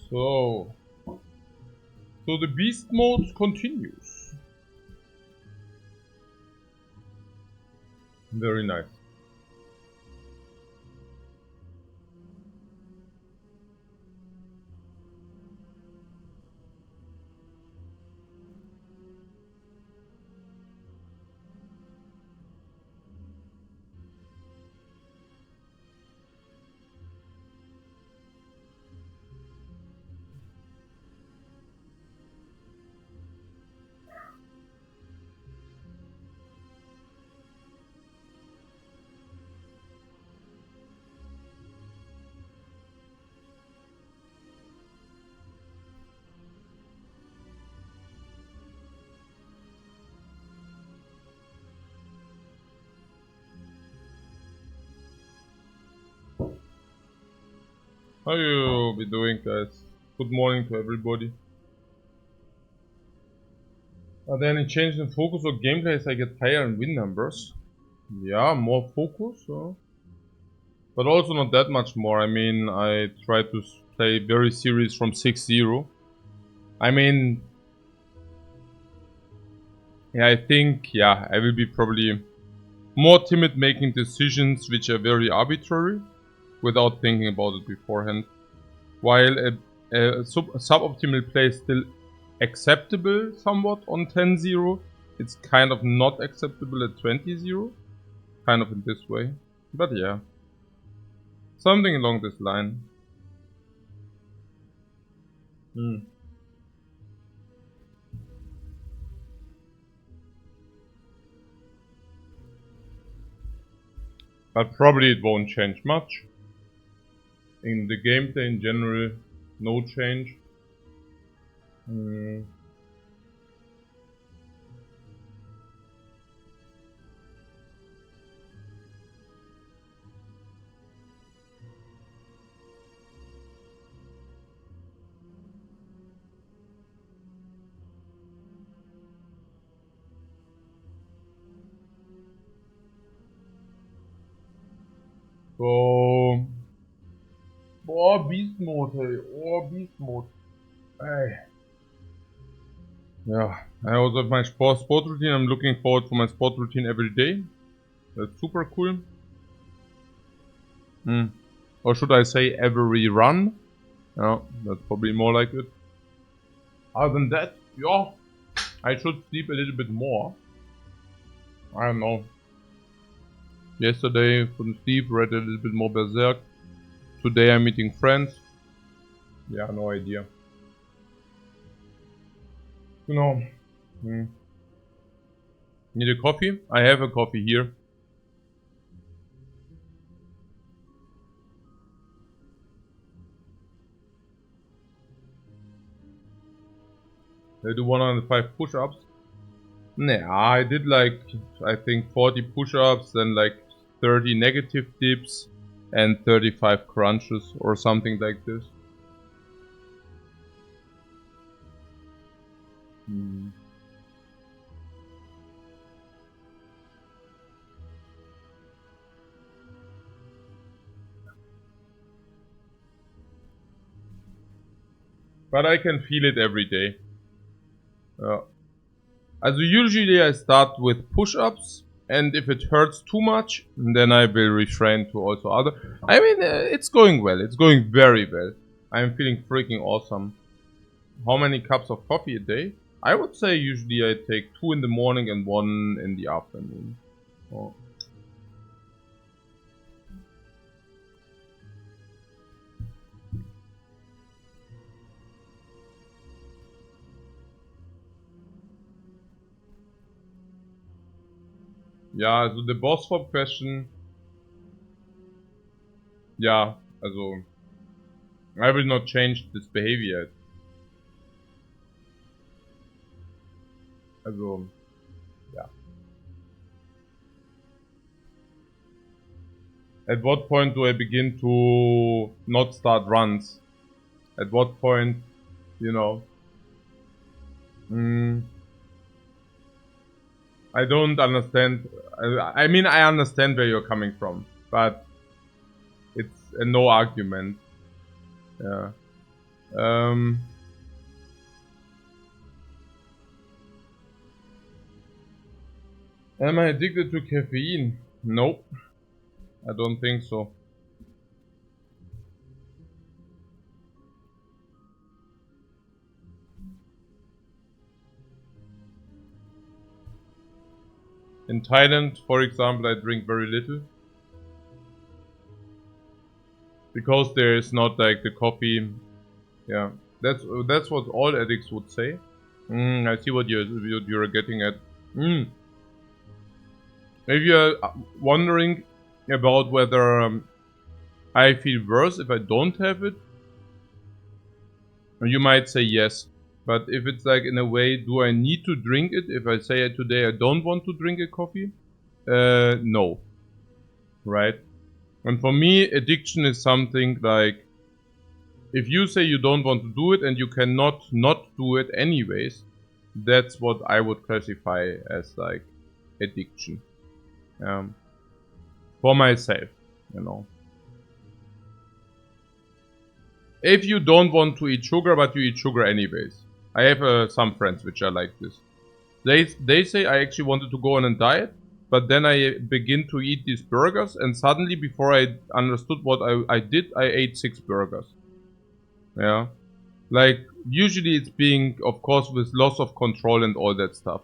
So the beast mode continues. Very nice. How you be doing, guys? Good morning to everybody. Are there any changes in focus or gameplay as I get higher in win numbers? Yeah, more focus, but also not that much more. I mean, I try to play very serious from 6-0. I mean, yeah, I think, yeah, I will be probably more timid making decisions which are very arbitrary without thinking about it beforehand. While a suboptimal play is still acceptable somewhat on 10-0, it's kind of not acceptable at 20-0. Kind of in this way. But yeah. Something along this line. But probably it won't change much. In the gameplay in general, no change. So, beast mode, hey, beast mode. Hey. Yeah, I also have my sport routine. I'm looking forward to my sport routine every day. That's super cool. Or should I say every run? Yeah, that's probably more like it. Other than that, yeah, I should sleep a little bit more. I don't know. Yesterday couldn't sleep, read a little bit more Berserk. Today I'm meeting friends. Yeah, no idea. You know. Need a coffee? I have a coffee here. I do 105 push-ups. Nah, I did like, I think 40 push-ups, then like 30 negative dips, and 35 crunches or something like this. But I can feel it every day. Also usually I start with push-ups, and if it hurts too much, then I will refrain to also other. I mean, it's going well. It's going very well. I'm feeling freaking awesome. How many cups of coffee a day? I would say usually I take 2 in the morning and 1 in the afternoon. Oh. Ja, also the boss swap question. Ja, also I will not change this behavior. Also, yeah. At what point do I begin to not start runs? At what point, you know? I don't understand. I mean, I understand where you're coming from, but it's a no argument. Yeah. Am I addicted to caffeine? Nope. I don't think so. In Thailand, for example, I drink very little. Because there is not like the coffee. Yeah. That's what all addicts would say. I see what you're getting at. If you're wondering about whether I feel worse if I don't have it, you might say yes. But if it's like in a way, do I need to drink it? If I say today I don't want to drink a coffee, no. Right? And for me, addiction is something like, if you say you don't want to do it and you cannot not do it anyways, that's what I would classify as like addiction. For myself, you know. If you don't want to eat sugar, but you eat sugar anyways. I have some friends which are like this. They say I actually wanted to go on a diet, but then I begin to eat these burgers, and suddenly, before I understood what I did, I ate 6 burgers. Yeah. Like, usually it's being, of course, with loss of control and all that stuff.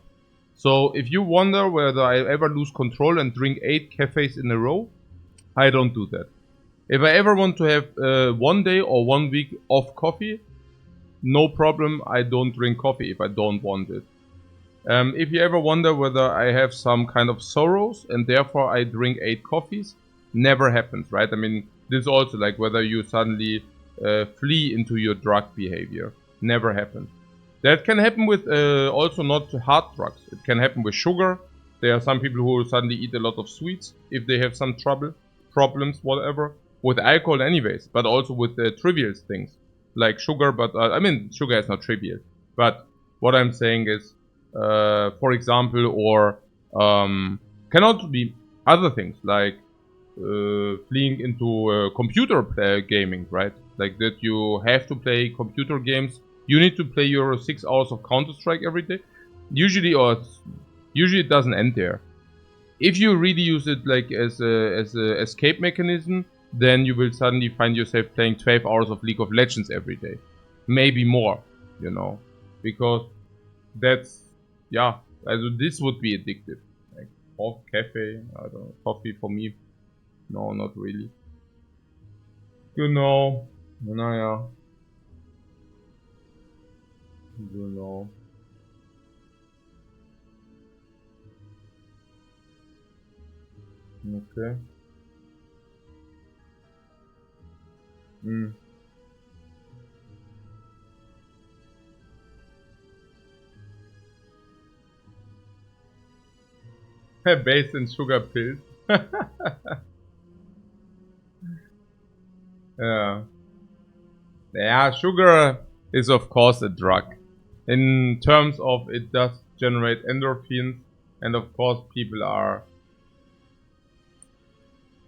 So, if you wonder whether I ever lose control and drink 8 cafes in a row, I don't do that. If I ever want to have 1 day or 1 week off coffee, no problem, I don't drink coffee if I don't want it. If you ever wonder whether I have some kind of sorrows and therefore I drink 8 coffees, never happens, right? I mean, this is also like whether you suddenly flee into your drug behavior. Never happens. That can happen with also not hard drugs. It can happen with sugar. There are some people who suddenly eat a lot of sweets if they have some problems, whatever. With alcohol anyways, but also with trivial things like sugar. But I mean, sugar is not trivial. But what I'm saying is, for example, or cannot be other things like fleeing into computer gaming, right? Like that you have to play computer games. You need to play your 6 hours of Counter-Strike every day. Usually it doesn't end there. If you really use it like as a escape mechanism, then you will suddenly find yourself playing 12 hours of League of Legends every day. Maybe more, you know. Because that's, yeah, this would be addictive. Like, off cafe, I don't know, coffee for me, no, not really. Genau, naja. Genau. Okay. Based in sugar pills. Yeah. Yeah, sugar is of course a drug. In terms of it does generate endorphins, and of course people are.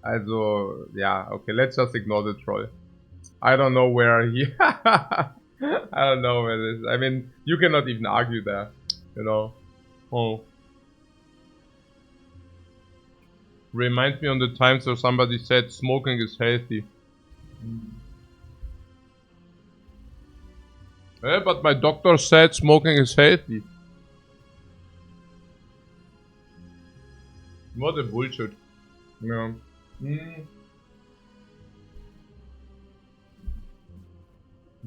Also, yeah, okay, let's just ignore the troll. I don't know where he. I don't know where this. I mean, you cannot even argue there, you know. Oh. Reminds me on the times where somebody said smoking is healthy. But my doctor said smoking is healthy. What a bullshit. Yeah.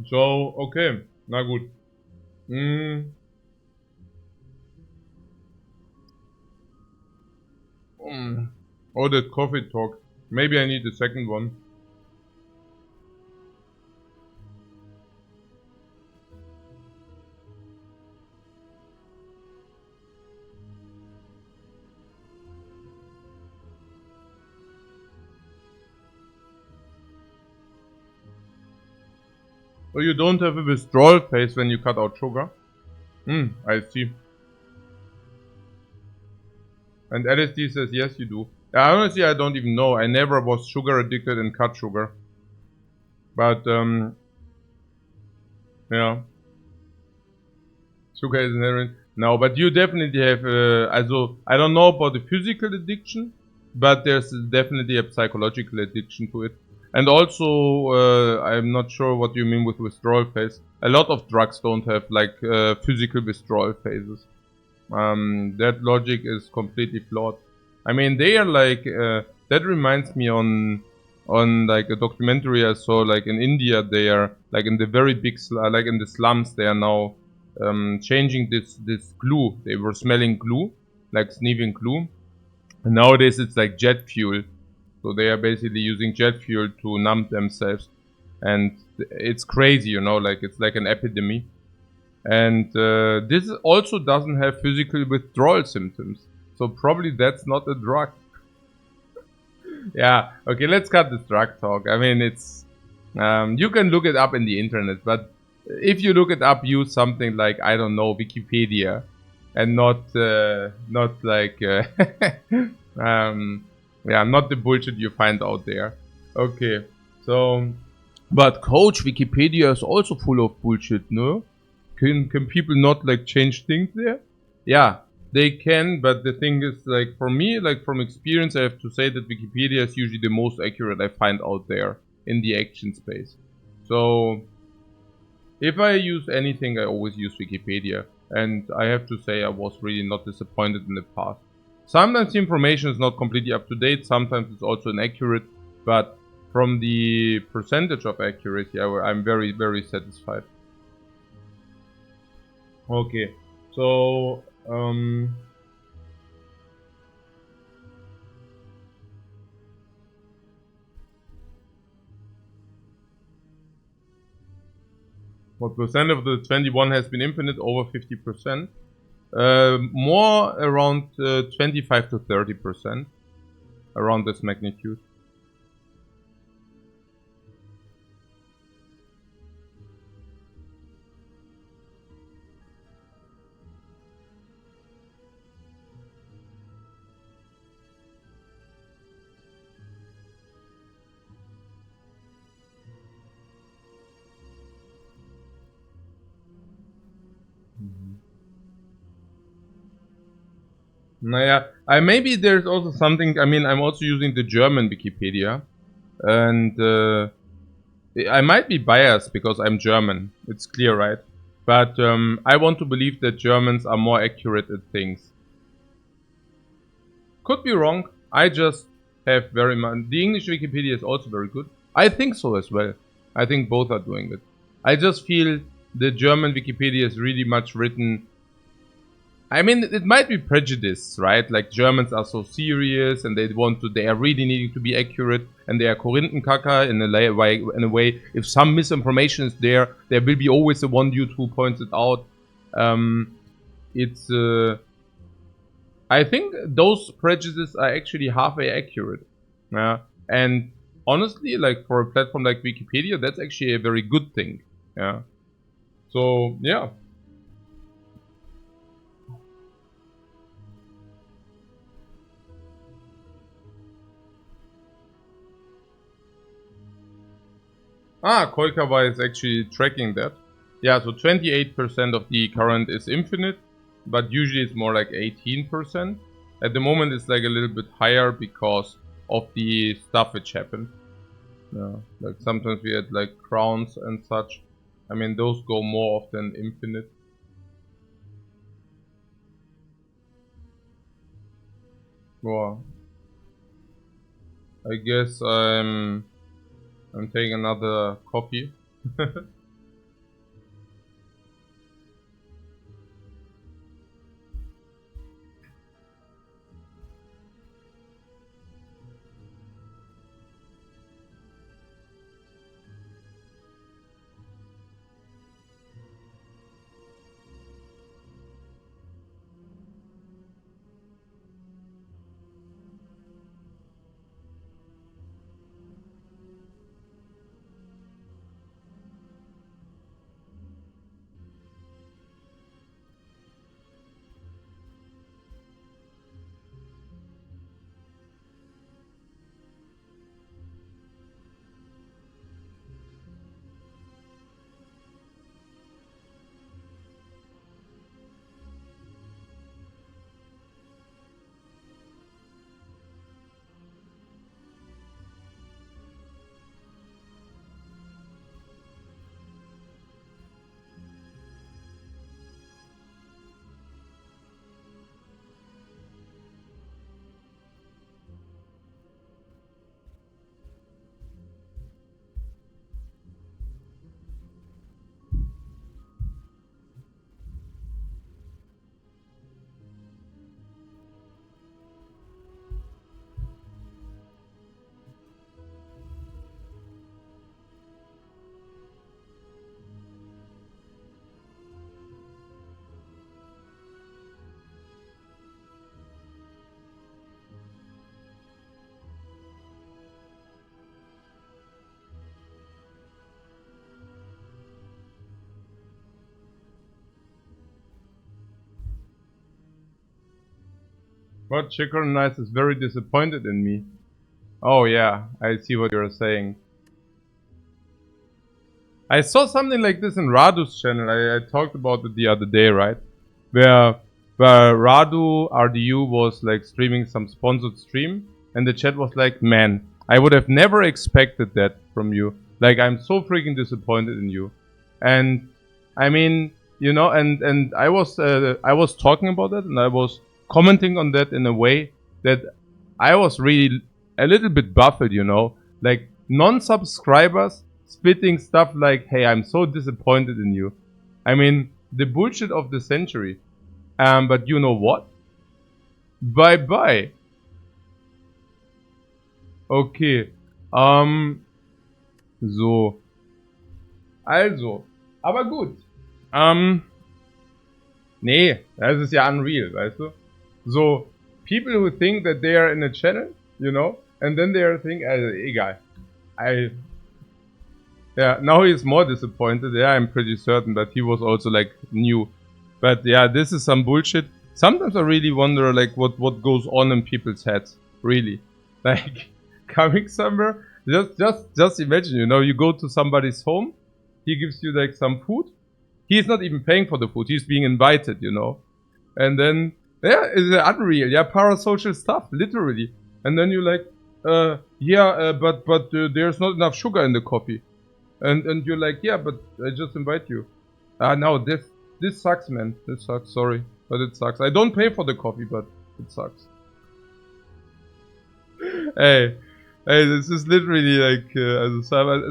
So, okay. Na gut. Oh, that coffee talk. Maybe I need a second one. So you don't have a withdrawal phase when you cut out sugar? I see. And LSD says yes, you do. Honestly, I don't even know. I never was sugar addicted and cut sugar. But Yeah. Sugar is inherent. No, but you definitely have, also, I don't know about the physical addiction, but there's definitely a psychological addiction to it. And also, I'm not sure what you mean with withdrawal phase. A lot of drugs don't have like physical withdrawal phases. That logic is completely flawed. I mean, they are like, that reminds me on like a documentary I saw, like in India, they are like in the very big, like in the slums, they are now changing this glue. They were smelling glue, like sniffing glue. And nowadays it's like jet fuel. So they are basically using jet fuel to numb themselves. And it's crazy, you know, like it's like an epidemic. And this also doesn't have physical withdrawal symptoms. So probably that's not a drug. Yeah, okay, let's cut this drug talk. I mean, it's you can look it up in the internet, but if you look it up, use something like, I don't know, Wikipedia, and not like yeah, not the bullshit you find out there. Okay, so but coach, Wikipedia is also full of bullshit, no? Can people not like change things there? Yeah, they can, but the thing is, like, for me, like, from experience, I have to say that Wikipedia is usually the most accurate I find out there in the action space. So if I use anything, I always use Wikipedia, and I have to say I was really not disappointed in the past. Sometimes the information is not completely up to date, sometimes it's also inaccurate, but from the percentage of accuracy, I'm very, very satisfied. Okay, so what percent of the 21 has been infinite? Over 50%. More around 25 to 30%, around this magnitude. Naja, maybe there's also something. I mean, I'm also using the German Wikipedia, and I might be biased because I'm German. It's clear, right? But I want to believe that Germans are more accurate at things. Could be wrong. I just have very much. The English Wikipedia is also very good. I think so as well. I think both are doing it. I just feel the German Wikipedia is really much written. I mean, it might be prejudice, right? Like Germans are so serious and they are really needing to be accurate and they are Korinthenkacker in a way. If some misinformation is there will be always the one dude who points it out. It's, I think those prejudices are actually halfway accurate. And honestly, like for a platform like Wikipedia, that's actually a very good thing. Yeah. So, yeah. Koikawa is actually tracking that. Yeah, so 28% of the current is infinite, but usually it's more like 18%. At the moment it's like a little bit higher because of the stuff which happened. Yeah, like sometimes we had like crowns and such. I mean, those go more often infinite. Well, I guess I'm taking another coffee. What? Chicken Nice is very disappointed in me. Oh yeah, I see what you're saying. I saw something like this in Radu's channel. I talked about it the other day, right? Where Radu RDU was like streaming some sponsored stream, and the chat was like, "Man, I would have never expected that from you. Like, I'm so freaking disappointed in you." And I mean, you know, and I was talking about that, and I was commenting on that in a way that I was really a little bit baffled, you know, like non-subscribers spitting stuff like, "Hey, I'm so disappointed in you." I mean, the bullshit of the century. But you know what? Bye bye. Okay. So. Also. Aber gut. Nee, das ist ja unreal, weißt du? So, people who think that they are in a channel, you know, and then they are thinking, egal. Yeah, now he's more disappointed. Yeah, I'm pretty certain that he was also like new. But yeah, this is some bullshit. Sometimes I really wonder like what goes on in people's heads. Really. Like coming somewhere. Just imagine, you know, you go to somebody's home, he gives you like some food. He's not even paying for the food, he's being invited, you know. And then yeah, it's unreal, yeah, parasocial stuff, literally. And then you're like, but there's not enough sugar in the coffee. And you're like, yeah, but I just invite you. No, this sucks, man. This sucks, sorry. But it sucks. I don't pay for the coffee, but it sucks. Hey, this is literally like,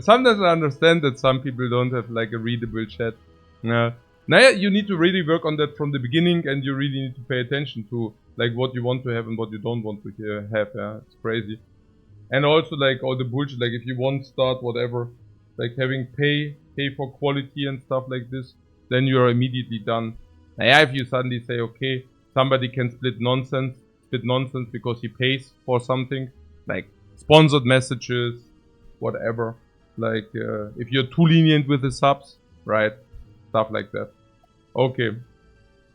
sometimes I understand that some people don't have like a readable chat. Now, you need to really work on that from the beginning, and you really need to pay attention to like what you want to have and what you don't want to have. Yeah, it's crazy. And also like all the bullshit, like if you want start whatever, like having pay for quality and stuff like this, then you're immediately done. Yeah, if you suddenly say, okay, somebody can split nonsense because he pays for something, like sponsored messages, whatever. Like if you're too lenient with the subs, right? Stuff like that. Okay.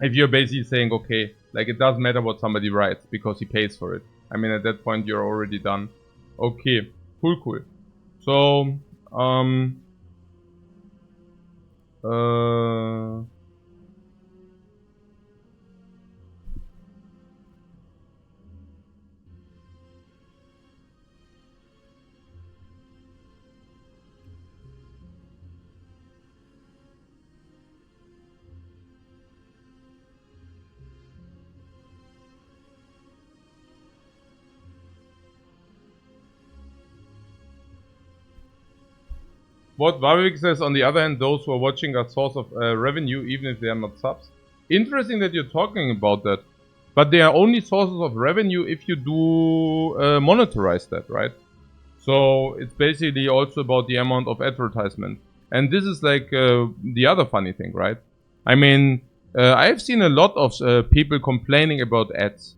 If you're basically saying, okay, like it doesn't matter what somebody writes because he pays for it. I mean, at that point you're already done. Okay, cool. So, what Vavik says, on the other hand, those who are watching are source of revenue, even if they are not subs. Interesting that you're talking about that. But they are only sources of revenue if you do monetize that, right? So it's basically also about the amount of advertisement. And this is like the other funny thing, right? I mean, I've seen a lot of people complaining about ads.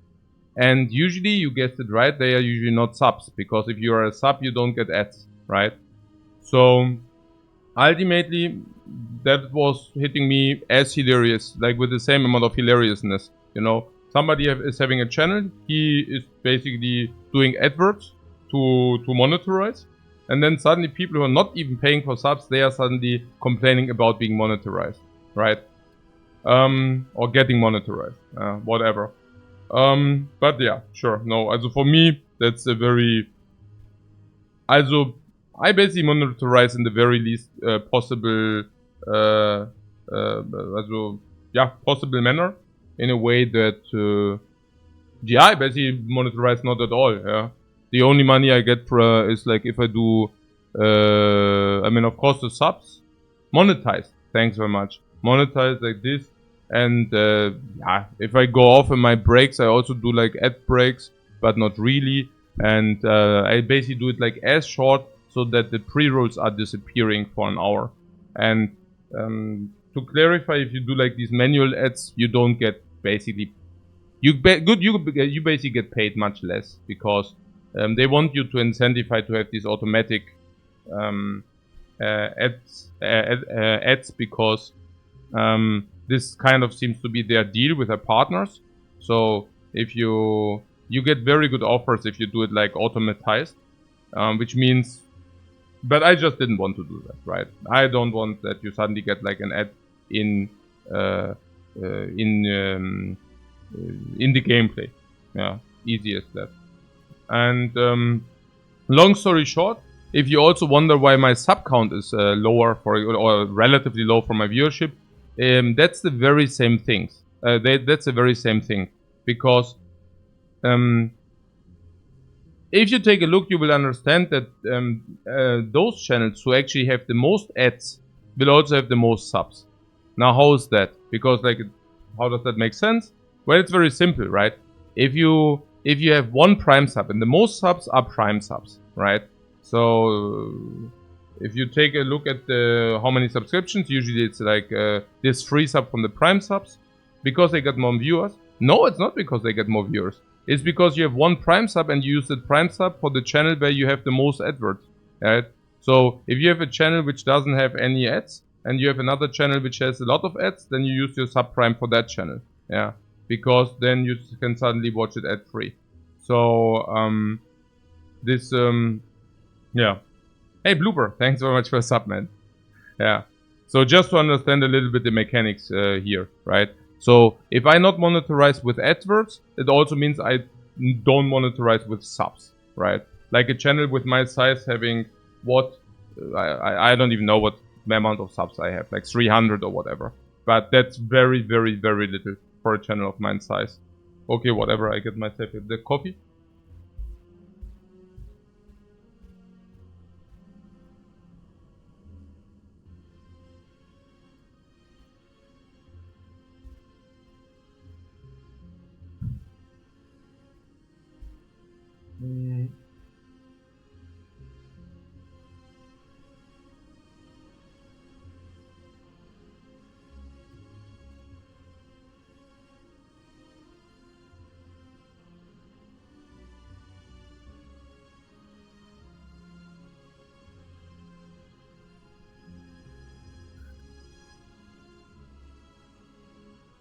And usually, you guessed it right, they are usually not subs. Because if you are a sub, you don't get ads, right? So ultimately, that was hitting me as hilarious, like with the same amount of hilariousness. You know, somebody is having a channel, he is basically doing adverts to monetize, and then suddenly people who are not even paying for subs, they are suddenly complaining about being monetized, right? Or getting monetized, whatever. But yeah, sure, no. Also for me, that's a very. Also, I basically monetize in the very least possible, possible manner, in a way that, I basically monetize not at all. Yeah, the only money I get is like if I do, I mean, of course, the subs monetize. Thanks very much. Monetize like this, and if I go off in my breaks, I also do like ad breaks, but not really. And I basically do it like as short, so that the pre-rolls are disappearing for an hour. And to clarify, if you do like these manual ads, you don't get basically you basically get paid much less, because they want you to incentivize to have these automatic ads, because this kind of seems to be their deal with their partners. So if you get very good offers if you do it like automatized, which means, but I just didn't want to do that, right? I don't want that you suddenly get like an ad in the gameplay. Yeah, easy as that. And long story short, if you also wonder why my sub count is lower or relatively low for my viewership, that's the very same things. That's the very same thing, because if you take a look, you will understand that those channels who actually have the most ads will also have the most subs. Now, how is that? Because like, how does that make sense? Well, it's very simple, right? If you have one Prime sub, and the most subs are Prime subs, right? So if you take a look at how many subscriptions, usually it's like this free sub from the Prime subs, because they get more viewers. No, it's not because they get more viewers. It's because you have one Prime sub and you use the Prime sub for the channel where you have the most adverts, right? So if you have a channel which doesn't have any ads, and you have another channel which has a lot of ads, then you use your sub Prime for that channel, yeah, because then you can suddenly watch it ad free. So yeah. Hey Blooper, thanks very much for a sub, man. Yeah. So just to understand a little bit the mechanics here, right? So if I not monetize with adverts, it also means I don't monetize with subs, right? Like a channel with my size having what, I don't even know what amount of subs I have, like 300 or whatever. But that's very, very, very little for a channel of my size. Okay, whatever, I get myself the coffee.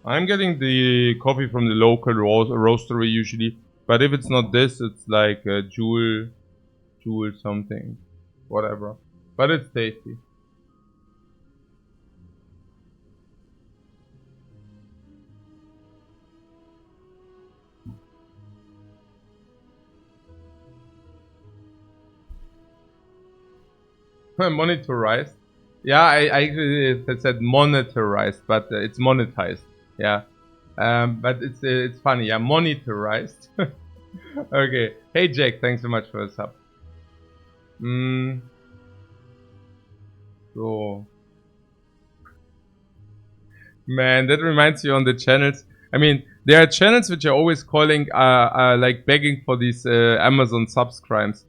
I'm getting the coffee from the local roastery usually, but if it's not this, it's like a Joule something, whatever. But it's tasty. Monetarized. Yeah, I said monetarized, but it's monetized. Yeah. But it's funny. Yeah, monetarized. Okay. Hey Jack, thanks so much for the sub. So, man, that reminds me on the channels. I mean, there are channels which are always calling, like begging for these Amazon subscribes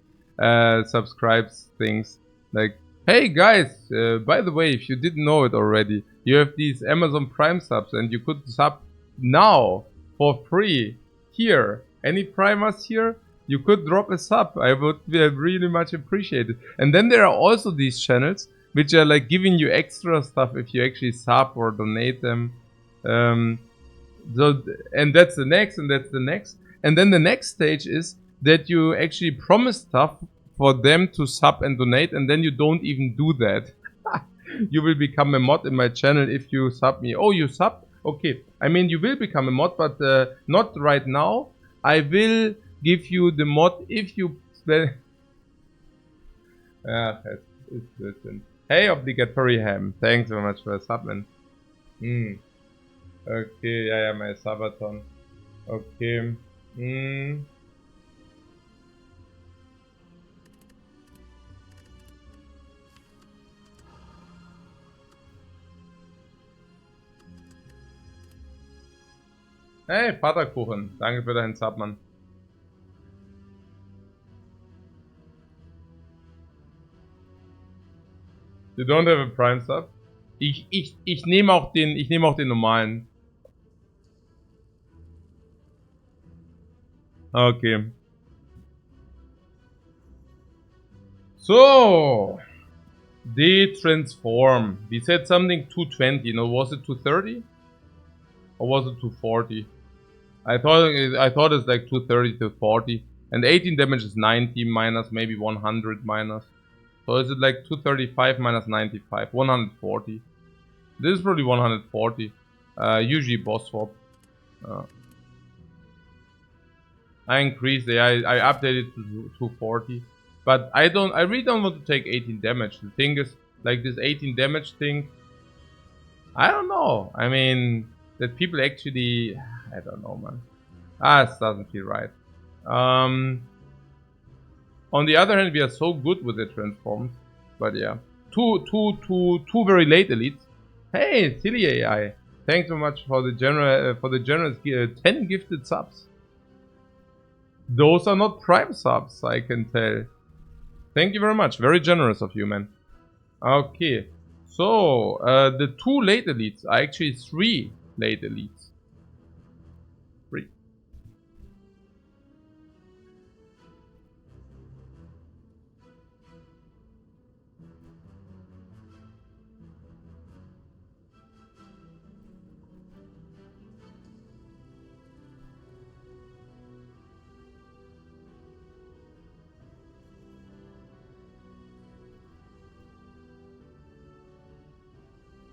things. Like, hey guys, by the way, if you didn't know it already, you have these Amazon Prime subs and you could sub now for free here. Any primers here? You could drop a sub. I would really much appreciate it. And then there are also these channels which are like giving you extra stuff if you actually sub or donate them. So, and that's the next, and that's the next. And then the next stage is that you actually promise stuff for them to sub and donate, and then you don't even do that. You will become a mod in my channel if you sub me. Oh, you sub? Okay. I mean, you will become a mod, but not right now. I will give you the mod if you... Hey, obligatory ham. Thanks very much for the sub, man. Okay, ja, my Sabaton. Okay. Hey, Paterkuchen. Danke für deinen Sub, Mann. You don't have a Prime Sub? Ich nehme auch den normalen. Okay. So. De-transform. We said something 220. No, was it 230? Or was it 240? I thought it's like 230 to 40. And 18 damage is 90 minus maybe 100 minus. So is it like 235 minus 95? 140. This is probably 140. Usually boss swap. I increased it. I updated to 240. But I really don't want to take 18 damage. The thing is, like this 18 damage thing, I don't know. I mean, that people actually, I don't know, man. It doesn't feel right. On the other hand, we are so good with the transforms. But yeah, two very late elites. Hey, silly AI, thanks so much for the generous 10 gifted subs. Those are not prime subs, I can tell. Thank you very much. Very generous of you, man. Okay. So, the 2 late elites are actually 3 late elites. 3.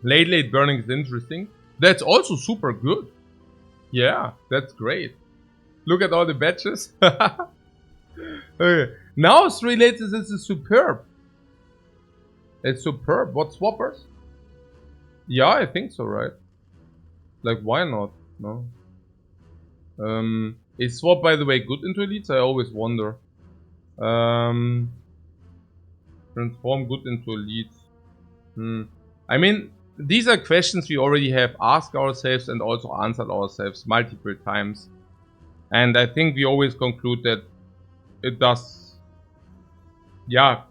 Late burning is interesting. That's also super good. Yeah, that's great. Look at all the batches. Okay. Now 3 late is superb. It's superb. What swappers? Yeah, I think so, right? Like, why not? No. Is swap, by the way, good into elites? I always wonder. Transform good into elites. I mean, these are questions we already have asked ourselves and also answered ourselves multiple times. And I think we always conclude that it does, yeah,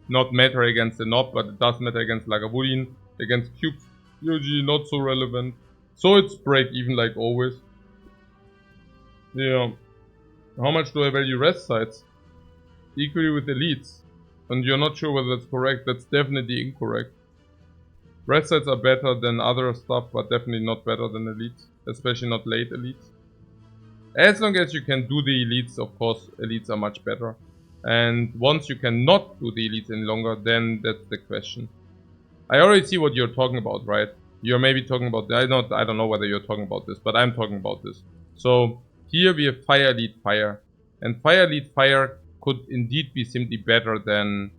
not matter against the Nob, but it does matter against Lagavulin, against cubes, usually not so relevant. So it's break even like always. Yeah. How much do I value rest sites? Equally with elites. And you're not sure whether that's correct. That's definitely incorrect. Rest sites are better than other stuff, but definitely not better than elites. Especially not late elites. As long as you can do the elites, of course, elites are much better. And once you cannot do the elites any longer, then that's the question. I already see what you're talking about, right? You're maybe talking about, I don't know whether you're talking about this, but I'm talking about this. So here we have Fire Elite Fire. And Fire Elite Fire could indeed be simply better than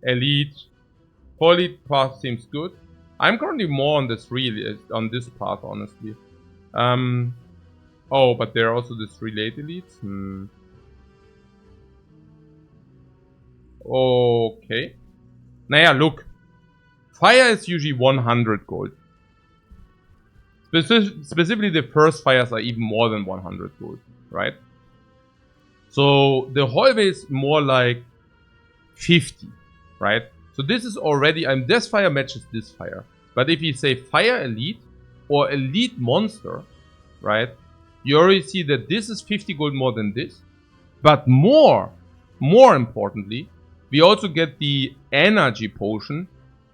Elite. 4 Elite path seems good. I'm currently more on on this path, honestly. Oh, but there are also the 3 late elites. Okay. Naja, look. Fire is usually 100 gold. Specifically, the first fires are even more than 100 gold, right? So the hallway is more like 50, right? So this is already, this fire matches this fire. But if you say Fire Elite or Elite Monster, right? You already see that this is 50 gold more than this. But more importantly, we also get the energy potion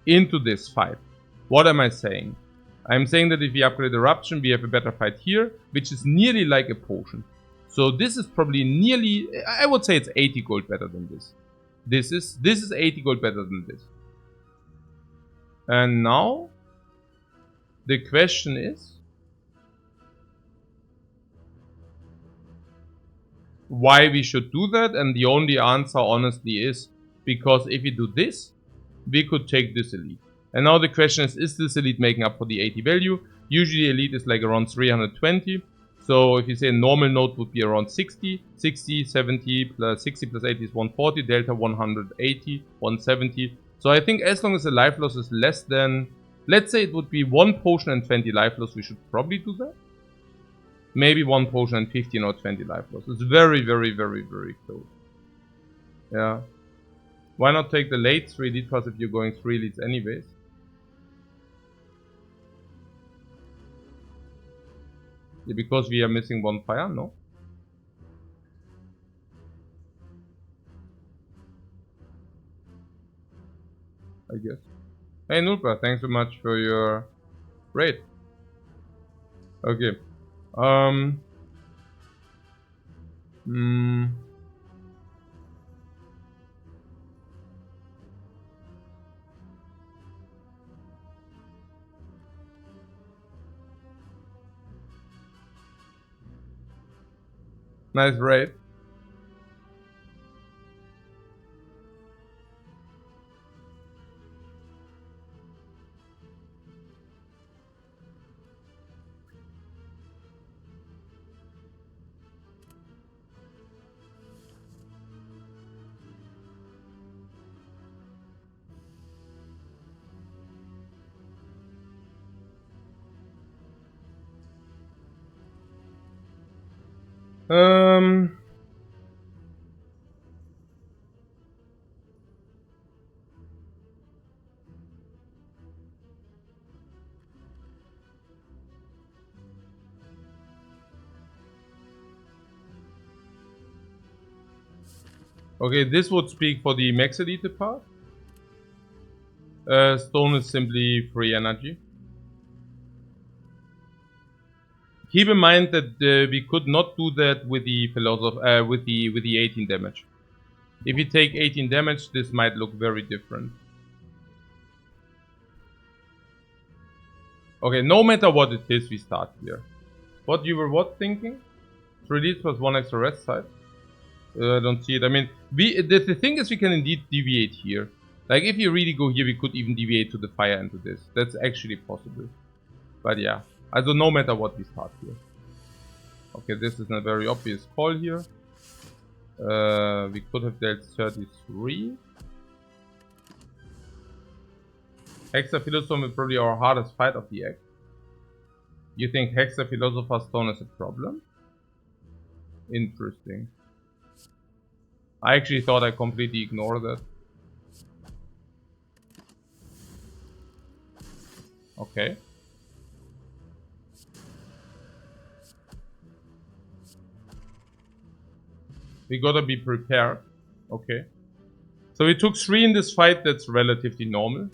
into this fight. What am I saying? I'm saying that if we upgrade Eruption, we have a better fight here, which is nearly like a potion. So this is probably nearly, I would say it's 80 gold better than this. This is 80 gold better than this. And now, the question is, why we should do that? And the only answer honestly is, because if we do this, we could take this elite. And now the question is this elite making up for the 80 value? Usually elite is like around 320. So if you say a normal node would be around 60, 70 plus 60 plus 80 is 140, delta 180, 170. So I think as long as the life loss is less than, let's say it would be 1 potion and 20 life loss, we should probably do that. Maybe 1 potion and 15 or 20 life loss. It's very, very, very, very close. Yeah. Why not take the late 3 elite pass if you're going 3 elites anyways? Yeah, because we are missing 1 fire, no? I guess. Hey Nulpa, thanks so much for your raid. Okay. Hmm. Nice raid. Okay, this would speak for the max elite part. Stone is simply free energy. Keep in mind that we could not do that with the with the 18 damage. If you take 18 damage, this might look very different. Okay, no matter what it is, we start here. What you were thinking? 3D plus 1 extra rest side. I don't see it. I mean, the thing is we can indeed deviate here. Like if you really go here, we could even deviate to the fire and to this. That's actually possible. But yeah, also no matter what, we start here. Okay, this is a very obvious call here. We could have dealt 33. Hexa Philosopher is probably our hardest fight of the act. You think Hexa Philosopher's Stone is a problem? Interesting. I actually thought I completely ignored that. Okay. We gotta be prepared. Okay. So we took 3 in this fight, that's relatively normal.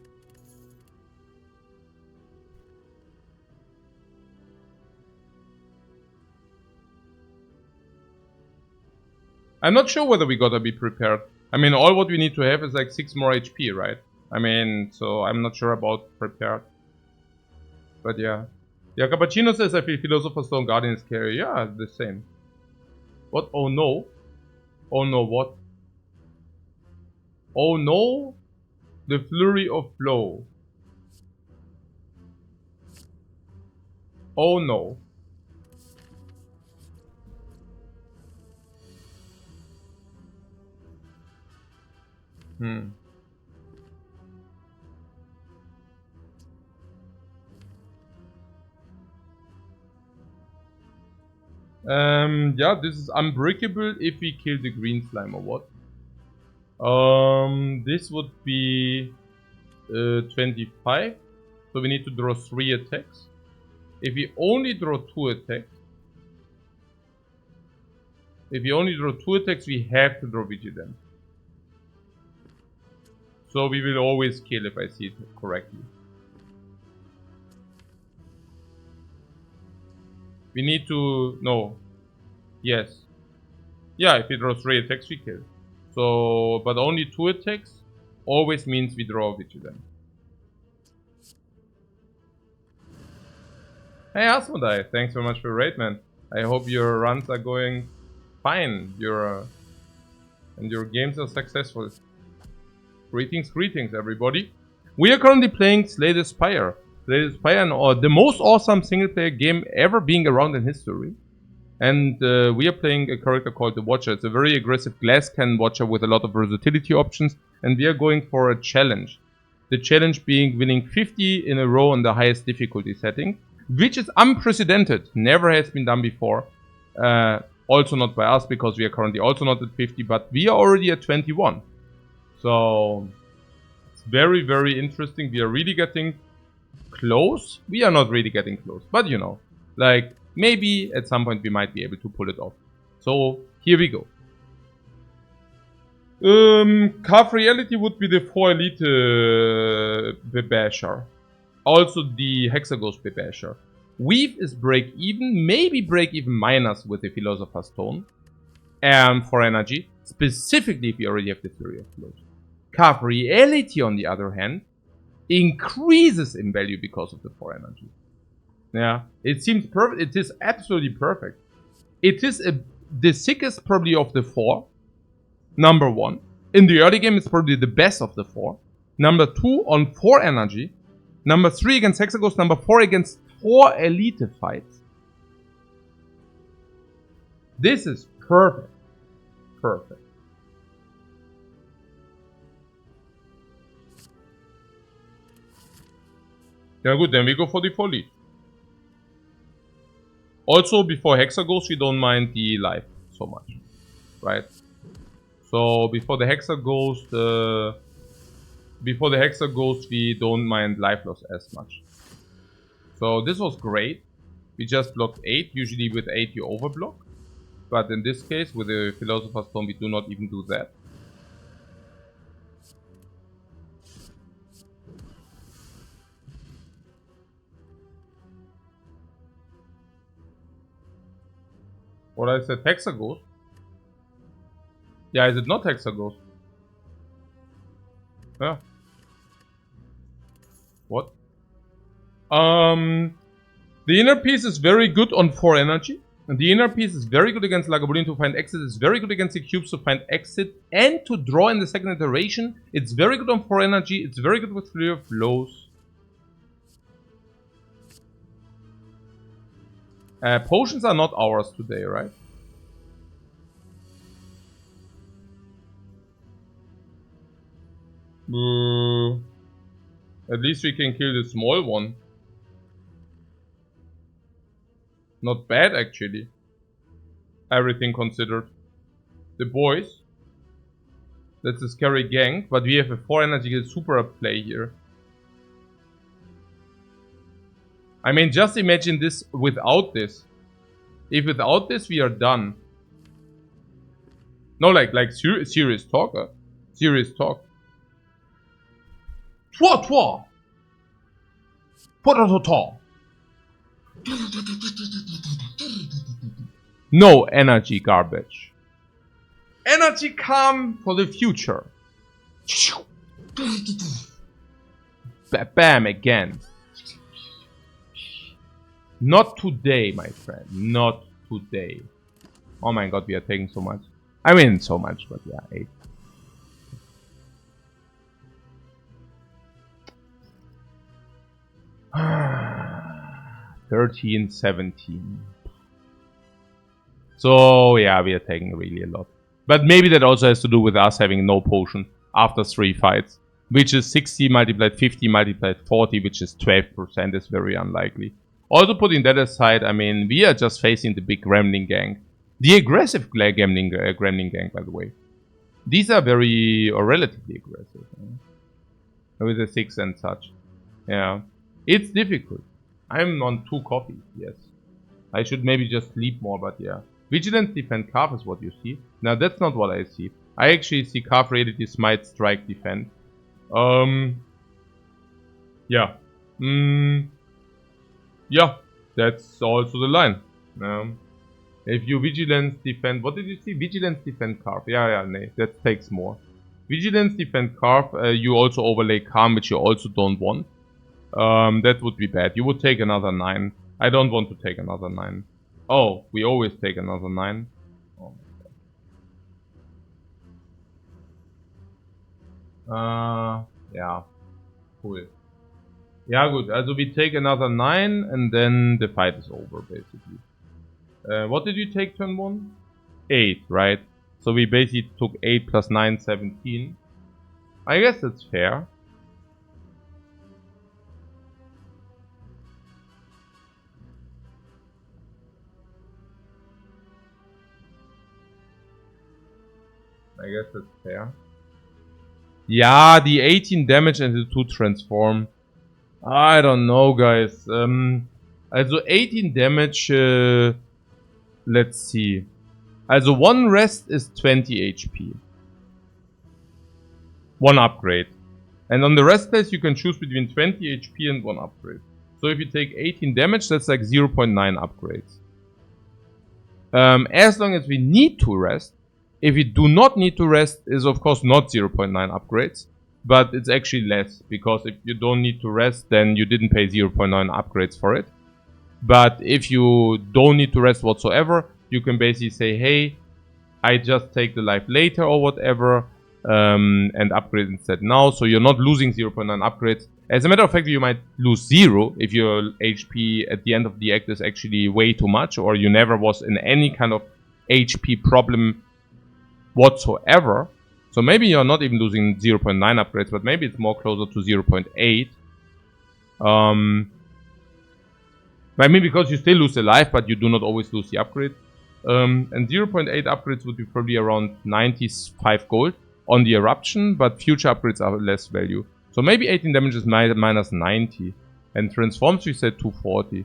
I'm not sure whether we gotta be prepared. I mean, all what we need to have is like 6 more HP, right? I mean, so I'm not sure about prepared. But yeah. Yeah, Cappuccino says I feel Philosopher's Stone Guardian is scary. Yeah, the same. What? Oh no. Oh no, what? Oh no. The Flurry of Blow. Oh no. Yeah, this is unbreakable if we kill the green slime or what? This would be 25. So we need to draw 3 attacks. If we only draw 2 attacks, we have to draw Vigilance. So we will always kill if I see it correctly. We need to... no. Yes. Yeah, if we draw 3 attacks, we kill. So, but only 2 attacks always means we draw Vigilance. Hey Asmodai, thanks so much for raid, man. I hope your runs are going fine. And your games are successful. Greetings everybody. We are currently playing Slay the Spire. Slay the Spire, the most awesome single player game ever being around in history. And we are playing a character called the Watcher. It's a very aggressive glass cannon Watcher with a lot of versatility options. And we are going for a challenge. The challenge being winning 50 in a row on the highest difficulty setting. Which is unprecedented. Never has been done before. Also not by us, because we are currently also not at 50. But we are already at 21. So it's very, very interesting. We are really getting close. We are not really getting close. But you know, like maybe at some point we might be able to pull it off. So here we go. Carve Reality would be the 4 Elite Bebasher. Also the Hexaghost Bebasher. Weave is break even, maybe break even minus with the Philosopher's Stone. For energy, specifically if you already have the Theory of Flows. Carve Reality, on the other hand, increases in value because of the 4 energy. Yeah, it seems perfect. It is absolutely perfect. It is the sickest probably of the 4. Number 1. In the early game, it's probably the best of the 4. Number 2 on 4 energy. Number 3 against Hexaghost. Number 4 against 4 elite fights. This is perfect. Perfect. Yeah, good. Then we go for the 4 lead. Also, before Hexaghost, we don't mind the life so much, right? So before the Hexaghost, we don't mind life loss as much. So this was great. We just blocked 8. Usually with 8 you overblock. But in this case, with the Philosopher's Stone, we do not even do that. What I said, Hexaghost? Yeah, is it not Hexaghost? Yeah. What? The inner piece is very good on 4 energy. And the inner piece is very good against Lagavulin to find exit. It's very good against the cubes to find exit and to draw in the second iteration. It's very good on 4 energy. It's very good with 3 of flows. Potions are not ours today, right? At least we can kill the small one. Not bad, actually. Everything considered. The boys. That's a scary gang, but we have a 4 energy super up play here. I mean, just imagine this without this. If without this, we are done. No, like serious talk. Serious talk. Twa twa. Potato. No energy garbage. Energy come for the future. Bam again. Not today, my friend. Not today. Oh my god, we are taking so much. I mean, so much, but yeah, 8. $13, 17. So yeah, we are taking really a lot. But maybe that also has to do with us having no potion after 3 fights. Which is 60 multiplied 50 multiplied 40, which is 12%, is very unlikely. Also putting that aside, I mean, we are just facing the big Gremlin gang. The aggressive Gremlin gang, by the way. These are very, or relatively aggressive. With a 6 and such. Yeah. It's difficult. I'm on 2 copies, yes. I should maybe just sleep more, but yeah. Vigilance, defend, carve is what you see. Now that's not what I see. I actually see carve, reality, smite, strike, defend. Yeah. Yeah, that's also the line. If you vigilance, defend, what did you see? Vigilance, defend, carve. Yeah, no, that takes more. Vigilance, defend, carve. You also overlay calm, which you also don't want. That would be bad. You would take another 9. I don't want to take another 9. Oh, we always take another 9. Oh my god. Yeah. Cool. Yeah, good. Also we take another 9 and then the fight is over, basically. What did you take turn 1? 8, right? So we basically took 8 plus 9, 17. I guess that's fair. I guess that's fair. Yeah, the 18 damage and the 2 transform. I don't know, guys. Also 18 damage, let's see. Also 1 rest is 20 HP. 1 upgrade. And on the rest place you can choose between 20 HP and 1 upgrade. So if you take 18 damage, that's like 0.9 upgrades. As long as we need to rest, if we do not need to rest, is of course not 0.9 upgrades, but it's actually less, because if you don't need to rest, then you didn't pay 0.9 upgrades for it. But if you don't need to rest whatsoever, you can basically say, hey, I just take the life later or whatever, and upgrade instead now. So you're not losing 0.9 upgrades. As a matter of fact, you might lose 0 if your HP at the end of the act is actually way too much, or you never was in any kind of HP problem whatsoever. So maybe you're not even losing 0.9 upgrades, but maybe it's more closer to 0.8. I mean, because you still lose the life, but you do not always lose the upgrade. And 0.8 upgrades would be probably around 95 gold on the eruption, but future upgrades are less value. So maybe 18 damage is minus 90. And transforms, we said 240.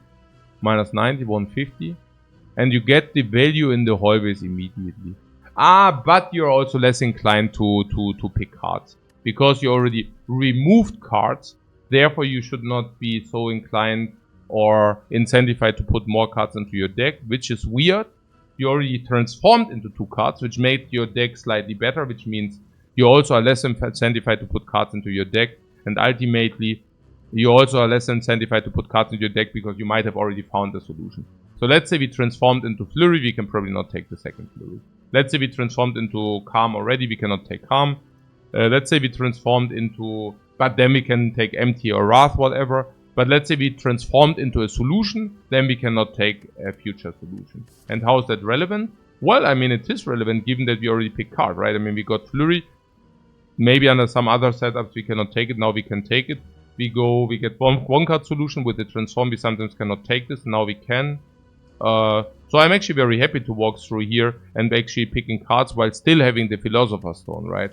Minus 90, 150. And you get the value in the hallways immediately. But you're also less inclined to pick cards. Because you already removed cards, therefore you should not be so inclined or incentivized to put more cards into your deck, which is weird. You already transformed into 2 cards, which made your deck slightly better, which means you also are less incentivized to put cards into your deck, and ultimately you also are less incentivized to put cards into your deck because you might have already found a solution. So let's say we transformed into Flurry, we can probably not take the second Flurry. Let's say we transformed into Calm already, we cannot take Calm. Let's say we transformed into, but then we can take Empty or Wrath, whatever. But let's say we transformed into a solution, then we cannot take a future solution. And how is that relevant? Well, I mean, it is relevant given that we already picked card, right? I mean, we got Flurry. Maybe under some other setups we cannot take it, now we can take it. We get one card solution with the transform, we sometimes cannot take this, now we can. So I'm actually very happy to walk through here and actually picking cards while still having the Philosopher's Stone, right?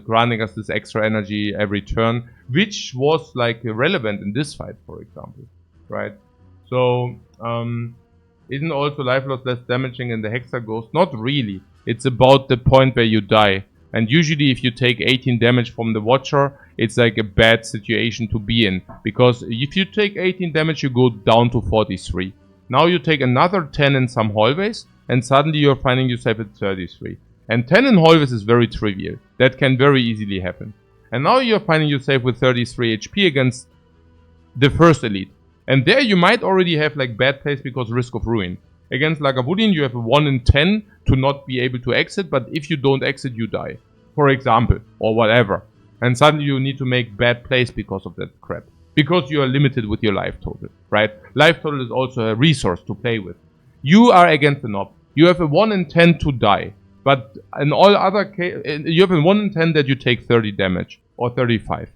Granting us this extra energy every turn, which was like relevant in this fight, for example, right? So, isn't also life loss less damaging in the Hexa Ghost? Not really. It's about the point where you die. And usually if you take 18 damage from the Watcher, it's like a bad situation to be in. Because if you take 18 damage, you go down to 43. Now you take another 10 in some hallways, and suddenly you're finding yourself at 33. And 10 in hallways is very trivial. That can very easily happen. And now you're finding yourself with 33 HP against the first elite. And there you might already have like bad plays because risk of ruin. Against Lagavulin you have a 1 in 10 to not be able to exit, but if you don't exit you die. For example, or whatever. And suddenly you need to make bad plays because of that crap. Because you are limited with your life total, right? Life total is also a resource to play with. You are against the knob. You have a 1 in 10 to die. But in all other cases, you have a 1 in 10 that you take 30 damage. Or 35.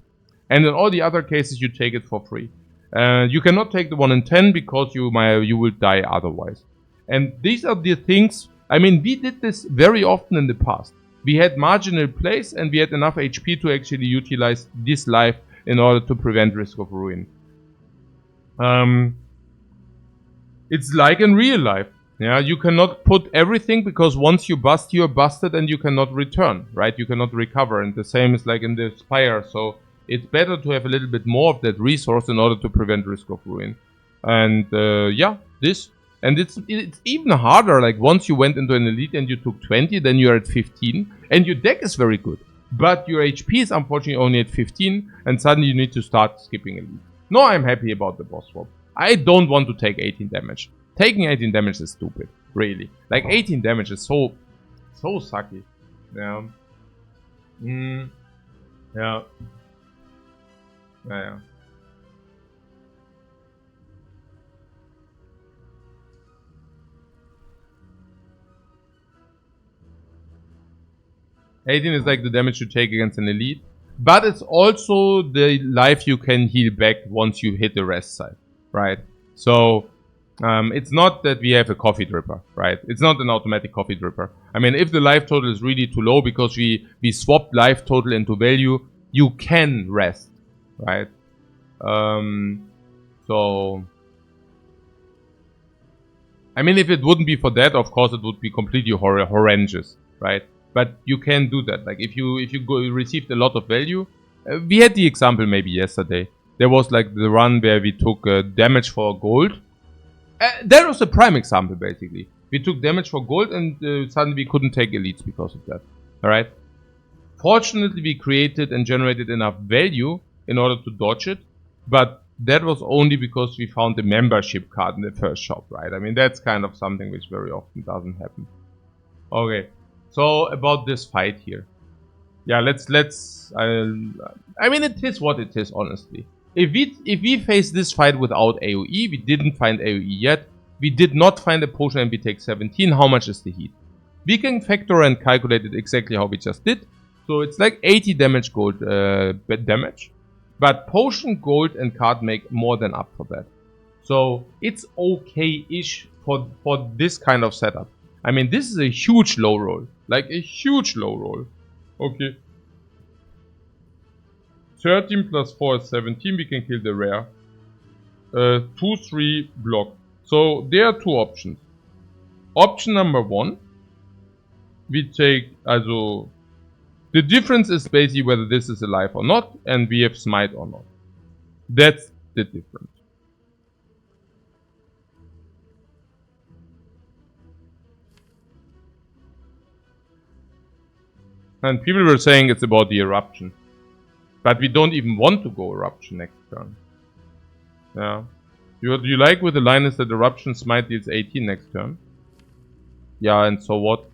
And in all the other cases you take it for free. You cannot take the 1 in 10 because you will die otherwise. And these are the things, I mean, we did this very often in the past. We had marginal plays and we had enough HP to actually utilize this life in order to prevent risk of ruin. It's like in real life. Yeah, you cannot put everything because once you bust, you're busted and you cannot return, right? You cannot recover, and the same is like in the Spire. So it's better to have a little bit more of that resource in order to prevent risk of ruin. And yeah, this. And it's even harder, like once you went into an elite and you took 20, then you're at 15. And your deck is very good. But your HP is unfortunately only at 15, and suddenly you need to start skipping elite. No, I'm happy about the boss swap. I don't want to take 18 damage. Taking 18 damage is stupid, really. Like 18 damage is so sucky. Yeah. Yeah. Yeah. 18 is like the damage you take against an elite. But it's also the life you can heal back once you hit the rest side, right? So, it's not that we have a coffee dripper, right? It's not an automatic coffee dripper. I mean, if the life total is really too low because we swapped life total into value, you can rest, right? So, I mean, if it wouldn't be for that, of course, it would be completely horrendous, right? But you can do that. Like if you received a lot of value, we had the example maybe yesterday. There was like the run where we took damage for gold. That was a prime example, basically. We took damage for gold and suddenly we couldn't take elites because of that. Alright? Fortunately, we created and generated enough value in order to dodge it. But that was only because we found the membership card in the first shop, right? I mean, that's kind of something which very often doesn't happen. Okay. So, about this fight here. Yeah, I mean, it is what it is, honestly. If we face this fight without AoE, we didn't find AoE yet. We did not find a potion and we take 17. How much is the heat? We can factor and calculate it exactly how we just did. So it's like 80 damage gold damage. But potion, gold and card make more than up for that. So it's okay-ish for this kind of setup. I mean, this is a huge low roll. Like a huge low roll. Okay. 13 plus 4 is 17. We can kill the rare. 2-3 block. So there are two options. Option number 1. We take, also, the difference is basically whether this is alive or not, and we have smite or not. That's the difference. And people were saying it's about the eruption. But we don't even want to go eruption next turn. Yeah. Do you like with the line is that eruption smite deals 18 next turn? Yeah, and so what?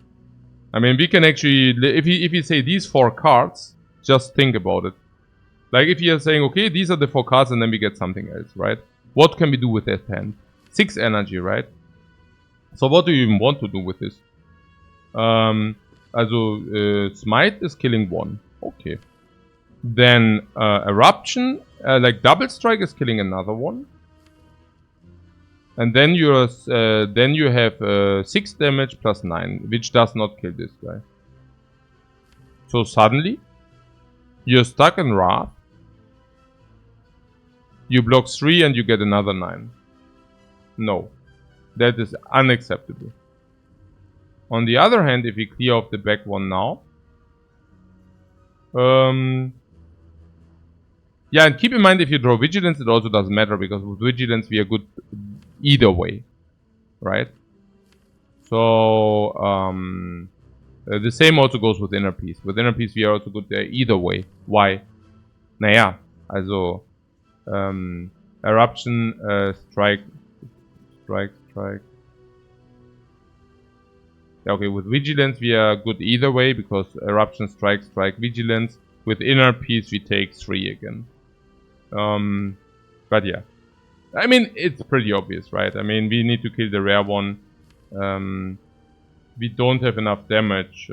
I mean, we can actually, if you say these 4 cards, just think about it. Like if you're saying, okay, these are the 4 cards and then we get something else, right? What can we do with that hand? 6 energy, right? So what do you even want to do with this? Smite is killing 1. Okay. Then eruption, like double strike is killing another 1. And then you have 6 damage plus 9, which does not kill this guy. So suddenly, you're stuck in Wrath. You block 3 and you get another 9. No. That is unacceptable. On the other hand, if we clear off the back one now. Yeah, and keep in mind if you draw Vigilance, it also doesn't matter, because with Vigilance we are good either way, right? So, the same also goes with Inner Peace. With Inner Peace we are also good there either way. Why? Naja, also, Eruption, Strike. Yeah, okay, with Vigilance we are good either way, because Eruption, Strike, Vigilance. With Inner Peace we take 3 again. But yeah. I mean, it's pretty obvious, right? I mean, we need to kill the rare one. We don't have enough damage.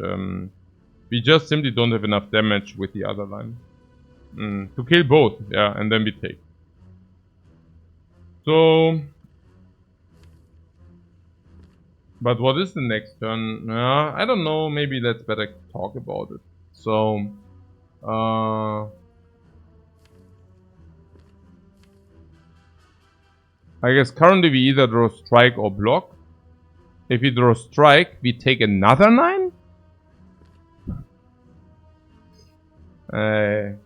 We just simply don't have enough damage with the other line. To kill both, yeah, and then we take. So... But what is the next turn? I don't know, maybe let's better talk about it. So... I guess currently we either draw strike or block. If we draw strike, we take another 9? Okay,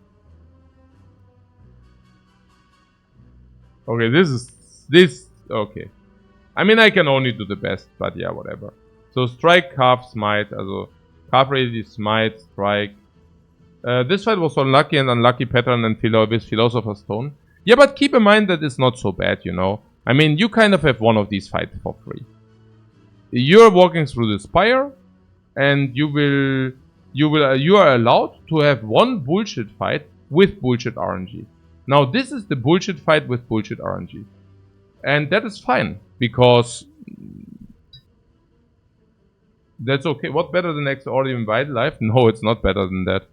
okay. I mean, I can only do the best, but yeah, whatever. So strike, carve, smite, also carve ready, smite, strike. This fight was unlucky and unlucky pattern and with Philosopher's Stone. Yeah, but keep in mind that it's not so bad, you know. I mean, you kind of have one of these fights for free. You're walking through the Spire, and you are allowed to have one bullshit fight with bullshit RNG. Now, this is the bullshit fight with bullshit RNG. And that is fine, because that's okay. What better than Extraordinary Wildlife? No, it's not better than that.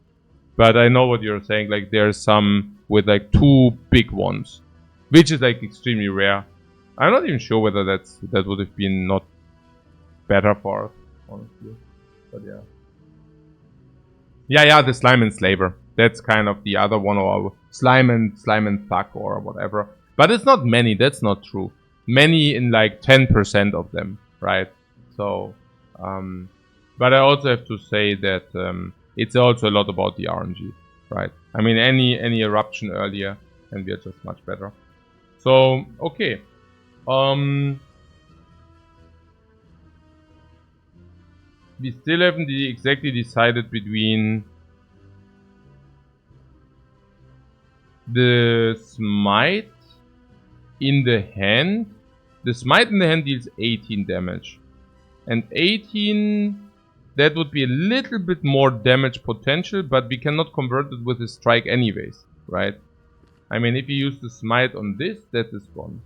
But I know what you're saying, like there's some with like 2 big ones, which is like extremely rare. I'm not even sure whether that would have been not better for us, honestly. But yeah. Yeah, the Slime and Slaver. That's kind of the other one, or Slime and Thug or whatever. But it's not many, that's not true. Many in like 10% of them, right? So, but I also have to say that it's also a lot about the RNG, right? I mean, any eruption earlier, and we are just much better. So, okay. We still haven't exactly decided between the smite in the hand. The smite in the hand deals 18 damage. And 18, that would be a little bit more damage potential, but we cannot convert it with a strike anyways, right? I mean, if you use the smite on this, that is gone.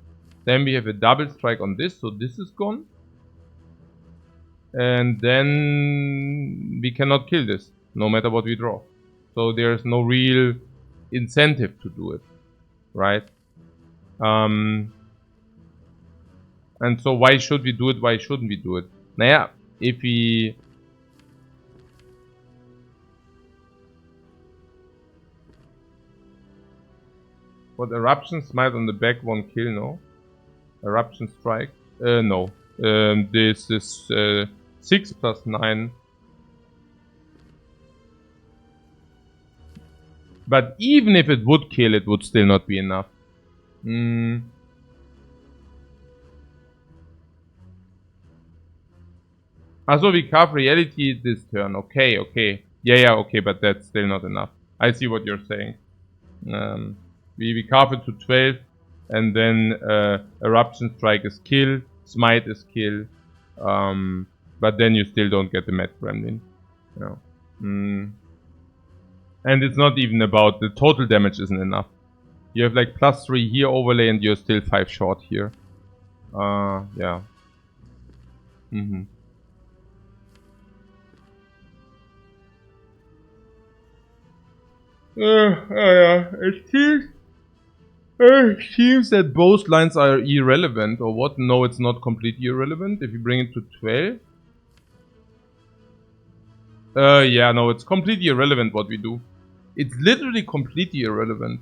Then we have a double strike on this, so this is gone. And then we cannot kill this, no matter what we draw. So there's no real incentive to do it, right? And so why should we do it, why shouldn't we do it? Naja, if we... What, Eruption Smite on the back, 1 kill, no? Eruption Strike? No. This is 6 plus 9. But even if it would kill, it would still not be enough. Also, we carve reality this turn. Okay, okay. Yeah, okay, but that's still not enough. I see what you're saying. We carve it to 12, and then Eruption Strike is kill, Smite is kill, but then you still don't get the Mad Gremlin. You know. And it's not even about the total damage isn't enough. You have like +3 here overlay, and you're still 5 short here. Yeah. Yeah. It seems that both lines are irrelevant, or what? No, it's not completely irrelevant. If you bring it to 12. Yeah, no, it's completely irrelevant what we do. It's literally completely irrelevant.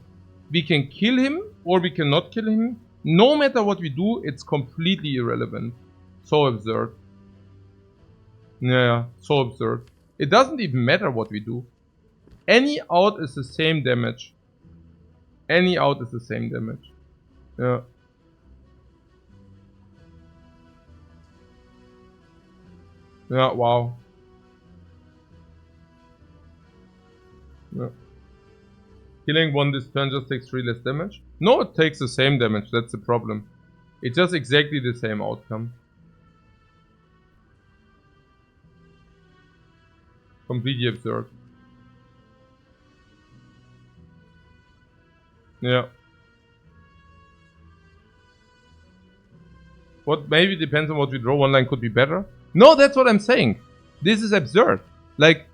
We can kill him, or we cannot kill him. No matter what we do, it's completely irrelevant. So absurd. Yeah, so absurd. It doesn't even matter what we do. Any out is the same damage. Any out is the same damage. Yeah. Yeah, wow. Yeah. Killing one this turn just takes 3 less damage? No, it takes the same damage, that's the problem. It's just exactly the same outcome. Completely absurd. Yeah. What maybe depends on what we draw. One line could be better. No, that's what I'm saying. This is absurd. Like,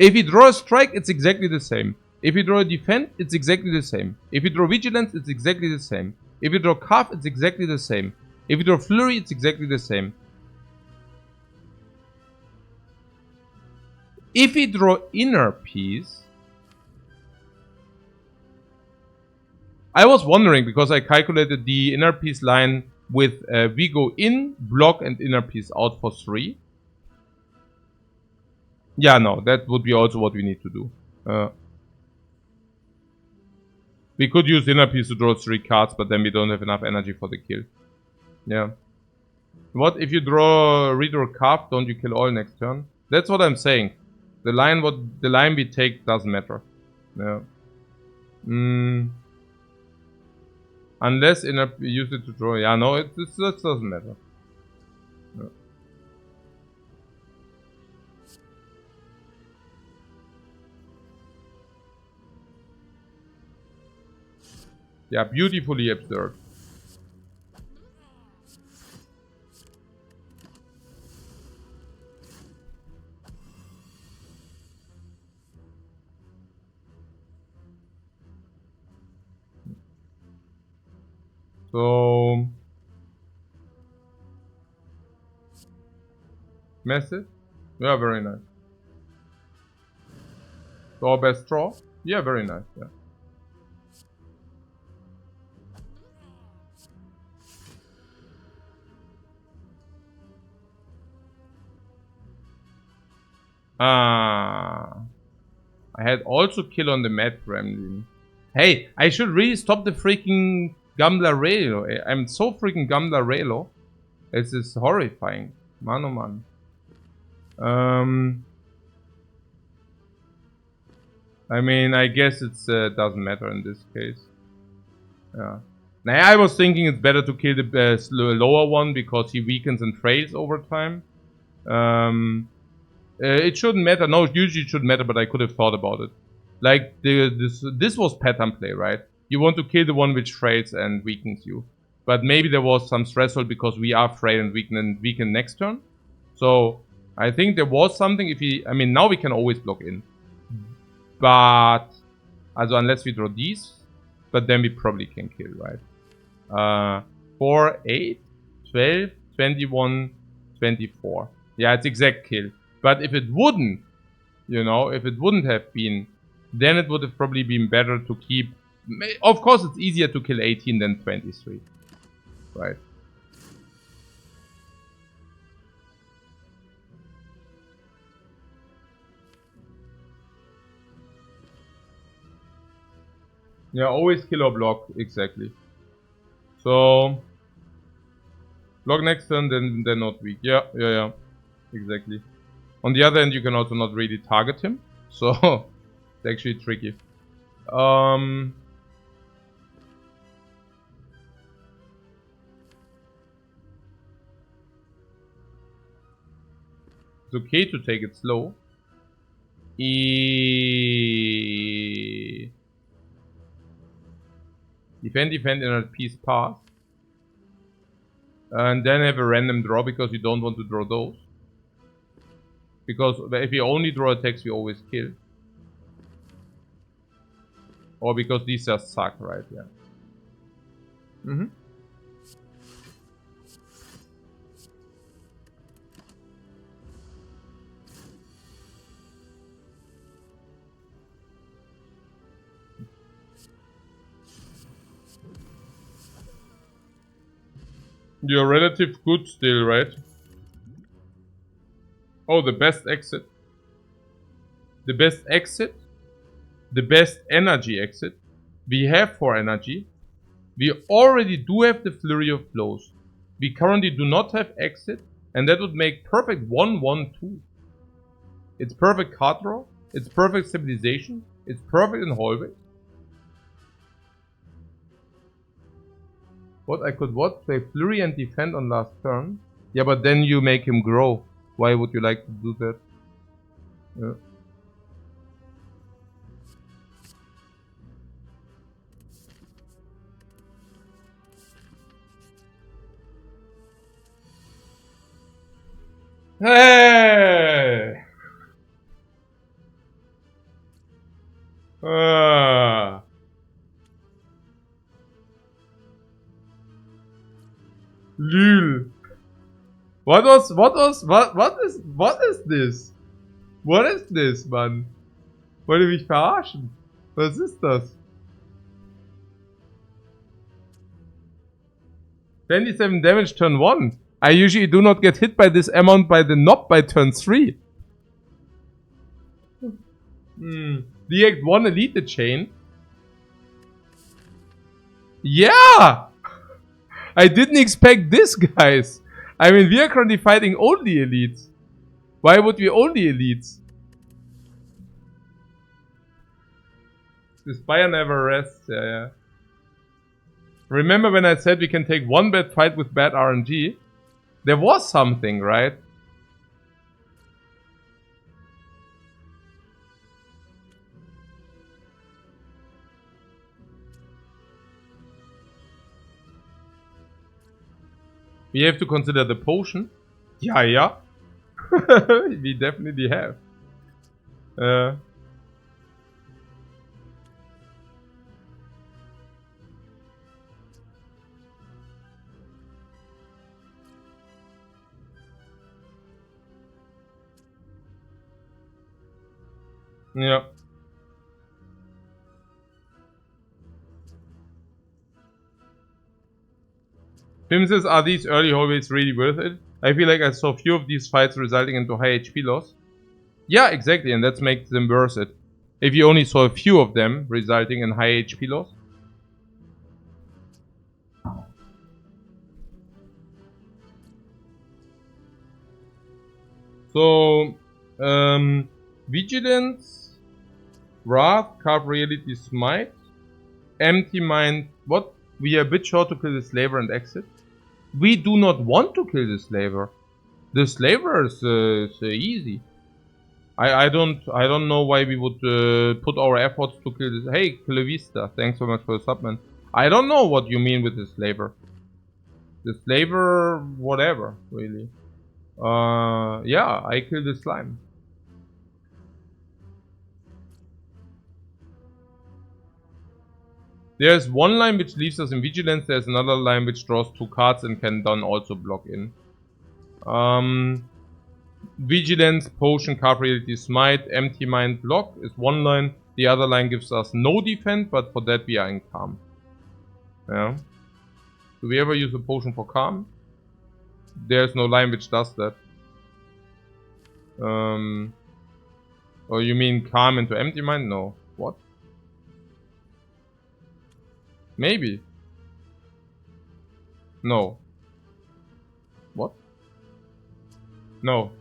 if you draw a strike, it's exactly the same. If you draw a defend, it's exactly the same. If you draw vigilance, it's exactly the same. If you draw carve, it's exactly the same. If you draw flurry, it's exactly the same. If you draw inner peace, I was wondering because I calculated the inner peace line with we go in, block, and inner peace out for 3. Yeah, no, that would be also what we need to do. We could use inner peace to draw 3 cards, but then we don't have enough energy for the kill. Yeah. What if you redraw carve? Don't you kill all next turn? That's what I'm saying. The line we take doesn't matter. Yeah. Unless use it to draw. Yeah, no, it doesn't matter. Yeah. Yeah, beautifully absurd. So massive? Yeah, very nice. Draw best draw? Yeah, very nice, yeah. I had also kill on the Mad Gremlin. Hey, I should really stop the freaking Gamlarelo. I'm so freaking Gamlarelo. This is horrifying. Man, oh man. I mean, I guess it doesn't matter in this case. Yeah. Now, I was thinking it's better to kill the lower one because he weakens and trails over time. It shouldn't matter. No, usually it shouldn't matter, but I could have thought about it. Like, this was pattern play, right? You want to kill the one which trails and weakens you. But maybe there was some threshold because we are frail and weaken next turn. So, I think there was something if he... I mean, now we can always block in. But... Also, unless we draw these. But then we probably can kill, right? 4, 8, 12, 21, 24. Yeah, it's exact kill. But if it wouldn't, you know, if it wouldn't have been, then it would have probably been better to keep... Of course, it's easier to kill 18 than 23. Right. Yeah, always kill or block, exactly. So... Block next turn, then they're not weak. Yeah, exactly. On the other hand, you can also not really target him. So, it's actually tricky. It's okay to take it slow. Defend, inert piece, pass. And then have a random draw because you don't want to draw those. Because if you only draw attacks, we always kill. Or because these just suck, right? Yeah. Mm-hmm. You're relative good still, right? Oh, the best exit. The best exit. The best energy exit. We have 4 energy. We already do have the Flurry of Blows. We currently do not have exit. And that would make perfect 1-1-2. It's perfect card draw. It's perfect stabilization. It's perfect in hallway. What I could play Flurry and defend on last turn. Yeah, but then you make him grow. Why would you like to do that? Yeah. Hey! Lül. What is this? What is this, Mann? Wollt ihr mich verarschen? Was ist das? 27 damage turn 1. I usually do not get hit by this amount by the knob by turn 3. Deact 1 elite the chain. Yeah! I didn't expect this, guys. I mean, we are currently fighting only elites. Why would we only elites? The Spire never rests, yeah. Remember when I said we can take one bad fight with bad RNG? There was something, right? We have to consider the potion. Yeah. We definitely have. Yeah. Pim says, are these early hallways really worth it? I feel like I saw few of these fights resulting into high HP loss. Yeah, exactly, and that makes them worth it. if you only saw a few of them, resulting in high HP loss. So, Vigilance, Wrath, Carve Reality, Smite, Empty Mind. What? We are a bit short to kill the Slaver and exit. We do not want to kill the Slaver. The Slaver is easy. I don't know why we would put our efforts to kill this. Hey, Clavista, thanks so much for the sub, man. I don't know what you mean with the Slaver. The Slaver, whatever, really. Yeah, I kill the slime. There's one line which leaves us in Vigilance. There's another line which draws 2 cards and can then also block in. Vigilance, Potion, Carve Reality, Smite, Empty Mind, Block is one line. The other line gives us no defense, but for that we are in Calm. Yeah. Do we ever use a Potion for Calm? There's no line which does that. Or you mean Calm into Empty Mind? No. What? Maybe. No. What? No.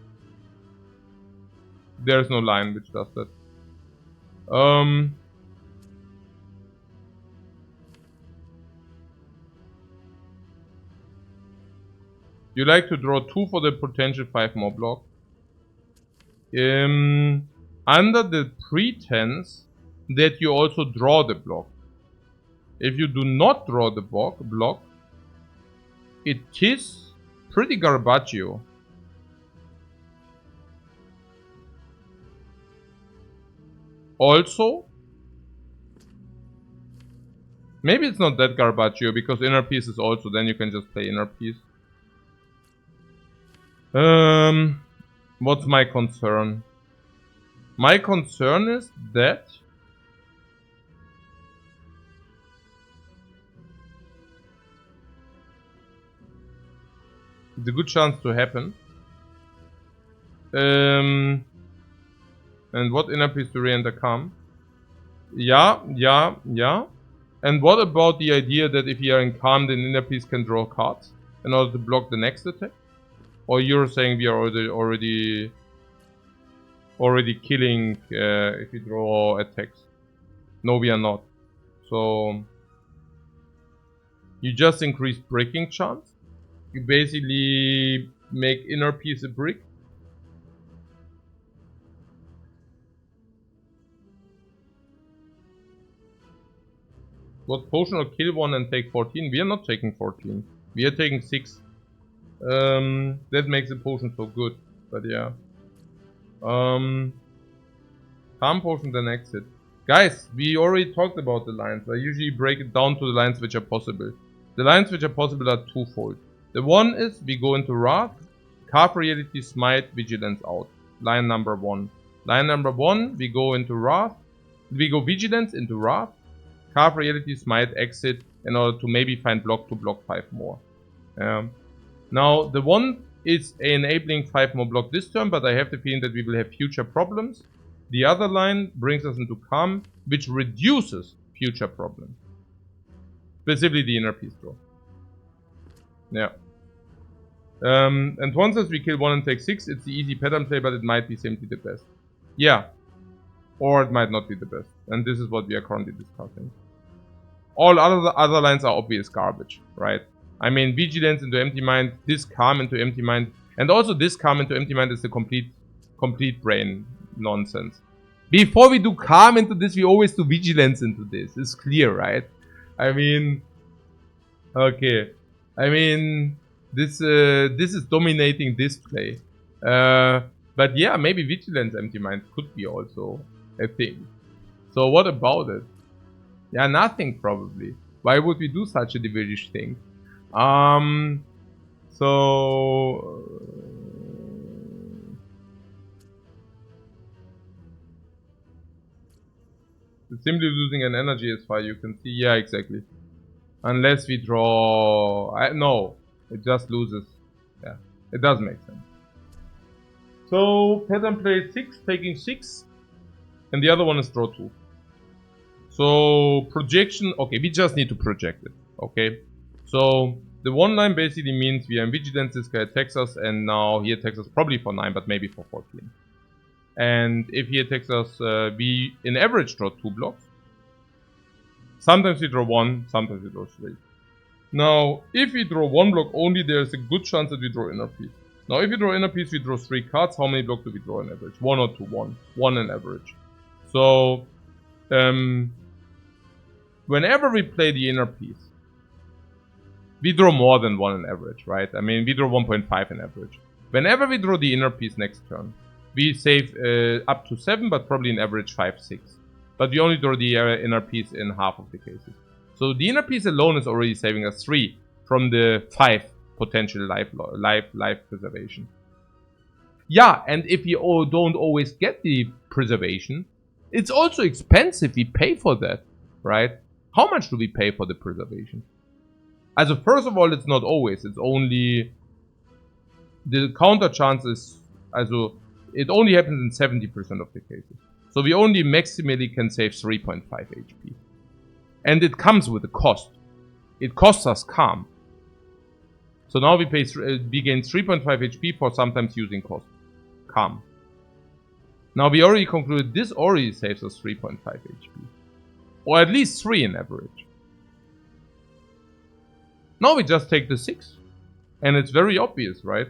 There's no line which does that. You like to draw 2 for the potential 5 more block. Under the pretense that you also draw the block. If you do not draw the block, it is pretty garbaggio. Also, maybe it's not that garbaggio because inner piece is also, then you can just play inner piece. What's my concern? My concern is that it's a good chance to happen. And what inner piece to re-enter Calm? Yeah. And what about the idea that if you are in Calm, then inner piece can draw cards in order to block the next attack? Or you're saying we are already killing if we draw attacks? No, we are not. So you just increase breaking chance. You basically make inner piece a brick. What potion or kill 1 and take 14? We are not taking 14. We are taking 6. That makes the potion so good. But yeah. Calm potion then exit. Guys, we already talked about the lines. I usually break it down to the lines which are possible. The lines which are possible are twofold. The one is we go into Wrath, Carve Reality, Smite, Vigilance out. Line number 1. Line number 1, we go into Wrath. We go Vigilance into Wrath, Carve Reality, Smite, exit in order to maybe find block to block 5 more. Now, the one is enabling 5 more block this turn, but I have the feeling that we will have future problems. The other line brings us into Calm, which reduces future problems. Specifically the inner piece draw. Yeah. And once as we kill 1 and take 6, it's the easy pattern play, but it might be simply the best. Yeah. Or it might not be the best. And this is what we are currently discussing. All other lines are obvious garbage, right? I mean, Vigilance into Empty Mind, this Calm into Empty Mind, and also this Calm into Empty Mind is the complete brain nonsense. Before we do Calm into this, we always do Vigilance into this. It's clear, right? I mean, okay. I mean, this is dominating this play. But yeah, maybe Vigilance Empty Mind could be also a thing. So what about it? Yeah, nothing probably. Why would we do such a devilish thing? Simply losing an energy as far you can see. Yeah, exactly. Unless we draw... no, it just loses. Yeah, it does make sense. So, pattern play 6, taking 6. and the other one is draw 2. So projection, okay, we just need to project it, okay? So the 1 line basically means we are in vigilance, this guy attacks us, and now he attacks us probably for 9, but maybe for 14. And if he attacks us, we in average draw 2 blocks. Sometimes we draw 1, sometimes we draw 3. Now, if we draw 1 block only, there's a good chance that we draw inner piece. Now, if we draw inner piece, we draw 3 cards. How many blocks do we draw on average? 1 or 2? 1. 1 on average. So, whenever we play the inner piece, we draw more than 1 on average, right? I mean, we draw 1.5 on average. Whenever we draw the inner piece next turn, we save up to 7, but probably an average 5, 6. But we only draw the inner piece in half of the cases. So the inner piece alone is already saving us 3 from the 5 potential life preservation. Yeah, and if you don't always get the preservation, it's also expensive. We pay for that, right? How much do we pay for the preservation? Also, first of all, it's not always. It's only the counter chance is, also, it only happens in 70% of the cases. So we only maximally can save 3.5 HP. And it comes with a cost. It costs us calm. So now we gain 3.5 HP for sometimes using cost. Calm. Now we already concluded this already saves us 3.5 HP. Or at least 3 in average. Now we just take the 6. And it's very obvious, right?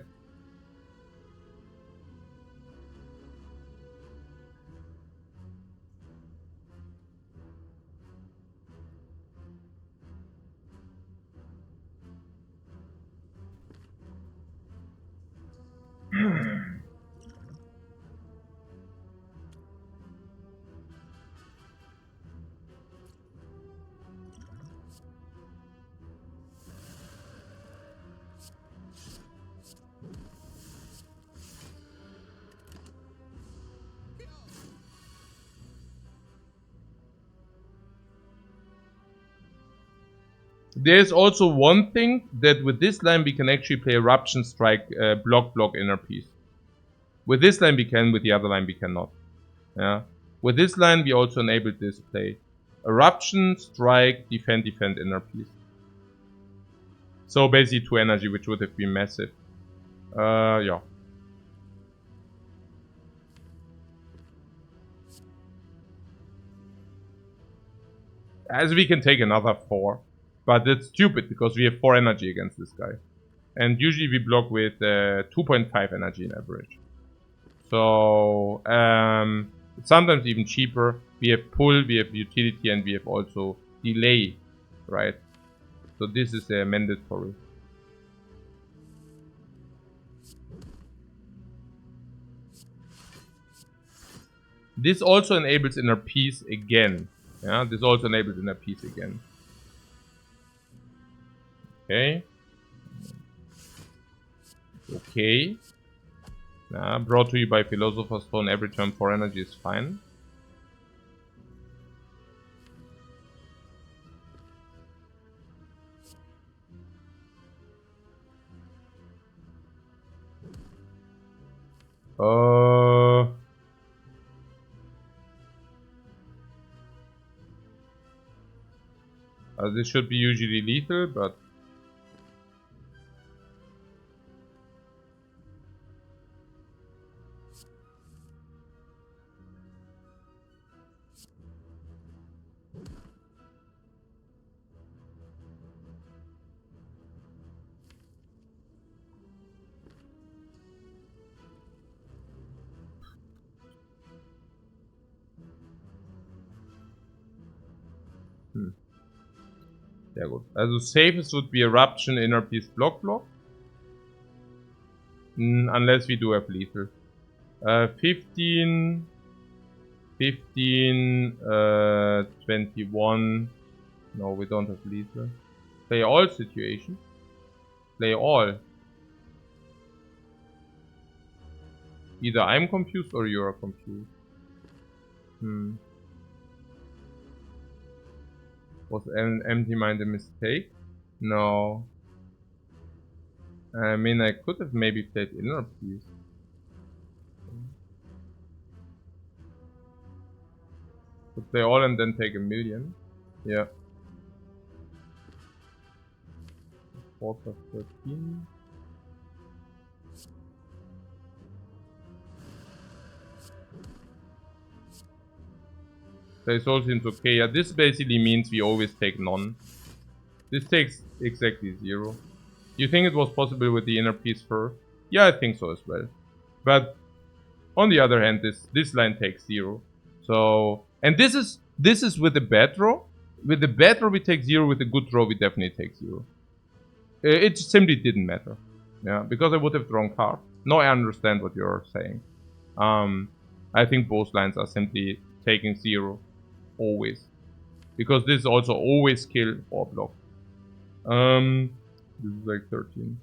There's also one thing that with this line we can actually play Eruption, Strike, block, inner piece. With this line we can, with the other line we cannot. Yeah. With this line we also enabled this play. Eruption, Strike, Defend, inner piece. So basically 2 energy, which would have been massive. Yeah. As we can take another 4. But it's stupid because we have 4 energy against this guy. And usually we block with 2.5 energy in average. So, it's sometimes even cheaper. We have pull, we have utility, and we have also delay, right? So this is mandatory. This also enables inner peace again. Yeah, this also enables inner peace again. Okay. Okay. Brought to you by Philosopher's Stone. Every turn 4 energy is fine. This should be usually lethal, but sehr gut. Also safest would be Eruption, inner piece, block. Unless we do have lethal. 15, 21. No, we don't have lethal. Play all situation. Play all. Either I'm confused or you're confused. Was an empty mind a mistake? No. I mean, I could have maybe played inner piece. So play all and then take 1 million. Yeah. 4 plus 13. This all seems okay. Yeah, this basically means we always take none. This takes exactly 0. You think it was possible with the inner piece first? Yeah, I think so as well. But on the other hand, this line takes 0. So, and this is with the bad draw. With the bad draw we take 0. With the good draw we definitely take 0. It simply didn't matter. Yeah, because I would have drawn card. No, I understand what you're saying. I think both lines are simply taking 0. Always. Because this is also always kill or block. This is like 13.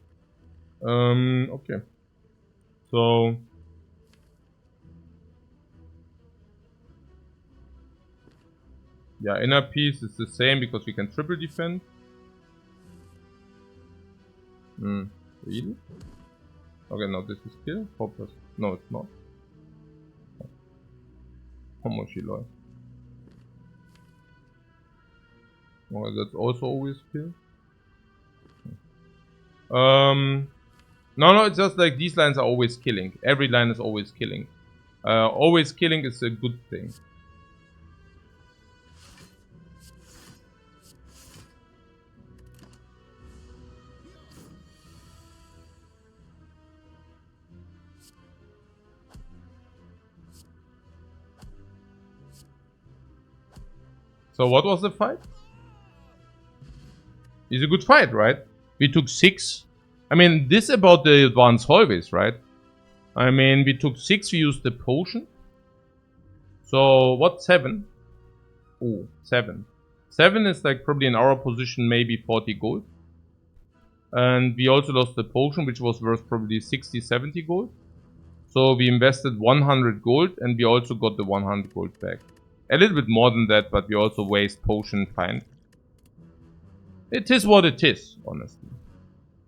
Okay. So yeah, inner piece is the same because we can triple defend. Really? Okay, no, this is kill. 4 plus. No, it's not. How much he lost? Okay, that's also always kill. No, it's just like these lines are always killing. Every line is always killing. Always killing is a good thing. So what was the fight? It's a good fight, right? We took 6. I mean, this about the advanced hallways, right? I mean, we took 6, we used the potion. So, what, 7? Oh, 7. 7 is like probably in our position maybe 40 gold. And we also lost the potion, which was worth probably 60, 70 gold. So we invested 100 gold and we also got the 100 gold back. A little bit more than that, but we also waste potion find. It is what it is, honestly.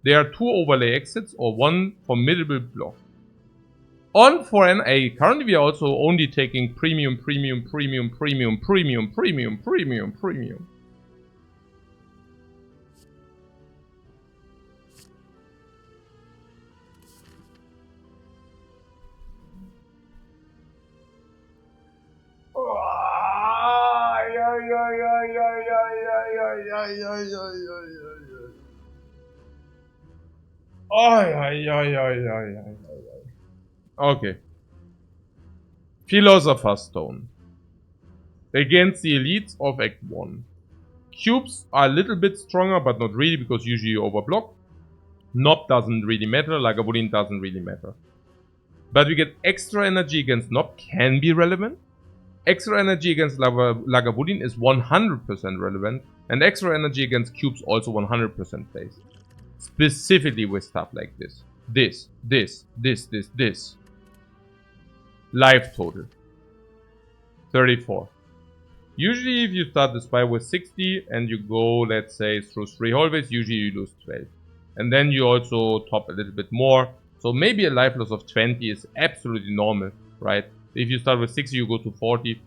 There are 2 overlay exits or 1 formidable block. On for NA, currently we are also only taking premium. Okay. Philosopher's Stone. Against the elites of Act 1. Cubes are a little bit stronger, but not really, because usually you overblock. Knob doesn't really matter, Lagavulin doesn't really matter. But we get extra energy against Knob, can be relevant. Extra energy against Lagavulin is 100% relevant. And extra energy against cubes also 100% plays. Specifically with stuff like this. This. Life total. 34. Usually if you start the Spire with 60 and you go, let's say, through 3 hallways, usually you lose 12. And then you also top a little bit more. So maybe a life loss of 20 is absolutely normal, right? If you start with 60, you go to 40.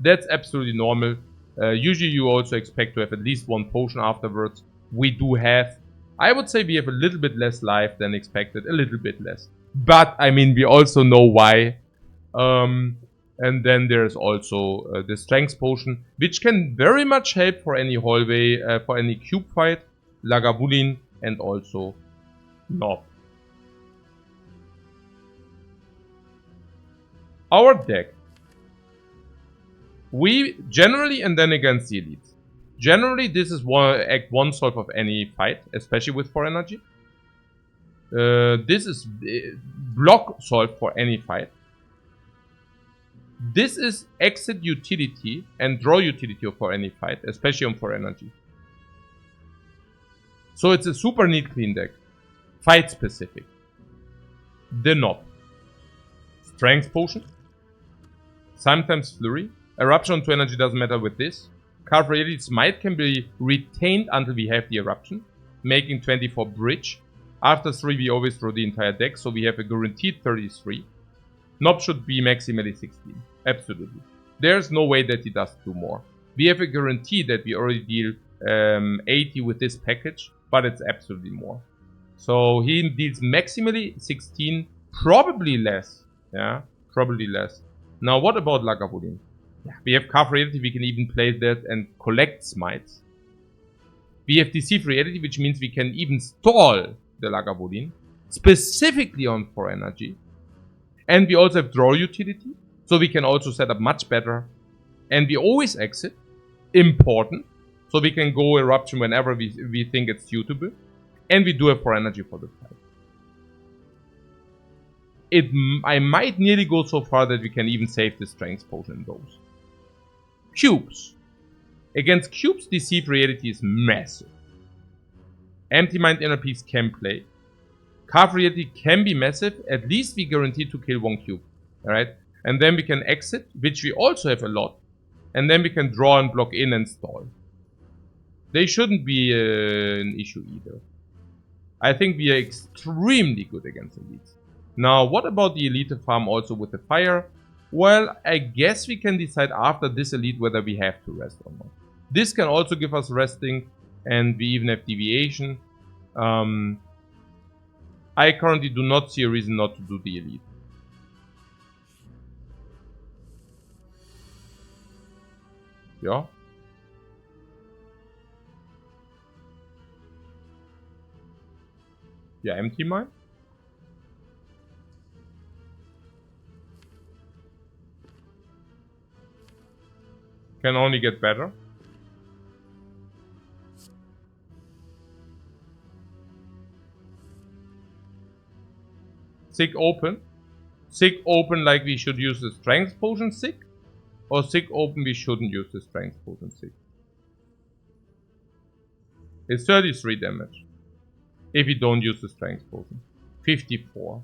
That's absolutely normal. Usually you also expect to have at least 1 potion afterwards. We do have. I would say we have a little bit less life than expected. A little bit less. But, I mean, we also know why. And then there's also the strength potion, which can very much help for any hallway, for any cube fight, Lagavulin, and also Knob. Our deck. We generally, and then against the elites. Generally, this is Act 1 solve of any fight, especially with 4 energy. This is block solve for any fight. This is exit utility and draw utility for any fight, especially on 4 energy. So it's a super neat clean deck. Fight specific. The Knob. Strength potion. Sometimes flurry. Eruption on 2 energy doesn't matter with this. Card for elites might can be retained until we have the eruption, making 24 bridge. After 3 we always draw the entire deck, so we have a guaranteed 33. Knob should be maximally 16. Absolutely. There's no way that he does do more. We have a guarantee that we already deal 80 with this package, but it's absolutely more. So he deals maximally 16, probably less. Yeah, probably less. Now what about Lagavulin? Yeah, we have Carve Reality, we can even play that and collect smites. We have Deceive Reality, which means we can even stall the Lagavulin, specifically on 4 energy. And we also have Draw Utility, so we can also set up much better. And we always exit, important, so we can go Eruption whenever we think it's suitable. And we do have 4 energy for the fight. I might nearly go so far that we can even save the Strength Potion in those. Cubes. Against cubes, Deceive Reality is massive. Empty Mind Inner Peace can play. Carve Reality can be massive. At least we guarantee to kill 1 cube. Alright? And then we can exit, which we also have a lot. And then we can draw and block in and stall. They shouldn't be an issue either. I think we are extremely good against elites. Now, what about the elite farm also with the fire? Well, I guess we can decide after this elite whether we have to rest or not. This can also give us resting, and we even have deviation. I currently do not see a reason not to do the elite. Yeah. Yeah, empty mind. Can only get better. Sick open. Sick open like we should use the strength potion sick. Or sick open we shouldn't use the strength potion sick. It's 33 damage. If we don't use the strength potion. 54.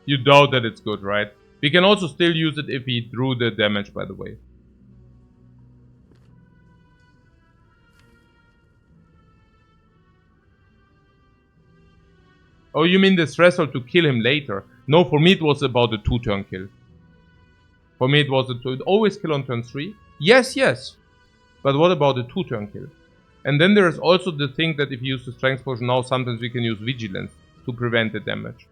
You doubt that it's good, right? We can also still use it if he drew the damage, by the way. Oh, you mean the threshold to kill him later? No, for me it was about the 2-turn kill. For me it was it always kill on turn 3. Yes, yes. But what about the 2-turn kill? And then there is also the thing that if you use the strength potion now, sometimes we can use vigilance to prevent the damage.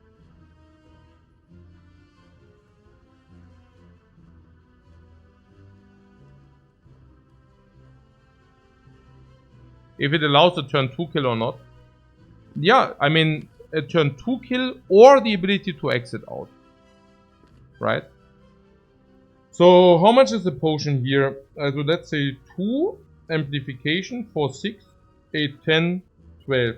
If it allows a turn 2 kill or not. Yeah, I mean a turn 2 kill or the ability to exit out. Right? So how much is the potion here? So let's say 2 amplification for 6, 8, 10, 12.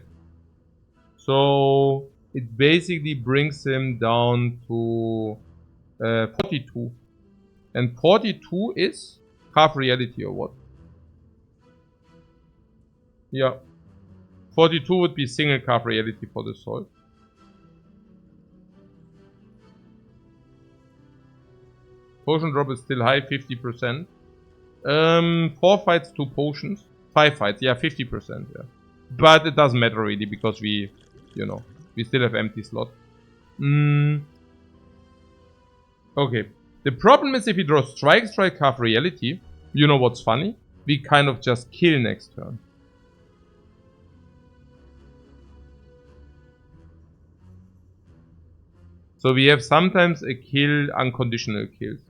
So it basically brings him down to 42. And 42 is half reality or what? Yeah. 42 would be single half reality for the soul. Potion drop is still high, 50%. 4 fights, 2 potions. 5 fights, yeah, 50%, yeah. But it doesn't matter really, because we, you know, we still have empty slot. Okay. The problem is if we draw strike, half reality, you know what's funny? We kind of just kill next turn. So we have sometimes a kill, unconditional kills.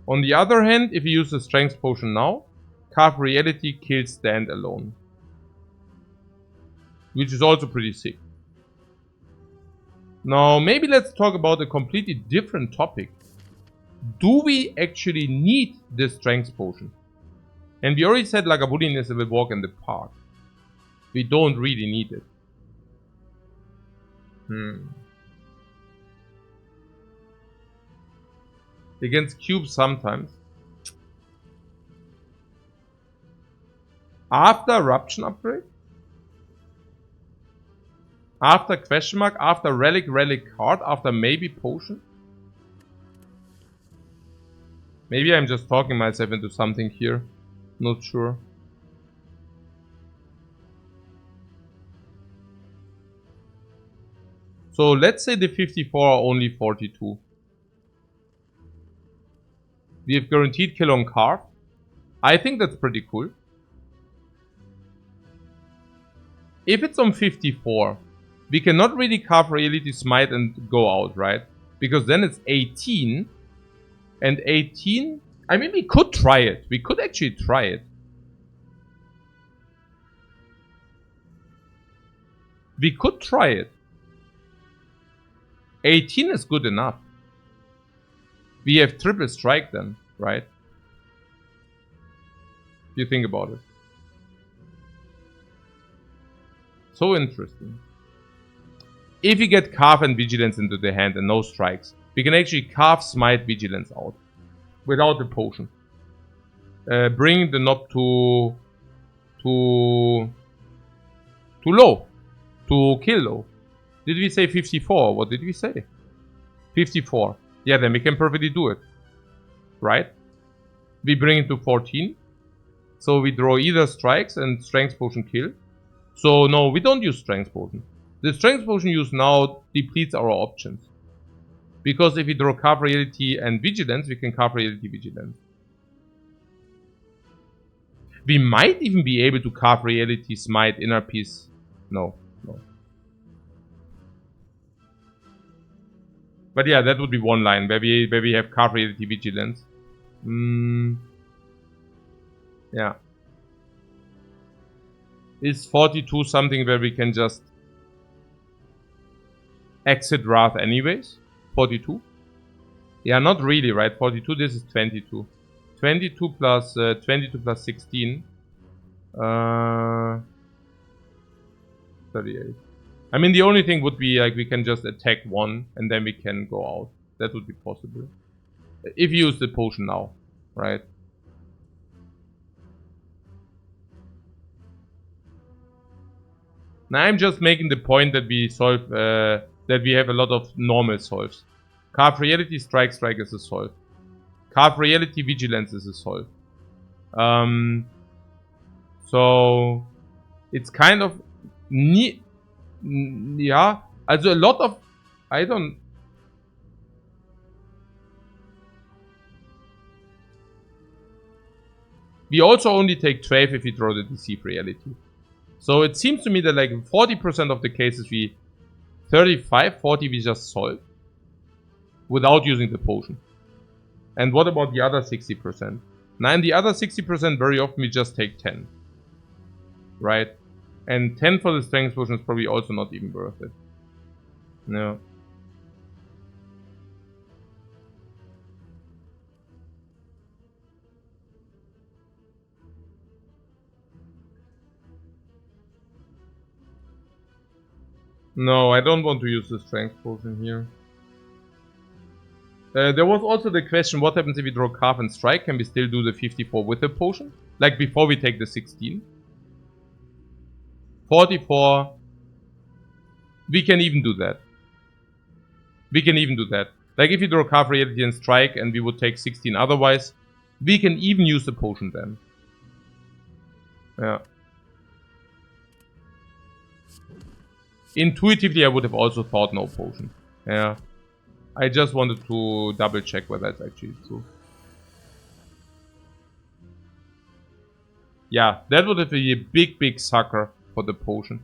On the other hand, if you use the strength potion now, Carve Reality kills stand alone. Which is also pretty sick. Now, maybe let's talk about a completely different topic. Do we actually need this strength potion? And we already said Lagavulin is a walk in the park. We don't really need it. Against cubes sometimes. After eruption upgrade? After question mark? After relic card? After maybe potion? Maybe I'm just talking myself into something here. Not sure. So let's say the 54 are only 42. We have guaranteed kill on carve. I think that's pretty cool. If it's on 54, we cannot really carve Reality Smite and go out, right? Because then it's 18. And 18... I mean, we could try it. We could actually try it. We could try it. 18 is good enough. We have triple strike then, right? If you think about it. So interesting. If you get Carve and Vigilance into the hand and no strikes, we can actually Carve, Smite, Vigilance out. Without the potion. Bring the knob to low. To kill low. Did we say 54? What did we say? 54. Yeah, then we can perfectly do it. Right? We bring it to 14. So we draw either strikes and strength potion kill. So no, we don't use strength potion. The strength potion used now depletes our options. Because if we draw Carve Reality and Vigilance, we can Carve Reality Vigilance. We might even be able to Carve Reality Smite Inner Peace. No. But yeah, that would be one line where we have Carve Reality Vigilance. Yeah. Is 42 something where we can just exit Wrath anyways? 42? Yeah, not really, right? 42, this is 22. 22 plus 16. 38. I mean, the only thing would be like we can just attack one and then we can go out. That would be possible. If you use the potion now, right? Now I'm just making the point that we solve, that we have a lot of normal solves. Carve Reality Strike is a solve. Carve Reality Vigilance is a solve. So it's kind of yeah, also a lot of we also only take 12 if we draw the Deceive Reality. So it seems to me that like 40% of the cases we 35, 40 we just solve without using the potion. And what about the other 60%? Now in the other 60% very often we just take 10. Right? And 10 for the strength potion is probably also not even worth it. No. No, I don't want to use the strength potion here. There was also the question, what happens if we draw Carve and Strike? Can we still do the 54 with the potion? Like before we take the 16? 44. We can even do that. We can even do that. Like if you draw Carve Reality and Strike and we would take 16 otherwise, we can even use the potion then. Yeah. Intuitively I would have also thought no potion. Yeah. I just wanted to double check whether that's actually true. Yeah, that would have been a big sucker for the potion.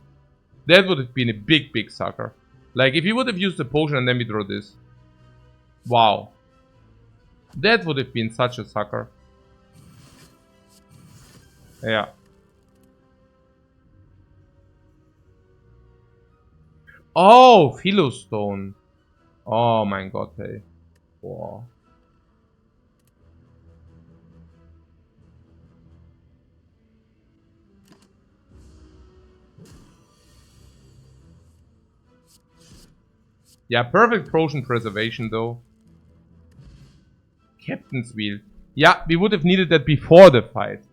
That would have been a big sucker. Like if you would have used the potion and then we draw this. Wow. That would have been such a sucker. Yeah. Oh, Philostone. Oh mein Gott, hey. Wow. Yeah, perfect potion preservation though. Captain's Wheel. Yeah, we would have needed that before the fight.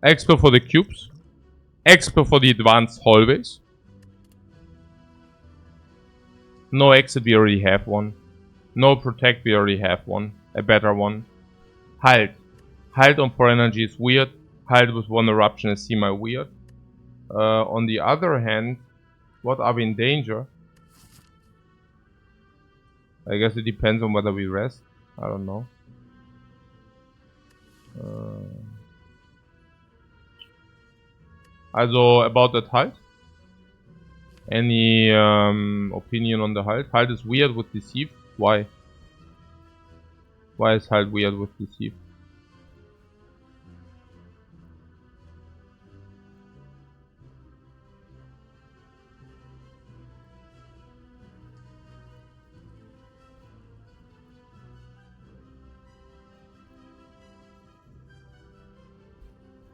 Expert for the cubes. Expert for the advanced hallways. No exit, we already have one. No protect, we already have one. A better one. Halt. Halt on 4 energy is weird. Halt with 1 eruption is semi-weird. On the other hand, what are we in danger? I guess it depends on whether we rest. I don't know. Also, about that halt? Any opinion on the halt? Halt is weird with deceive. Why? Why is halt weird with deceive?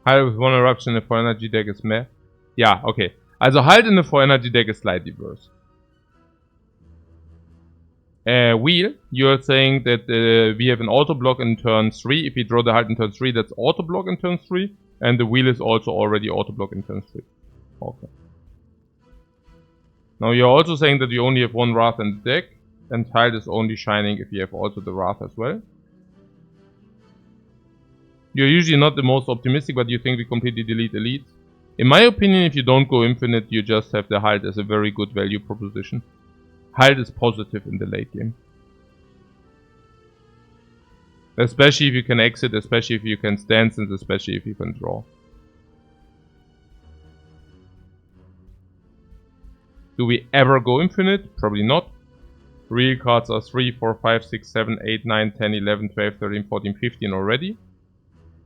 Halt with 1 eruption in the 4 energy deck is meh. Yeah, okay. Also halt in the 4 energy deck is slightly worse. Wheel, you're saying that we have an auto block in turn 3. If we draw the halt in turn 3, that's auto block in turn 3. And the wheel is also already auto block in turn 3. Okay. Now you're also saying that you only have 1 Wrath in the deck. And halt is only shining if you have also the Wrath as well. You're usually not the most optimistic, but you think we completely delete elites. In my opinion, if you don't go infinite, you just have the halt as a very good value proposition. Halt is positive in the late game. Especially if you can exit, especially if you can stance, and especially if you can draw. Do we ever go infinite? Probably not. Real cards are 3, 4, 5, 6, 7, 8, 9, 10, 11, 12, 13, 14, 15 already.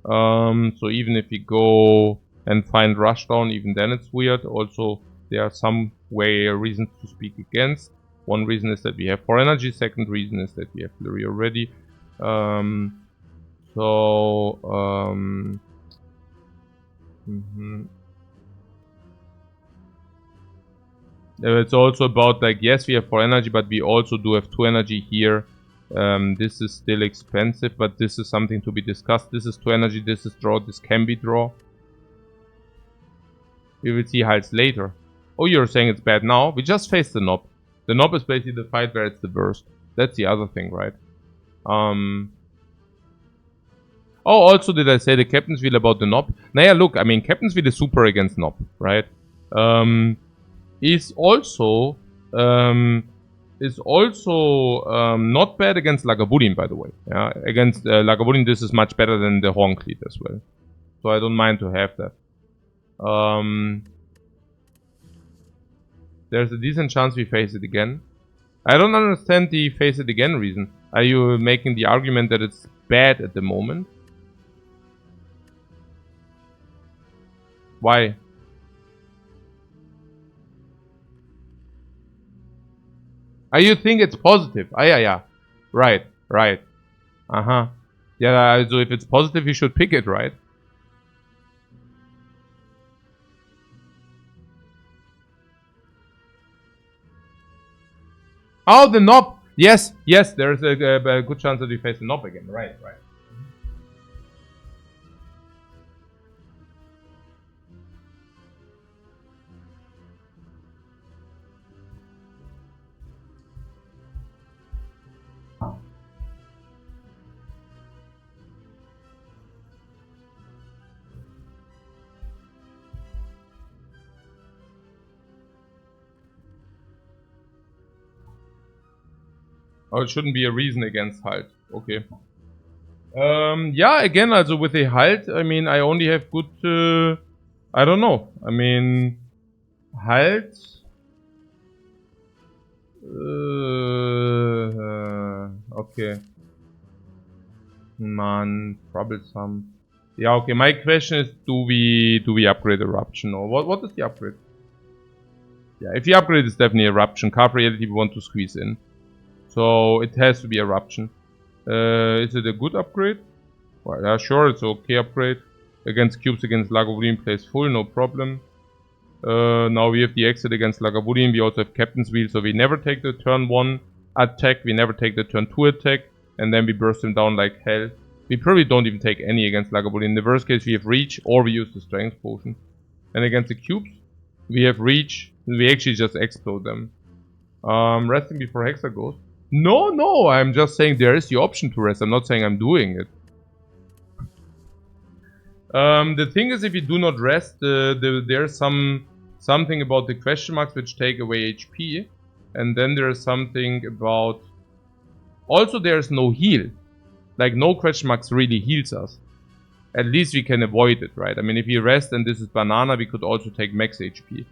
So even if we go and find Rushdown, even then it's weird. Also, there are some reasons to speak against. One reason is that we have 4 energy. Second reason is that we have Flurry already. It's also about like, yes, we have 4 energy, but we also do have 2 energy here. This is still expensive, but this is something to be discussed. This is 2 energy, this is draw, this can be draw. We will see halts later. Oh, you're saying it's bad now? We just faced the knob. The knob is basically the fight where it's the worst. That's the other thing, right? Oh, also did I say the Captain's Wheel about the knob? Naja, look, I mean, Captain's Wheel is super against knob, right? Is also not bad against Lagavulin, by the way. Yeah, against Lagavulin, this is much better than the Horncleat as well. So I don't mind to have that. There's a decent chance we face it again. I don't understand the face it again reason. Are you making the argument that it's bad at the moment? Why? You think it's positive? Yeah. Right. Yeah, so if it's positive, you should pick it, right? Oh, the knob! Yes, there's a good chance that we face the knob again. Right. Oh, it shouldn't be a reason against halt. Okay. Yeah, again, also with a halt, I mean, I only have good, I don't know. I mean, halt. Okay. Man, troublesome. Yeah, okay, my question is, do we upgrade Eruption, or what is the upgrade? Yeah, if the upgrade is definitely Eruption. Carve Reality we want to squeeze in. So it has to be Eruption. Is it a good upgrade? Well, yeah, sure, it's okay upgrade. Against cubes, against Lagavulin plays full, no problem. Now we have the exit against Lagavulin. We also have Captain's Wheel, so we never take the turn 1 attack. We never take the turn 2 attack. And then we burst him down like hell. We probably don't even take any against Lagavulin. In the worst case, we have Reach or we use the Strength Potion. And against the cubes, we have Reach. We actually just explode them. Resting before Hexa goes. No, I'm just saying there is the option to rest. I'm not saying I'm doing it. The thing is, if you do not rest, there's something about the question marks which take away HP. And then there's something about... Also, there's no heal. Like, no question marks really heals us. At least we can avoid it, right? I mean, if we rest and this is Banana, we could also take max HP.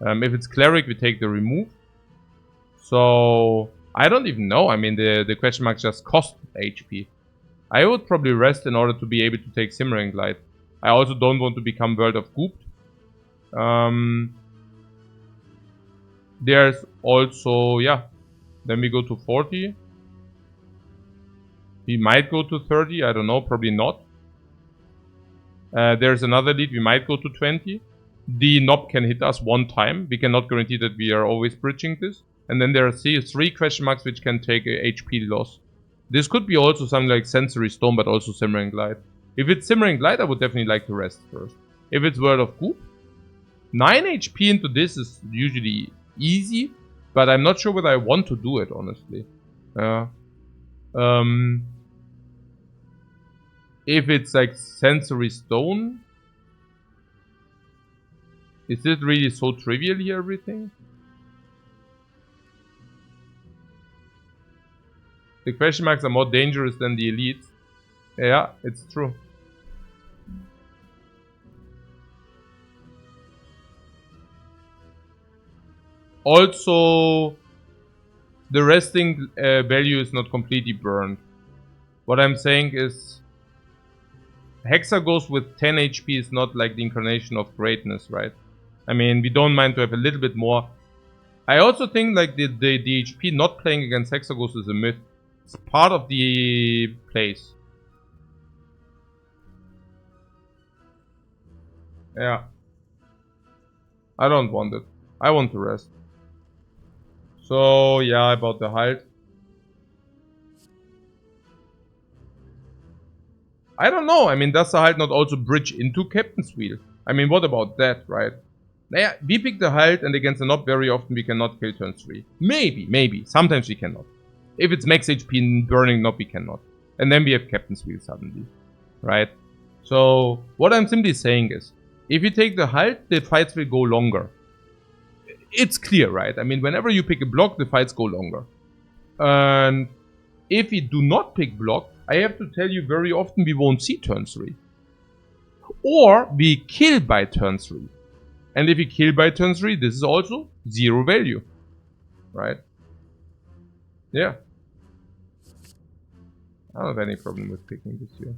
If it's Cleric, we take the remove. So, I don't even know. I mean, the question marks just cost HP. I would probably rest in order to be able to take Simmering Glide. I also don't want to become World of Gooped. There's also, yeah. Then we go to 40. We might go to 30. I don't know. Probably not. There's another lead. We might go to 20. The knob can hit us one time. We cannot guarantee that we are always bridging this. And then there are three question marks which can take a HP loss. This could be also something like Sensory Stone, but also Simmering Glide. If it's Simmering Glide, I would definitely like to rest first. If it's World of Goop, 9 HP into this is usually easy, but I'm not sure whether I want to do it, honestly. If it's like Sensory Stone, is it really so trivial here, everything? The question marks are more dangerous than the elites. Yeah, it's true. Also, the resting value is not completely burned. What I'm saying is, Hexa goes with 10 HP is not like the incarnation of greatness, right? I mean, we don't mind to have a little bit more. I also think like the HP not playing against Hexaghost is a myth. It's part of the place. Yeah. I don't want it. I want to rest. So, yeah, about the height. I don't know. I mean, does the height not also bridge into Captain's Wheel? I mean, what about that, right? Yeah, we pick the height, and against the knob, very often we cannot kill turn 3. Maybe. Sometimes we cannot. If it's max HP in burning knob, we cannot. And then we have Captain's Wheel suddenly. Right? So, what I'm simply saying is, if you take the height, the fights will go longer. It's clear, right? I mean, whenever you pick a block, the fights go longer. And if we do not pick block, I have to tell you very often we won't see turn 3. Or we kill by turn 3. And if we kill by turn 3, this is also 0 value. Right? Yeah. I don't have any problem with picking this here.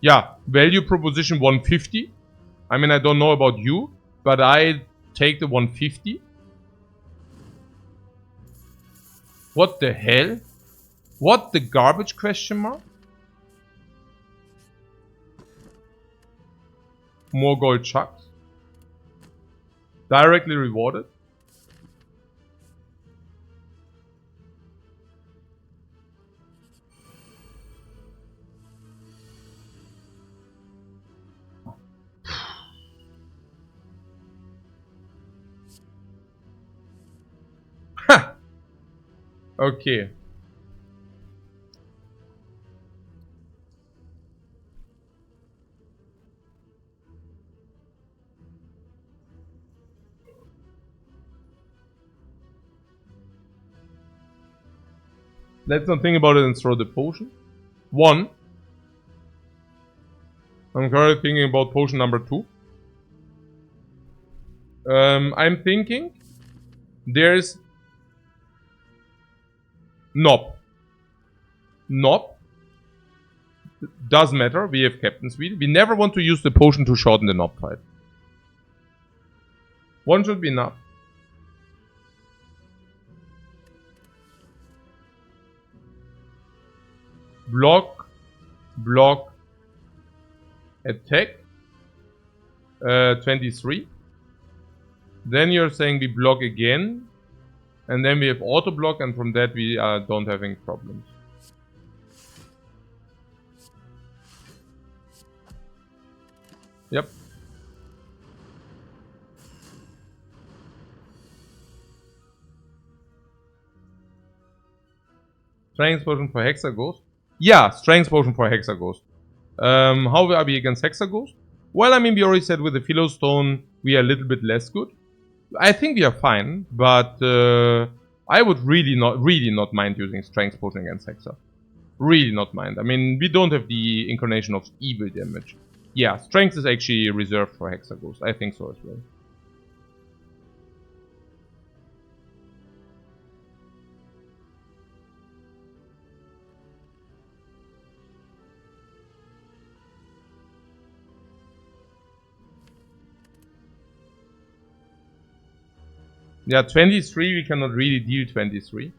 Yeah, value proposition 150. I mean, I don't know about you, but I take the 150. What the hell? What the garbage question mark? More gold chucks. Directly rewarded. Okay. Let's not think about it and throw the potion. 1. I'm currently thinking about potion number 2. I'm thinking there's knob. Knob does matter. We have Captain's Wheel. We never want to use the potion to shorten the knob fight. 1 should be enough. Block, block, attack. 23. Then you're saying we block again. And then we have auto block, and from that we don't have any problems. Yep. Strength potion for Hexaghost? Yeah, strength potion for Hexaghost. How are we against Hexaghost? Well, I mean, we already said with the Philostone we are a little bit less good. I think we are fine, but I would really not mind using strength potion against Hexa. Really not mind. I mean, we don't have the incarnation of evil damage. Yeah, strength is actually reserved for Hexaghost. I think so as well. Yeah, 23 we cannot really deal 23.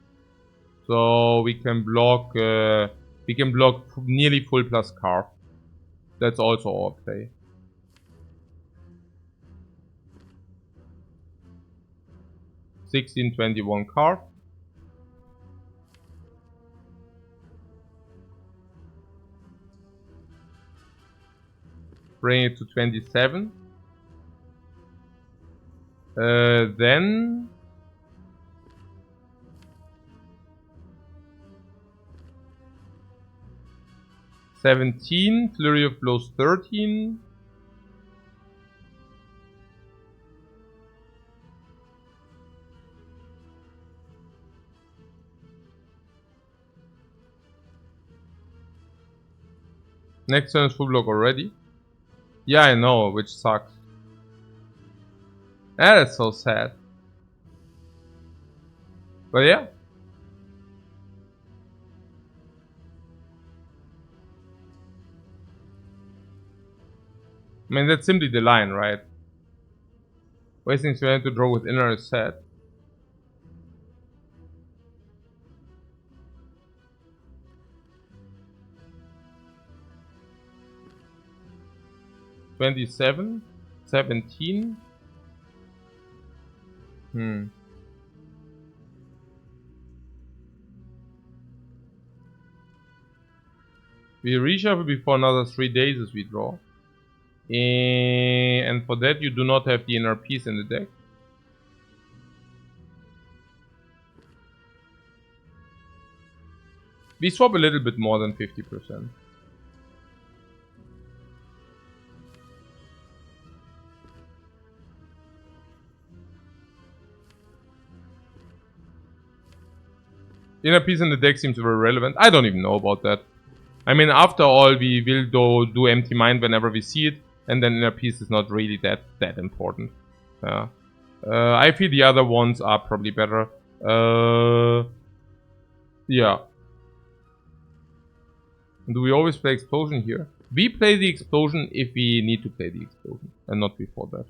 So we can block nearly full plus carve. That's also our play. $16.21 carve. Bring it to 27. Then 17, Flurry of Blows 13. Next turn is full block already. Yeah, I know, which sucks. That's so sad. But yeah. I mean, that's simply the line, right? Wasting strength to draw with inner is sad. $27, 17. We reshuffle before another 3 days as we draw. And for that you do not have the inner piece in the deck. We swap a little bit more than 50%. Inner piece in the deck seems very relevant. I don't even know about that. I mean, after all, we will do empty mind whenever we see it, and then inner piece is not really that important. I feel the other ones are probably better. Yeah. Do we always play explosion here? We play the explosion if we need to play the explosion, and not before that.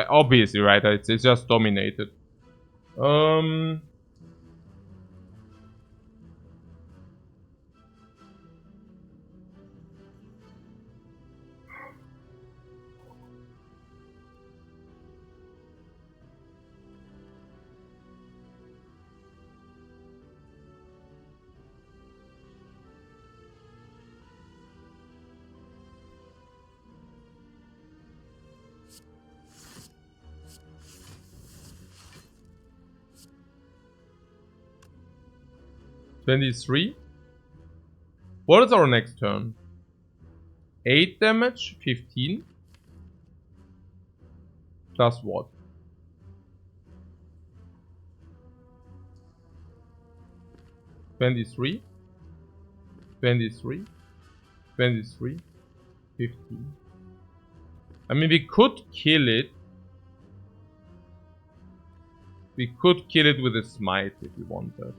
Obviously, right? It's just dominated. 23. What is our next turn? 8 damage, 15. Plus what? 23. 23. 23. 15. I mean, we could kill it. We could kill it with a smite if we want that.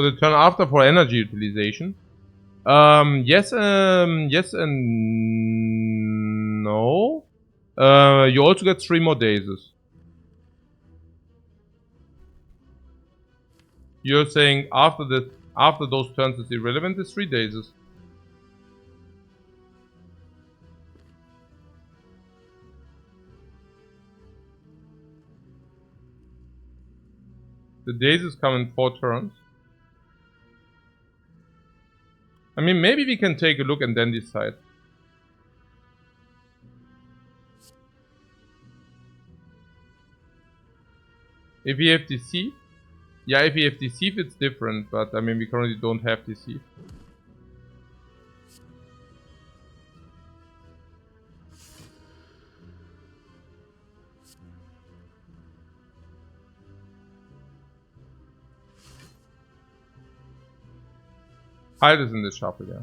For the turn after for energy utilization. Yes and no. You also get 3 more dazes. You're saying after those turns it's irrelevant, it's 3 dazes. The dazes come in 4 turns. I mean, maybe we can take a look and then decide. If we have Deceive, yeah, if we have Deceive, it's different, but I mean, we currently don't have Deceive. Hide is in the shuffle, yeah.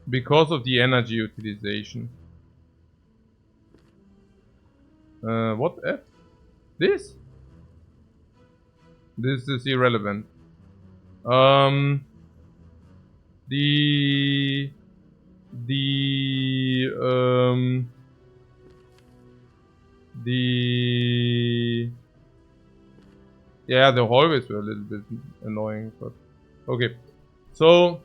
Because of the energy utilization. What F? This? This is irrelevant. Yeah, the hallways were a little bit annoying, but okay. So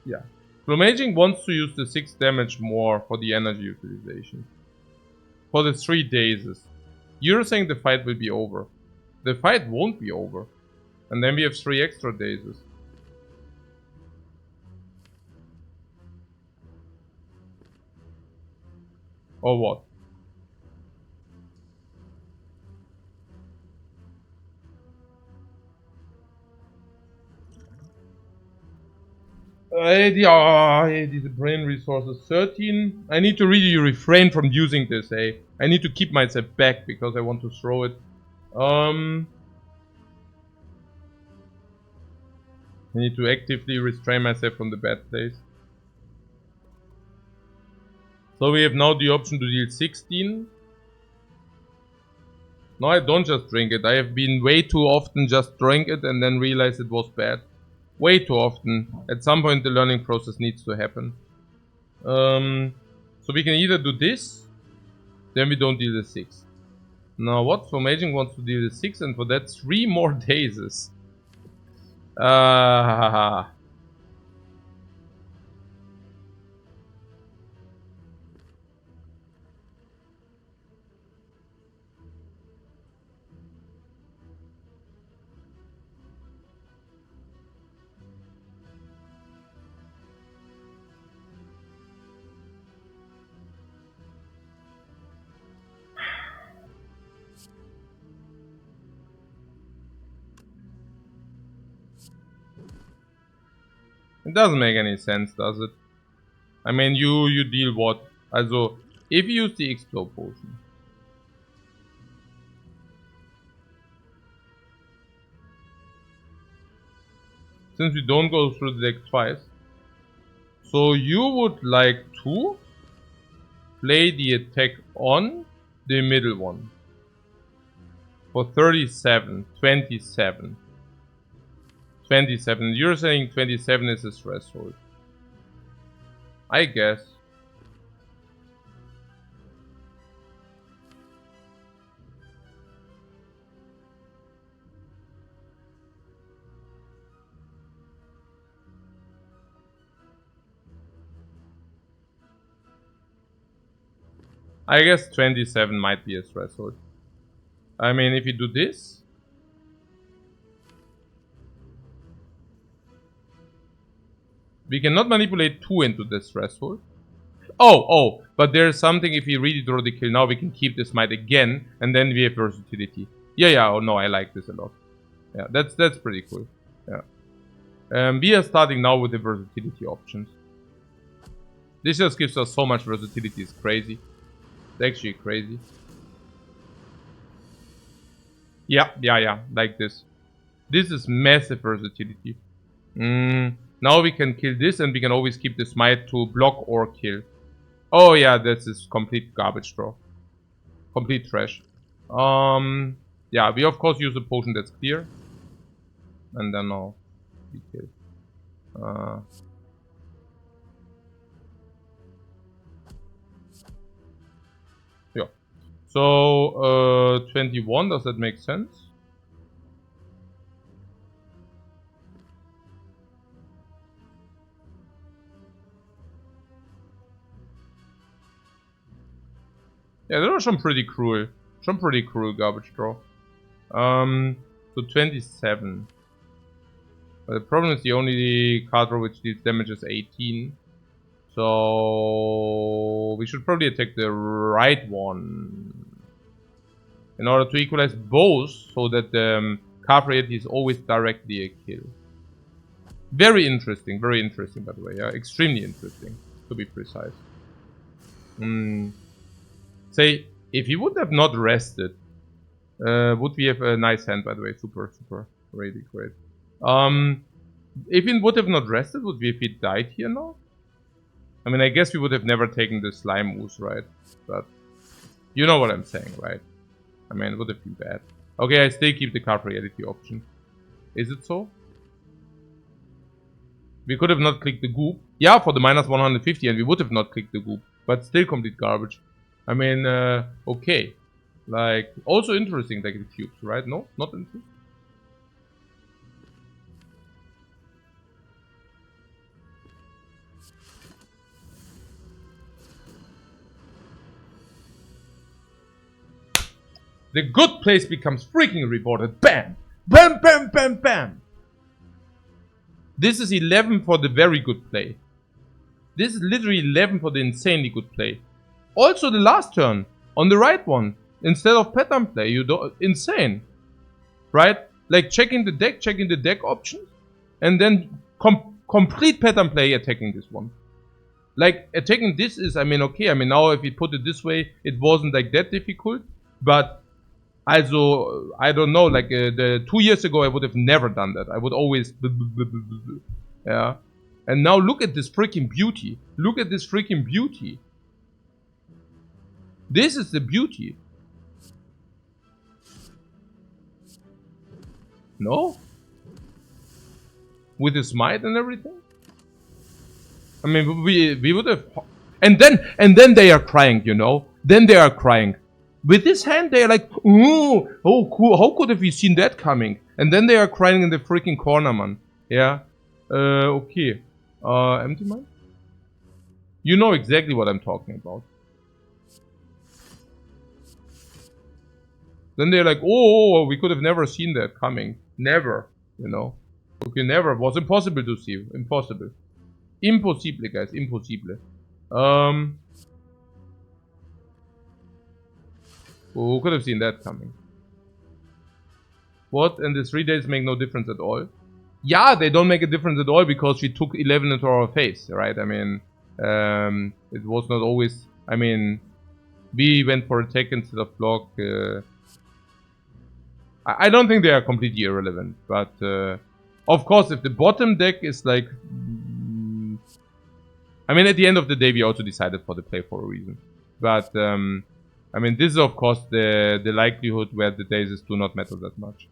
yeah, Flumaging wants to use the 6 damage more for the energy utilization. For the 3 dazes. You're saying the fight will be over. The fight won't be over. And then we have 3 extra dazes. Or what? These brain resources 13. I need to really refrain from using this, eh? I need to keep myself back because I want to throw it. I need to actively restrain myself from the bad place. So we have now the option to deal 16. No, I don't just drink it. I have been way too often just drink it and then realize it was bad. Way too often. At some point the learning process needs to happen. So we can either do this, then we don't deal the 6. Now what? Flumaging wants to deal the 6 and for that 3 more dazes. It doesn't make any sense, does it? I mean, you deal what? Also, if you use the Explode Potion. Since we don't go through the deck twice. So you would like to play the attack on the middle one. For 37, 27. 27. You're saying 27 is a threshold. I guess. I guess 27 might be a threshold. I mean, if you do this. We cannot manipulate 2 into this threshold. Oh, but there's something, if we really draw the kill now, we can keep this might again, and then we have versatility. Yeah, oh no, I like this a lot. Yeah, that's pretty cool. Yeah. We are starting now with the versatility options. This just gives us so much versatility, it's crazy. It's actually crazy. Yeah, like this. This is massive versatility. Now we can kill this and we can always keep the smite to block or kill. Oh yeah, this is complete garbage draw. Complete trash. Yeah, we of course use a potion that's clear. And then now we kill. Yeah. So 21, does that make sense? Yeah, that was some pretty cruel garbage draw. So 27. But the problem is the only card draw which deals damage is 18. So we should probably attack the right one in order to equalize both, so that the card rate is always directly a kill. Very interesting by the way. Yeah, extremely interesting to be precise. Say, if he would have not rested, would we have a nice hand, by the way? Super, really great. If he would have not rested, would we have he died here now? I mean, I guess we would have never taken the slime ooze, right? But you know what I'm saying, right? I mean, it would have been bad. Okay, I still keep the card reality option. Is it so? We could have not clicked the goop. Yeah, for the minus 150, and we would have not clicked the goop. But still complete garbage. I mean, okay. Like, also interesting, like the cubes, right? No? Not interesting? The good place becomes freaking rewarded. Bam! Bam, bam, bam, bam! This is 11 for the very good play. This is literally 11 for the insanely good play. Also the last turn, on the right one, instead of pattern play, you do insane. Right? Like checking the deck options, and then complete pattern play attacking this one. Like, attacking this is, I mean, okay, I mean, now if we put it this way, it wasn't like that difficult, but also, I don't know, like, 2 years ago, I would have never done that. I would always, yeah. And now look at this freaking beauty. Look at this freaking beauty. This is the beauty. No? With the smite and everything? I mean, we would have... And then they are crying, you know? Then they are crying. With this hand, they are like, ooh, oh, cool. How could have we seen that coming? And then they are crying in the freaking corner, man. Yeah. Okay. Empty mine? You know exactly what I'm talking about. Then they're like, oh, we could have never seen that coming. Never, you know. Okay, never. It was impossible to see. Impossible. Impossible, guys. Impossible. Who could have seen that coming? What? And the 3 days make no difference at all? Yeah, they don't make a difference at all because we took 11 into our face, right? I mean, it was not always... I mean, we went for attack instead of block. I don't think they are completely irrelevant, but of course, if the bottom deck is like... I mean, at the end of the day, we also decided for the play for a reason. But, I mean, this is of course the likelihood where the daisies do not matter that much.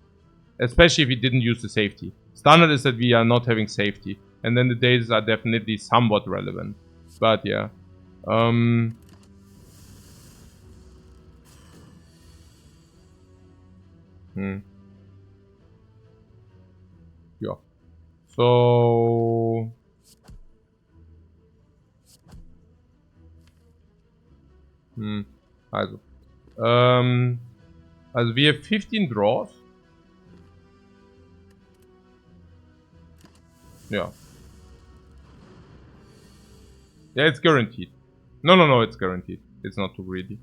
Especially if we didn't use the safety. Standard is that we are not having safety. And then the daisies are definitely somewhat relevant. But yeah. Yeah. So... Also. Also we have 15 draws. Yeah. Yeah, it's guaranteed. No, it's guaranteed. It's not too greedy.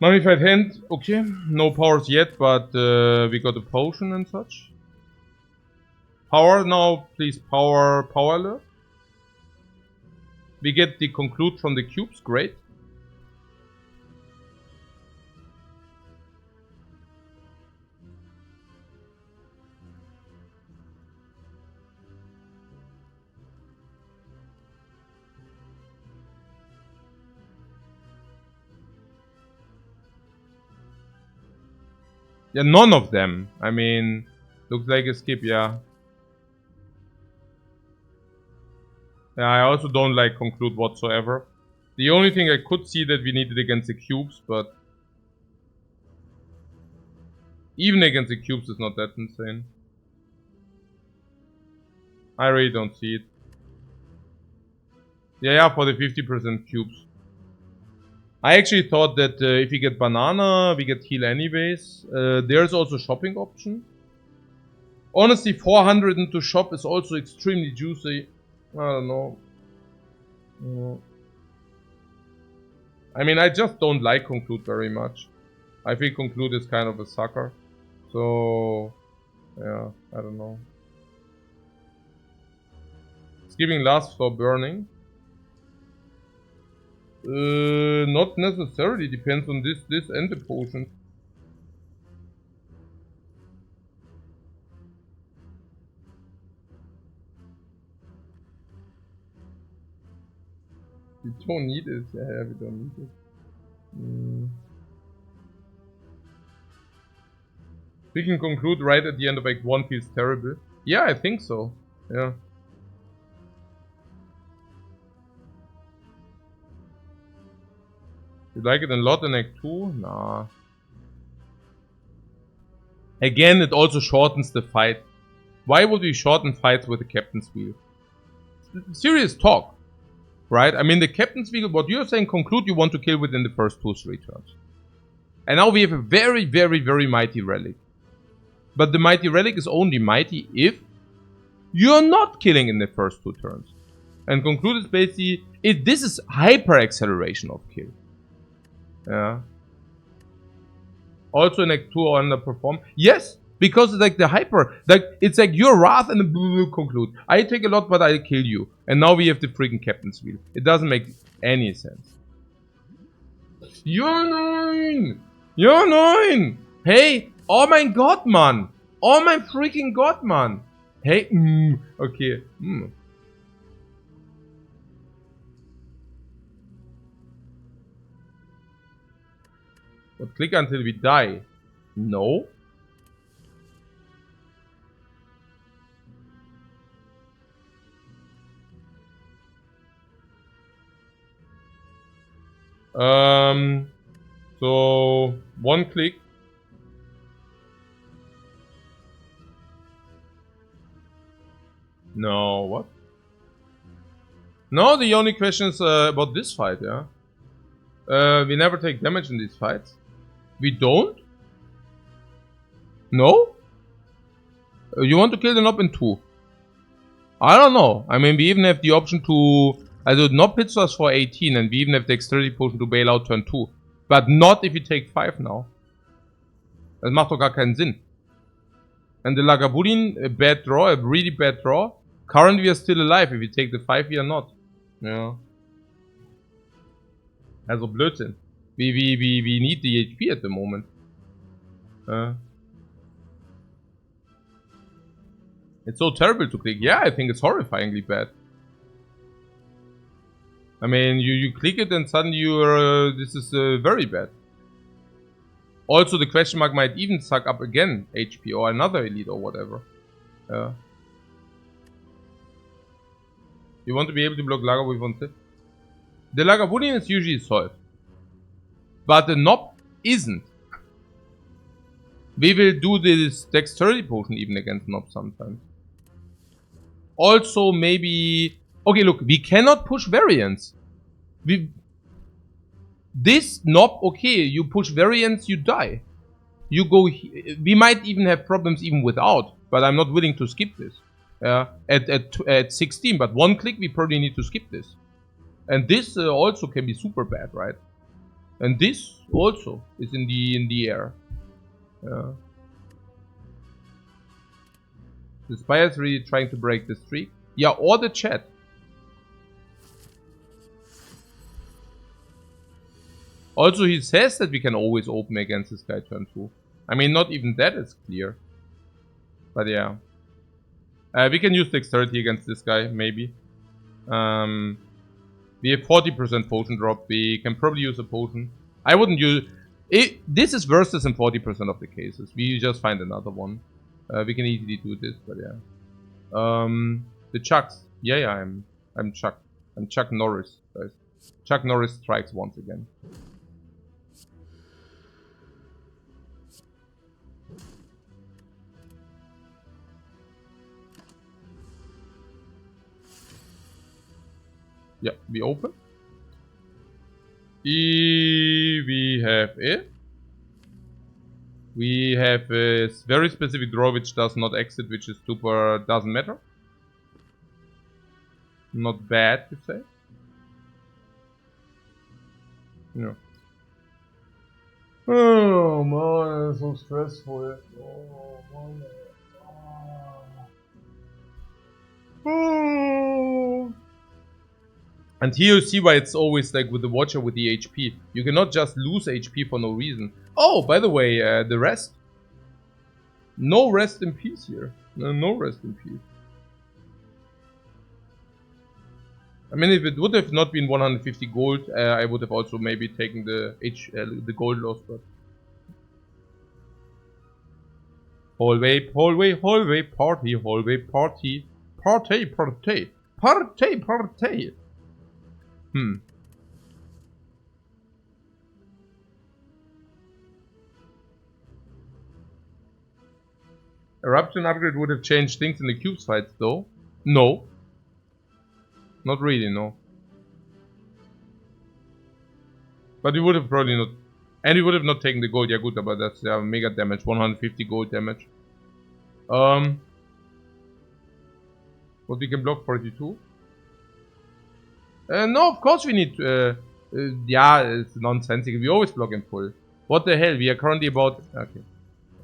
Mummified hand, okay. No powers yet, but we got a potion and such. Power now, please. Power alert. We get the conclude from the cubes, great. Yeah, none of them. I mean, looks like a skip, yeah. Yeah, I also don't like conclude whatsoever. The only thing I could see that we needed against the cubes, but even against the cubes is not that insane. I really don't see it. Yeah, for the 50% cubes. I actually thought that if we get banana, we get heal anyways. There's also shopping option. Honestly, 400 into shop is also extremely juicy. I don't know. I mean, I just don't like conclude very much. I feel conclude is kind of a sucker. So, yeah, I don't know. Skipping last floor burning. Not necessarily. Depends on this and the potion. We don't need it. Yeah, we don't need it. We can conclude right at the end of Act 1 feels terrible. Yeah, I think so. Yeah. You like it a lot in Act 2? Nah. Again, it also shortens the fight. Why would we shorten fights with the Captain's Wheel? Serious talk. Right? I mean, the Captain's Wheel, what you're saying, conclude you want to kill within the first 2-3 turns. And now we have a very, very, very mighty relic. But the mighty relic is only mighty if you're not killing in the first 2 turns. And conclude is basically, this is hyper acceleration of kill. Yeah. Also in Act 2 underperform. Yes, because it's like the hyper, like it's like your wrath and the conclude. I take a lot, but I kill you. And now we have the freaking Captain's Wheel. It doesn't make any sense. You're annoying! You're annoying! Hey, oh my god, man! Oh my freaking god, man! Hey, okay, But click until we die. No. So 1 click. No, what? No, the only question is about this fight, yeah. We never take damage in these fights. We don't? No? You want to kill the Nob in 2? I don't know. I mean, we even have the option to... Also, Nob hits us for 18 and we even have the Dexterity Potion to bail out turn 2. But not if you take 5 now. Das macht doch gar keinen Sinn. And the Lagavulin, a bad draw, a really bad draw. Currently we are still alive. If you take the 5, we are not. Yeah. Also Blödsinn. We need the HP at the moment. It's so terrible to click. Yeah, I think it's horrifyingly bad. I mean, you click it and suddenly you're... this is very bad. Also, the question mark might even suck up again HP or another elite or whatever. You want to be able to block Lager with 1 tip. The Lagavulin is usually solved. But the Nob isn't. We will do this Dexterity Potion even against Nob sometimes. Also, maybe... Okay, look, we cannot push variants. This Nob, okay, you push variants, you die. You go... We might even have problems even without, but I'm not willing to skip this. At 16, but 1 click, we probably need to skip this. And this also can be super bad, right? And this also is in the air. The Spire is really trying to break the streak. Yeah, or the chat. Also, he says that we can always open against this guy turn 2. I mean, not even that is clear. But yeah. We can use dexterity against this guy, maybe. We have 40% potion drop. We can probably use a potion. I wouldn't use... This is worse than 40% of the cases. We just find another one. We can easily do this, but yeah. The Chucks. Yeah, I'm Chuck. I'm Chuck Norris, guys. Chuck Norris strikes once again. Yeah, we open. We have it. We have a very specific draw which does not exit, which is super doesn't matter. Not bad to say. Yeah. Oh man, it's so stressful. Oh man. Oh. And here you see why it's always like with the Watcher with the HP. You cannot just lose HP for no reason. Oh, by the way, the rest. No rest in peace here. No rest in peace. I mean, if it would have not been 150 gold, I would have also maybe taken the gold loss, but... Hallway, party, hallway, party. Party. Eruption upgrade would have changed things in the cubes fights, though. No. Not really, no. But we would have probably not... And we would have not taken the gold Yakuta, but that's mega damage. 150 gold damage. What we can block 42? No, of course we need... yeah, it's nonsensical. We always block in full. What the hell? We are currently about... Okay.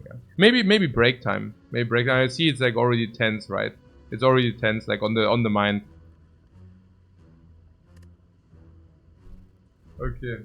Yeah. Maybe break time. Maybe break time. I see it's like already tense, right? It's already tense, like on the mind. Okay.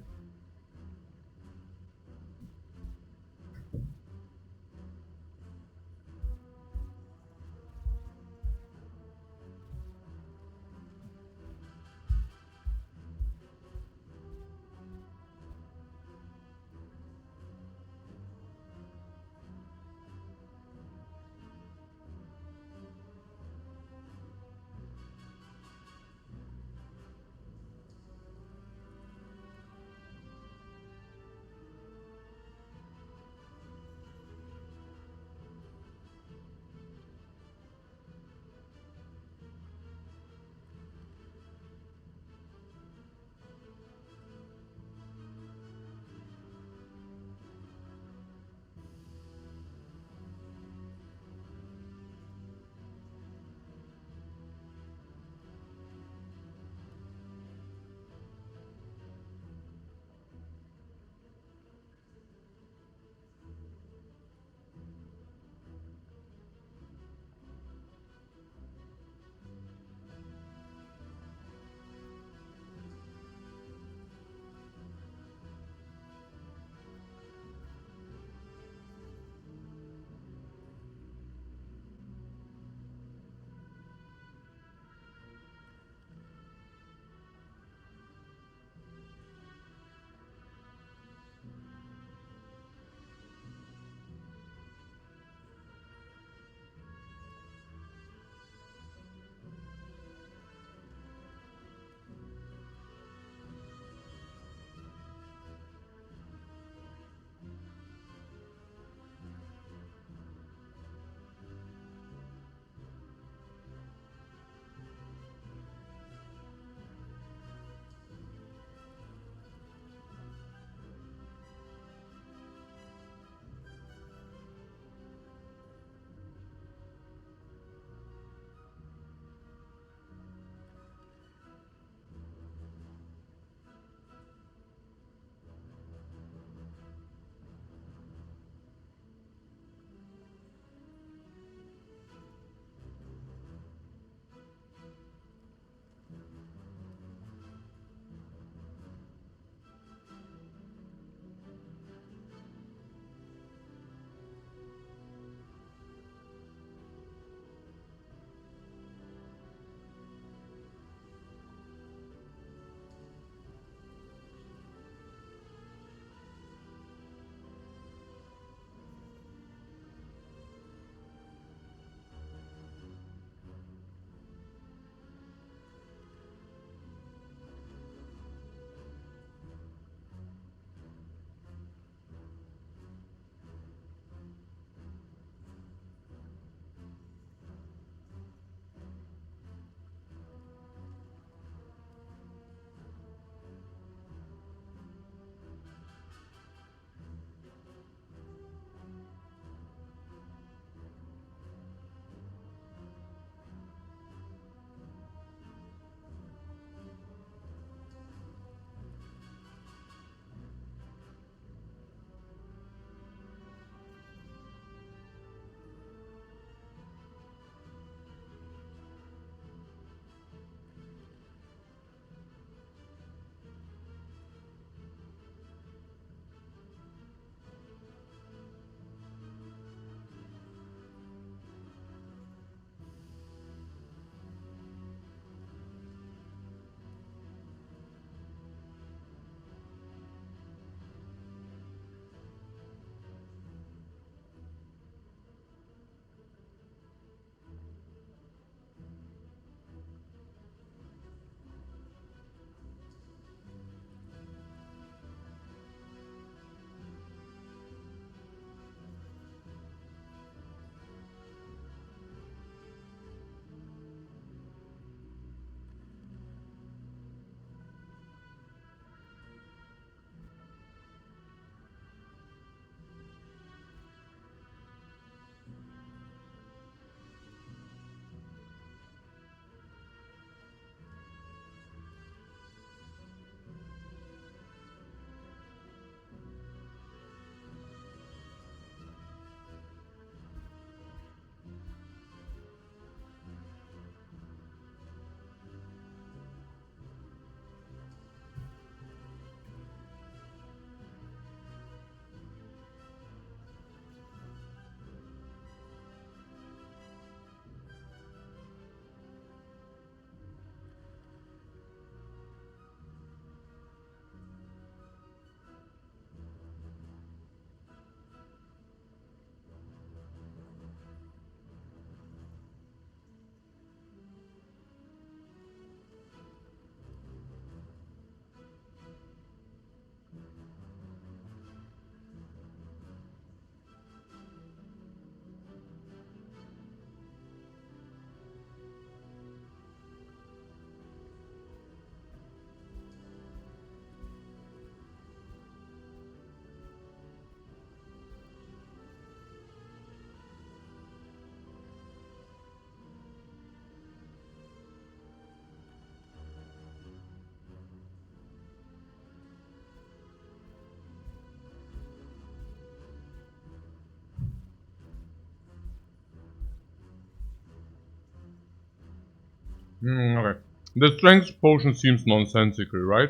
Okay. The strength potion seems nonsensical, right?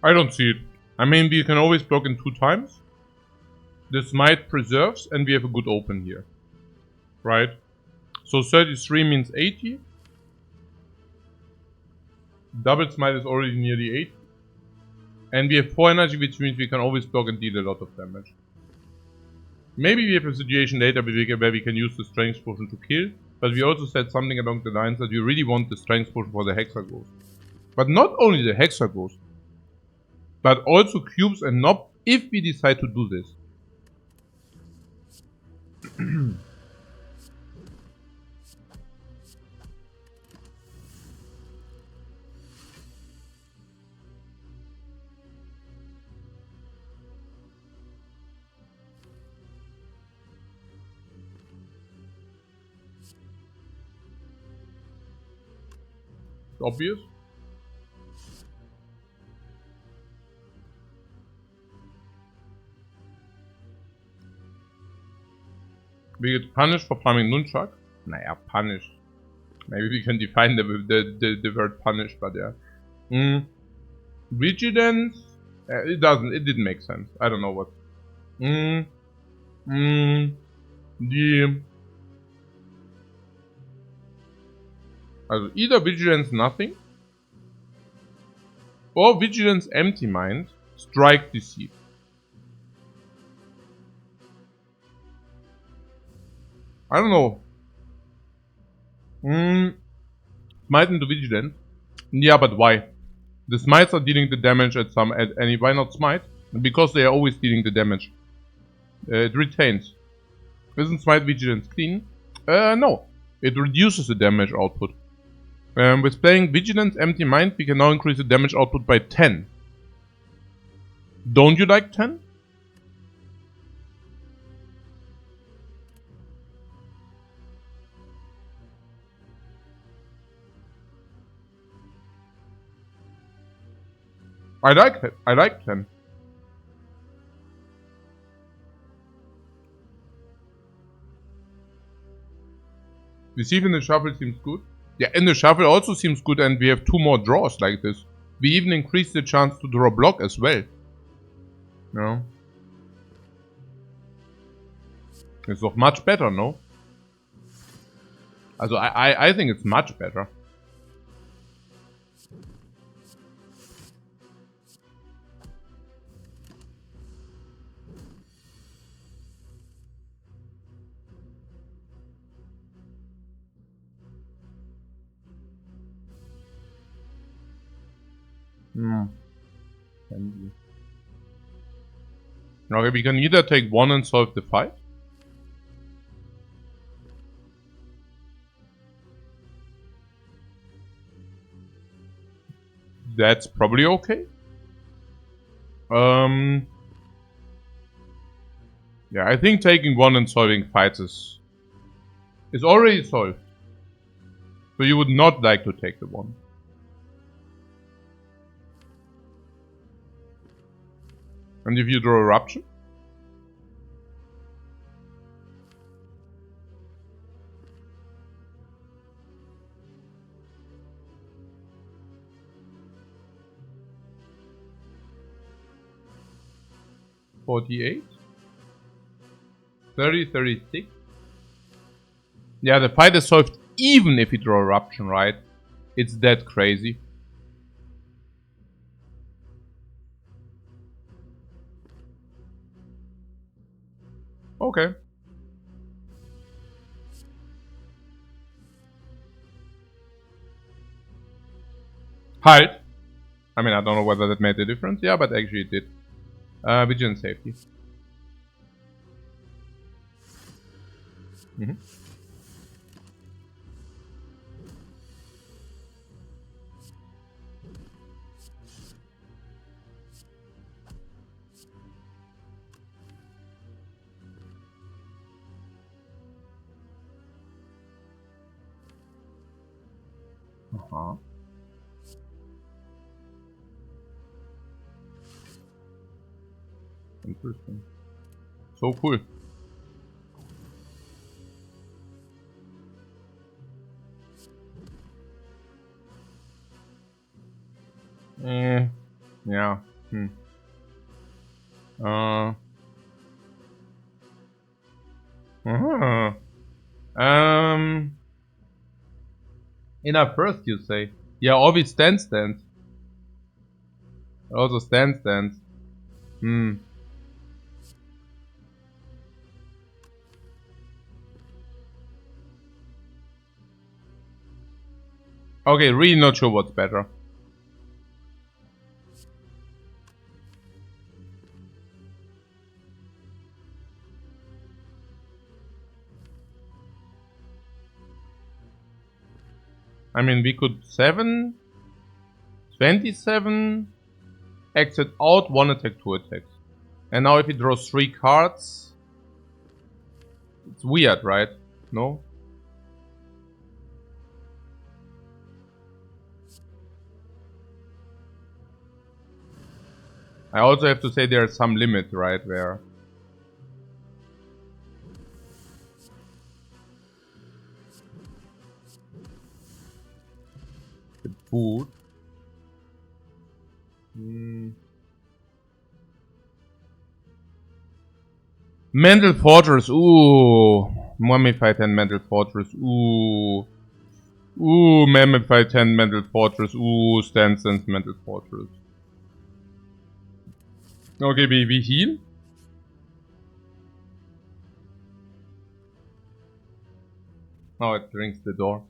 I don't see it. I mean, we can always block in 2 times. The smite preserves, and we have a good open here. Right? So 33 means 80. Double smite is already nearly 80. And we have 4 energy, which means we can always block and deal a lot of damage. Maybe we have a situation later where we can use the strength potion to kill. But we also said something along the lines that we really want the strength potion for the Hexa Ghost. But not only the Hexa Ghost, but also cubes and knob if we decide to do this. Obvious. We get punished for farming Nunchuck. Naja, punished. Maybe we can define the word punished, but yeah. Vigilance? It didn't make sense. I don't know what. Also either Vigilance nothing, or Vigilance empty mind, strike deceive. I don't know. Smite into Vigilance? Yeah, but why? The smites are dealing the damage at any. Why not smite? Because they are always dealing the damage. It retains. Isn't smite Vigilance clean? No. It reduces the damage output. With playing Vigilance Empty Mind, we can now increase the damage output by 10. Don't you like 10? I like it. I like 10. Receive in the shuffle seems good. Yeah, in the shuffle also seems good, and we have 2 more draws like this. We even increase the chance to draw block as well. No. It's doch much better, no? Also, I think it's much better. Okay, we can either take 1 and solve the fight. That's probably okay. Yeah, I think taking 1 and solving fights is already solved. So you would not like to take the 1. And if you draw Eruption? $48? 30, 36? Yeah, the fight is solved even if you draw Eruption, right? It's that crazy. Okay. Halt. I mean, I don't know whether that made a difference. Yeah, but actually it did. Vigilance safety. Uh-huh. Interesting. So cool. Yeah. Uh. Uh-huh. In our first, you say? Yeah, always stand. Also stand. Hmm. Okay, really not sure what's better. I mean, we could 27, exit out, 1 attack, 2 attacks. And now if he draws 3 cards, it's weird, right? No? I also have to say there's some limit, right, where... The boot. Mental Fortress, ooh. Mummified 10 Mental Fortress, ooh. Ooh, Mummified 10 Mental Fortress, ooh, Stance Mental Fortress. Okay, we heal. Now it rings the door.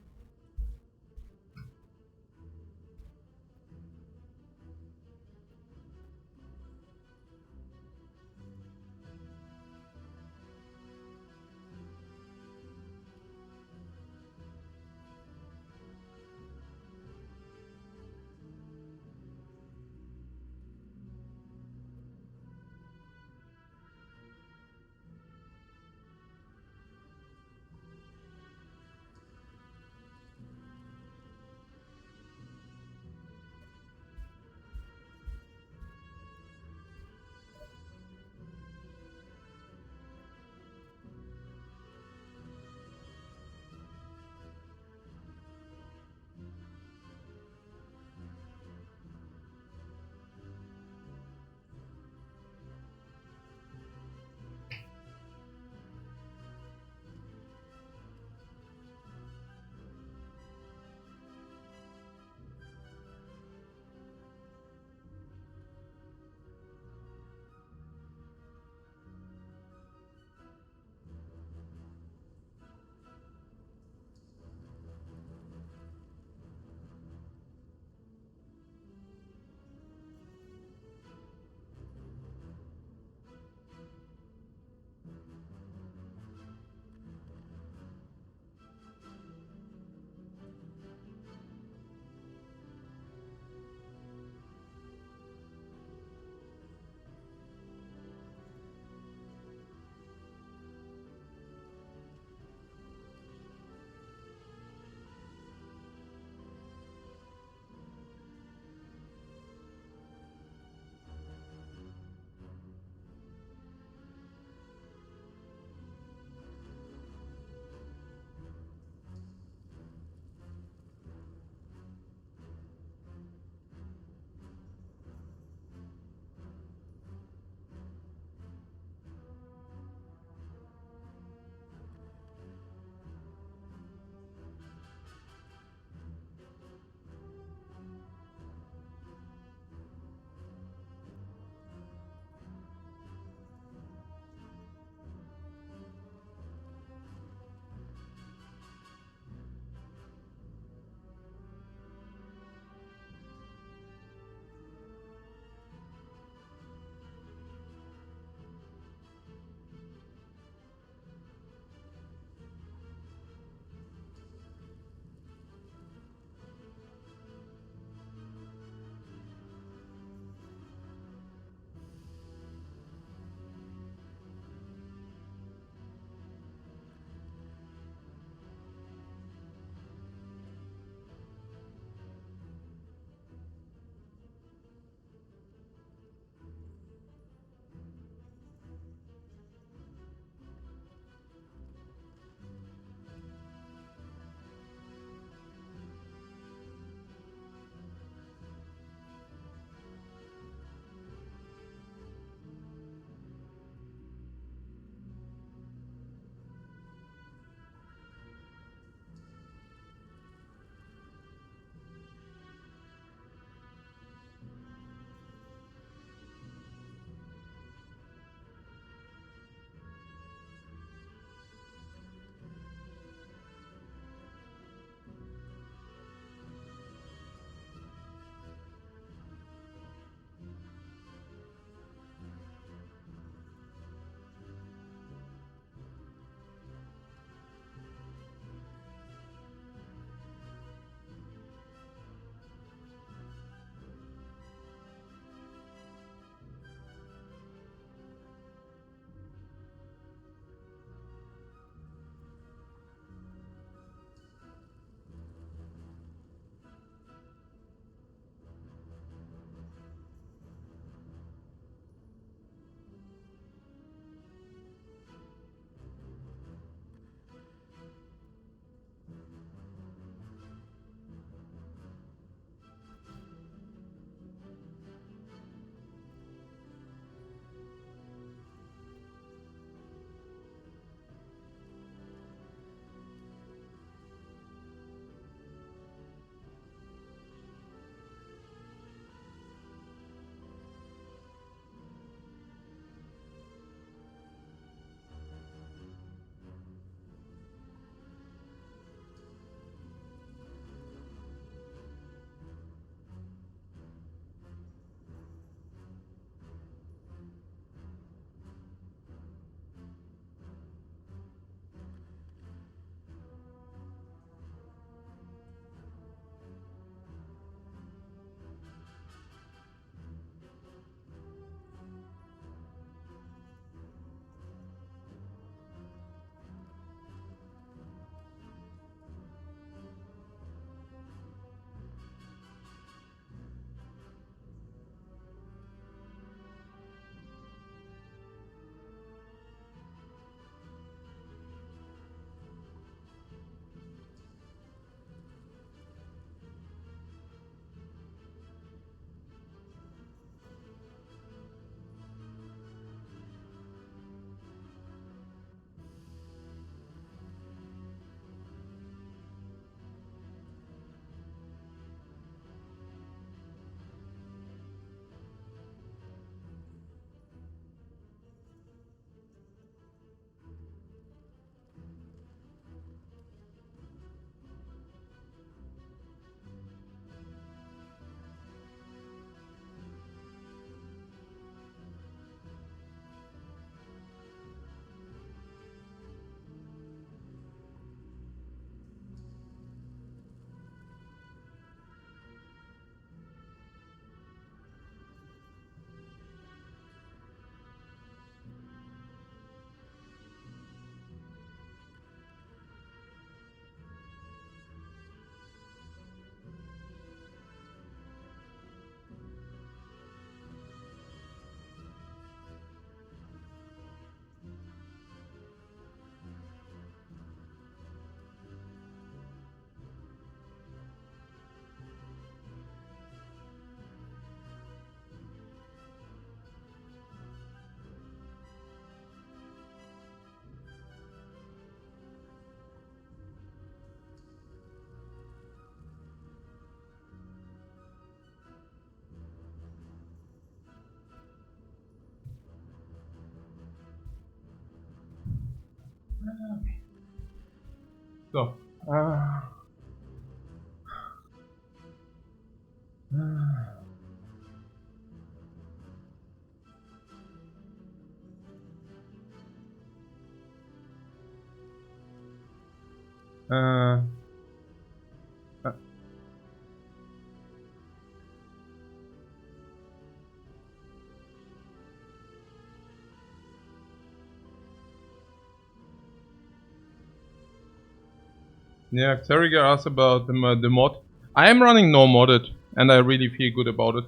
Yeah, Terriger asked about the mod. I am running no modded, and I really feel good about it.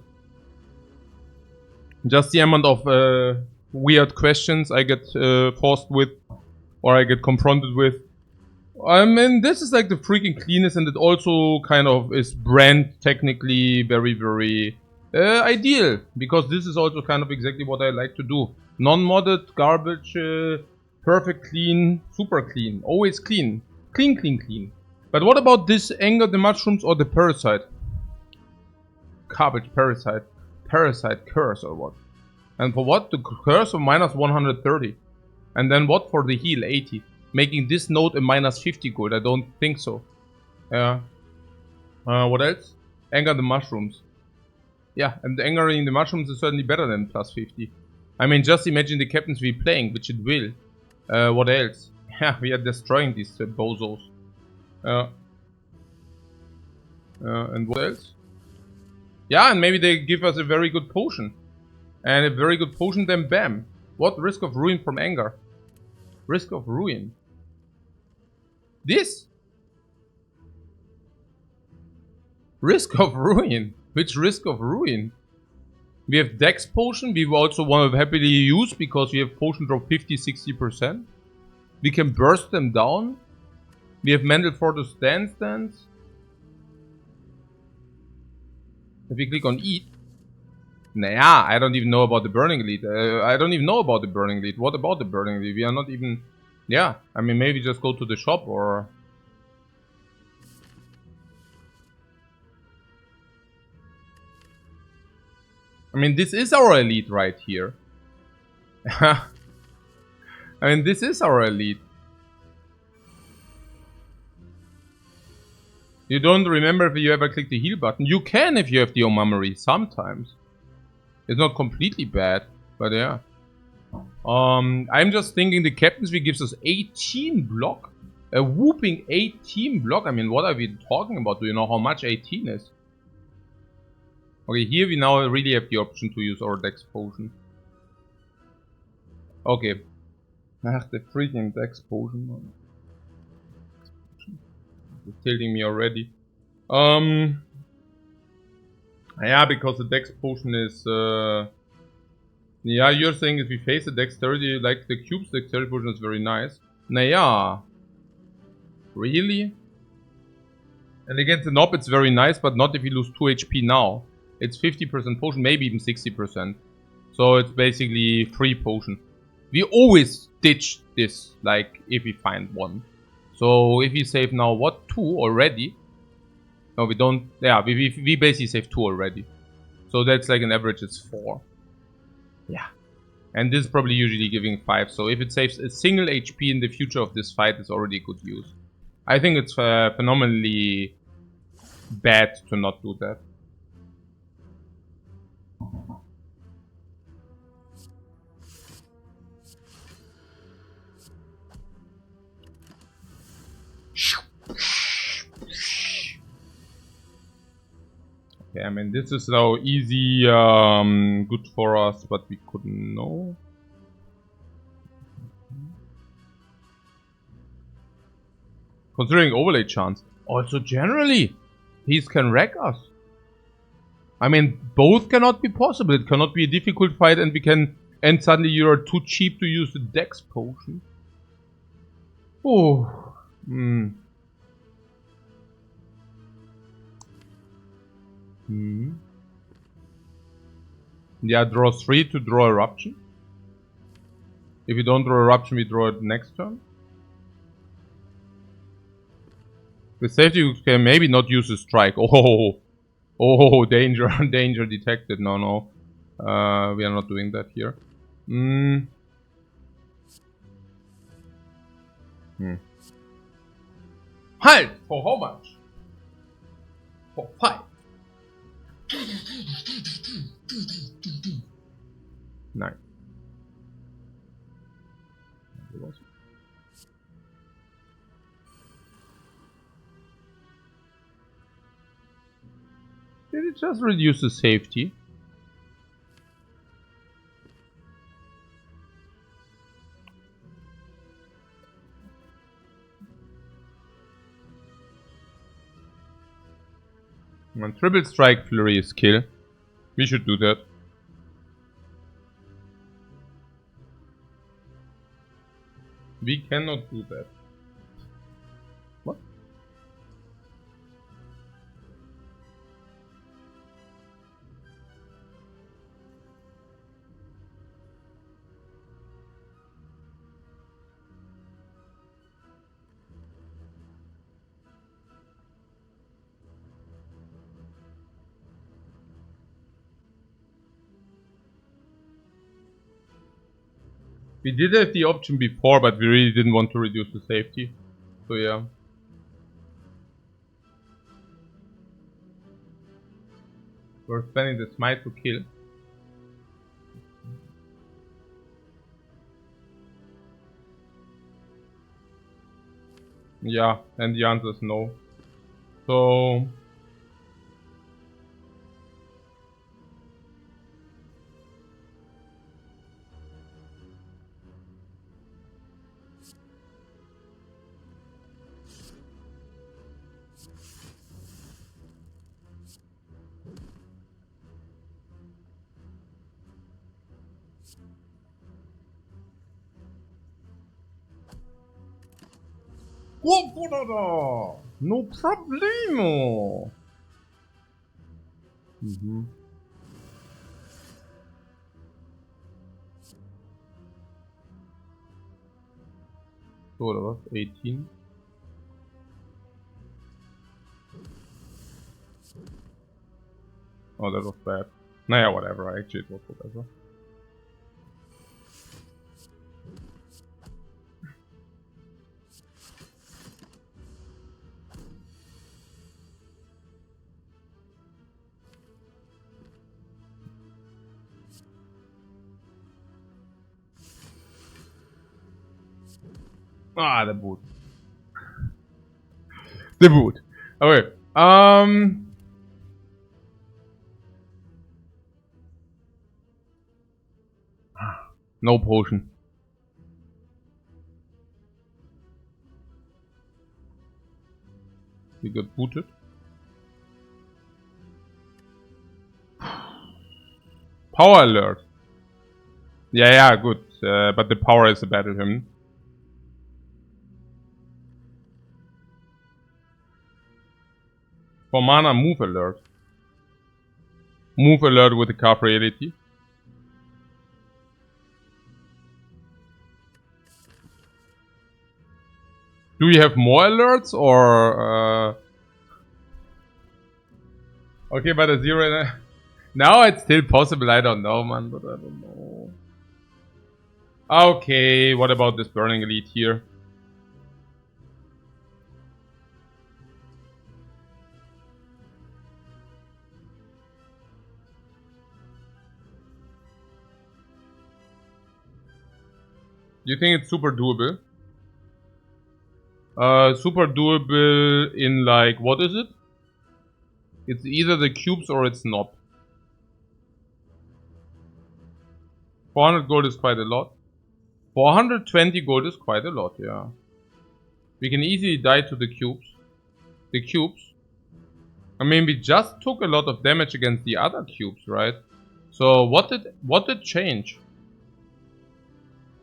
Just the amount of weird questions I get forced with, or I get confronted with. I mean, this is like the freaking cleanest, and it also kind of is brand technically very, very ideal, because this is also kind of exactly what I like to do. Non-modded, garbage, perfect clean, super clean, always clean. Clean, clean, clean. But what about this anger, the mushrooms, or the parasite? Garbage, parasite. Parasite curse or what? And for what? The curse of minus 130. And then what for the heal? 80. Making this node a minus 50 good? I don't think so. Yeah. What else? Anger the mushrooms. Yeah, and angering the mushrooms is certainly better than plus 50. I mean, just imagine the captains we're playing, which it will. What else? Yeah, we are destroying these bozos. And what else? Yeah, and maybe they give us a very good potion. And a very good potion, then bam. What? Risk of ruin from anger. Risk of ruin. This? Risk of ruin. Which risk of ruin? We have Dex potion, we also want to happily use because we have potion drop 50-60%. We can burst them down. We have mental fortress stance. If we click on eat. Nah, I don't even know about the burning elite. I don't even know about the burning elite. What about the burning elite? We are not even... Yeah, I mean, maybe just go to the shop or... I mean, this is our elite right here. I mean, this is our elite. You don't remember if you ever click the heal button. You can if you have the memory sometimes. It's not completely bad, but yeah. I'm just thinking the captain's V gives us 18 block. A whooping 18 block. I mean, what are we talking about? Do you know how much 18 is? Okay, here we now really have the option to use our Dex potion. Okay. The freaking Dex potion. It's tilting me already. Yeah, because the Dex potion is... Yeah, you're saying if we face the dexterity, like the cube's dexterity potion is very nice. Naya. Really? And against the knob it's very nice, but not if you lose 2 HP now. It's 50% potion, maybe even 60%. So it's basically free potion. We always ditch this, like, if we find one. So if we save now, what, 2 already? No, we don't. Yeah, we basically save 2 already. So that's like an average, it's 4. Yeah. And this is probably usually giving 5. So if it saves a single HP in the future of this fight, it's already good use. I think it's phenomenally bad to not do that. Okay, I mean, this is now easy, good for us, but we couldn't know. Considering overlay chance. Also, generally, these can wreck us. I mean, both cannot be possible. It cannot be a difficult fight and we can... And suddenly you are too cheap to use the Dex potion. Oh. Yeah, draw 3 to draw Eruption. If we don't draw Eruption, we draw it next turn. With safety, you can maybe not use a strike. Oh, danger, danger detected. No. We are not doing that here. Halt! For how much? For 5. Nice. Did it just reduce the safety? And triple strike flurry is kill. We should do that. We cannot do that. What? We did have the option before, but we really didn't want to reduce the safety. So yeah. We're spending the smite to kill. Yeah, and the answer is no. So... No problemo. So, oder was? 18. Oh, that was bad. Naja, whatever. Actually, it was whatever. Ah, the boot. The boot. Okay. No potion. We got booted. Power alert. Yeah, good. But the power is a battle hymn. For mana, move alert. Move alert with the card reality. Do we have more alerts or... Okay, but a 0... Now it's still possible, I don't know, man, but I don't know. Okay, what about this Burning Elite here? You think it's super doable? Super doable in like, what is it? It's either the cubes or it's not. 400 gold is quite a lot. 420 gold is quite a lot, yeah. We can easily die to the cubes. The cubes. I mean, we just took a lot of damage against the other cubes, right? So what did change?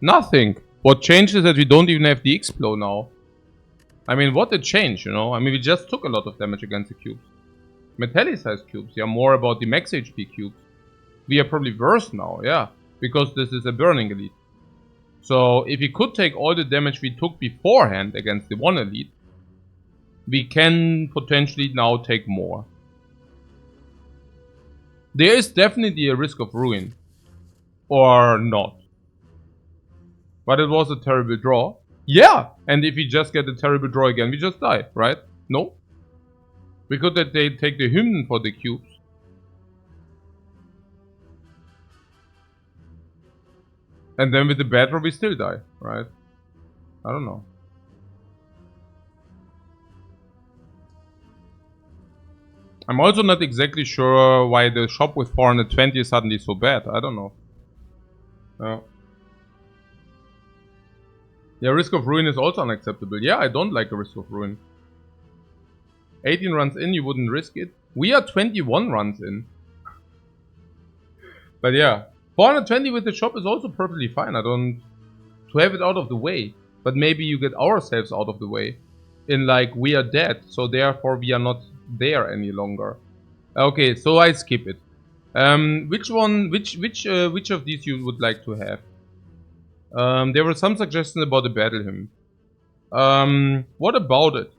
Nothing. What changed is that we don't even have the X-Blow now. I mean, what did change, you know? I mean, we just took a lot of damage against the cubes. Metallicized cubes, yeah, more about the max HP cubes. We are probably worse now, yeah. Because this is a Burning Elite. So, if we could take all the damage we took beforehand against the one Elite, we can potentially now take more. There is definitely a risk of ruin. Or not. But it was a terrible draw. Yeah, and if we just get a terrible draw again, we just die, right? No? We could take the hymn for the cubes. And then with the bad draw we still die, right? I don't know. I'm also not exactly sure why the shop with 420 is suddenly so bad. I don't know. Yeah, Risk of Ruin is also unacceptable. Yeah, I don't like a Risk of Ruin. 18 runs in, you wouldn't risk it. We are 21 runs in. But yeah, 420 with the shop is also perfectly fine. I don't... To have it out of the way. But maybe you get ourselves out of the way. In like, we are dead, so therefore we are not there any longer. Okay, so I skip it. Which of these you would like to have? There were some suggestions about the battle hymn. What about it?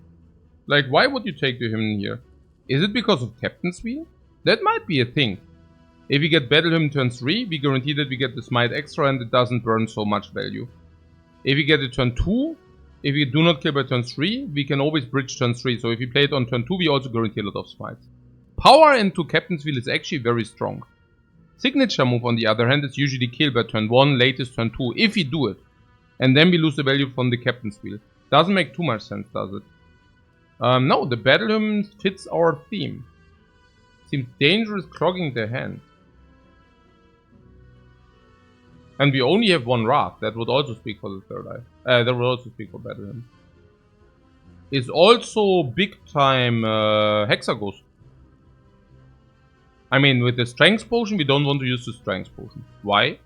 Like, why would you take the hymn here? Is it because of Captain's Wheel? That might be a thing. If we get battle hymn turn 3, we guarantee that we get the smite extra and it doesn't burn so much value. If we get it turn 2, if we do not kill by turn 3, we can always bridge turn 3. So if we play it on turn 2, we also guarantee a lot of smites. Power into Captain's Wheel is actually very strong. Signature move on the other hand is usually kill by turn 1, latest turn 2, if we do it. And then we lose the value from the Captain's Wheel. Doesn't make too much sense, does it? No, the battle hymn fits our theme. Seems dangerous clogging the hand. And we only have one Wrath. That would also speak for the third eye. That would also speak for battle hymn. Is also big time Hexaghost. I mean, with the Strength Potion, we don't want to use the Strength Potion. Why?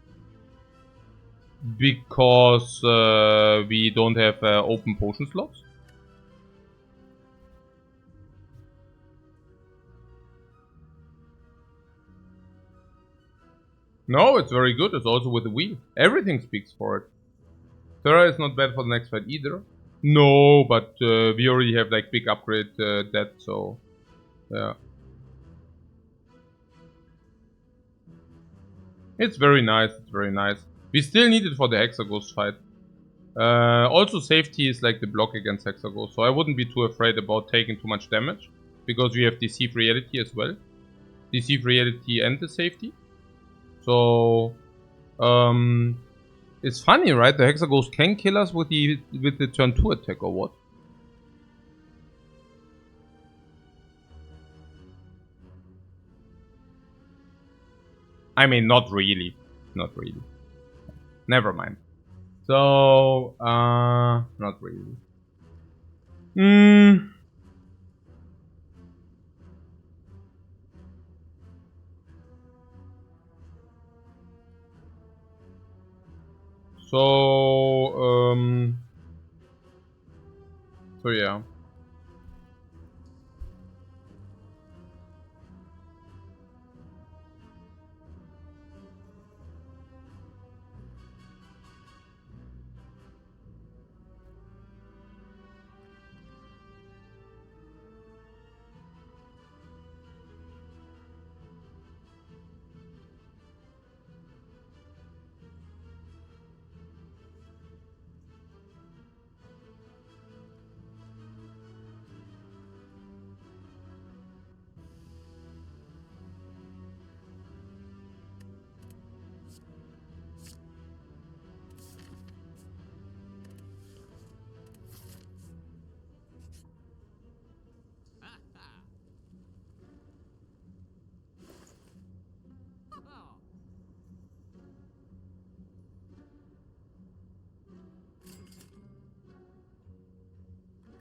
Because we don't have open potion slots. No, it's very good. It's also with the wheel. Everything speaks for it. Terra is not bad for the next fight either. No, but we already have like big upgrade that, so yeah. It's very nice, it's very nice. We still need it for the Hexaghost fight. Also safety is like the block against Hexaghost, so I wouldn't be too afraid about taking too much damage. Because we have Deceive Reality as well. Deceive Reality and the safety. So, it's funny, right? The Hexaghost can kill us with the turn 2 attack or what? I mean, not really. Not really. Never mind. So, not really. So yeah.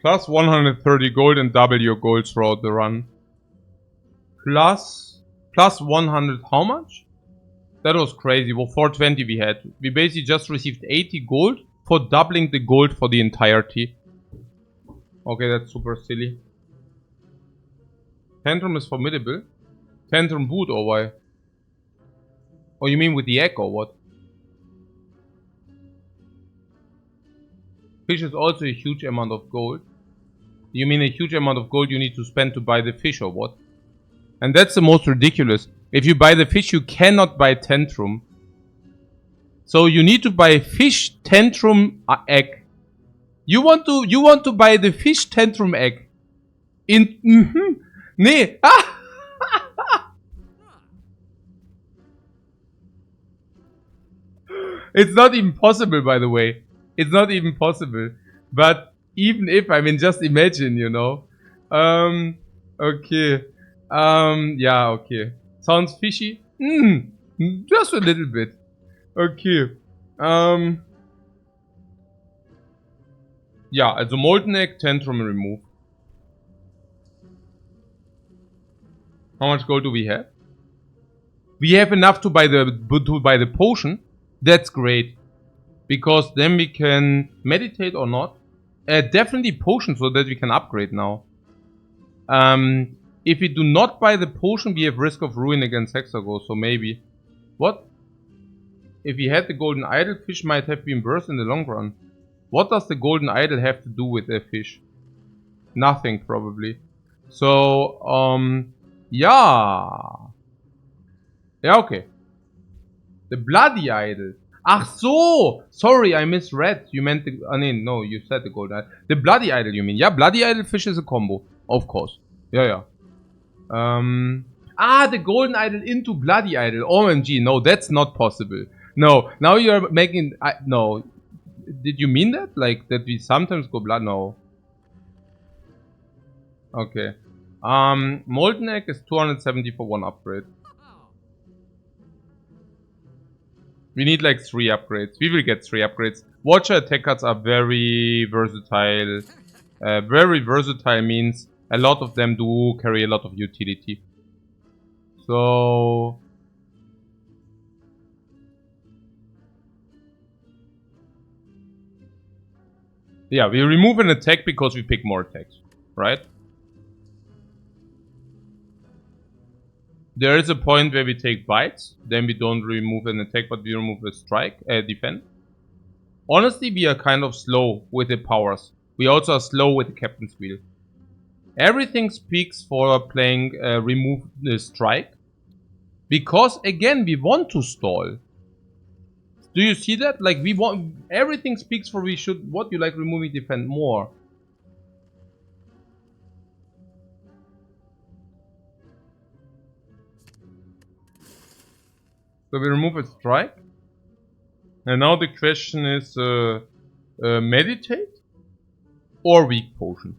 Plus 130 gold and double your gold throughout the run. Plus 100 how much? That was crazy. Well, 420 we had. We basically just received 80 gold for doubling the gold for the entirety. Okay, that's super silly. Tantrum is formidable. Tantrum boot or why? Oh, you mean with the egg or what? Fish is also a huge amount of gold. You mean a huge amount of gold you need to spend to buy the fish or what? And that's the most ridiculous. If you buy the fish, you cannot buy Tantrum. So you need to buy fish, Tantrum, egg. You want to buy the fish tantrum egg. Nee. It's not even possible, by the way. It's not even possible. But even if, I mean, just imagine, you know. Okay. Yeah, okay. Sounds fishy? Just a little bit. Okay. Ja, also Molten Egg, Tantrum remove. How much gold do we have? We have enough to buy the potion. That's great. Because then we can meditate or not. Definitely potion so that we can upgrade now. If we do not buy the potion, we have risk of ruin against Hexagol, so maybe. What? If we had the golden idol, fish might have been worse in the long run. What does the golden idol have to do with a fish? Nothing, probably. So, yeah. Yeah, okay. The bloody idol. Ach so! Sorry, I misread. You meant the... no, you said the golden idol. The bloody idol, you mean. Yeah, bloody idol fish is a combo. Of course. Yeah. The golden idol into bloody idol. OMG, no, that's not possible. No, now you're making... no. Did you mean that? Like, that we sometimes go blood? No. Okay. Molten Egg is 270 for one upgrade. We need like 3 upgrades. We will get 3 upgrades. Watcher attack cards are very versatile. Very versatile means a lot of them do carry a lot of utility. So... yeah, we remove an attack because we pick more attacks, right? There is a point where we take bites, then we don't remove an attack, but we remove a strike, defend. Honestly, we are kind of slow with the powers. We also are slow with the captain's wheel. Everything speaks for playing remove the strike. Because again, we want to stall. Do you see that? Like we want, everything speaks for we should, what you like removing defend more. So we remove a strike. And now the question is meditate or weak potion.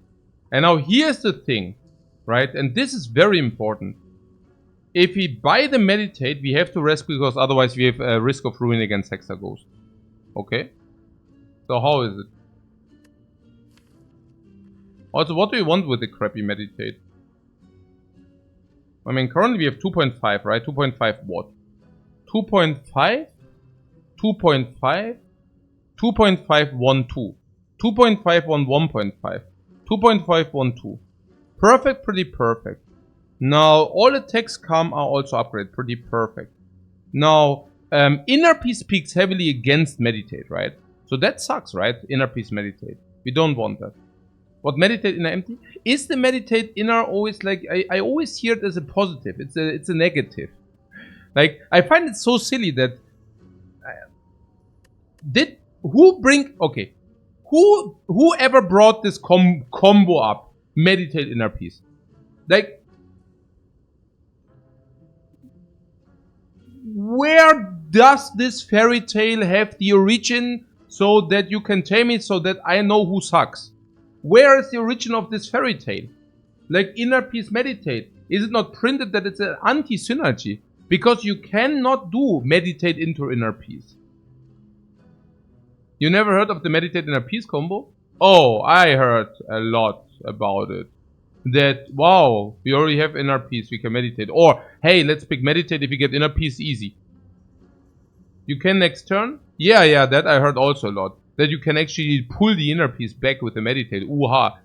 And now here's the thing, right? And this is very important. If we buy the meditate, we have to rest because otherwise we have a risk of ruin against Hexaghost. Okay? So how is it? Also, what do you want with the crappy meditate? I mean, currently we have 2.5, right? 2.5 what? 2.5? 2.5? 2.512. 2.511.5. 2.512. Perfect, pretty perfect. Now, all attacks come are also upgraded. Pretty perfect. Now, Inner Peace speaks heavily against Meditate, right? So that sucks, right? Inner Peace Meditate. We don't want that. What, Meditate Inner Empty? Is the Meditate Inner always like... I always hear it as a positive. It's a negative. Like, I find it so silly that... Whoever brought this combo up? Meditate Inner Peace. Like... where does this fairy tale have the origin so that you can tell me so that I know who sucks? Where is the origin of this fairy tale? Like Inner Peace Meditate. Is it not printed that it's an anti-synergy? Because you cannot do Meditate into Inner Peace. You never heard of the Meditate Inner Peace combo? Oh, I heard a lot about it. That, wow, we already have Inner Peace, we can meditate. Or, hey, let's pick meditate if we get Inner Peace easy. You can next turn? Yeah, that I heard also a lot. That you can actually pull the Inner Peace back with the meditate. Uha,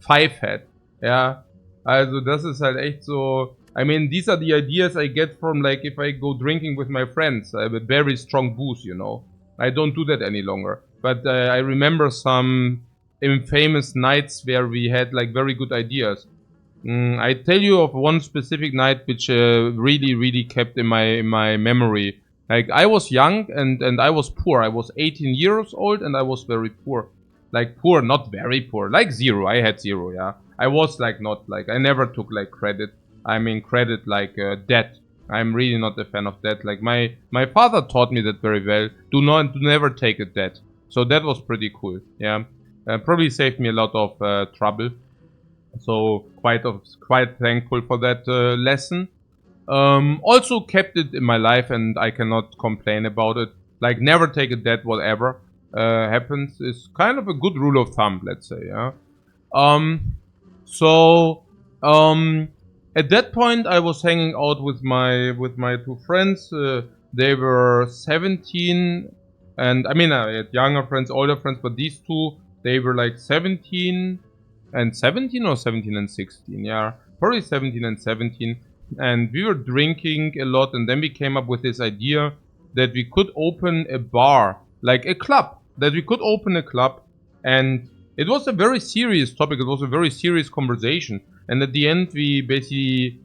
5-head. Yeah, also das ist halt echt so... I mean, these are the ideas I get from, like, if I go drinking with my friends. I have a very strong booze, you know. I don't do that any longer. But I remember some... infamous nights where we had like very good ideas. I tell you of one specific night which really kept in my memory. Like I was young and I was poor. I was 18 years old and I was very poor. like poor, not very poor, like zero. I had zero, yeah. I was like not like, I never took like credit. I mean credit like debt. I'm really not a fan of debt. Like my father taught me that very well. Do never take a debt. So that was pretty cool, yeah. Probably saved me a lot of trouble. So quite thankful for that lesson. Also kept it in my life and I cannot complain about it. Like never take a debt, whatever happens is kind of a good rule of thumb, let's say, yeah. So at that point I was hanging out with my two friends. They were 17 and I mean I had younger friends, older friends, but these two, they were like 17 and 17 or 17 and 16, yeah, probably 17 and 17. And we were drinking a lot, and then we came up with this idea that we could open a bar, like a club, that we could open a club. And it was a very serious topic, it was a very serious conversation. And at the end we basically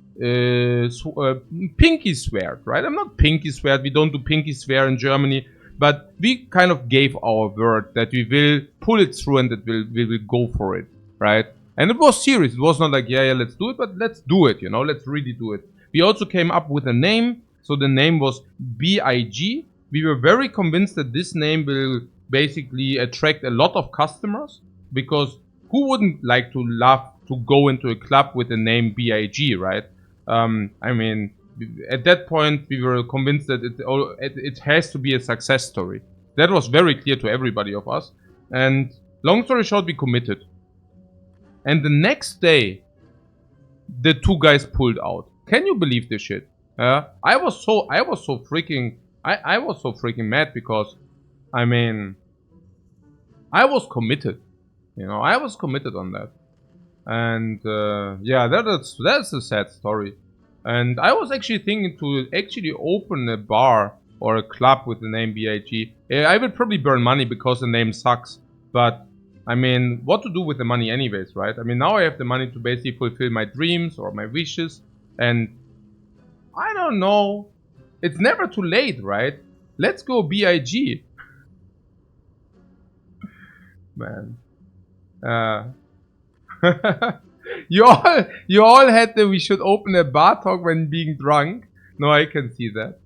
pinky sweared, right? I'm not pinky sweared, we don't do pinky swear in Germany, but we kind of gave our word that we will pull it through and that we will go for it, right? And it was serious. It was not like, yeah, let's do it, but let's do it, you know, let's really do it. We also came up with a name. So the name was BIG. We were very convinced that this name will basically attract a lot of customers, because who wouldn't like to love to go into a club with the name BIG, right? I mean, at that point, we were convinced that it has to be a success story. That was very clear to everybody of us. And long story short, we committed. And the next day, the two guys pulled out. Can you believe this shit? I was so freaking mad because, I mean, I was committed. You know, I was committed on that. And yeah, that's a sad story. And I was actually thinking to actually open a bar or a club with the name BIG. I would probably burn money because the name sucks, but I mean, what to do with the money anyways, right? I mean, now I have the money to basically fulfill my dreams or my wishes. And I don't know. It's never too late, right? Let's go BIG. Man. You all had the we should open a bar talk when being drunk. No, I can see that.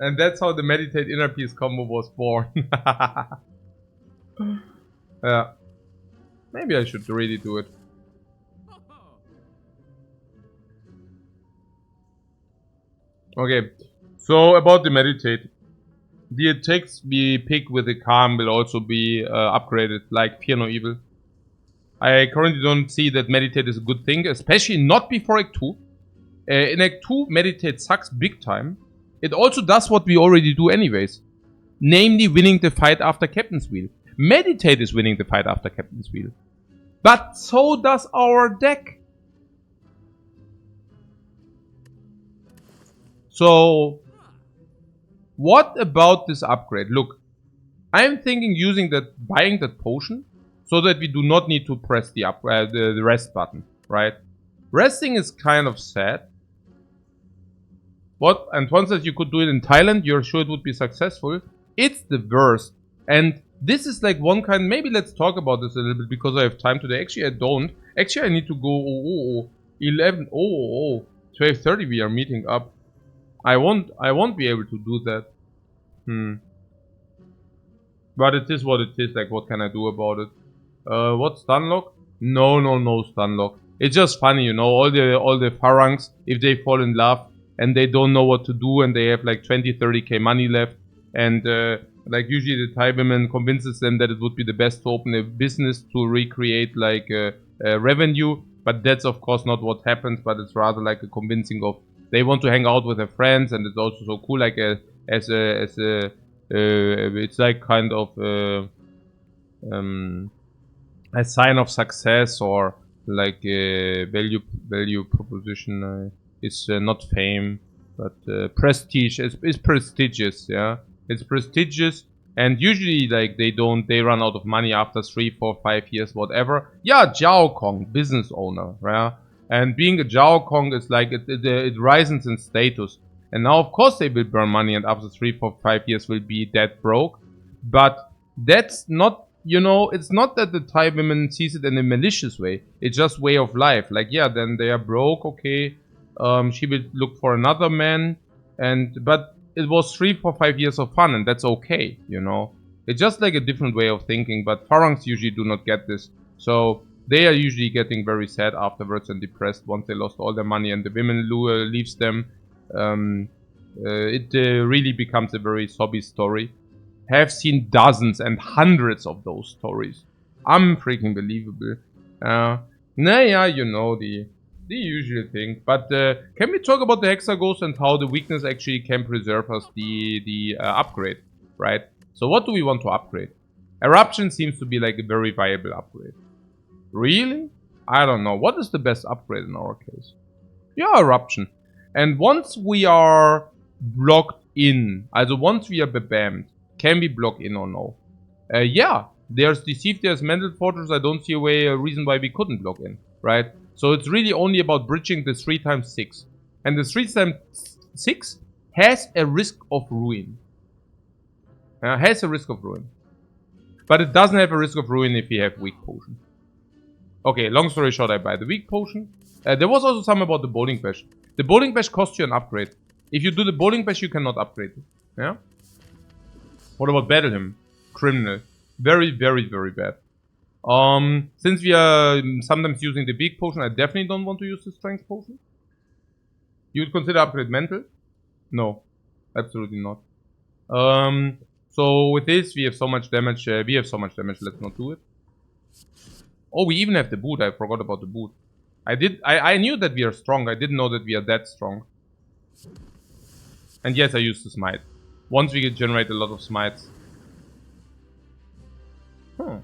And that's how the meditate inner peace combo was born. Yeah. Maybe I should really do it. Okay. So about the meditate. The attacks we pick with the calm will also be upgraded, like Fear No Evil. I currently don't see that meditate is a good thing, especially not before Act 2. In Act 2, meditate sucks big time. It also does what we already do anyways. Namely, winning the fight after Captain's Wheel. Meditate is winning the fight after Captain's Wheel. But so does our deck. So, what about this upgrade? Look, I'm thinking buying that potion, so that we do not need to press the rest button, right? Resting is kind of sad. What? And once that you could do it in Thailand, you're sure it would be successful. It's the worst. And this is like one kind, maybe let's talk about this a little bit because I have time today. Actually, I don't. Actually, I need to go 11, 12:30 we are meeting up. I won't be able to do that. But it is what it is, like what can I do about it? What's stunlock? No stunlock. It's just funny, you know, all the Farangs, if they fall in love and they don't know what to do and they have like 20-30k money left, and like usually the Thai women convinces them that it would be the best to open a business to recreate like revenue, but that's of course not what happens, but it's rather like a convincing of they want to hang out with their friends, and it's also so cool, like it's like kind of a sign of success, or like a value proposition. It's not fame, but prestige. It's prestigious, yeah. It's prestigious, and usually like they run out of money after 3, 4, 5 years, whatever. Yeah, Jiao Kong, business owner, yeah. And being a Jiao Kong is like it rises in status. And now of course they will burn money, and after 3, 4, 5 years will be dead broke. But that's not, you know, it's not that the Thai women sees it in a malicious way. It's just way of life. Like, yeah, then they are broke, okay. She will look for another man, but it was 3 for 5 years of fun, and that's okay, you know. It's just like a different way of thinking, but Farangs usually do not get this. So they are usually getting very sad afterwards and depressed once they lost all their money and the women leaves them. It really becomes a very sobby story. Have seen dozens and hundreds of those stories. Unfreaking believable. Yeah, you know, the usual thing. But can we talk about the Hexaghost and how the weakness actually can preserve us the upgrade, right? So what do we want to upgrade? Eruption seems to be like a very viable upgrade. Really? I don't know. What is the best upgrade in our case? Yeah, Eruption. And once we are blocked in, also once we are bebammed, can we block in or no? Yeah, there's Deceived, there's Mental Fortress. I don't see a reason why we couldn't block in, right? So it's really only about bridging the 3x6. And the 3x6 has a risk of ruin. Has a risk of ruin. But it doesn't have a risk of ruin if we have weak potion. Okay, long story short, I buy the weak potion. There was also some about the bowling bash. The bowling bash costs you an upgrade. If you do the bowling bash, you cannot upgrade it. Yeah? What about battle him? Criminal. Very, very, very bad. Since we are sometimes using the weak potion, I definitely don't want to use the strength potion. You would consider upgrade mental? No. Absolutely not. So with this, we have so much damage. Let's not do it. Oh, we even have the boot. I forgot about the boot. I knew that we are strong. I didn't know that we are that strong. And yes, I used the smite. Once we generate a lot of smites. Huh.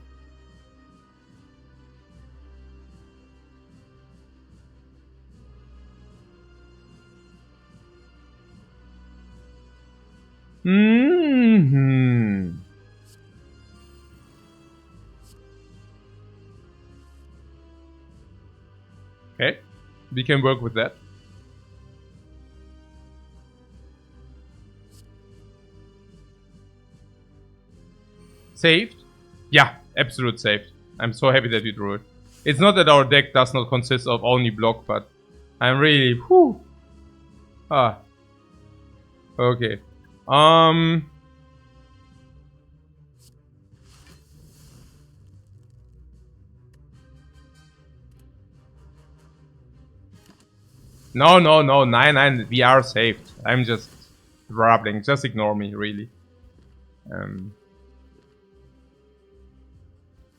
Mm-hmm. Okay. We can work with that. Saved? Yeah, absolute saved. I'm so happy that we drew it. It's not that our deck does not consist of only block, but I'm really... Whew. Ah. Okay. No, 9-9, we are saved. I'm just rambling. Just ignore me, really.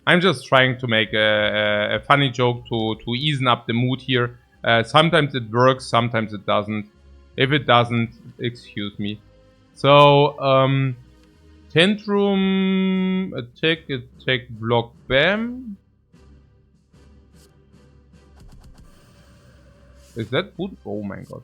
I'm just trying to make a funny joke to easen up the mood here. Sometimes it works, sometimes it doesn't. If it doesn't, excuse me. So, Tantrum, attack, block, bam. Is that good? Oh my god.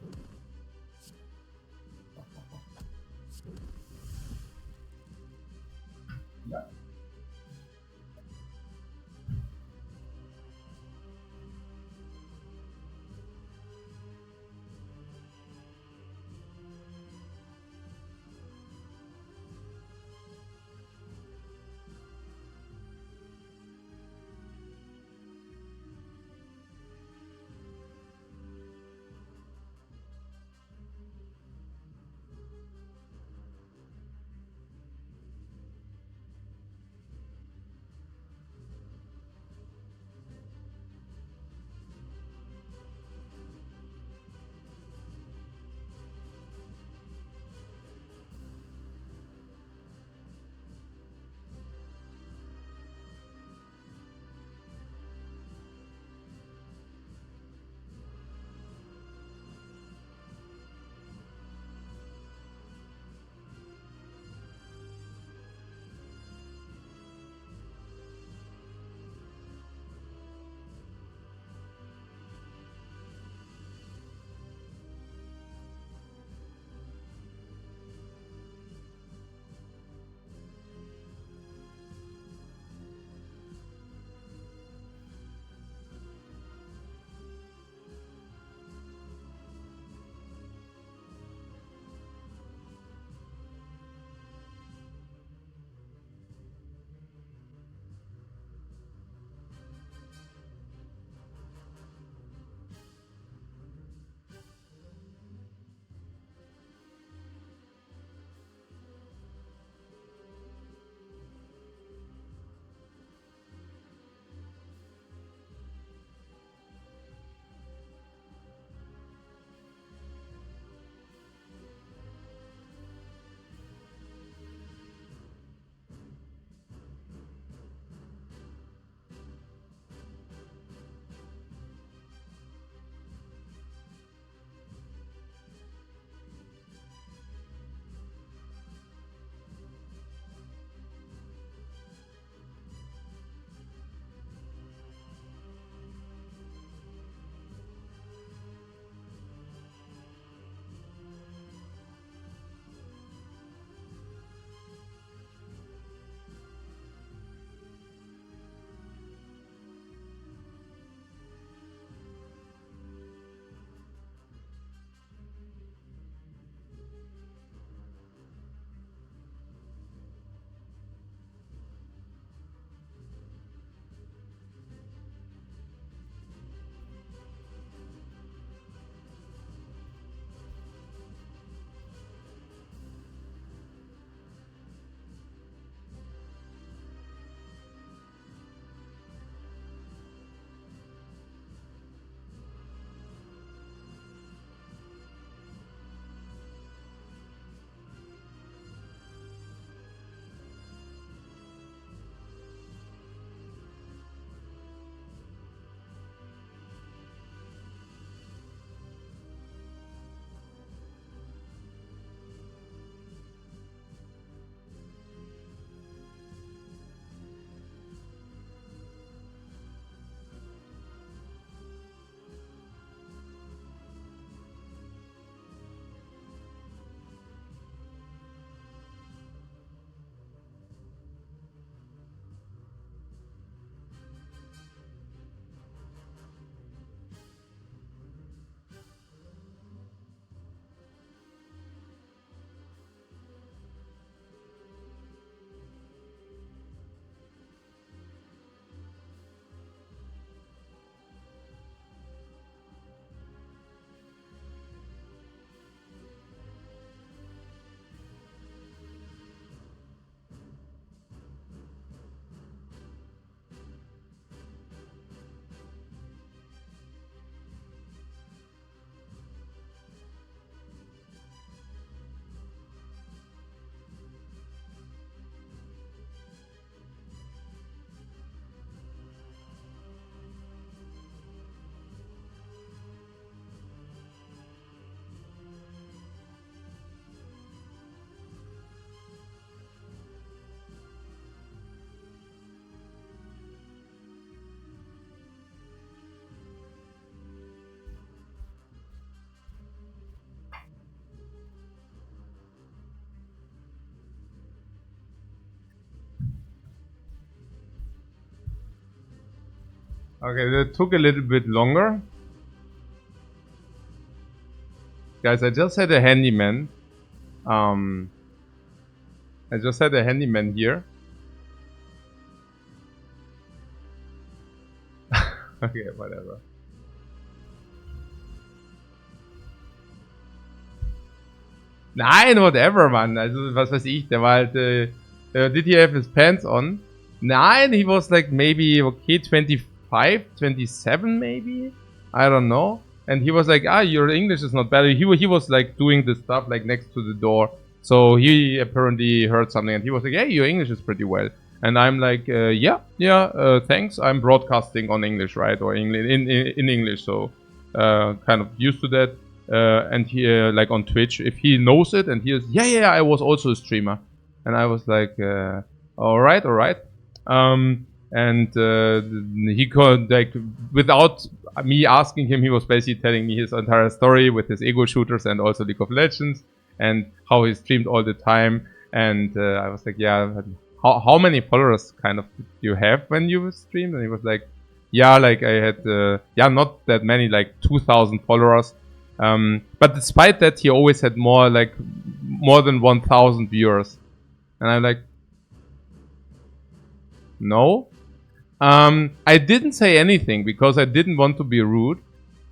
Okay, that took a little bit longer. Guys, I just had a handyman. I just had a handyman here. Okay, whatever. Nein, whatever, Mann. Also, was weiß ich, der war halt, did he have his pants on? Nein, he was like maybe, okay, 25, 27 maybe? I don't know. And he was like, your English is not bad. He was like doing this stuff like next to the door. So he apparently heard something and he was like, hey, your English is pretty well. And I'm like, yeah, thanks. I'm broadcasting on English, right? Or in English, so kind of used to that. And he, like on Twitch, if he knows it and he is, yeah, I was also a streamer. And I was like, alright. And he could, like, without me asking him, he was basically telling me his entire story with his ego shooters and also League of Legends and how he streamed all the time. And I was like, yeah, how many followers kind of did you have when you streamed? And he was like, yeah, like I had, not that many, like 2,000 followers. But despite that, he always had more than 1,000 viewers. And I'm like, no. I didn't say anything because I didn't want to be rude.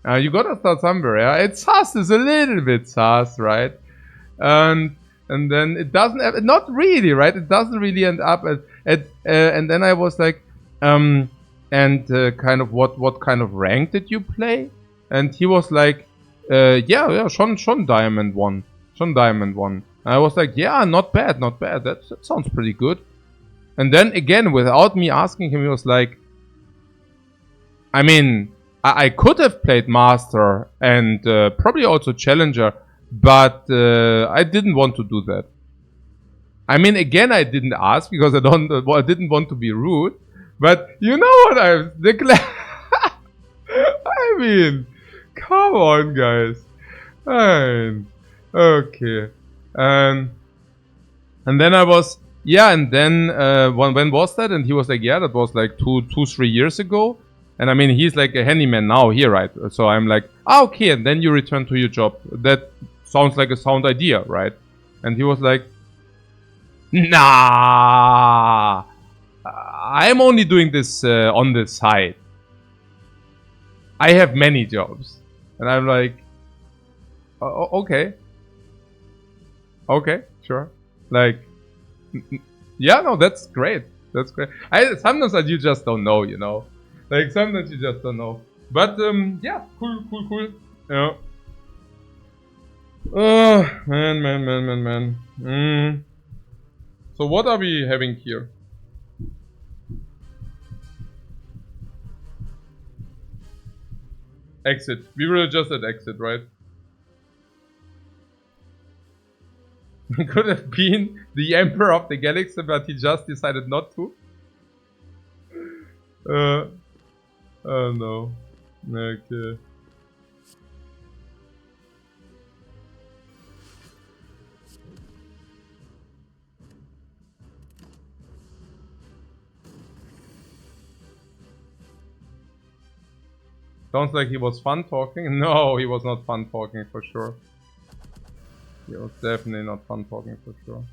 You gotta start somewhere, yeah? It's sus, it's a little bit sus, right? And then it doesn't, not really, right? It doesn't really end up and then I was like, kind of what kind of rank did you play? And he was like, yeah, schon Diamond 1. Schon Diamond 1. I was like, yeah, not bad. That sounds pretty good. And then again, without me asking him, he was like, I mean, I could have played Master and probably also Challenger, but I didn't want to do that. I mean, again, I didn't ask because I didn't want to be rude. But you know what I mean, come on, guys. Fine. Okay. And then I was, and then when was that? And he was like, yeah, that was like 2-3 years ago. And I mean, he's like a handyman now here, right? So I'm like, okay. And then you return to your job. That sounds like a sound idea, right? And he was like, nah, I'm only doing this on the side. I have many jobs. And I'm like, okay, sure. Like, yeah, no, that's great. Sometimes you just don't know, you know. Like, sometimes you just don't know. But, yeah, cool. Yeah. Oh, man. So what are we having here? Exit. We were just at exit, right? Could have been the Emperor of the Galaxy, but he just decided not to. Oh no. Okay. Sounds like he was fun talking. No, he was not fun talking for sure. He was definitely not fun talking for sure.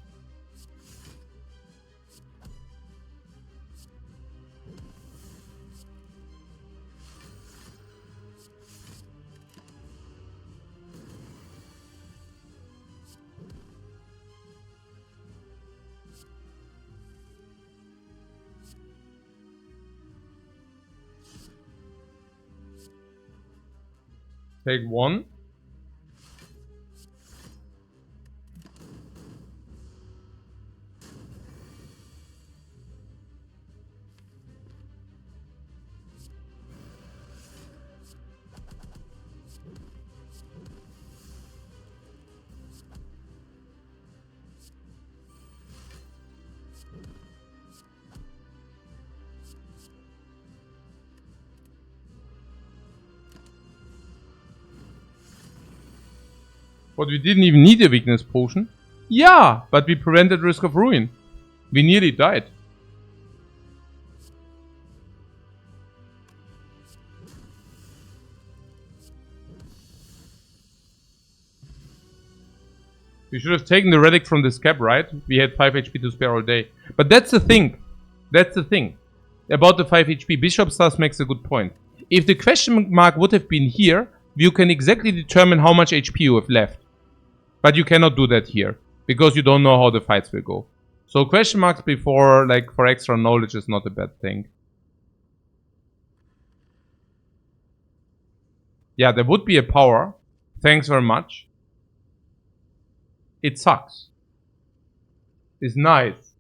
Take one. But we didn't even need a weakness potion. Yeah, but we prevented risk of ruin. We nearly died. We should have taken the relic from this cap, right? We had 5 HP to spare all day. But that's the thing. That's the thing. About the 5 HP, Bishop Stars makes a good point. If the question mark would have been here, you can exactly determine how much HP you have left. But you cannot do that here. Because you don't know how the fights will go. So question marks before, like, for extra knowledge is not a bad thing. Yeah, there would be a power. Thanks very much. It sucks. It's nice.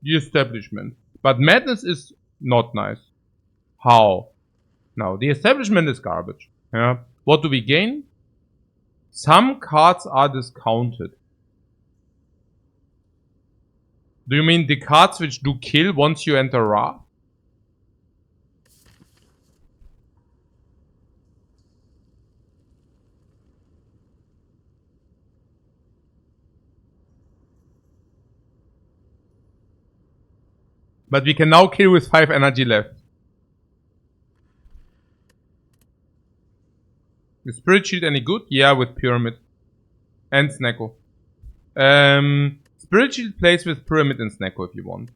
The establishment. But madness is not nice. How? Now, the establishment is garbage. Yeah. What do we gain? Some cards are discounted. Do you mean the cards which do kill once you enter Ra? But we can now kill with 5 energy left. Is Spirit Shield any good? Yeah, with Pyramid. And Snecko. Spirit Shield plays with Pyramid and Snecko if you want.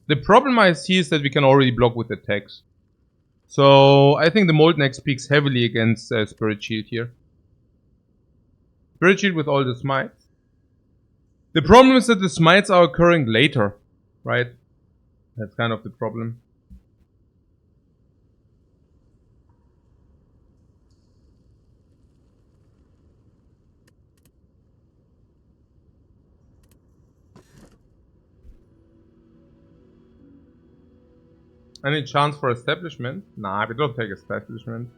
The problem I see is that we can already block with attacks. So I think the Molten Egg speaks heavily against Spirit Shield here. Spirit Shield with all the smites. The problem is that the smites are occurring later, right? That's kind of the problem. Any chance for establishment? Nah, we don't take establishment.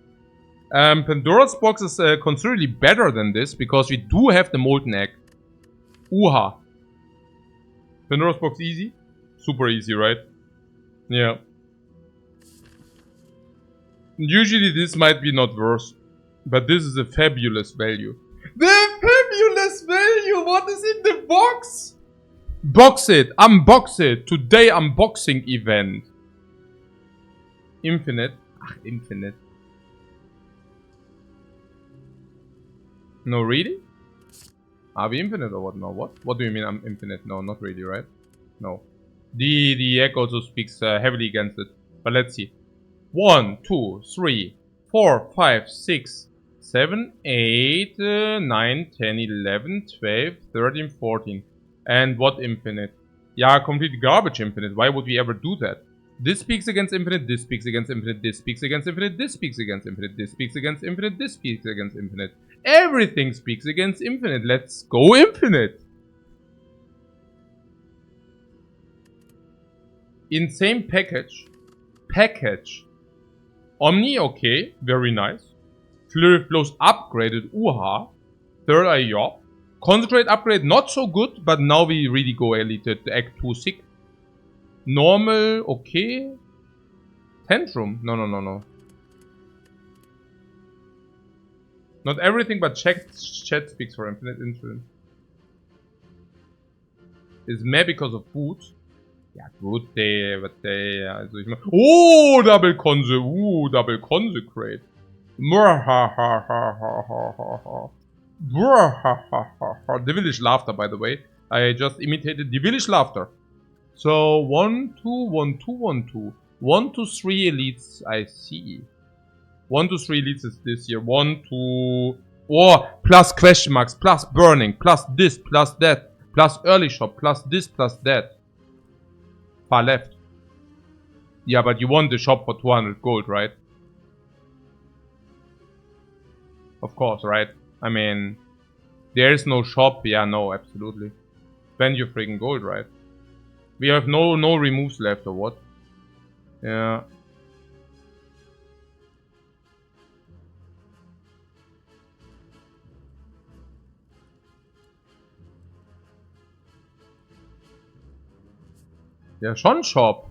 Pandora's box is considerably better than this because we do have the Molten Egg. Uha. Pandora's box easy? Super easy, right? Yeah. Usually this might be not worse. But this is a fabulous value. The fabulous value! What is in the box? Box it! Unbox it! Today unboxing event. Infinite. Ach, infinite. No, really? Are we infinite or what? No, what? What do you mean I'm infinite? No, not really, right? No. The egg also speaks heavily against it. But let's see. 1, 2, 3, 4, 5, 6, 7, 8, 9, 10, 11, 12, 13, 14. And what infinite? Yeah, complete garbage infinite. Why would we ever do that? This speaks against infinite, this speaks against infinite, this speaks against infinite, this speaks against infinite, this speaks against infinite, this speaks against infinite. Everything speaks against infinite. Let's go infinite. Insane package. Omni, okay, very nice. Flurry of Blows upgraded, uha. Third Eye Yop. Concentrate upgrade, not so good, but now we really go elite. Act 2 sick. Normal, okay. Tantrum, no. Not everything, but chat speaks for infinite influence. Is meh because of Boot. Ja gut, was also ich mein, oh, Double Consecrate. Devilish laughter, by the way. I just imitated devilish laughter. So 1, 2, 1, 2, 1, 2. 1 to 3 elites, I see. 1 to 3 elites is this year. 1 to... Oh, plus question marks, plus burning, plus this, plus that, plus early shop, plus this, plus that. Far left. Yeah, but you want the shop for 200 gold, right? Of course, right? I mean, there is no shop. Yeah, no, absolutely. Spend your freaking gold, right? We have no removes left, or what? Yeah. Ja, schon Shop.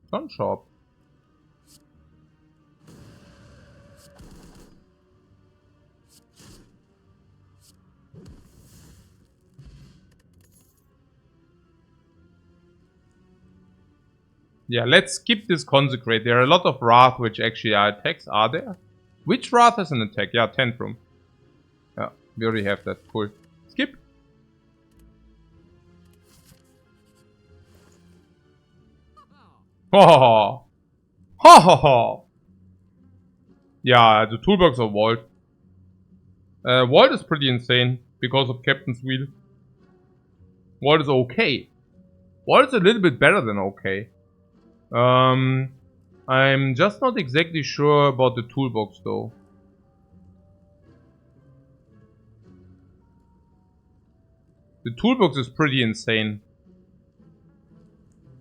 Schon Shop. Yeah, let's skip this Consecrate. There are a lot of Wrath which actually are attacks. Are there? Which Wrath has an attack? Yeah, Tantrum. Yeah, we already have that. Cool. Skip. Ho ho ho. Ho ho ho. Yeah, the toolbox of Vault. Vault is pretty insane because of Captain's Wheel. Vault is okay. Vault is a little bit better than okay. I'm just not exactly sure about the toolbox though. The toolbox is pretty insane.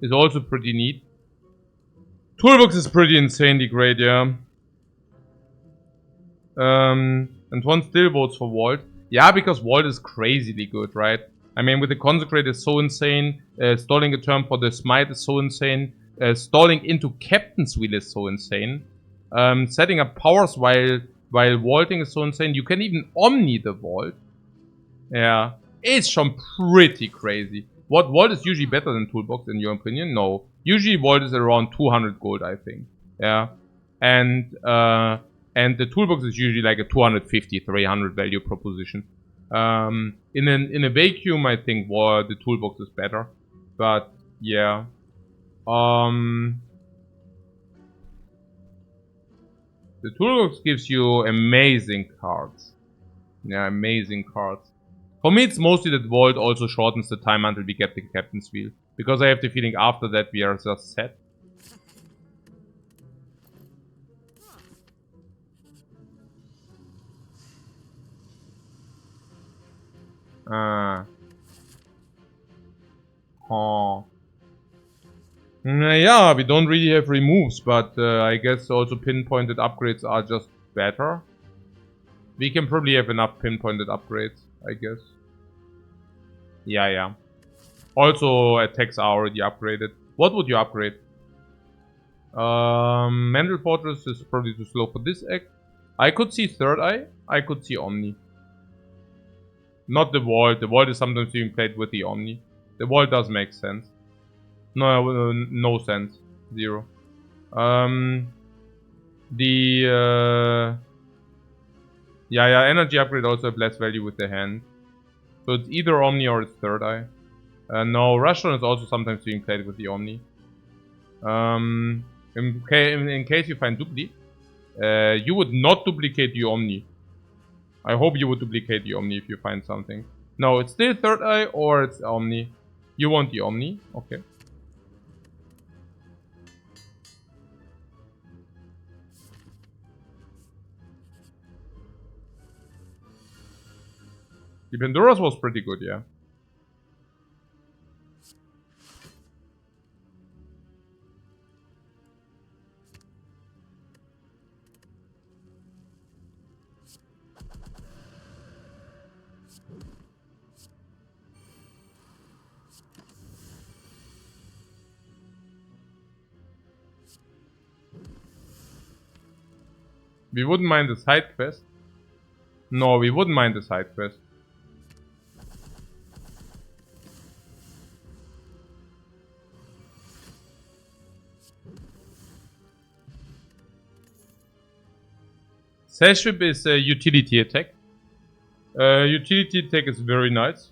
It's also pretty neat. Toolbox is pretty insanely great, yeah. And one still votes for Vault. Yeah, because Vault is crazily good, right? I mean, with the Consecrate is so insane. Stalling a turn for the Smite is so insane. Stalling into Captain's Wheel is so insane. Setting up powers while vaulting is so insane. You can even Omni the Vault. Yeah. It's some pretty crazy. What Vault is usually better than Toolbox in your opinion? No. Usually Vault is around 200 gold, I think. Yeah. And the Toolbox is usually like a 250, 300 value proposition. In a vacuum, I think the Toolbox is better. But yeah. The Toolbox gives you amazing cards. Yeah, amazing cards. For me, it's mostly that Vault also shortens the time until we get the Captain's Wheel. Because I have the feeling after that we are just set. Yeah, we don't really have removes, but I guess also pinpointed upgrades are just better. We can probably have enough pinpointed upgrades, I guess. Yeah. Also, attacks are already upgraded. What would you upgrade? Mental Fortress is probably too slow for this act. I could see Third Eye. I could see Omni. Not the Vault. The Vault is sometimes being played with the Omni. The Vault does make sense. No sense. Zero. Yeah, energy upgrade also have less value with the hand. So it's either Omni or it's Third Eye. No, Rushdown is also sometimes being played with the Omni. In case you find Dupli, you would not duplicate the Omni. I hope you would duplicate the Omni if you find something. No, it's still Third Eye or it's Omni. You want the Omni? Okay. The Pandora's was pretty good, yeah. We wouldn't mind the side quest. No, we wouldn't mind the side quest. Sash Whip is a utility attack. Utility attack is very nice.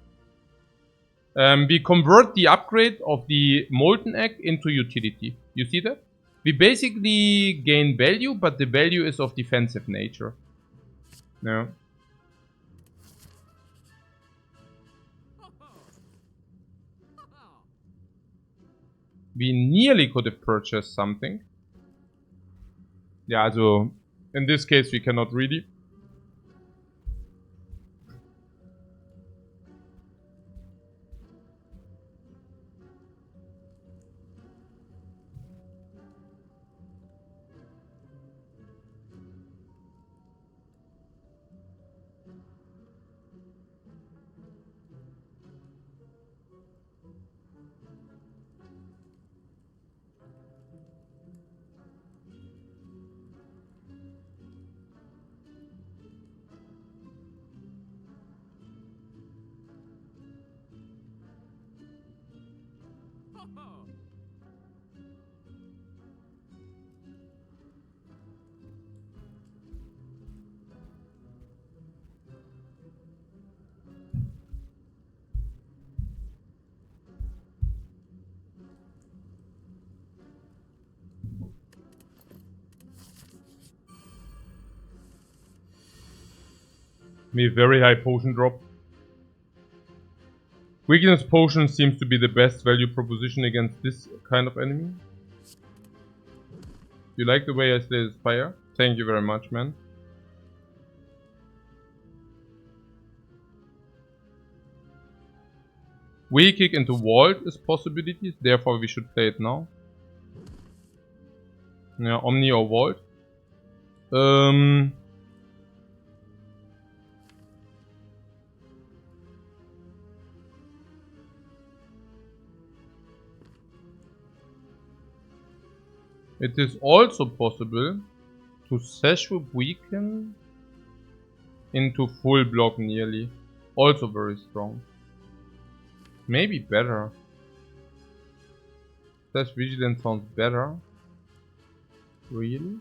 We convert the upgrade of the Molten Egg into utility. You see that? We basically gain value, but the value is of defensive nature. Yeah. We nearly could have purchased something. Yeah, so in this case we cannot really. We have very high potion drop. Weakness potion seems to be the best value proposition against this kind of enemy. You like the way I slay the Spire? Thank you very much, man. Weak kick into Vault is possibilities, therefore we should play it now. Yeah, Omni or Vault. It is also possible to Sash Whip Weaken into full block nearly. Also very strong. Maybe better. Sash Vigilance sounds better. Really?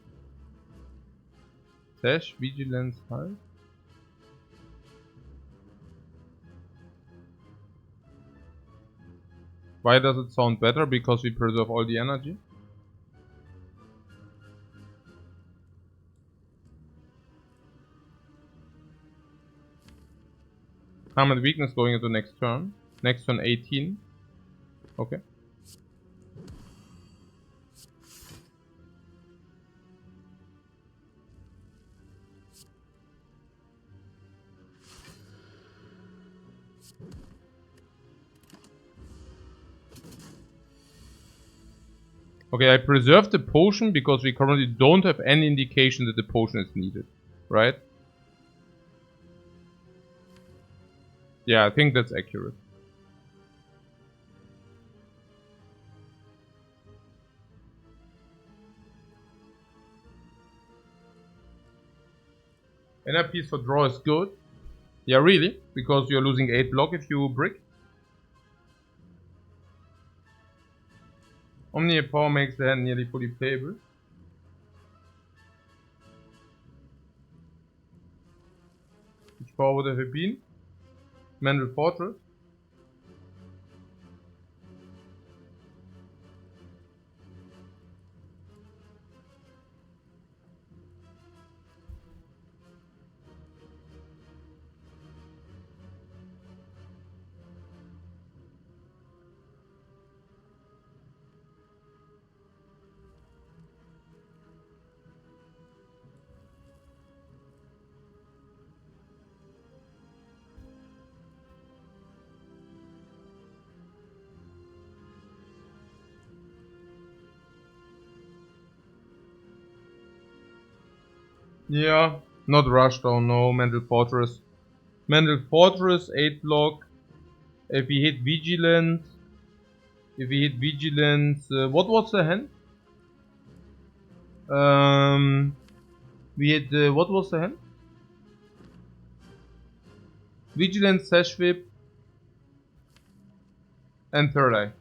Sash Vigilance High? Why does it sound better? Because we preserve all the energy? Harm and Weakness going into next turn. Next turn 18. Okay. Okay, I preserved the potion because we currently don't have any indication that the potion is needed. Right? Yeah, I think that's accurate. Inner piece for draw is good. Yeah, really? Because you're losing 8 block if you brick. Omni Power makes the hand nearly fully playable. Which power would have it been? Mental Fortress. Yeah, not Rush down, no. Mental Fortress. Mental Fortress, 8 block. If we hit Vigilance. What was the hand? We hit, what was the hand? Vigilance, Sash Whip, and Third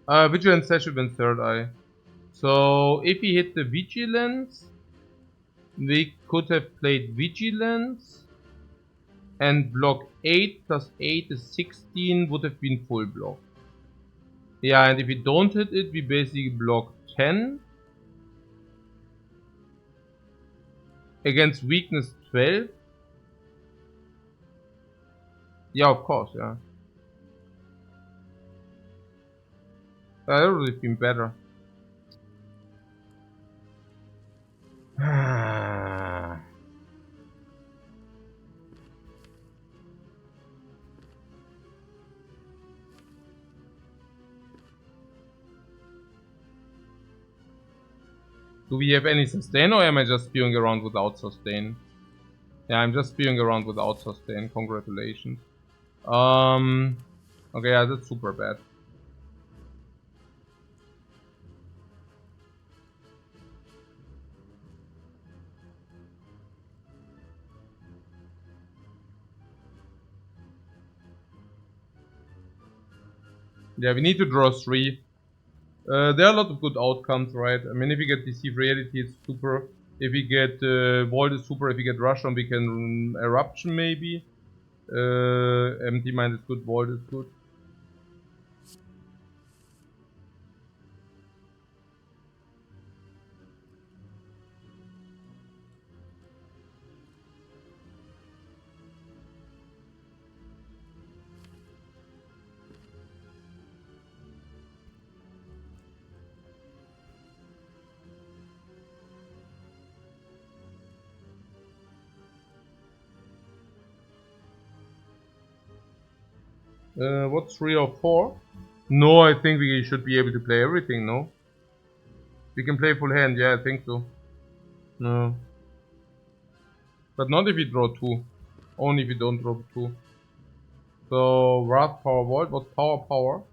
Eye. Vigilance, Sash Whip, and Third Eye. So, if we hit the Vigilance, we could have played Vigilance, and block 8 plus 8 is 16, would have been full block. Yeah, and if we don't hit it, we basically block 10. Against weakness 12. Yeah, of course, yeah. That would have been better. Do we have any sustain or am I just spewing around without sustain? Yeah, I'm just spewing around without sustain. Congratulations. Okay, yeah, that's super bad. Yeah, we need to draw 3. There are a lot of good outcomes, right? I mean, if we get Deceive Reality, it's super. If we get Void, it's super. If we get Rush on, we can Eruption, maybe. Empty Mind is good, Void is good. What, 3 or 4? No, I think we should be able to play everything, no? We can play full hand, yeah, I think so. No. But not if we draw 2. Only if we don't draw 2. So, Wrath, Power, Void. What's Power, Power?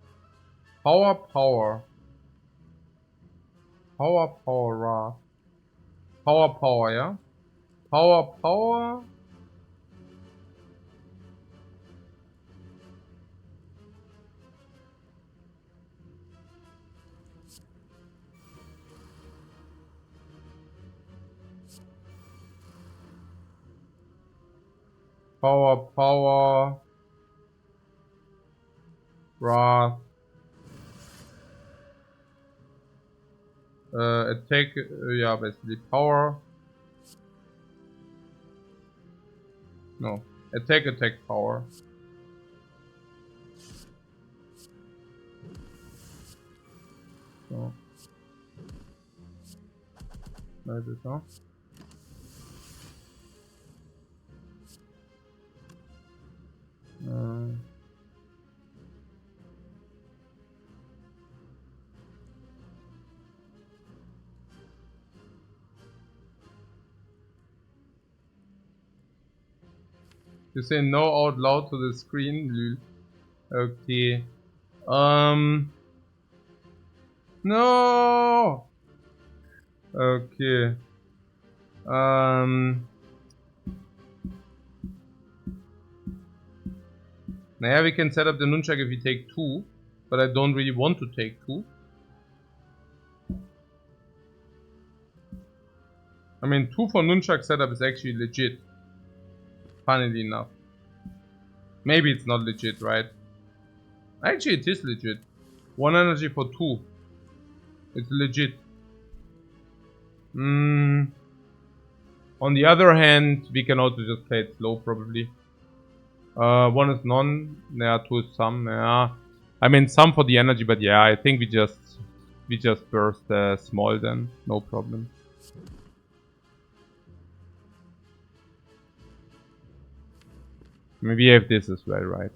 Power, Power. Power, Power, Wrath. Power, Power, yeah? Power, Power. Power, Power. Wrath. Attack, yeah, basically Power. No. Attack, Power. So. Like this, huh? You say no out loud to the screen. Okay. No. Okay. Naja, we can set up the nunchuck if we take 2, but I don't really want to take 2. I mean, 2 for nunchuck setup is actually legit. Funnily enough. Maybe it's not legit, right? Actually, it is legit. 1 energy for 2. It's legit. On the other hand, we can also just play it slow, probably. 1 is none. Yeah, 2 is some. Yeah. I mean, some for the energy, but yeah, I think we just burst small then. No problem. Maybe we have this as well, right?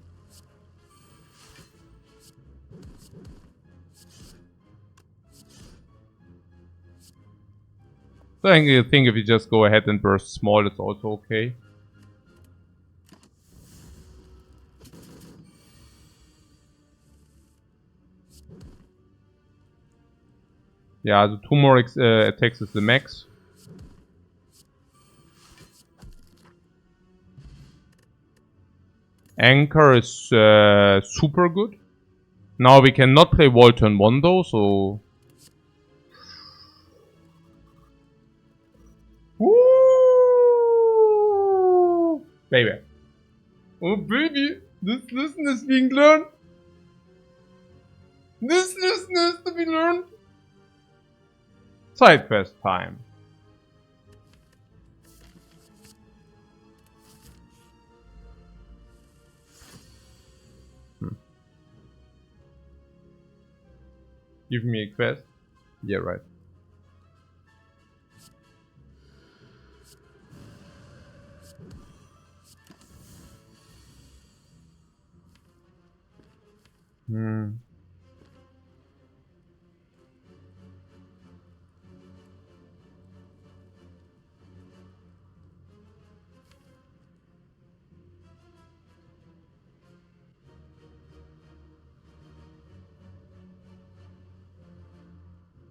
So I think if you just go ahead and burst small, it's also okay. Yeah, the 2 more attacks is the max. Anchor is super good. Now we cannot play Wall turn 1 though, so... Woo! Baby. Oh baby, this lesson is being learned. This lesson has to be learned. Side quest time. Give me a quest. Yeah, right.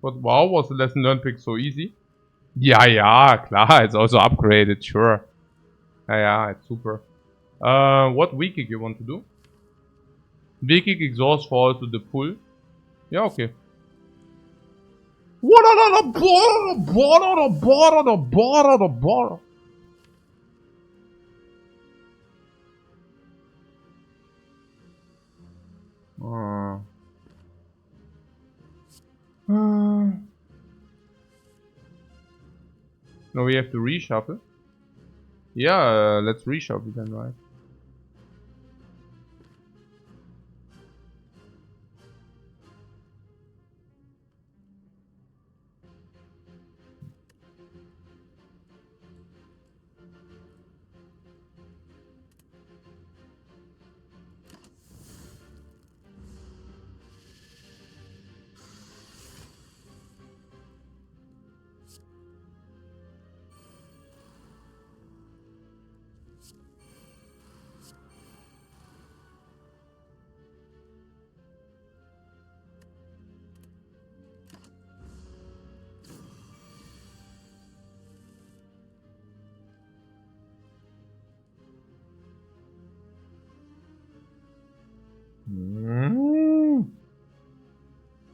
But wow, was the lesson learned pick so easy? Yeah, klar, it's also upgraded, sure. Yeah, it's super. What weak kick you want to do? Weak kick, exhaust, fall to the pull. Yeah, okay. What are the border? No, we have to reshuffle. Yeah, let's reshuffle then, right?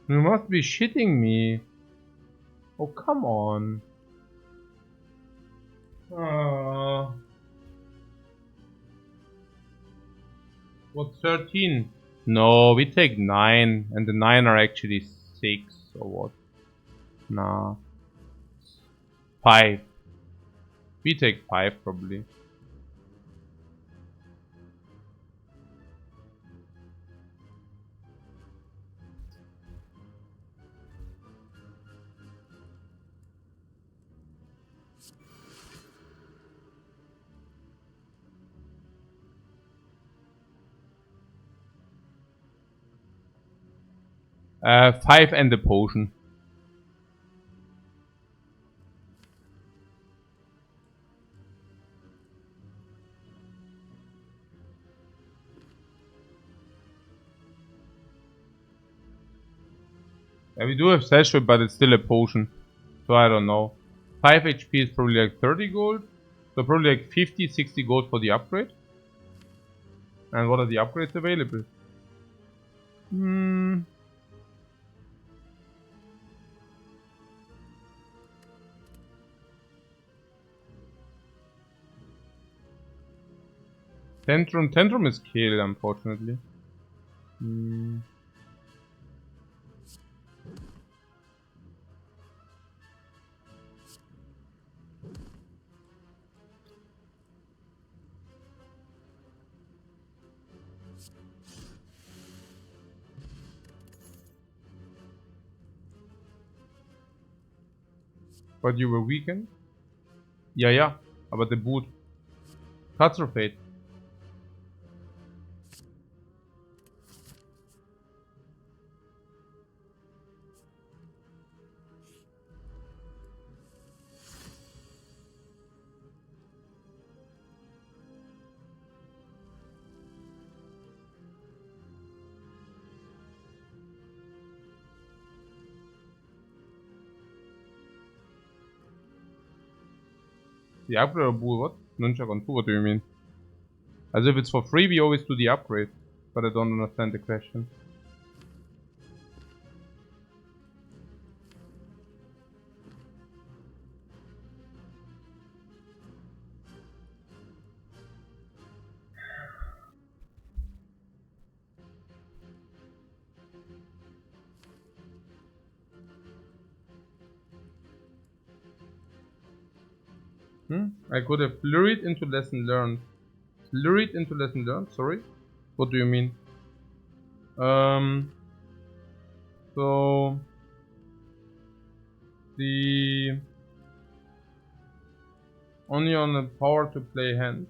You must be shitting me. Oh, come on. What, 13? No, we take 9. And the 9 are actually 6 or what? Nah. 5. We take 5 probably. Five and the potion. Yeah, we do have Sasha, but it's still a potion. So I don't know. 5 HP is probably like 30 gold. So probably like 50, 60 gold for the upgrade. And what are the upgrades available? Tantrum is killed, unfortunately. But you were weakened? Ja. Aber der Boot. Cuts or fate? The upgrade or bull, what? Nunchuck on 2, what do you mean? As if it's for free, we always do the upgrade. But I don't understand the question. I could have flurried into lesson learned. Flurried into lesson learned? Sorry? What do you mean? So... The... Only on the power to play hand.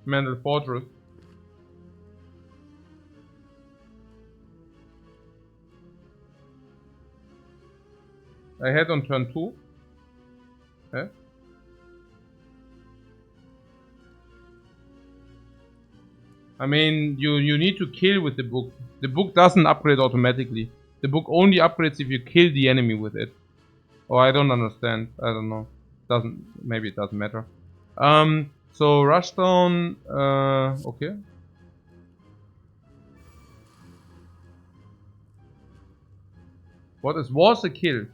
Mental Fortress. I had on turn 2. Eh? I mean, you need to kill with the book. The book doesn't upgrade automatically. The book only upgrades if you kill the enemy with it. Oh, I don't understand. I don't know. Maybe it doesn't matter. So Rushdown, okay. Was a kill?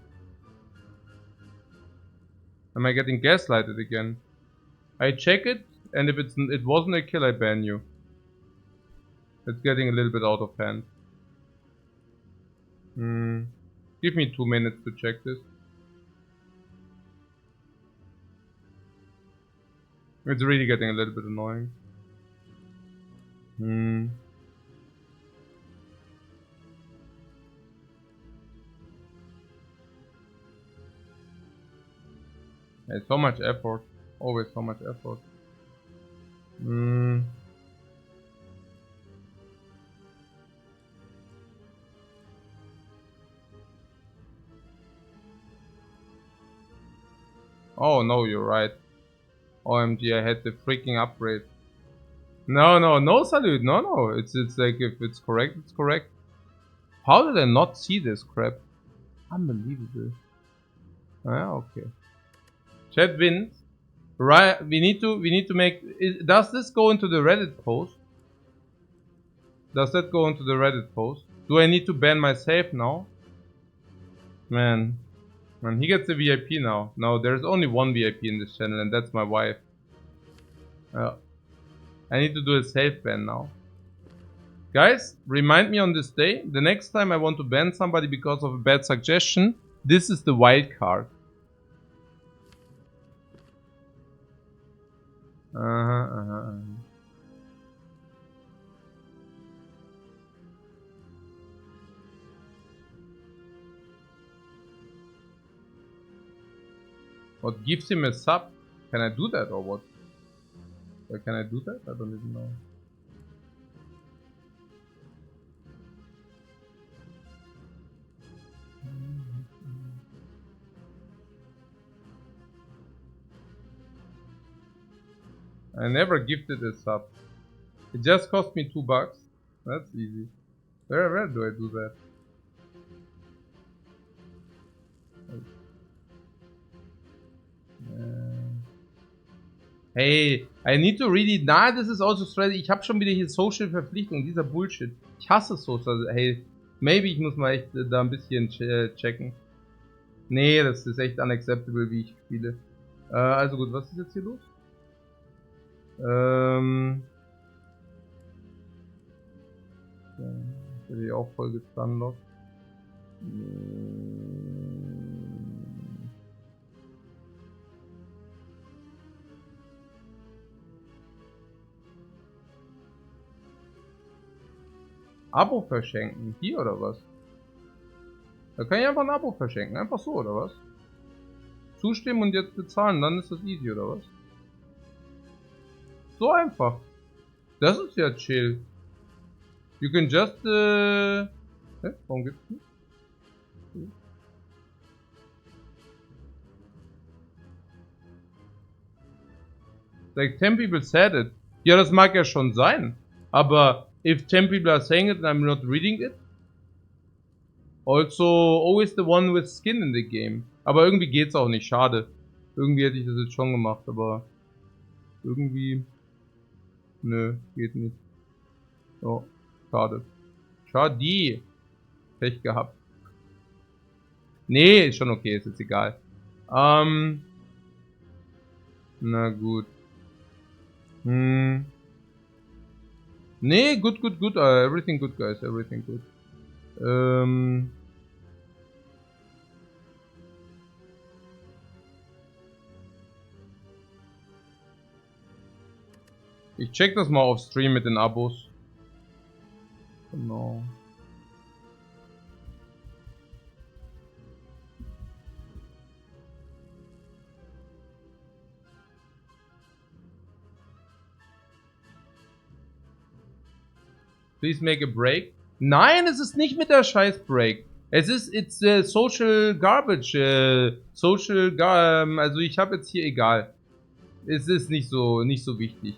Am I getting gaslighted again? I check it, and if it wasn't a kill, I ban you. It's getting a little bit out of hand. Give me 2 minutes to check this. It's really getting a little bit annoying. It's so much effort. Always so much effort. Oh no, you're right. OMG, I had the freaking upgrade. No salute. No. It's like if it's correct, it's correct. How did I not see this crap? Unbelievable. Ah, okay. Chat wins. Right, we need to make... Does this go into the Reddit post? Does that go into the Reddit post? Do I need to ban myself now? Man, he gets a VIP now. No, there's only one VIP in this channel, and that's my wife. I need to do a self ban now. Guys, remind me on this day. The next time I want to ban somebody because of a bad suggestion, this is the wild card. What gives him a sub? Can I do that or what? Can I do that? I don't even know. I never gifted a sub. It just cost me $2. That's easy. Where do I do that? Hey, I need to really... Na, das ist also Strategy. Ich habe schon wieder hier Social-Verpflichtungen. Dieser Bullshit. Ich hasse Social. Hey, maybe ich muss mal echt da ein bisschen checken. Nee, das ist echt unacceptable, wie ich spiele. Also gut, was ist jetzt hier los? Ich bin auch voll gestunlockt. Abo verschenken? Hier oder was? Da kann ich einfach ein Abo verschenken. Einfach so oder was? Zustimmen und jetzt bezahlen, dann ist das easy oder was? So einfach. Das ist ja chill. You can just warum gibt's nicht? Like 10 people said it. Ja, das mag ja schon sein. Aber if 10 people are saying it and I'm not reading it. Also always the one with skin in the game. Aber irgendwie geht's auch nicht. Schade. Irgendwie hätte ich das jetzt schon gemacht, aber irgendwie... Nö, geht nicht. Oh, schade. Schade. Pech gehabt. Nee, ist schon okay, ist jetzt egal. Na gut. Nee, good. Everything good, guys. Everything good. Ich check das mal auf Stream mit den Abos. Genau. Please make a break. Nein, es ist nicht mit der scheiß Break. It's social garbage. Also ich habe jetzt hier egal. Es ist nicht so wichtig.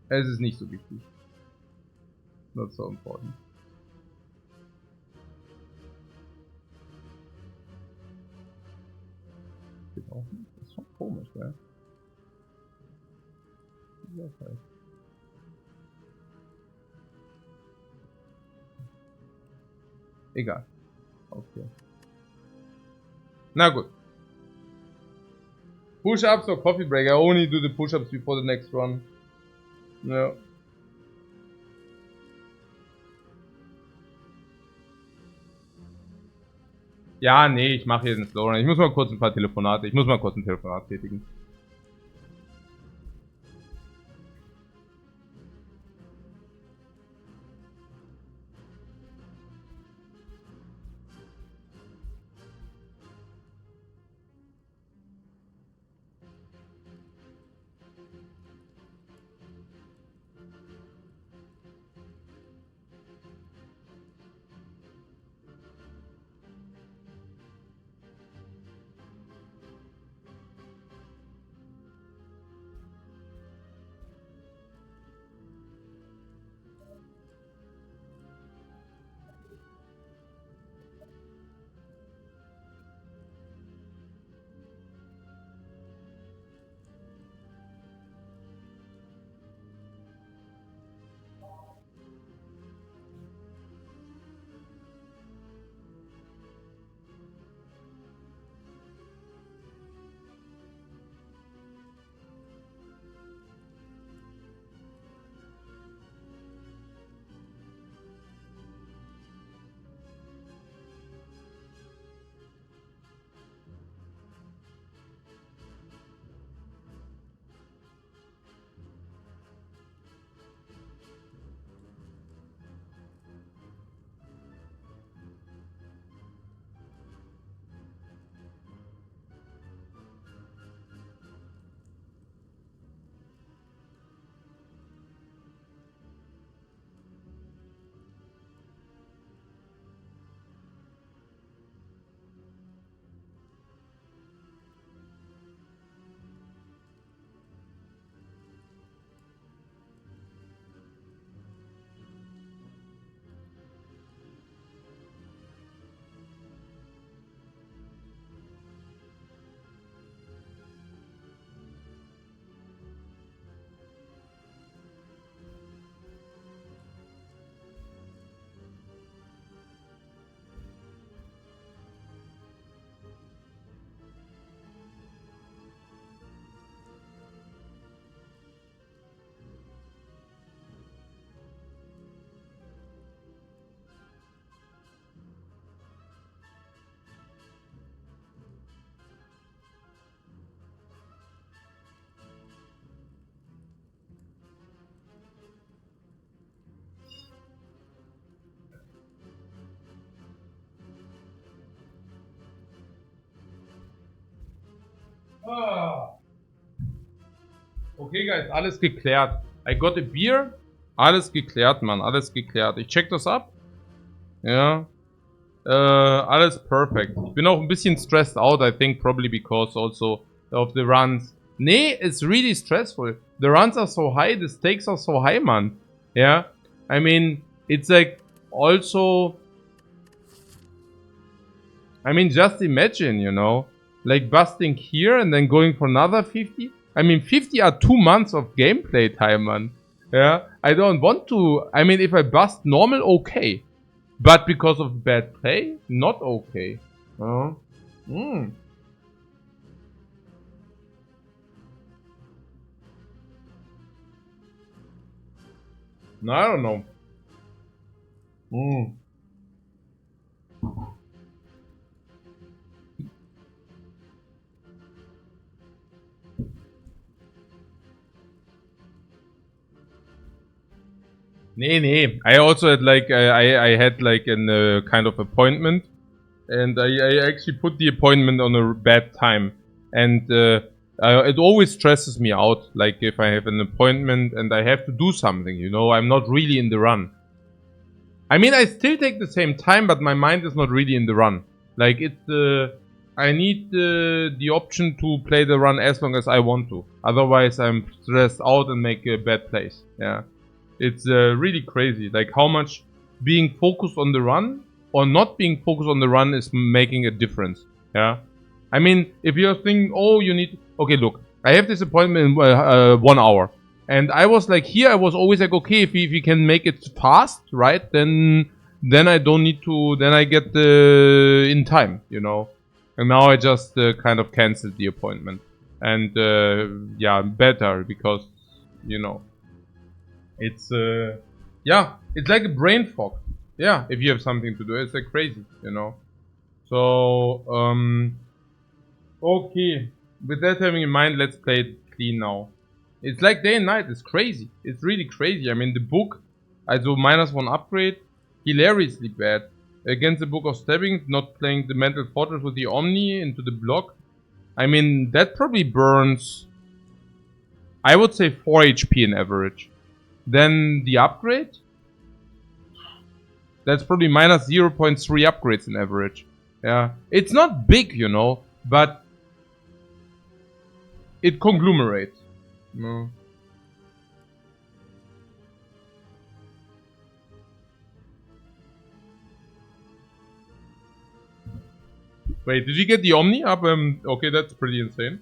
Es ist nicht so wichtig. Not so important. Das ist schon komisch, gell? Ja, halt. Egal. Okay. Na gut. Push-ups or coffee break? I only do the push-ups before the next run. Ja. Ja, nee, ich mache hier den Slowrun. Ich muss mal kurz ein paar Telefonate. Ich muss mal kurz ein Telefonat tätigen. Okay, guys, alles geklärt. I got a beer. Alles geklärt, Mann. Alles geklärt. Ich check das ab. Ja. Alles perfect. Ich bin auch ein bisschen stressed out, I think, probably because also of the runs. Nee, it's really stressful. The runs are so high, the stakes are so high, man. Yeah. I mean, it's like also... I mean, just imagine, you know, like busting here and then going for another 50. I mean, 50 are 2 months of gameplay time, man. Yeah, I don't want to. I mean, if I bust normal, okay. But because of bad play, not okay. No, I don't know. Nee. I also had like I had like a kind of appointment, and I actually put the appointment on a bad time, and it always stresses me out. Like if I have an appointment and I have to do something, you know, I'm not really in the run. I mean, I still take the same time, but my mind is not really in the run. Like it's I need the option to play the run as long as I want to. Otherwise, I'm stressed out and make a bad plays. Yeah. It's really crazy, like how much being focused on the run or not being focused on the run is making a difference. Yeah, I mean, if you're thinking, oh, you need, okay, look, I have this appointment in 1 hour, and I was like, here, I was always like, okay, if we can make it fast, right, then I don't need to, then I get in time, you know, and now I just kind of canceled the appointment, and yeah, better because, you know. It's yeah, it's like a brain fog. Yeah, if you have something to do, it's like crazy, you know. So okay. With that having in mind, let's play it clean now. It's like day and night. It's crazy. It's really crazy. I mean, the book, also -1 upgrade, hilariously bad. Against the Book of Stabbing, not playing the Mental Fortress with the Omni into the block. I mean, that probably burns, I would say 4 HP in average. Then the upgrade, that's probably minus 0.3 upgrades in average. Yeah, it's not big, you know, but it conglomerates. No. Wait, did you get the Omni up? Okay, that's pretty insane.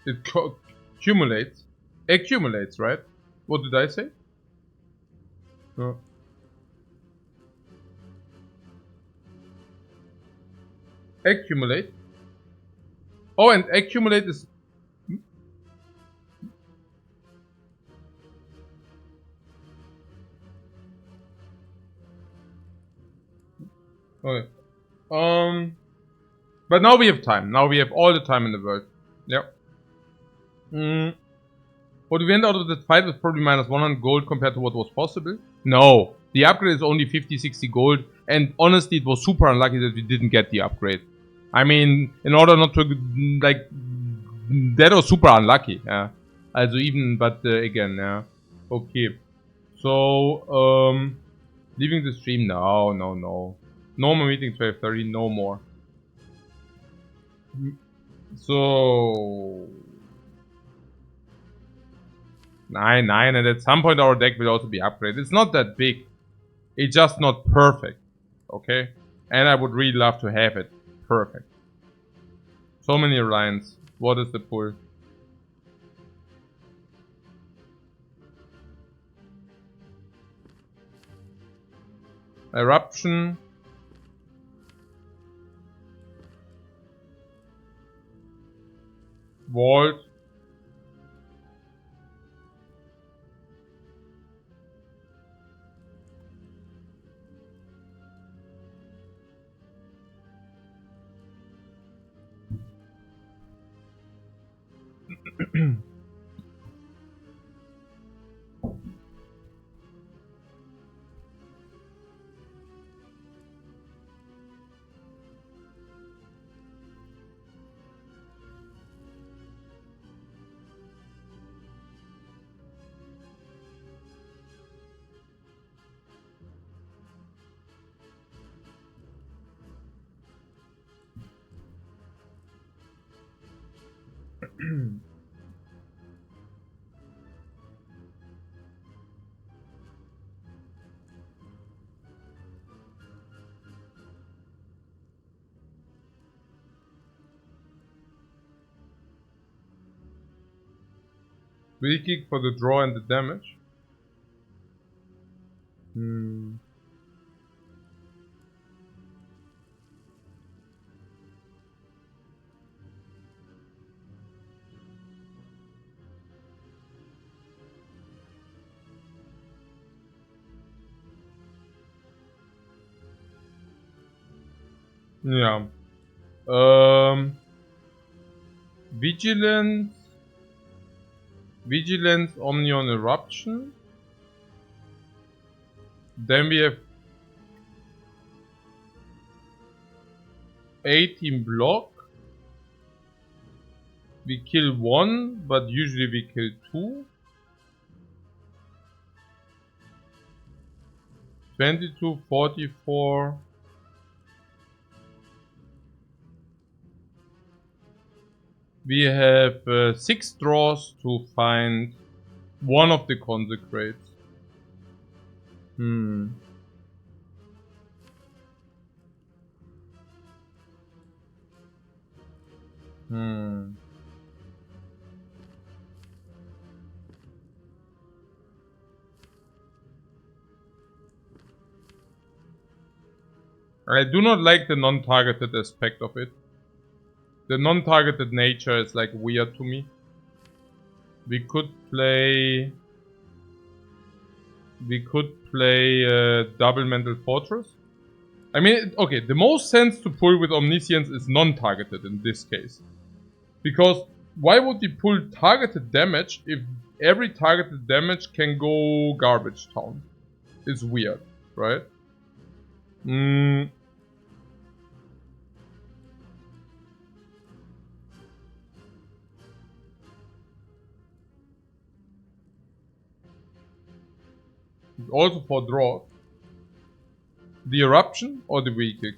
It accumulates. Accumulates, right? What did I say? No. Accumulate. Oh, and accumulate is... Okay. But now we have time. Now we have all the time in the world. Yep. What we went out of that fight was probably minus 100 gold compared to what was possible. No. The upgrade is only 50-60 gold. And honestly, it was super unlucky that we didn't get the upgrade. I mean, in order not to, like, that was super unlucky. Yeah. Also even, but again, yeah. Okay. So, leaving the stream? No. Normal meeting 12:30, no more. So... 9, and at some point our deck will also be upgraded. It's not that big. It's just not perfect. Okay? And I would really love to have it perfect. So many lines. What is the pull? Eruption. Vault. Weak kick for the draw and the damage. Yeah. Vigilance. Vigilance, Omnion Eruption. Then we have 18 block. We kill 1, but usually we kill 2. 22, 44. We have 6 draws to find one of the consecrates. I do not like the non-targeted aspect of it. The non-targeted nature is like weird to me. We could play double Mental Fortress. I mean, okay, the most sense to pull with Omniscience is non-targeted in this case. Because why would we pull targeted damage if every targeted damage can go garbage town? It's weird, right? Also for draw. The Eruption or the Weak Kick?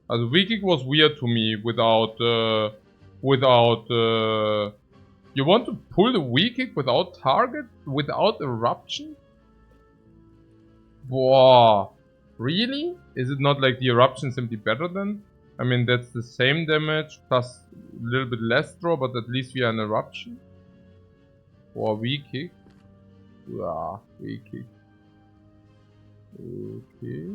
The Weak Kick was weird to me without... You want to pull the Weak Kick without target? Without Eruption? Wow. Really? Is it not like the Eruption simply better then? I mean, that's the same damage plus a little bit less draw, but at least we are an Eruption. Or Weak Kick. Yeah, Weak Kick. Okay.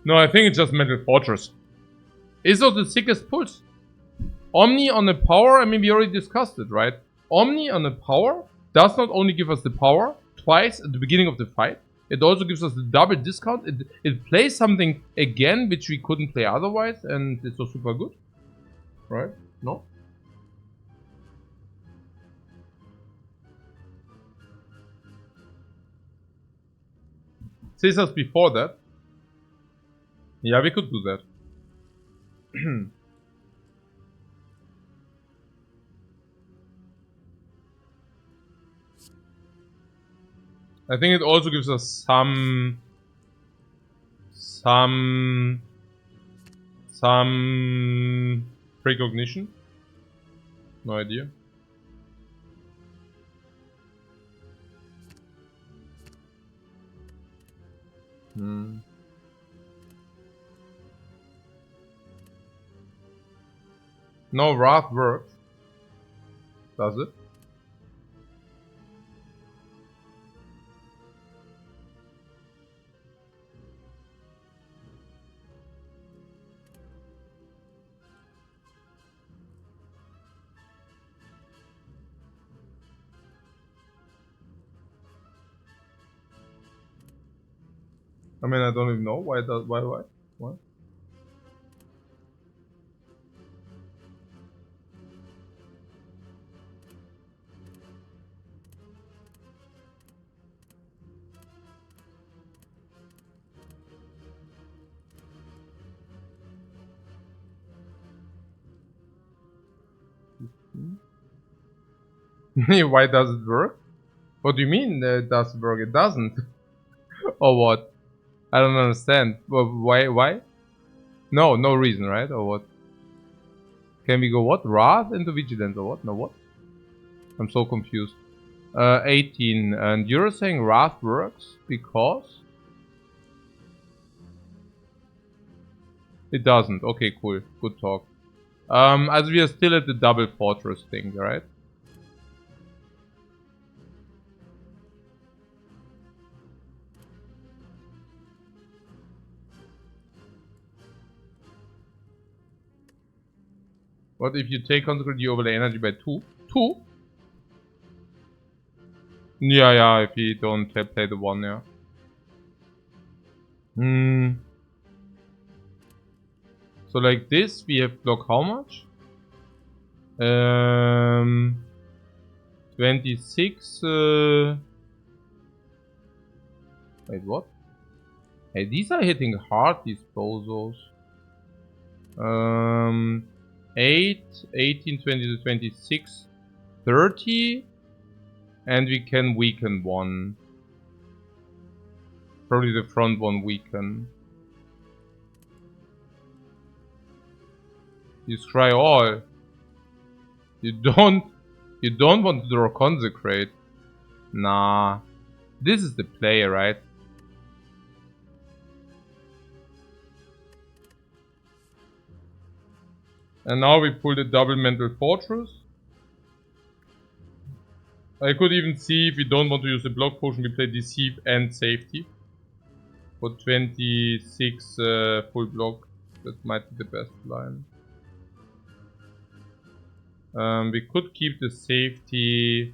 No, I think it's just Mental Fortress. Is it the sickest pulse? Omni on the power, I mean, we already discussed it, right? Omni on the power does not only give us the power twice at the beginning of the fight, it also gives us the double discount. It plays something again which we couldn't play otherwise, and it's so super good. Right? No? Caesars before that. Yeah, we could do that. I think it also gives us some precognition. No idea. No, Wrath works. Does it? I mean, I don't even know why. Why? Why does it work? What do you mean it doesn't work? It doesn't. Or what? I don't understand. Why? No, no reason, right? Or what? Can we go what? Wrath into Vigilance or what? No, what? I'm so confused. 18. And you're saying Wrath works because? It doesn't. Okay, cool. Good talk. As we are still at the double fortress thing, right? What if you take consecrate, you overlay energy by 2? 2? Yeah, if you don't play the 1, yeah. So like this, we have block how much? 26, wait, what? Hey, these are hitting hard, these bozos. 8, 18, 20 to 26, 30. And we can weaken one. Probably the front one weaken. You scry all. You don't want to draw consecrate. Nah. This is the play, right? And now we pull the double mental fortress. I could even see if we don't want to use the block potion, we play deceive and safety. For 26 full block. That might be the best line. We could keep the safety.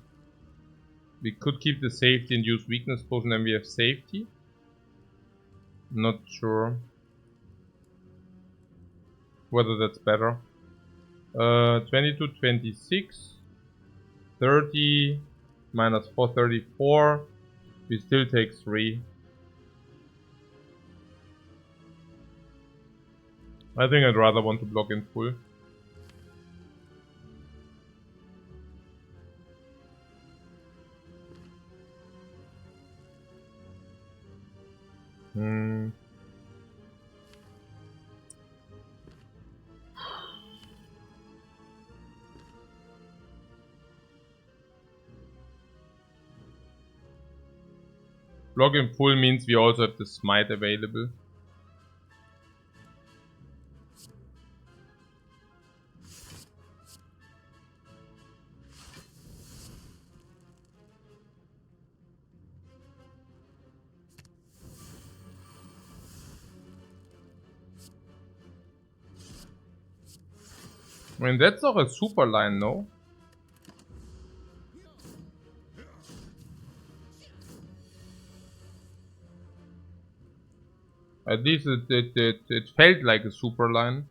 We could keep the safety and use weakness potion, and we have safety. Not sure whether that's better. 22, 26, 30, minus 4, 34. We still take 3. I think I'd rather want to block in full. Block in full means we also have the smite available. I mean, that's doch a super line, no? At least it felt like a super line.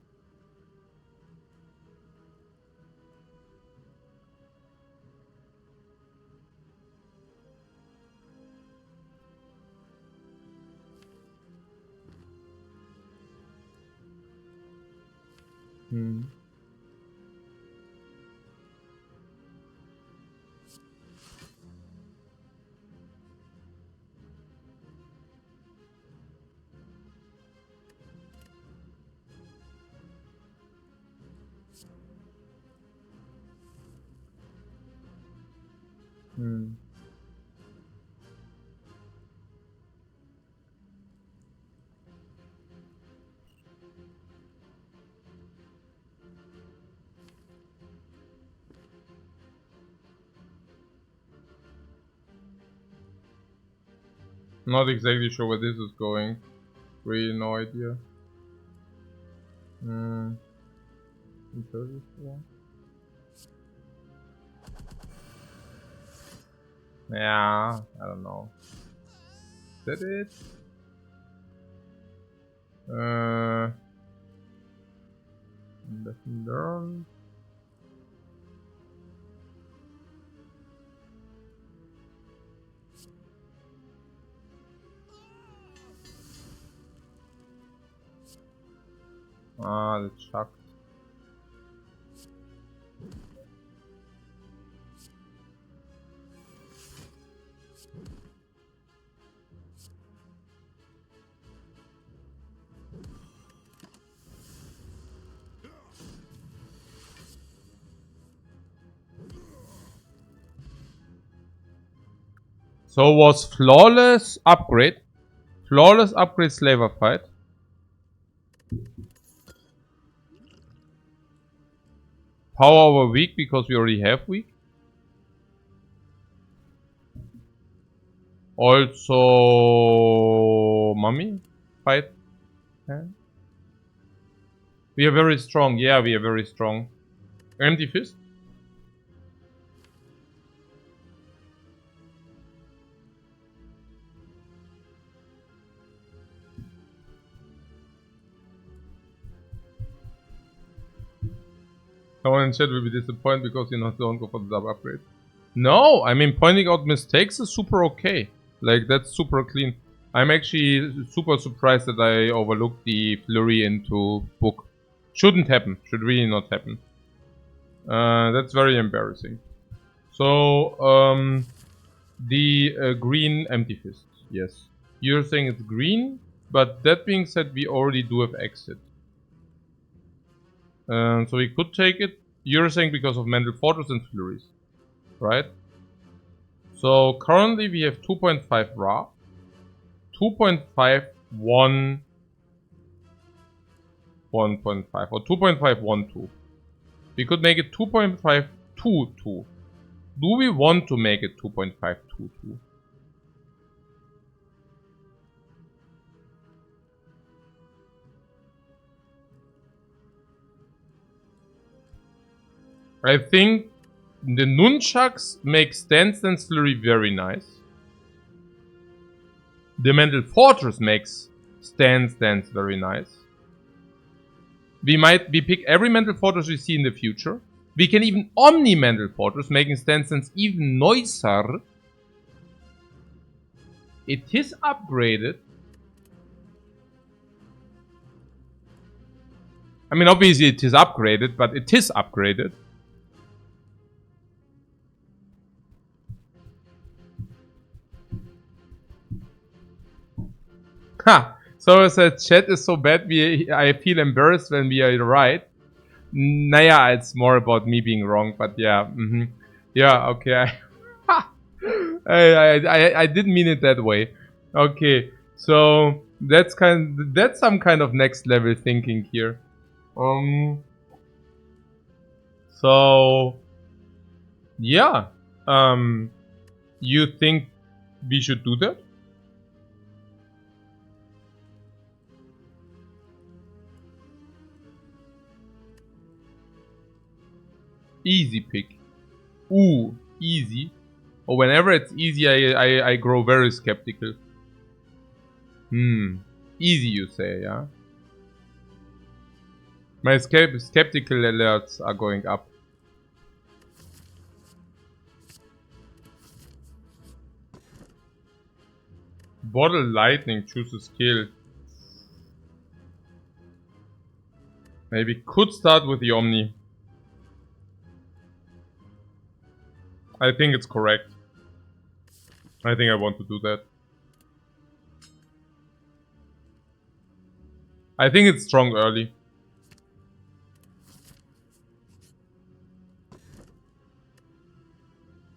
Not exactly sure where this is going. Really no idea. 34. Yeah, I don't know. Is that it? Lesson learned. Ah, the chuck. So was flawless upgrade. Flawless upgrade slaver fight. Power over weak because we already have weak. Also mummy fight. Yeah. We are very strong. Yeah, we are very strong. Empty fist. Someone in chat will be disappointed because you don't go for the double upgrade. No, I mean pointing out mistakes is super okay. Like that's super clean. I'm actually super surprised that I overlooked the flurry into book. Shouldn't happen. Should really not happen. That's very embarrassing. So the green empty fist. Yes, you're saying it's green, but that being said, we already do have exit. So we could take it. You're saying because of Mental Fortress and Flurries, right? So currently we have 2.5 Ra, 2.5 1, 1.5 or 2.5 1 2. We could make it 2.5 2 2. Do we want to make it 2.5 2 2? I think the nunchucks make Stance Flurry very nice. The Mental Fortress makes Stance very nice. We pick every Mental Fortress we see in the future. We can even Omni Mental Fortress, making Stance even noisier. It is upgraded. I mean, obviously it is upgraded, but it is upgraded. Ha! So I said chat is so bad, I feel embarrassed when we are right. Naja, it's more about me being wrong, but yeah. Yeah, okay. I didn't mean it that way. Okay, so that's some kind of next level thinking here. So yeah. You think we should do that? Easy pick. Ooh, easy. Or whenever it's easy, I grow very skeptical. Easy, you say, yeah? My skeptical alerts are going up. Bottle lightning, choose a skill. Maybe could start with the Omni. I think it's correct. I think I want to do that. I think it's strong early.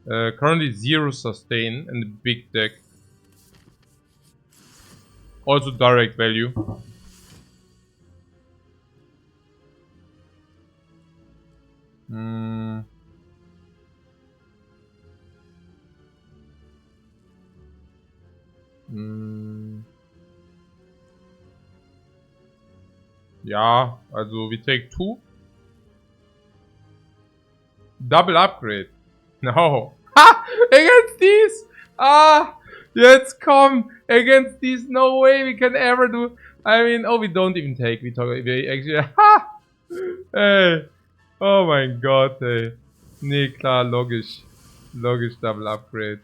Currently 0 sustain and a big deck. Also direct value. Ja, also we take 2. Double upgrade. No. Ha! Against these! Ah! Jetzt komm! Against these, no way we can ever do. I mean, oh, we don't even take. We actually. Ha! Ey. Oh mein Gott, ey. Nee, klar, logisch. Logisch, Double Upgrade.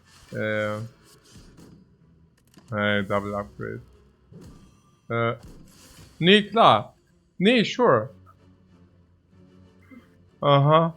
Double Upgrade. Nee, klar. Nee, sure. Aha.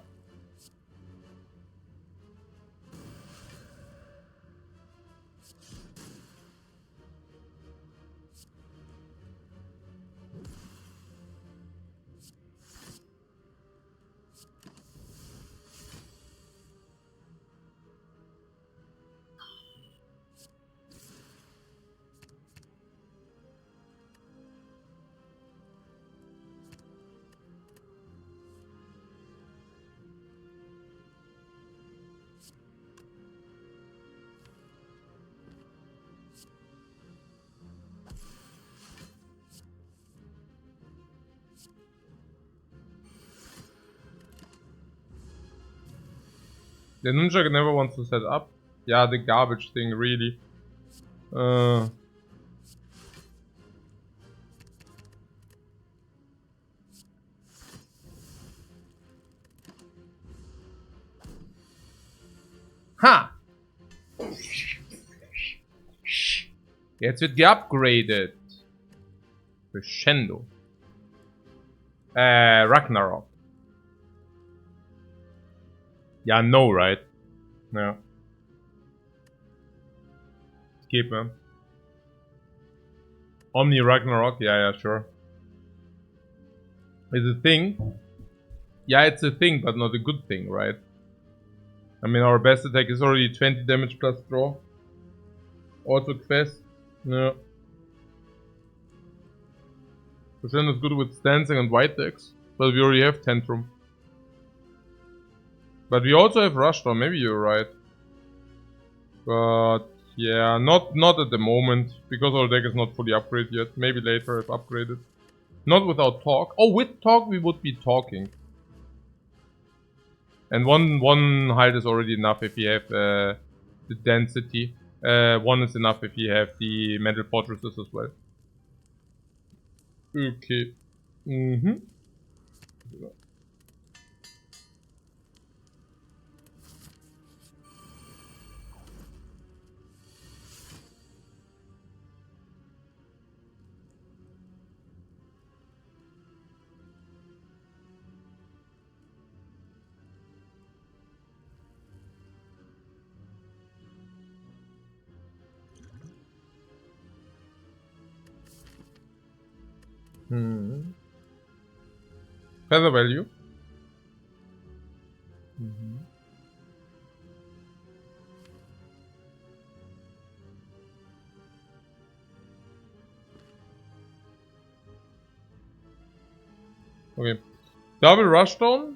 The ninja never wants to set up. Yeah, the garbage thing, really. Ha! Jetzt wird geupgradet. Crescendo. Ragnarok. Yeah, no, right? Yeah. Skip, man. Omni Ragnarok, yeah, sure. It's a thing. Yeah, it's a thing, but not a good thing, right? I mean, our best attack is already 20 damage plus draw. Auto quest. No. Crescendo is good with stancing and white decks, but we already have Tantrum. But we also have Rushdown, maybe you're right. But yeah, not at the moment, because our deck is not fully upgraded yet. Maybe later if upgraded. Not without talk. Oh, with talk we would be talking. And one height is already enough if you have the density. One is enough if you have the mental fortresses as well. Okay. Feather value. Okay. Double Rushdown?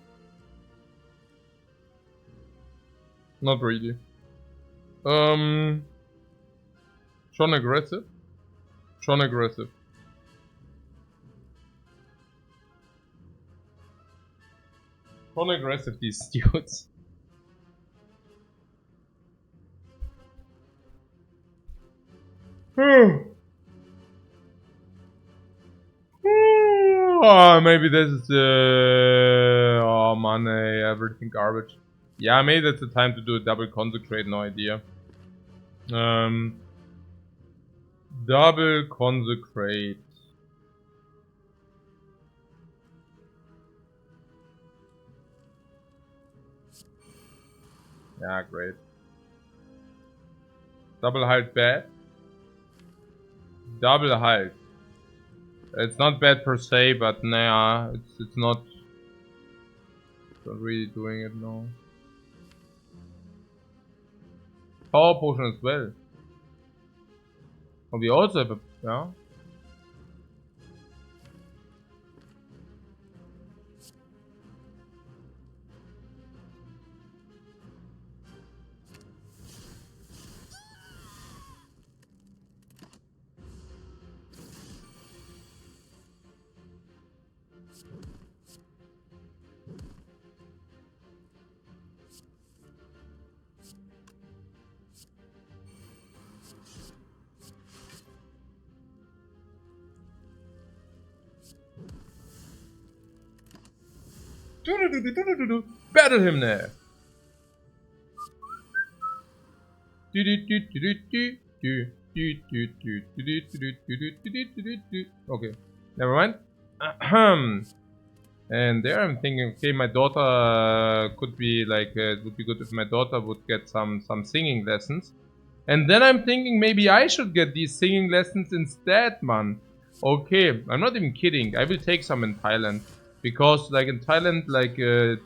Not really. Sean aggressive? Sean aggressive. Sean aggressive, these dudes. Oh, maybe this is oh money, everything garbage. Yeah, maybe that's the time to do a double consecrate, no idea. Double consecrate. Yeah, great. Double halt bad. Double halt. It's not bad per se, but nah, it's not really doing it, no. Power potion as well. Oh, we also have a, yeah. Battle him there. Okay, never mind. And there I'm thinking, okay, my daughter could be like, it would be good if my daughter would get some singing lessons. And then I'm thinking maybe I should get these singing lessons instead, man. Okay, I'm not even kidding. I will take some in Thailand. Because like in Thailand, like the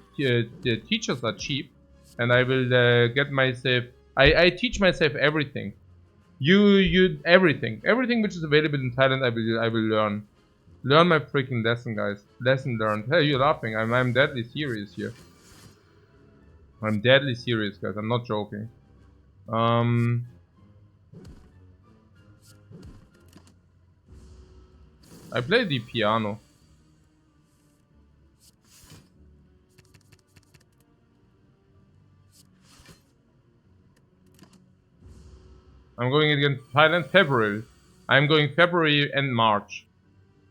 teachers are cheap. And I will get myself, I teach myself everything. Everything. Everything which is available in Thailand, I will learn. Learn my freaking lesson, guys. Lesson learned. Hey, you're laughing. I'm deadly serious here. I'm deadly serious, guys. I'm not joking. I play the piano. I'm going against Thailand February. I'm going February and March.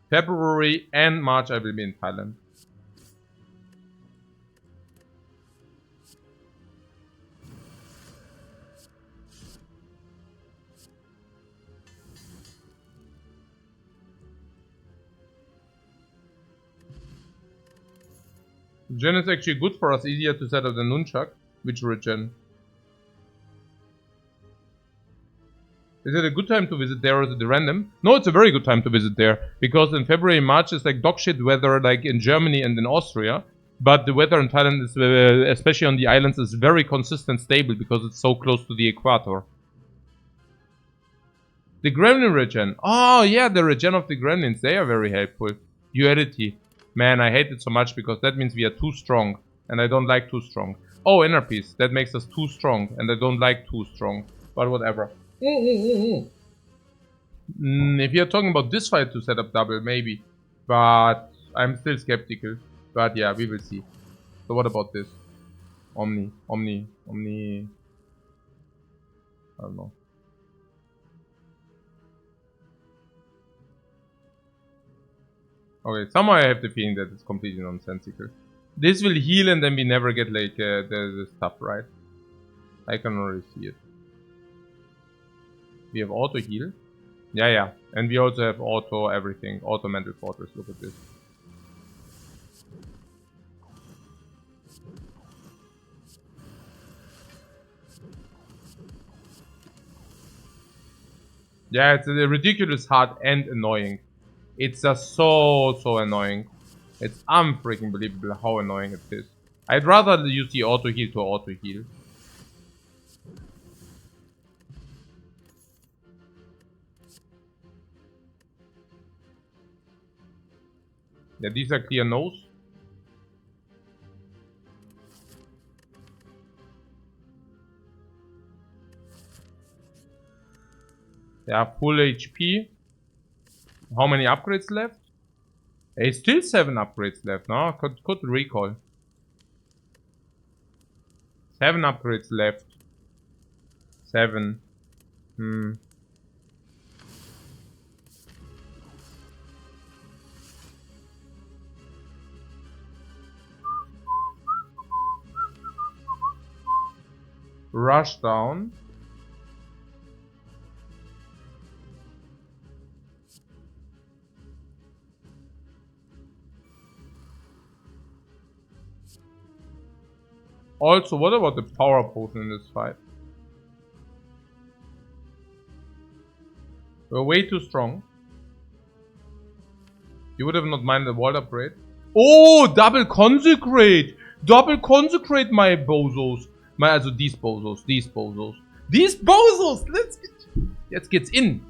February and March I will be in Thailand. Gen is actually good for us, easier to set up than Nunchuk. Which regen? Is it a good time to visit there or is it random? No, it's a very good time to visit there. Because in February and March is like dog shit weather like in Germany and in Austria. But the weather in Thailand is, especially on the islands, is very consistent, stable because it's so close to the equator. The gremlin regen. Oh yeah, the regen of the gremlins. They are very helpful. Duality. Man, I hate it so much because that means we are too strong. And I don't like too strong. Oh, inner peace. That makes us too strong. And I don't like too strong. But whatever. If you're talking about this fight to set up double, maybe. But I'm still skeptical. But yeah, we will see. So what about this? Omni. I don't know. Okay, somehow I have the feeling that it's completely nonsensical. This will heal and then we never get like the stuff, right? I can already see it. We have auto heal. Yeah. And we also have auto everything. Auto mental fortress. Look at this. Yeah, it's ridiculous hard and annoying. It's just so annoying. It's unfreaking believable how annoying it is. I'd rather use the auto heal to auto heal. Yeah, these are clear no's. They are full HP. How many upgrades left? Hey, still 7 upgrades left, no? Could recall. 7 upgrades left. 7. Rush down. Also, what about the power potion in this fight? We're way too strong. You would have not minded the wall upgrade. Oh, double consecrate! Double consecrate, my bozos. Also these bozos. These bozos. Jetzt geht's in.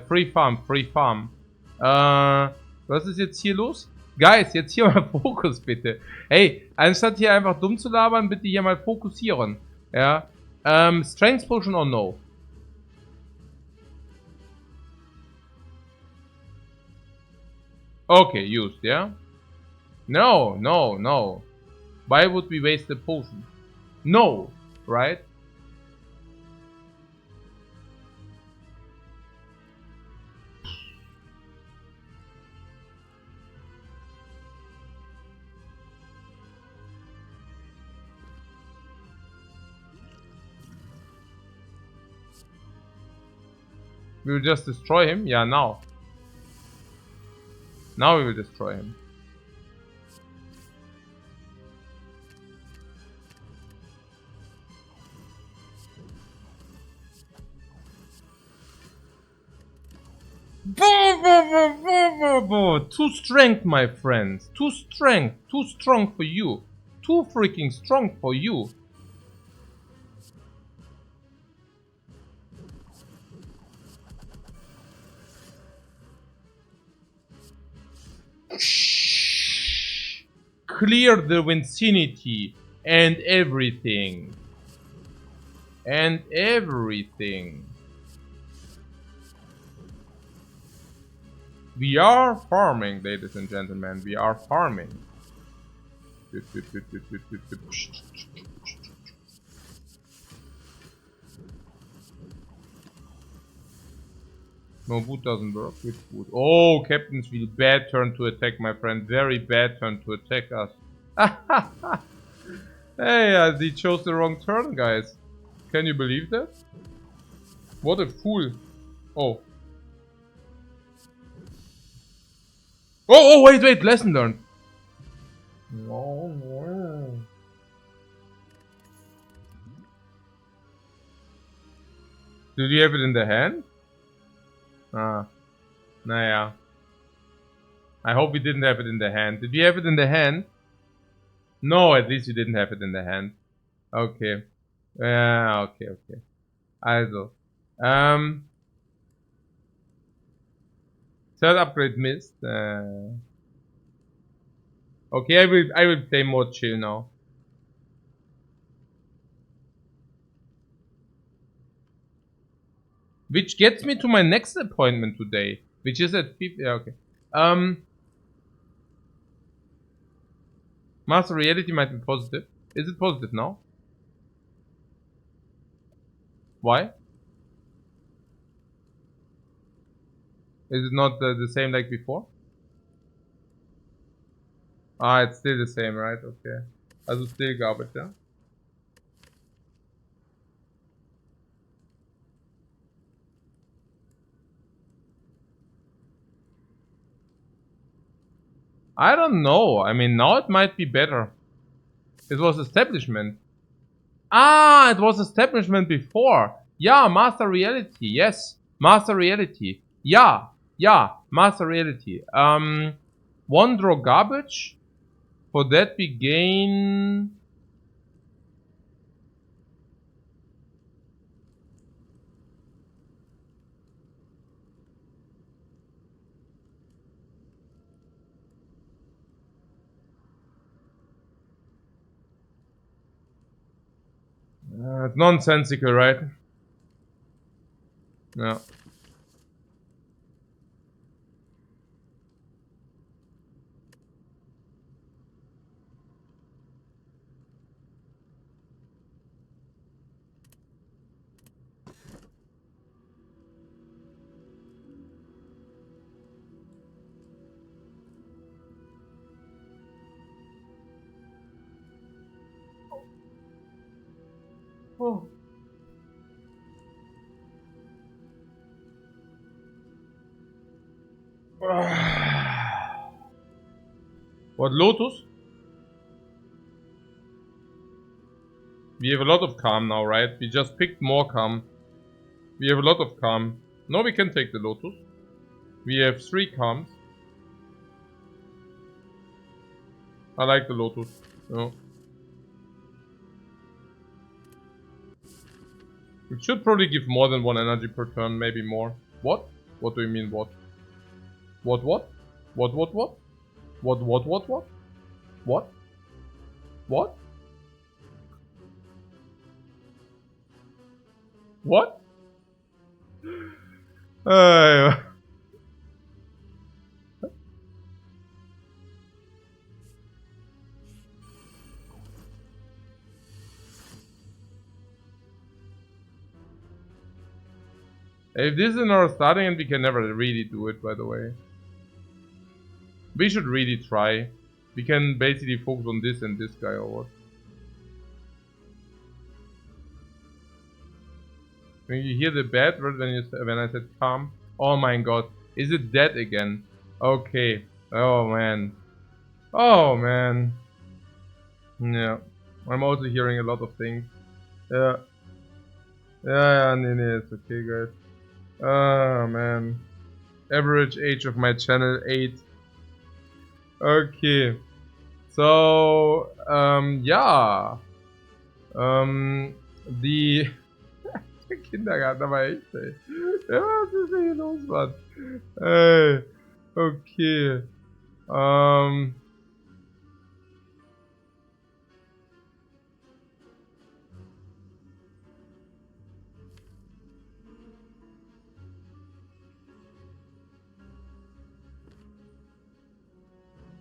Free farm. Was ist jetzt hier los? Guys, jetzt hier mal Fokus bitte. Hey, anstatt hier einfach dumm zu labern, bitte hier mal fokussieren. Ja. Strength Potion or no? Okay, used, yeah? No. Why would we waste the potion? No, right? We will just destroy him? Yeah, now. Now we will destroy him. Too strength, my friends. Too strength. Too strong for you. Too freaking strong for you. Clear the vicinity and everything. We are farming, ladies and gentlemen. We are farming. No, boot doesn't work. Which boot? Oh, Captain's Wheel. Bad turn to attack, my friend. Very bad turn to attack us. Hey, he chose the wrong turn, guys. Can you believe that? What a fool. Oh. Oh, wait. Lesson learned. No. Did you have it in the hand? Ah. Naja. I hope we didn't have it in the hand. Did you have it in the hand? No, at least you didn't have it in the hand. Okay. Okay. Also. Third upgrade missed. Okay, I will play more chill now. Which gets me to my next appointment today, which is at 50. Yeah, okay. Master Reality might be positive. Is it positive now? Why? Is it not the same like before? Ah, it's still the same, right? Okay. Also still garbage, yeah? I don't know. I mean, now it might be better. It was establishment. Ah, it was establishment before. Yeah, Master Reality. Yes, Master Reality. Yeah, Master Reality. One draw garbage. For that we gain... it's nonsensical, right? Yeah. Oh. What, Lotus? We have a lot of calm now, right? We just picked more calm. We have a lot of calm. Now we can take the Lotus. We have 3 calms. I like the Lotus. Yeah. It should probably give more than 1 energy per turn, maybe more. What? What do you mean what? What? What? What? What? What? What? What? What? What? What? What? What? If this is our starting and we can never really do it, by the way. We should really try. We can basically focus on this and this guy or what. When you hear the bad word when I said calm. Oh my god. Is it dead again? Okay. Oh man. Oh man. Yeah. I'm also hearing a lot of things. Yeah. Yeah, it's okay guys. Oh man. Average age of my channel 8. Okay. So, ja. Der Kindergarten, aber echt, ey. Ja, was ist denn hier los, Mann? Ey. Okay.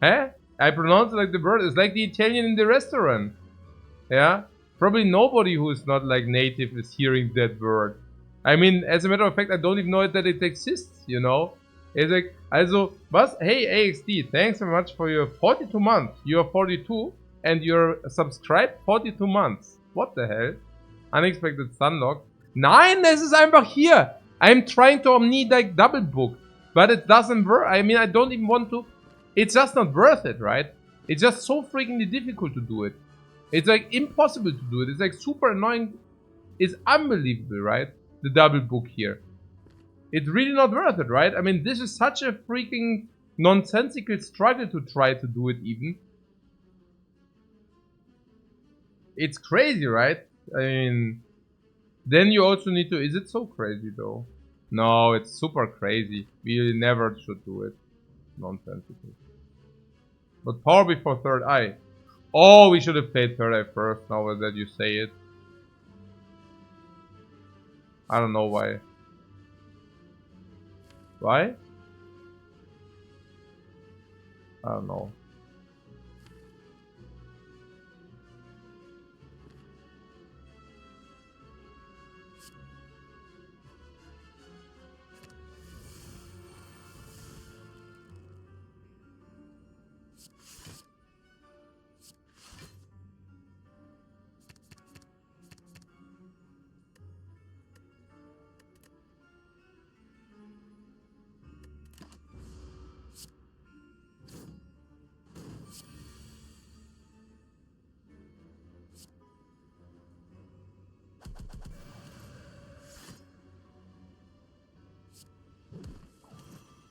Hä? I pronounce it like the word. It's like the Italian in the restaurant. Yeah? Probably nobody who is not like native is hearing that word. I mean, as a matter of fact, I don't even know that it exists, you know? It's like, also, was? Hey, AXD, thanks very much for your 42 months. You're 42 and you're subscribed 42 months. What the hell? Unexpected Sunlock. Nein, es ist einfach hier. I'm trying to like double book, but it doesn't work. I mean, I don't even want to. It's just not worth it, right? It's just so freakingly difficult to do it. It's like impossible to do it. It's like super annoying. It's unbelievable, right? The double book here. It's really not worth it, right? I mean, this is such a freaking nonsensical struggle to try to do it even. It's crazy, right? I mean, then you also need to... Is it so crazy, though? No, it's super crazy. We never should do it. Nonsensical. But power before third eye. Oh, we should have played third eye first, now that you say it. I don't know why. Why? I don't know.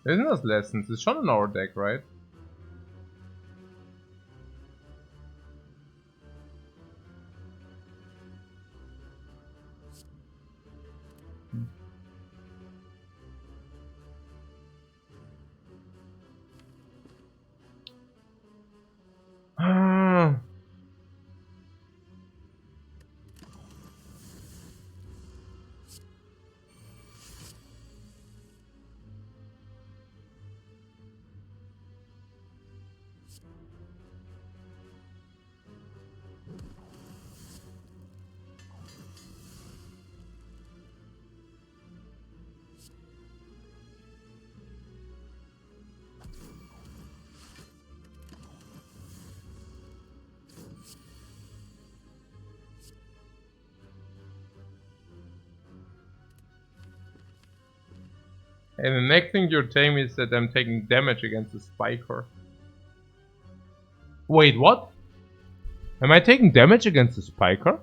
Isn't das Lessons? It's schon in our deck, right? And the next thing you're telling me is that I'm taking damage against the Spiker. Wait, what? Am I taking damage against the Spiker?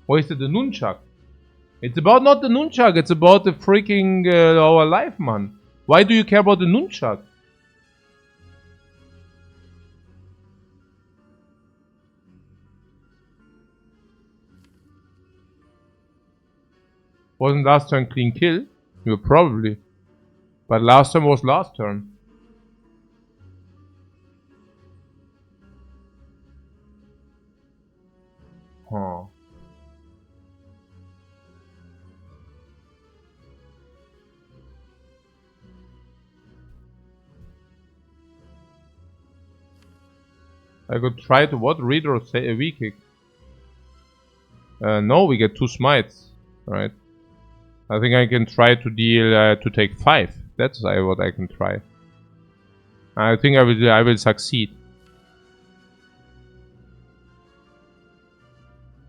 Or is it the Nunchuck? It's about not the Nunchuck, it's about the freaking our life, man. Why do you care about the Nunchuck? Wasn't last turn clean kill? Yeah, probably. But last turn was last turn. Huh. I could try to what? Read or say a weak kick? No, we get 2 smites. Right. I think I can try to deal to take 5. That's what I can try. I think I will succeed.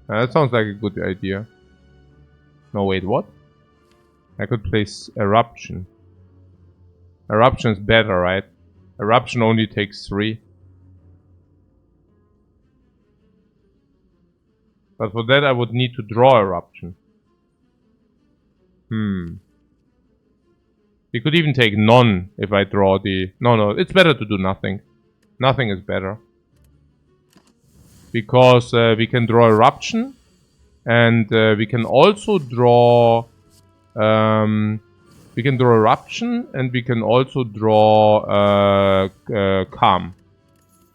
That sounds like a good idea. No, wait, what? I could place Eruption. Eruption's better, right? Eruption only takes 3. But for that I would need to draw Eruption. We could even take none if I draw the... No, it's better to do nothing. Nothing is better. Because we can draw Eruption. And we can also draw... we can draw Eruption. And we can also draw Calm.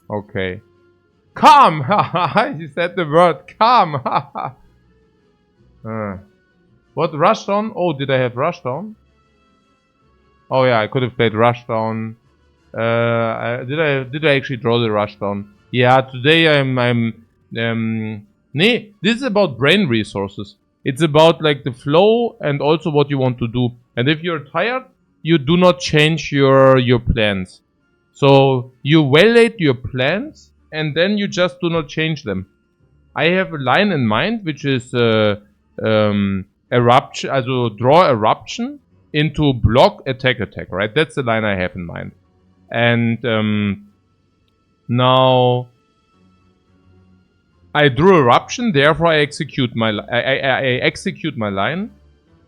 Okay. Calm! He said the word calm! What? Rushdown? Oh, did I have Rushdown? Oh yeah, I could have played Rushdown. Did I actually draw the Rushdown? Yeah, today I'm Nee, this is about brain resources. It's about like the flow and also what you want to do. And if you're tired, you do not change your plans. So you validate your plans and then you just do not change them. I have a line in mind which is eruption, also draw eruption into block attack, right? That's the line I have in mind. And now I drew eruption, therefore I execute my I execute my line.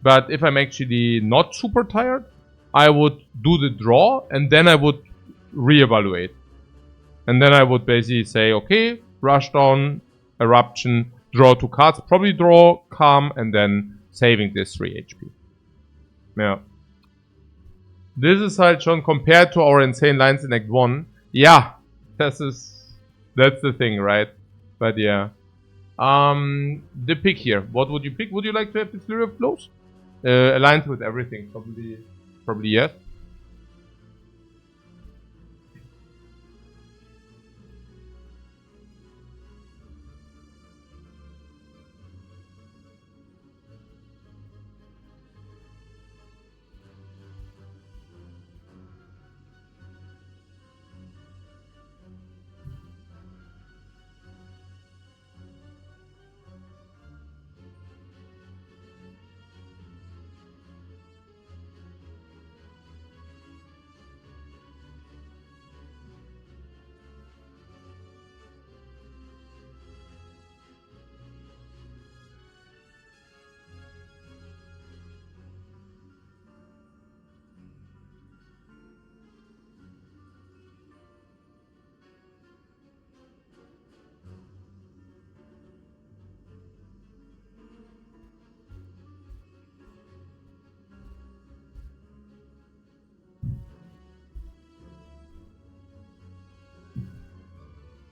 But if I'm actually not super tired, I would do the draw and then I would reevaluate. And then I would basically say, okay, rush down, eruption, draw 2 cards, probably draw, calm, and then saving this 3 HP. Yeah. This is halt schon compared to our insane lines in Act 1. Yeah, that's the thing, right? But yeah. The pick here. What would you pick? Would you like to have the Flurry of Blows? Aligned with everything. Probably yes.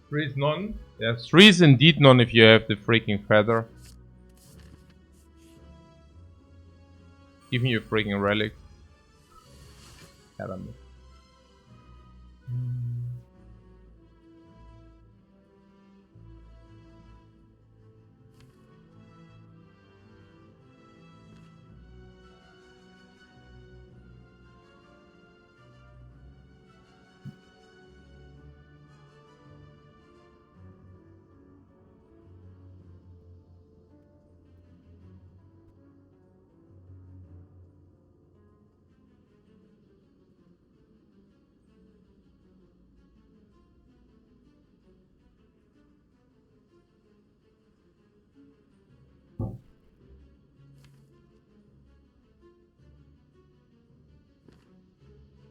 Three is none. Yeah, 3 is indeed none if you have the freaking feather. Give me a freaking relic. Caramba.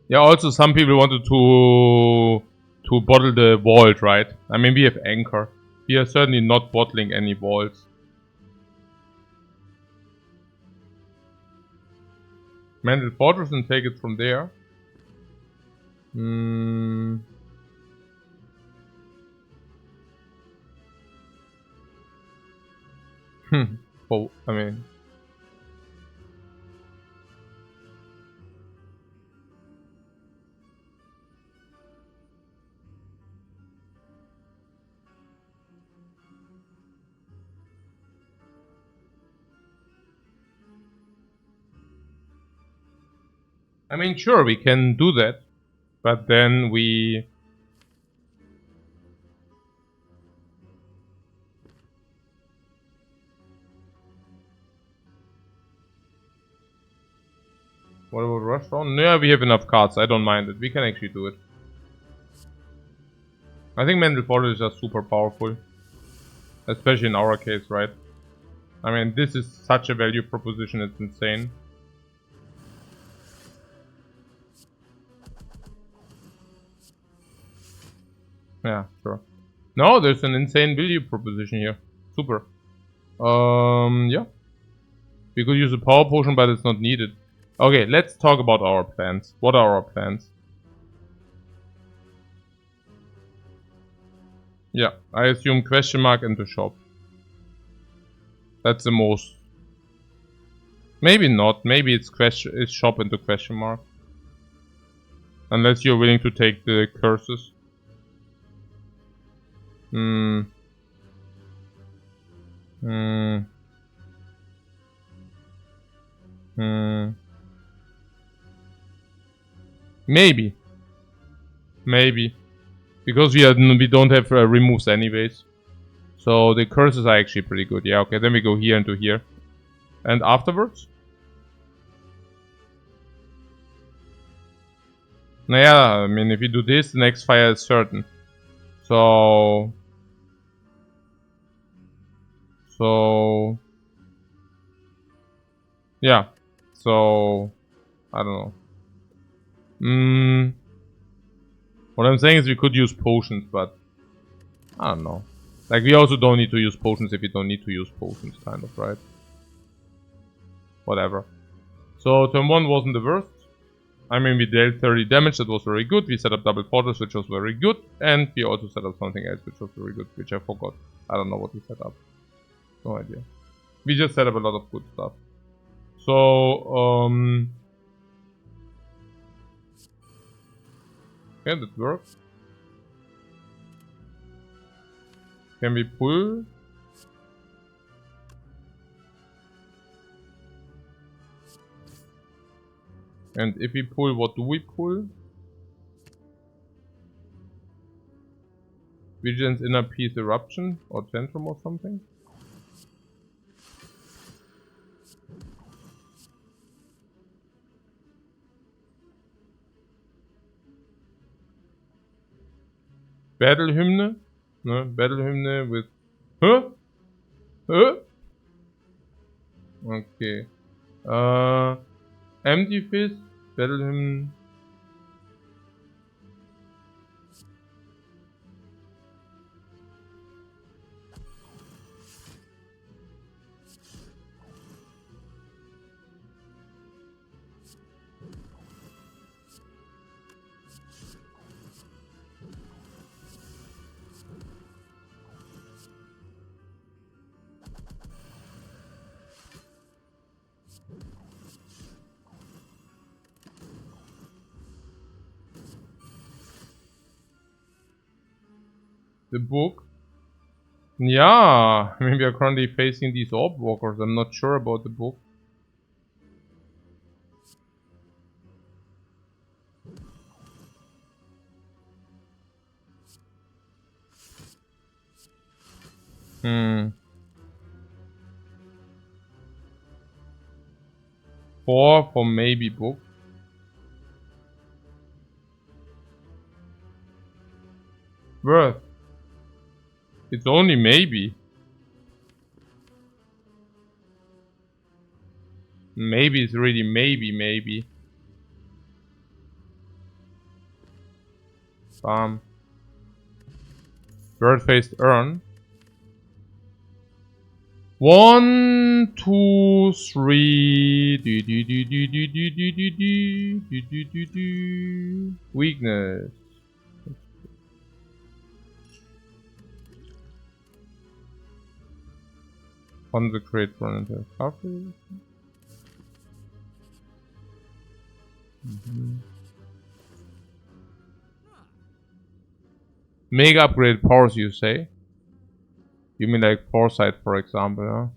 Yeah, also some people wanted to bottle the vault, right? I mean, we have anchor. We are certainly not bottling any vaults. Mental Fortress and take it from there. Oh, I mean... I mean, sure, we can do that. But then we... What about rush down? Yeah, we have enough cards. I don't mind it. We can actually do it. I think Mental Fortress is just super powerful. Especially in our case, right? I mean, this is such a value proposition, it's insane. Yeah, sure. No, there's an insane value proposition here. Super. Yeah. We could use a power potion, but it's not needed. Okay, let's talk about our plans. What are our plans? Yeah, I assume question mark and the shop. That's the most. Maybe not. Maybe it's shop into question mark. Unless you're willing to take the curses. Hmm. Hmm. Maybe. Maybe. Because we don't have removes anyways. So the curses are actually pretty good. Yeah, okay. Then we go here and to here. And afterwards? Naja, I mean, if you do this, the next fire is certain. So... Yeah. So... I don't know. What I'm saying is we could use potions, but... I don't know. Like, we also don't need to use potions if we don't need to use potions, kind of, right? Whatever. So, turn 1 wasn't the worst. I mean, we dealt 30 damage, that was very good. We set up double portals, which was very good. And we also set up something else, which was very good, which I forgot. I don't know what we set up. No idea. We just set up a lot of good stuff. So, yeah, that works. Can we pull? And if we pull, what do we pull? Vigilance, Inner Peace, Eruption, or Tantrum or something? Battle Hymn? No, Battle Hymn with... Huh? Huh? Okay. Empty Fist, Battle Hymn... The book. Yeah, I mean we are currently facing these orb walkers. I'm not sure about the book. Hmm. 4 for maybe book. Worth. It's only maybe. Maybe it's really maybe. Bird-faced urn. 1, 2, 3. Weakness. Consecrate run into coffee. Mega upgrade powers, you say? You mean like foresight, for example, huh?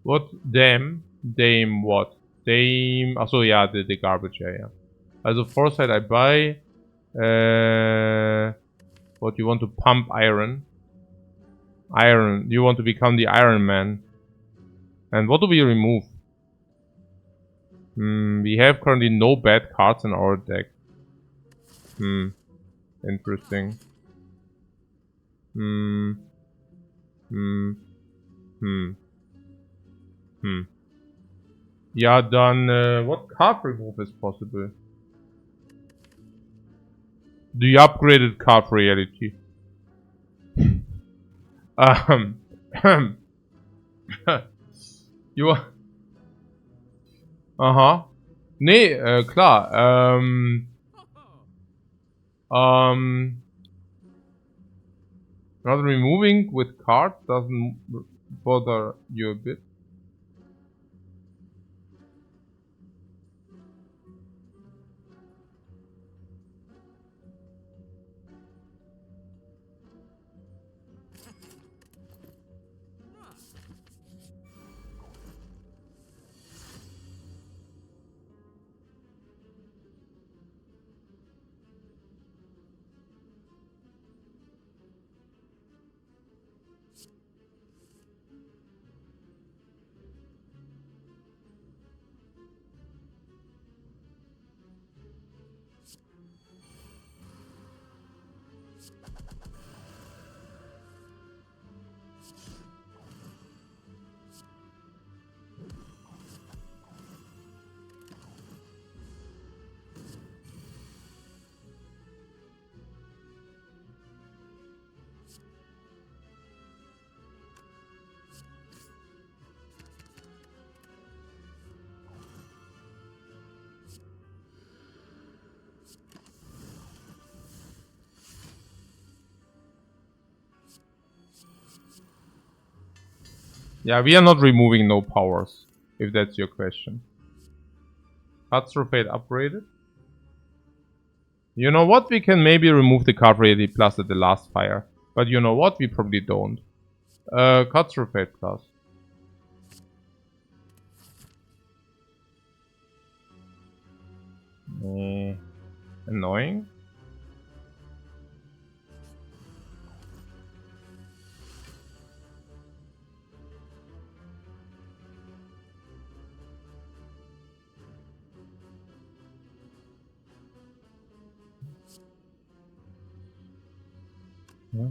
What? Dame what? Dame... Also, yeah, the garbage, yeah. Also, foresight I buy. What, you want to pump iron? Iron. You want to become the Iron Man. And what do we remove? We have currently no bad cards in our deck. Interesting. Yeah, then what card remove is possible? The upgraded card reality. You are... Aha. Nee, klar. Not removing with cards doesn't bother you a bit. Yeah, we are not removing no powers, if that's your question. Catastrophe upgraded. You know what? We can maybe remove the card Reality Plus at the last fire. But you know what? We probably don't. Catastrophe Plus. Annoying. Yeah.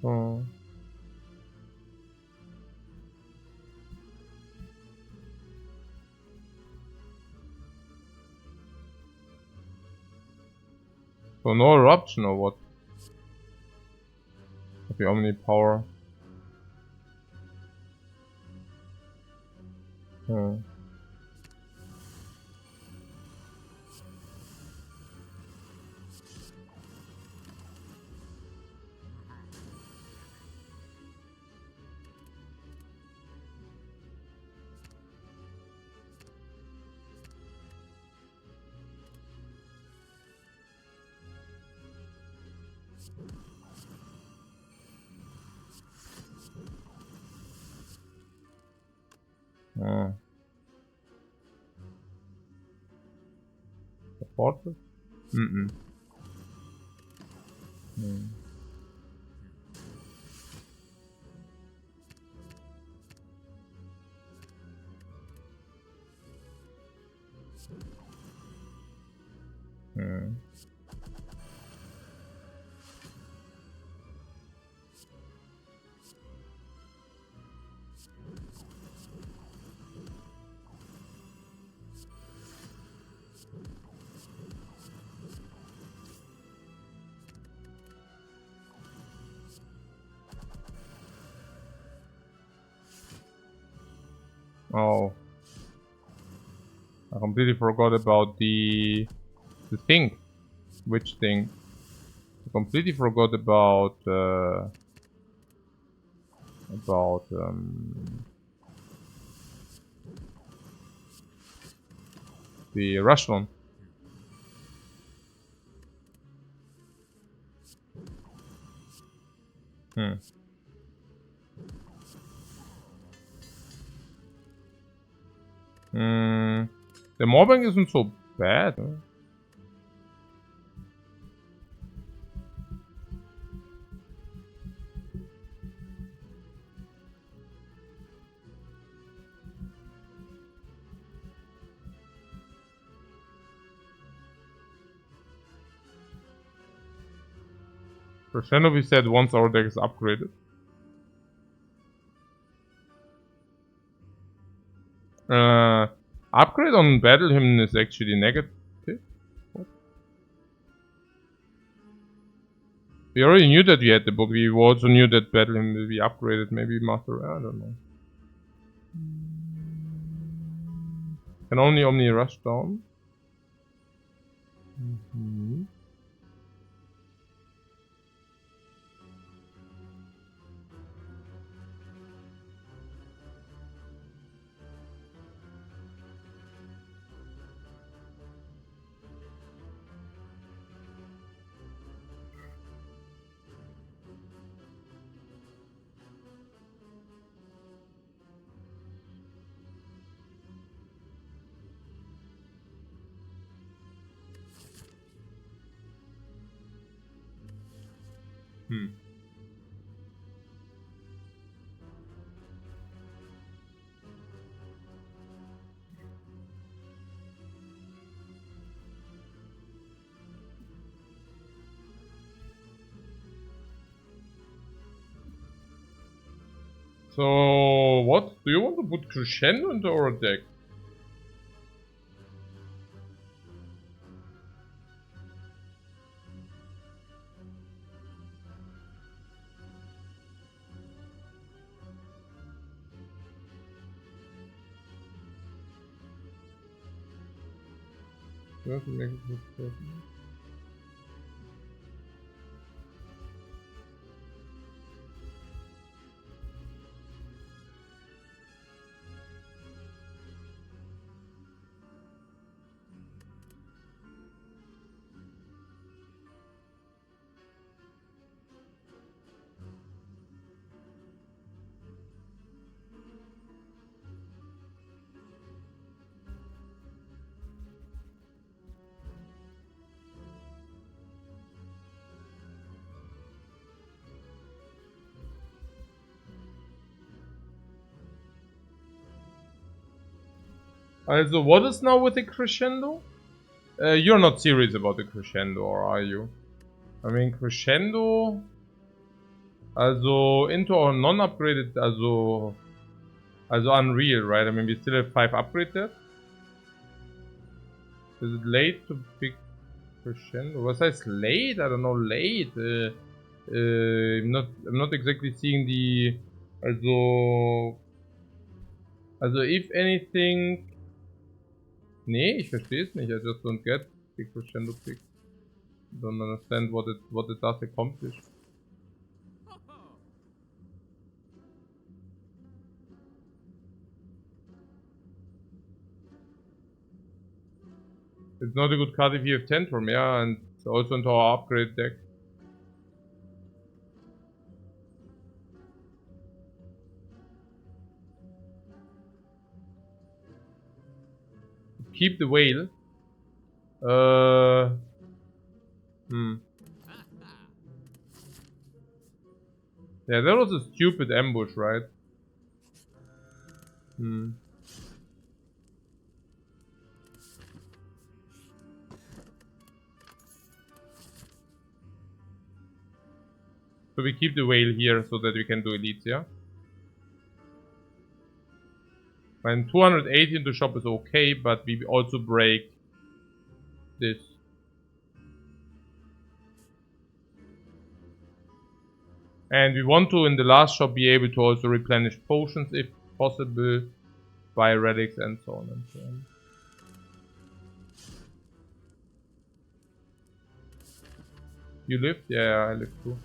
Oh. So no eruption or what? Okay, Omni power. Oh. Oh. Supported? Mm-mm. Mm. Mm. Oh. I completely forgot about the thing. Which thing? I completely forgot about the rush one. Hmm. The mobbing isn't so bad. Huh? Crescendo we said once our deck is upgraded. Upgrade on Battle Hymn is actually negative. What? We already knew that we had the book. We also knew that Battle Hymn will be upgraded. Maybe Master. I don't know. Can only Omni rush down. Mm-hmm. Hmm. So what? Do you want to put Crescendo into our deck? Also, what is now with the crescendo? You're not serious about the crescendo, or are you? I mean, crescendo. Also, into our non-upgraded, also unreal, right? I mean, we still have 5 upgraded. Is it late to pick crescendo? Was I late? I don't know, late. I'm not exactly seeing the. Also, if anything. Nee, ich verstehe es nicht. I just don't get the crescendo pick. Don't understand what it does accomplish. It's not a good card if you have Tantrum, yeah, and also into our upgrade deck. Keep the whale. Yeah, that was a stupid ambush, right? So we keep the whale here so that we can do elites, yeah? And 280 into shop is okay, but we also break this. And we want to, in the last shop, be able to also replenish potions if possible, buy relics and so on and so on. You lived? Yeah, I lived too.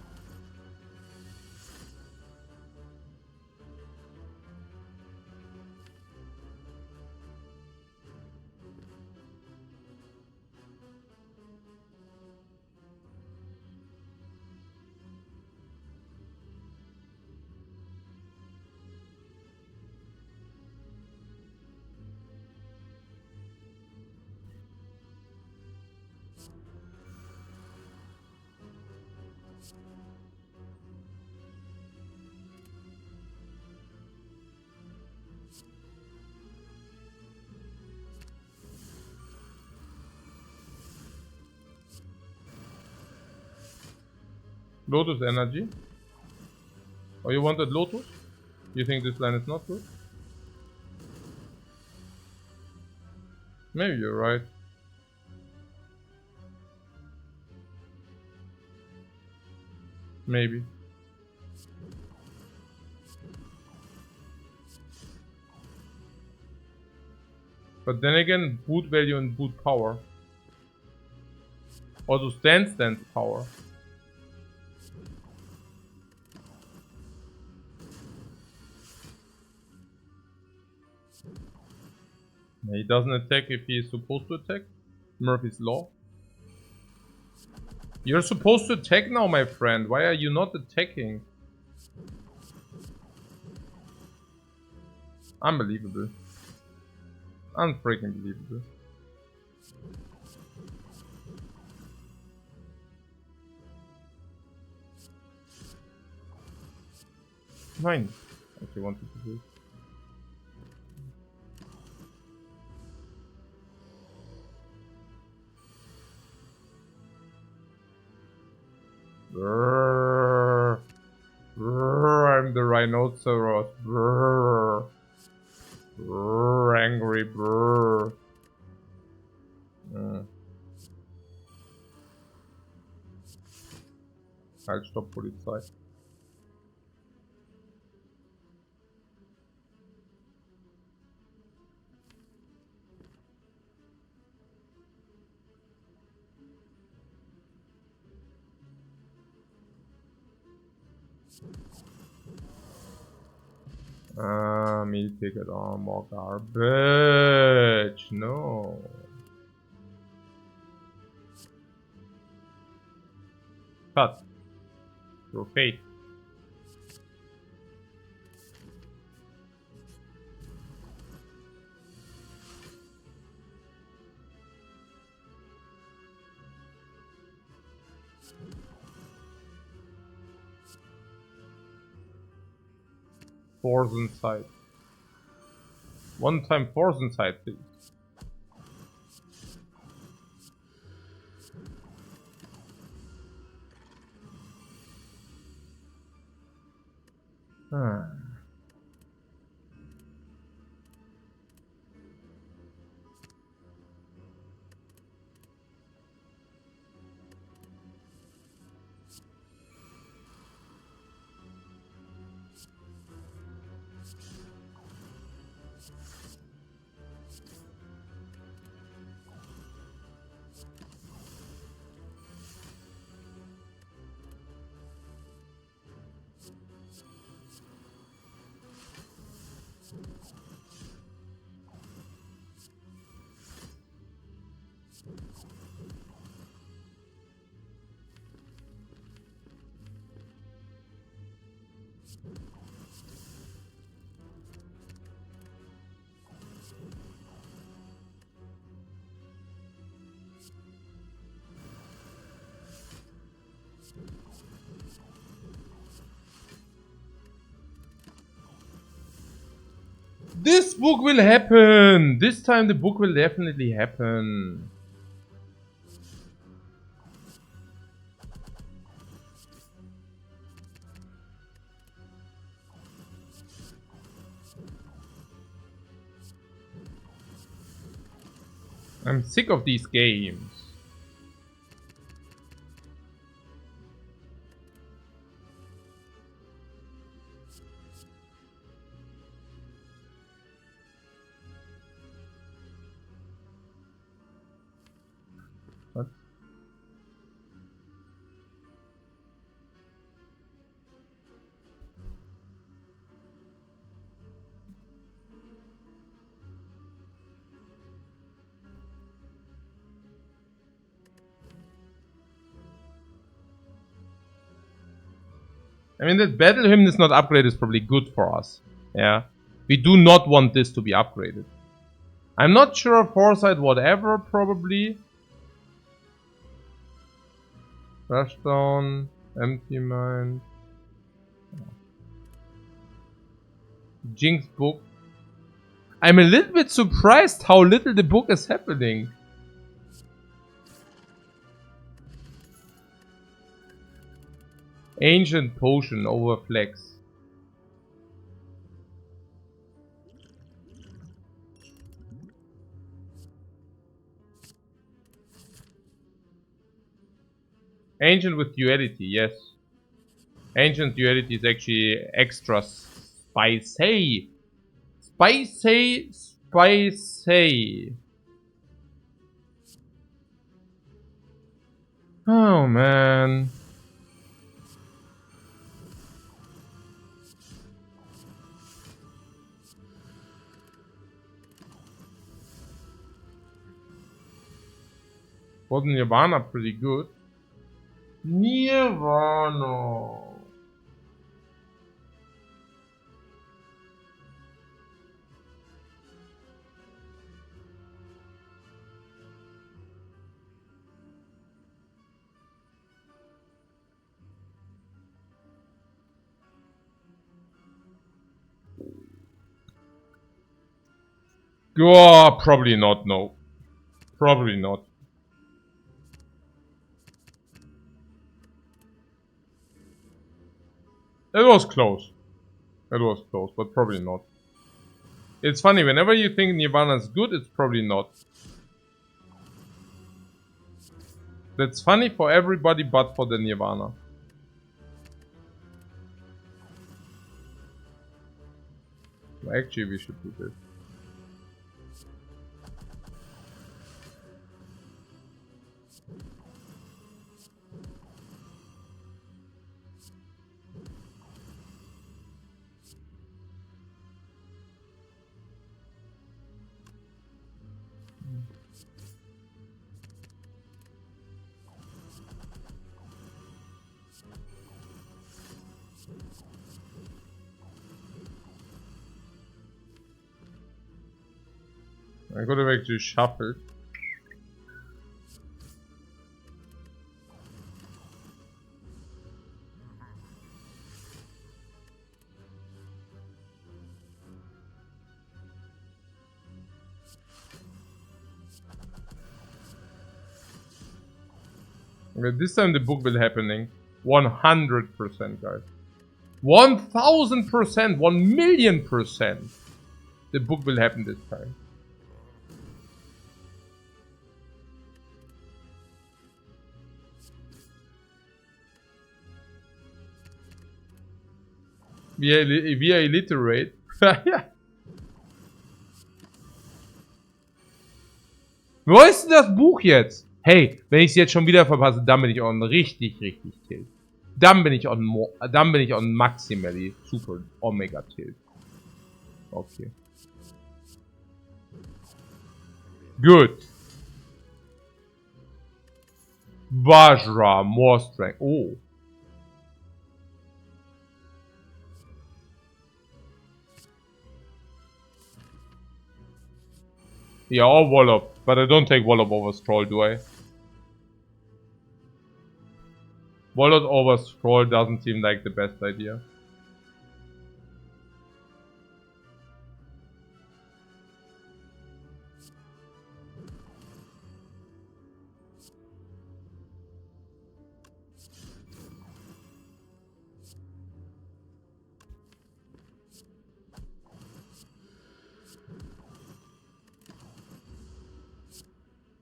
Lotus energy. Oh, you wanted Lotus? You think this line is not good? Maybe you're right. Maybe. But then again, boot value and boot power. Also stance power. He doesn't attack if he is supposed to attack. Murphy's Law. You're supposed to attack now, my friend. Why are you not attacking? Unbelievable. Unfreaking believable. Fine. If you wanted to do it. Brrr. Brrr, I'm the rhinoceros. Brrr. Brrr, angry. Brrr. Halt, stopp, Polizei. Me ticket armor garbage. No. Cut. Your fate. Force inside. One time force inside, please. This book will happen! This time the book will definitely happen. I'm sick of these games. What? I mean, that battle hymn is not upgraded is probably good for us. Yeah. We do not want this to be upgraded. I'm not sure, foresight, whatever, probably. Rushdown, empty mind. Jinx book. I'm a little bit surprised how little the book is happening. Ancient potion over flex. Ancient with duality, yes. Ancient duality is actually extra spicy. Spicy. Oh man. Wasn't Nirvana pretty good? Nirvana. Oh, probably not, no. Probably not. It was close. It was close, but probably not. It's funny, whenever you think Nirvana is good, it's probably not. That's funny for everybody but for the Nirvana. Actually, we should do this. I could have actually shuffled. Okay, this time the book will happening. 100%, guys. 1000%, 1,000,000%. The book will happen this time. We are illiterate. Ja. Wo ist denn das Buch jetzt? Hey, wenn ich es jetzt schon wieder verpasse, dann bin ich on richtig tilt. Dann bin ich on maximally super Omega tilt. Okay. Good. Vajra, more strength. Oh. Yeah, or Wallop. But I don't take Wallop over Scroll, do I? Wallop over Scroll doesn't seem like the best idea.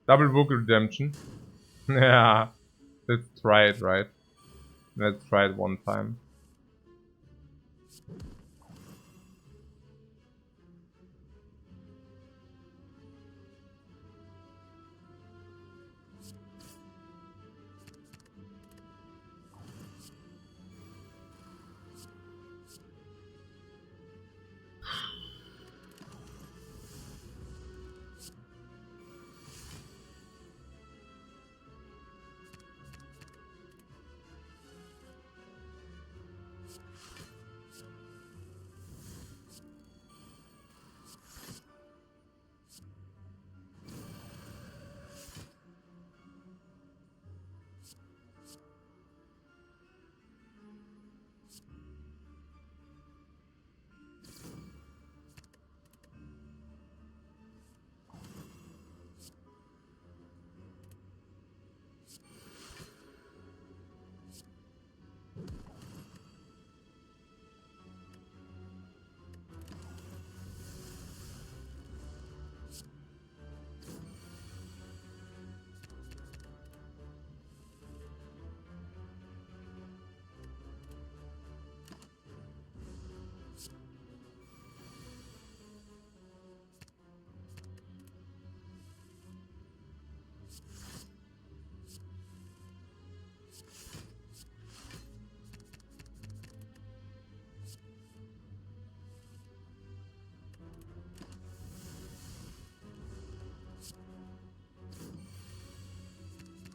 Double book redemption. Yeah. Let's try it, right? Let's try it one time.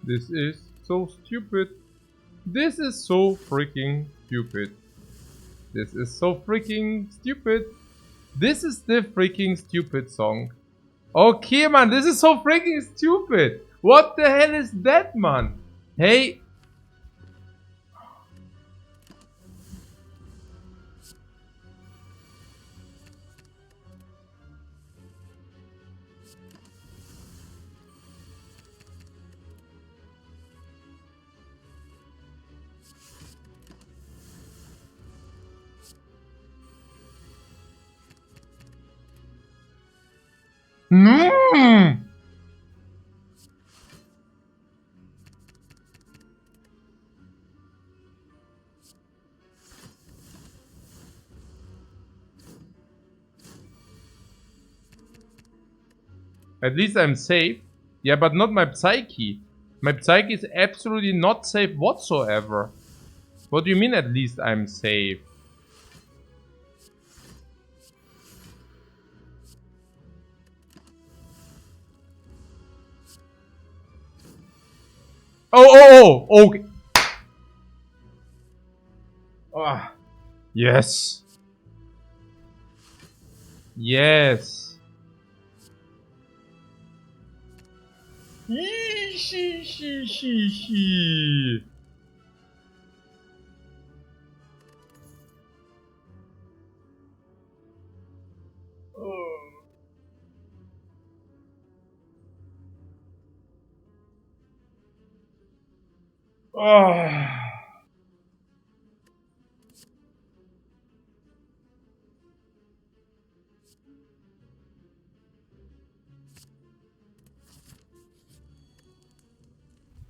This is so stupid. This is so freaking stupid. This is so freaking stupid. This is the freaking stupid song. Okay, man, this is so freaking stupid. What the hell is that, man? Hey. At least I'm safe. Yeah, but not my Psyche. My Psyche is absolutely not safe whatsoever. What do you mean at least I'm safe? Oh, okay. Ah, yes. Yes.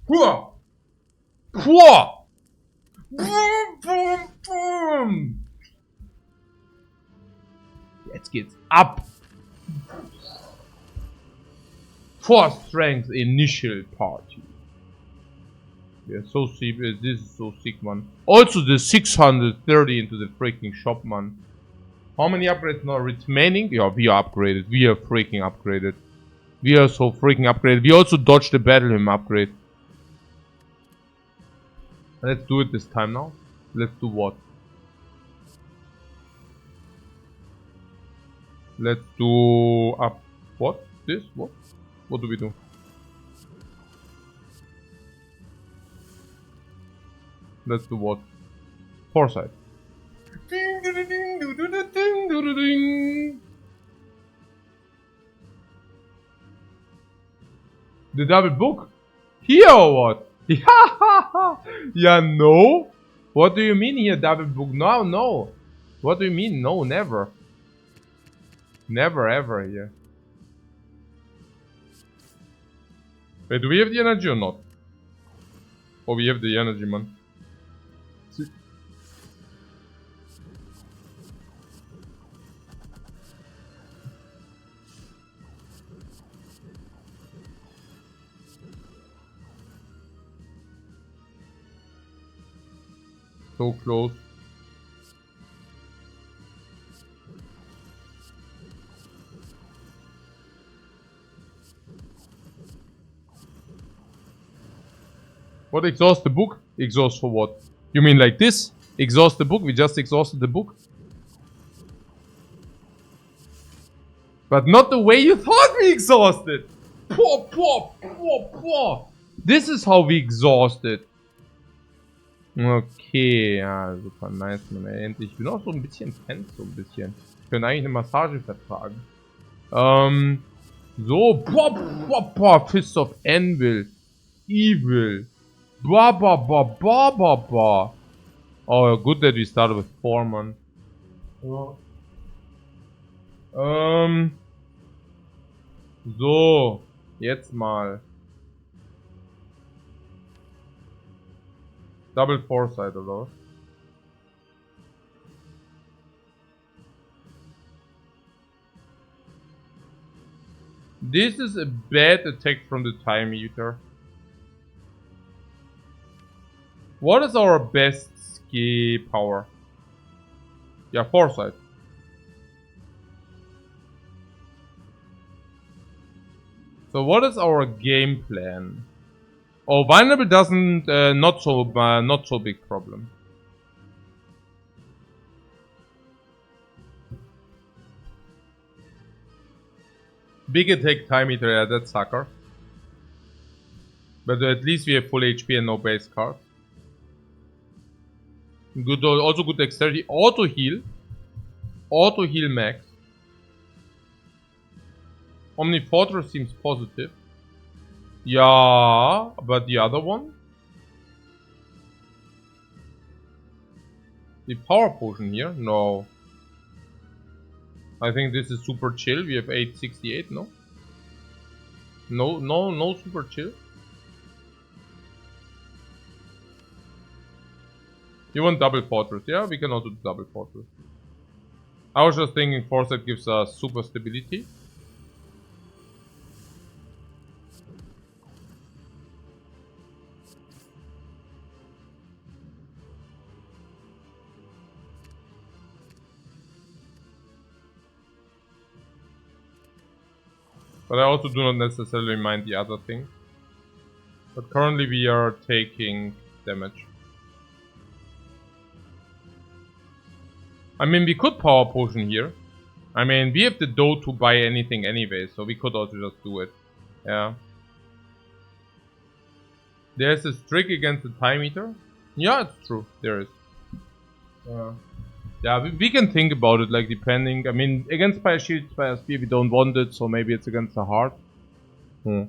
Puh! Puh! Boom, boom, boom! Jetzt geht's ab! 4 strength initial party. Yeah, so sick. This is so sick, man. Also the 630 into the freaking shop, man. How many upgrades now remaining? Yeah, we are upgraded. We are freaking upgraded. We are so freaking upgraded. We also dodged the battle hymn upgrade. Let's do it this time now. Let's do what? Let's do up. What? This? What? What do we do? Let's do what? Foresight. The double book? Here or what? Yeah, no. What do you mean here, double book? No, no. What do you mean? No, never. Never ever here. Wait, do we have the energy or not? Oh, we have the energy, man. So close. What, exhaust the book? Exhaust for what? You mean like this? Exhaust the book? We just exhausted the book? But not the way you thought we exhausted! Poor, poor, poor, poor! This is how we exhausted. Okay, ja, super nice, man. Endlich. Ich bin auch so ein bisschen tense, so ein bisschen. Ich könnte eigentlich eine Massage vertragen. So, boah, boah, boah, Fist of Anvil. Evil. Ba, ba, ba, ba, ba, ba. Oh, good that we started with 4, man. Oh. So, jetzt mal. Double Foresight oder was? This is a bad attack from the Time Eater. What is our best ski power? Yeah, Foresight. So what is our game plan? Oh, vulnerable doesn't not so big problem. Big attack time eater, yeah, that's sucker. But at least we have full HP and no base card. Good, also good dexterity. Auto heal max. Omni Fortress seems positive. Yeah, but the other one? The power potion here? No. I think this is super chill. We have 868, no? No super chill. You want double fortress? Yeah, we can also do double fortress. I was just thinking foresight gives us super stability. But I also do not necessarily mind the other thing. But currently we are taking damage. I mean, we could power potion here. I mean, we have the dough to buy anything anyway, so we could also just do it. Yeah. There's a trick against the time eater. Yeah, it's true. There is. Yeah, we can think about it, like, depending. I mean, against Spire Shield, Spire Spear, we don't want it, so maybe it's against the heart. Okay.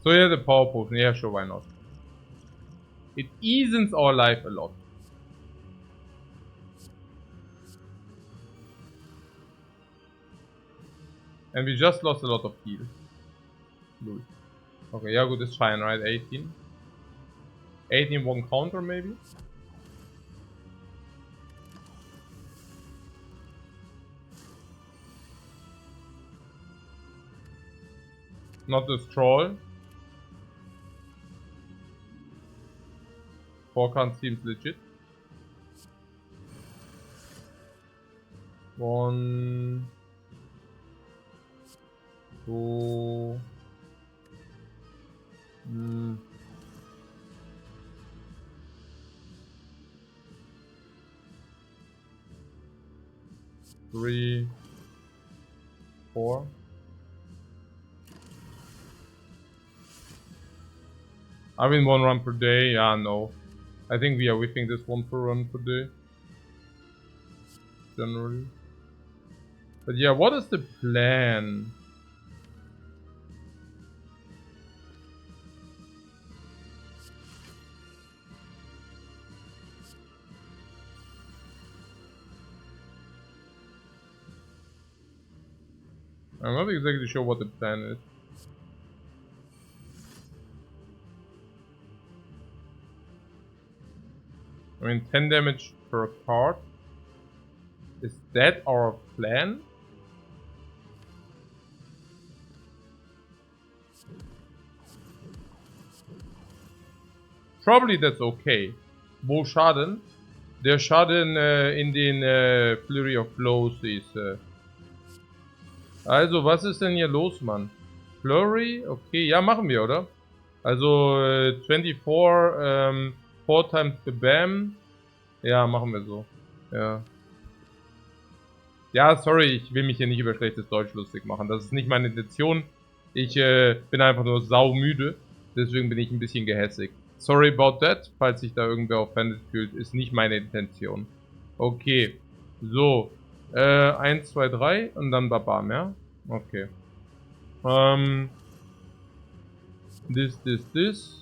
So yeah, the power potion. Yeah, sure, why not? It eases our life a lot. And we just lost a lot of heal. Okay, yeah, good, it's fine, right? 18. 18 one counter, maybe? Not this troll. 4 count seems legit. 1, 2. 3, 4. I mean, 1 run per day. Yeah, no. I think we are whipping this 1 per run per day. Generally. But yeah, what is the plan? I'm not exactly sure what the plan is. I mean, 10 damage per card. Is that our plan? Probably that's okay. Wo Schaden? Der Schaden in den Flurry of Blows ist. Also, was ist denn hier los, Mann? Flurry? Okay, ja, machen wir, oder? Also, 24, 4 times the BAM. Ja, machen wir so. Ja. Ja, sorry, ich will mich hier nicht über schlechtes Deutsch lustig machen. Das ist nicht meine Intention. Ich bin einfach nur saumüde. Deswegen bin ich ein bisschen gehässig. Sorry about that. Falls sich da irgendwer offended fühlt, ist nicht meine Intention. Okay. So. 1, 2, 3 und dann babam, ja? Okay. This.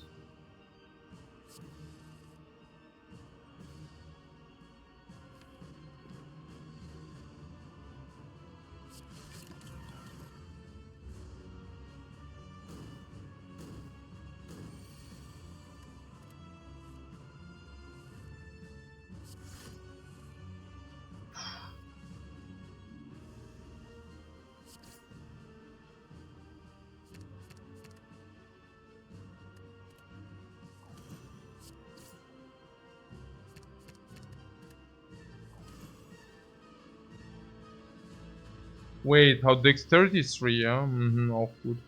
Wait, how Dexterity ist 3, ja? Mhm, auch gut.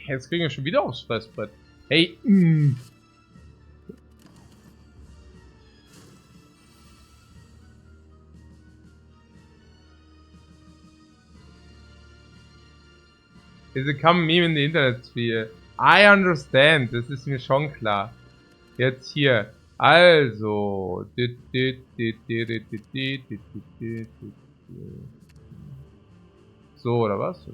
Jetzt kriegen wir schon wieder aufs Fressbrett. Hey, Diese kam Meme in die Internetsphere. I understand, das ist mir schon klar. Jetzt hier. Also. So, oder was? So.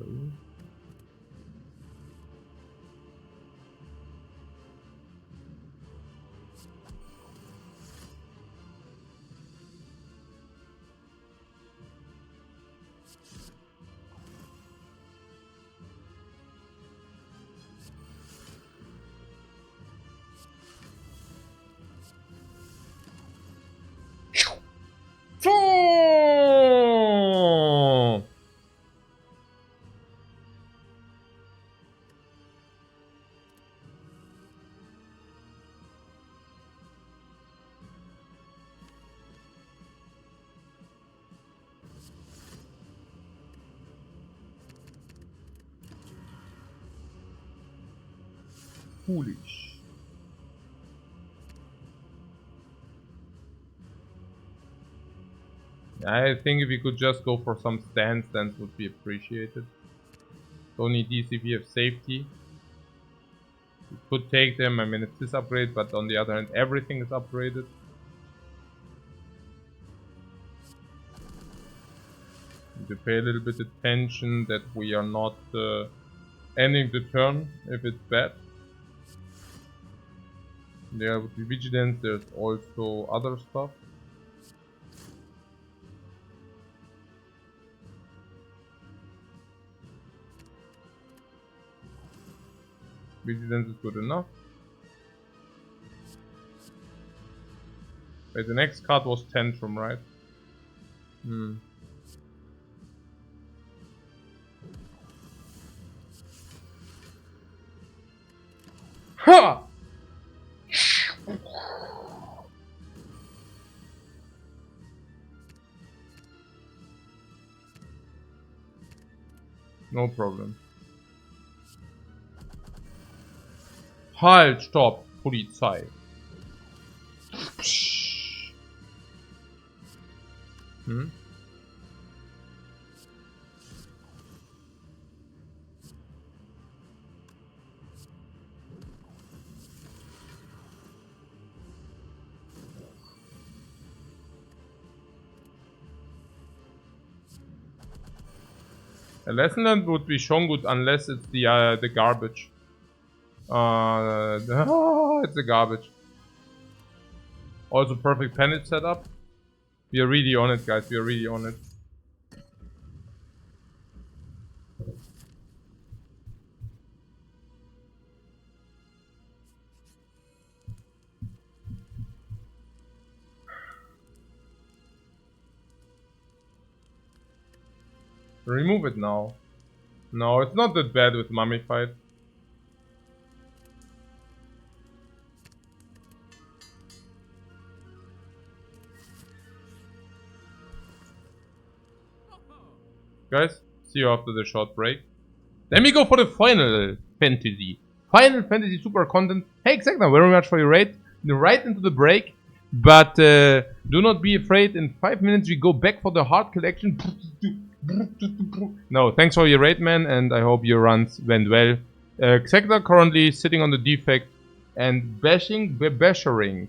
Foolish. I think if you could just go for some stance would be appreciated. Don't need these if you have safety. You could take them, I mean it's this upgrade, but on the other hand everything is upgraded. You need to pay a little bit attention that we are not ending the turn if it's bad. There would be vigilance, there's also other stuff. Vigilance is good enough. Wait, the next card was Tantrum, right? Ha! No problem. Halt, stopp, Polizei. A lesson learned would be shown good unless it's the garbage. It's the garbage. Also perfect panic setup. We are really on it, guys. We are really on it. Remove it now. No, it's not that bad with Mummified. Guys, see you after the short break. Then we go for the Final Fantasy. Final Fantasy Super Content. Hey, exactly, very much for your raid. Right into the break. But Do not be afraid. In 5 minutes we go back for the hard collection. No, thanks for your raid, man, and I hope your runs went well. Xector currently sitting on the defect and bashing.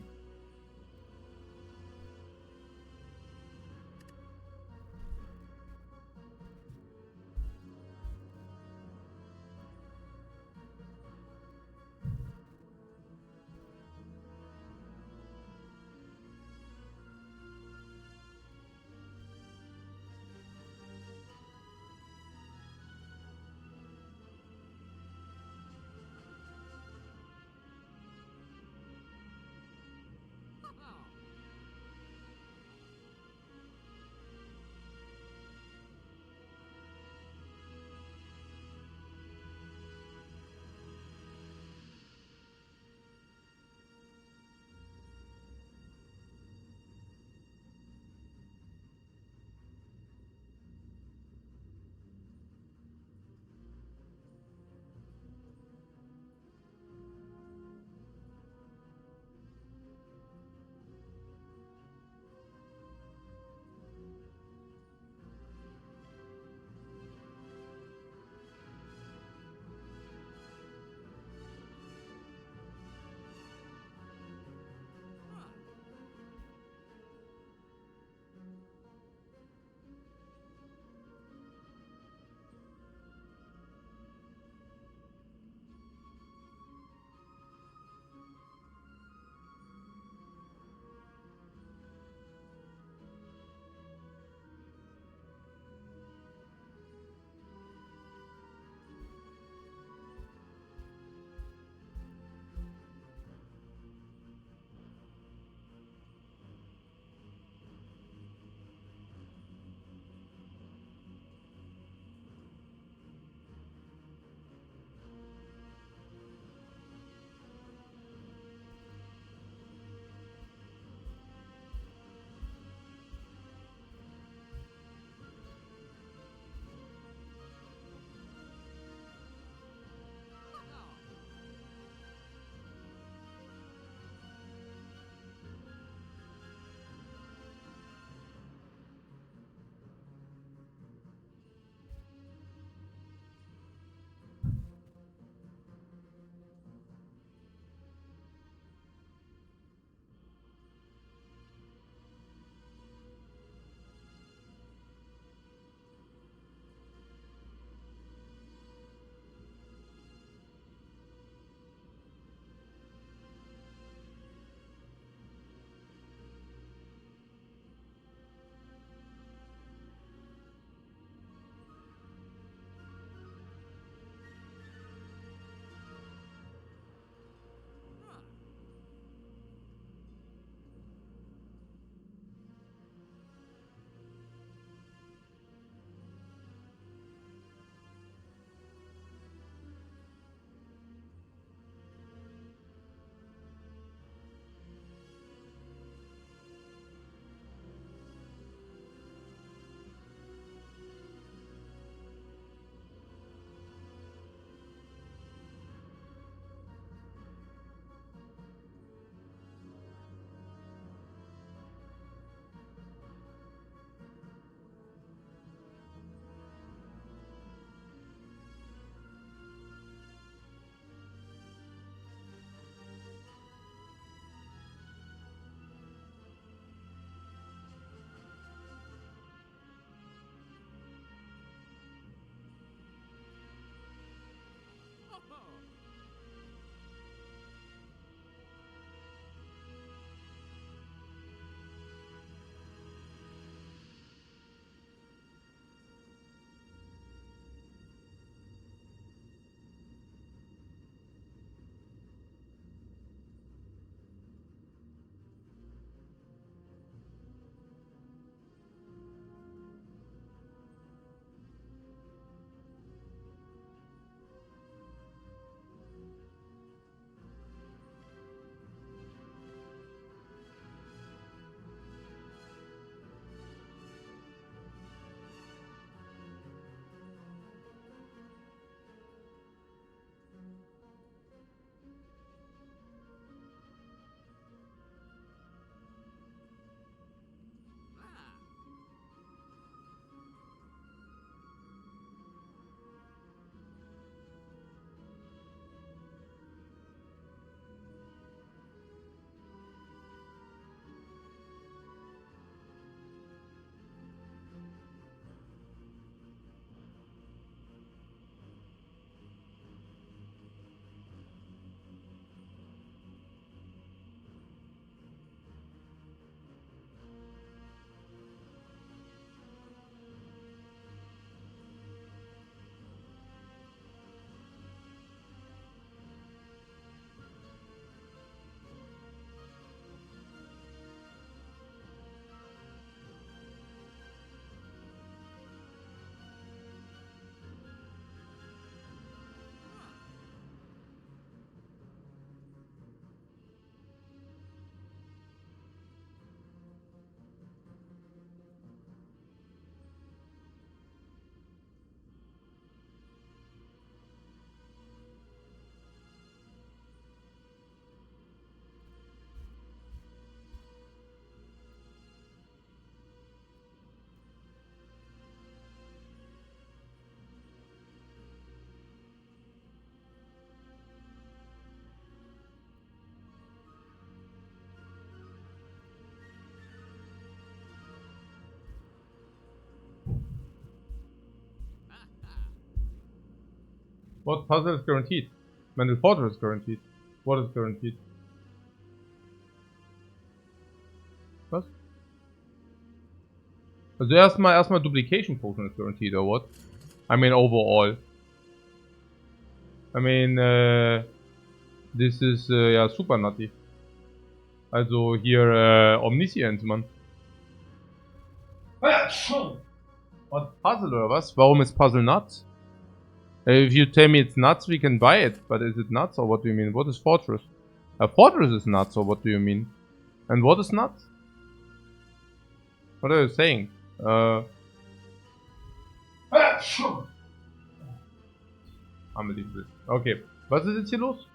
What puzzle is guaranteed? Mental Fortress is guaranteed. What is guaranteed? Was? Also erstmal Duplication Potion ist guaranteed, or what? I mean overall. I mean, this is, ja, super nutty. Also hier, Omniscience, Mann. What, Puzzle oder was? Warum ist Puzzle nuts? If you tell me it's nuts, we can buy it. But is it nuts, or what do you mean? What is Fortress? A Fortress is nuts, or what do you mean? And what is nuts? What are you saying? Unbelievable. Okay, was ist jetzt hier los?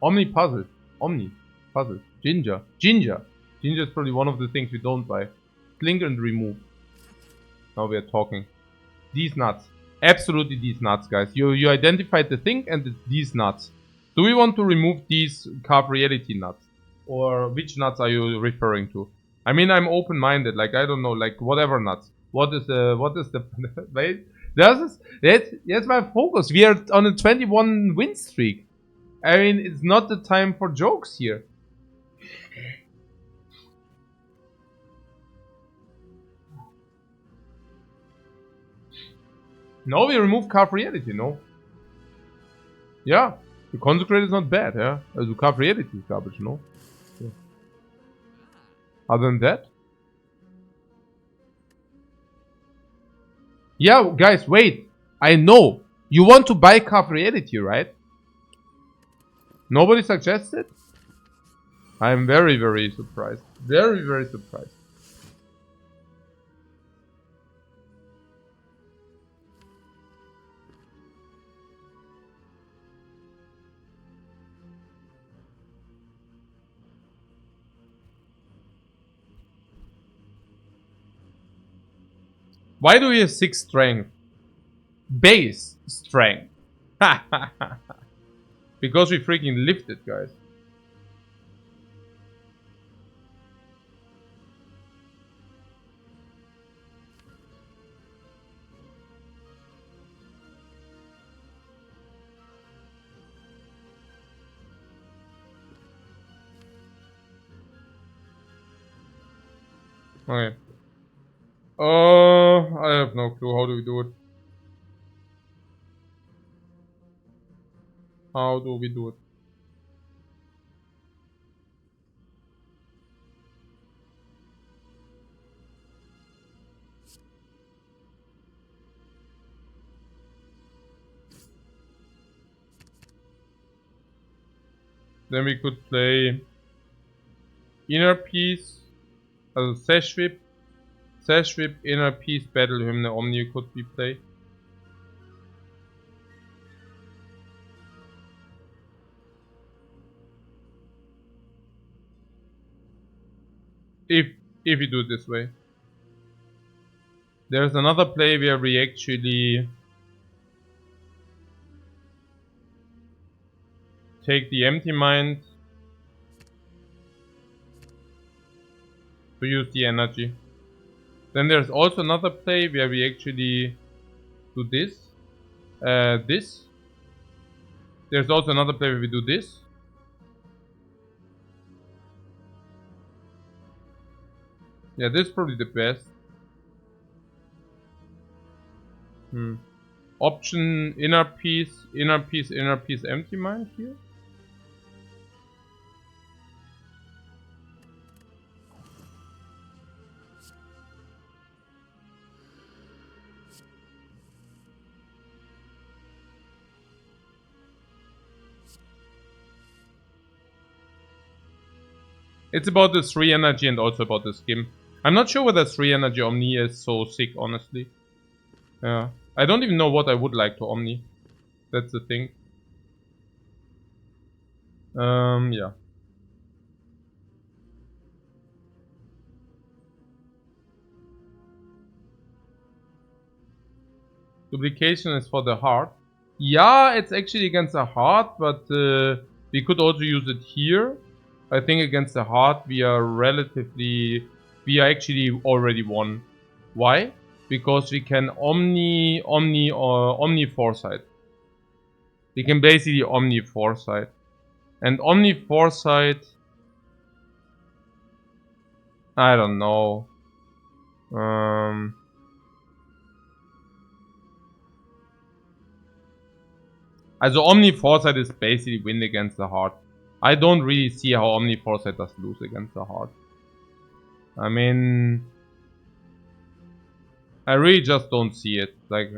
Omni Puzzle. Omni Puzzle. Ginger. Ginger. Ginger is probably one of the things we don't buy. Blink and remove. Now we are talking. These nuts. Absolutely these nuts, guys. You identified the thing and it's these nuts. Do we want to remove these carb reality nuts? Or which nuts are you referring to? I mean, I'm open-minded. Like, I don't know. Like, whatever nuts. What is the... Wait. That's my focus. We are on a 21 win streak. I mean, it's not the time for jokes here. No, we remove carb reality, no? Yeah, the consecrate is not bad, yeah? Also carb reality is garbage, no? Yeah. Other than that? Yeah, guys, wait. I know. You want to buy carb reality, right? Nobody suggested? I'm very, very surprised. Very, very surprised. Why do we have 6 strength? Base strength. Because we freaking lifted, guys. Okay. I have no clue. How do we do it? How do we do it? Then we could play Inner Peace, also Sash Whip, Inner Peace, Battle Hymn, Omni could be played. If we do it this way. There's another play where we actually take the empty mind to use the energy. Then there's also another play where we actually do this. This. There's also another play where we do this. Yeah, this is probably the best. Option inner peace, empty mind here. It's about the 3 energy and also about the skim. I'm not sure whether 3 energy Omni is so sick, honestly. Yeah. I don't even know what I would like to Omni. That's the thing. Yeah. Duplication is for the heart. Yeah, it's actually against the heart, but we could also use it here. I think against the heart we are actually already won. Why? Because we can Omni Foresight. We can basically Omni Foresight. And Omni Foresight... I don't know. Also Omni Foresight is basically win against the heart. I don't really see how Omni Foresight does lose against the heart. I mean... I really just don't see it. Like...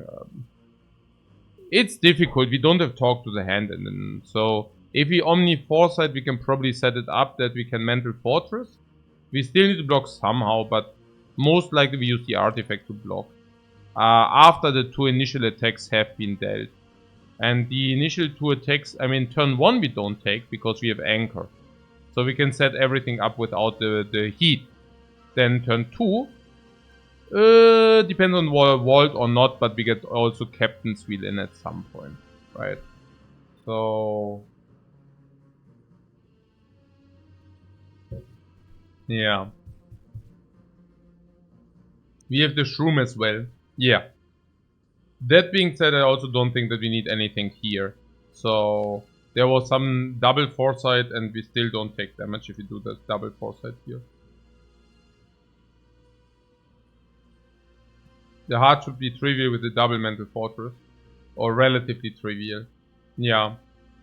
it's difficult. We don't have talk to the hand, and then, so if we Omni Foresight, we can probably set it up that we can Mental Fortress. We still need to block somehow, but most likely we use the artifact to block. After the 2 initial attacks have been dealt. And the initial 2 attacks, I mean turn 1 we don't take because we have Anchor. So we can set everything up without the heat. Then turn 2, depends on Vault or not, but we get also Captain's Wheel in at some point, right? So... yeah. We have the Shroom as well. Yeah. That being said, I also don't think that we need anything here. So... there was some double Foresight and we still don't take damage if we do that double Foresight here. The heart should be trivial with the double Mental Fortress. Or relatively trivial. Yeah.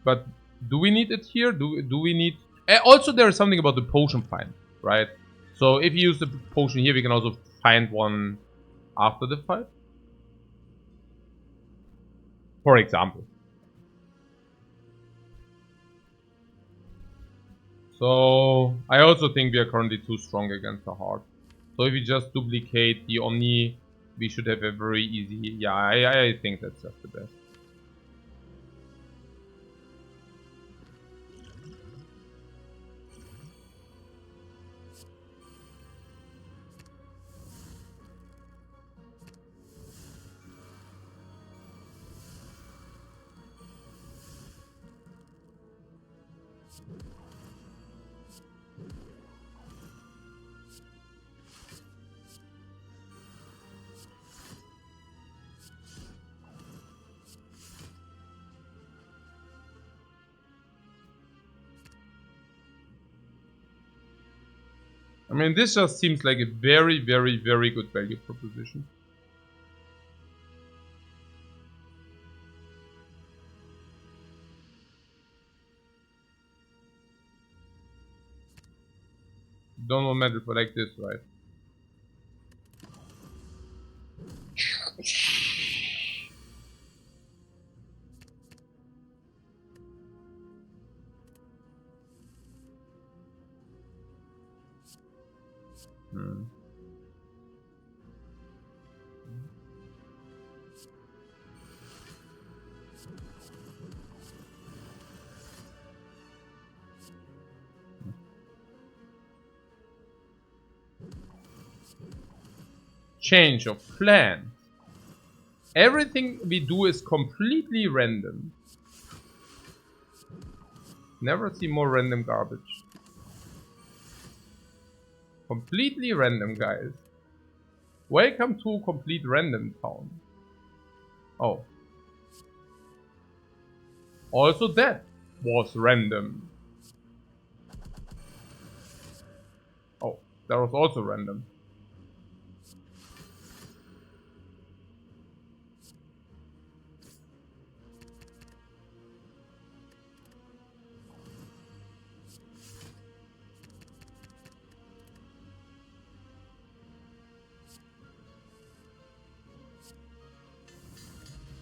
But do we need it here? Do we need... also there is something about the potion find, right? So if you use the potion here, we can also find one after the fight. For example. So I also think we are currently too strong against the heart. So if we just duplicate the Omni, we should have a very easy... yeah, I think that's just the best. I mean, this just seems like a very, very, very good value proposition. Don't want metal for like this, right? Change of plan. Everything we do is completely random. Never see more random garbage. Completely random, guys. Welcome to complete random town. Oh. Also that was random. Oh, that was also random.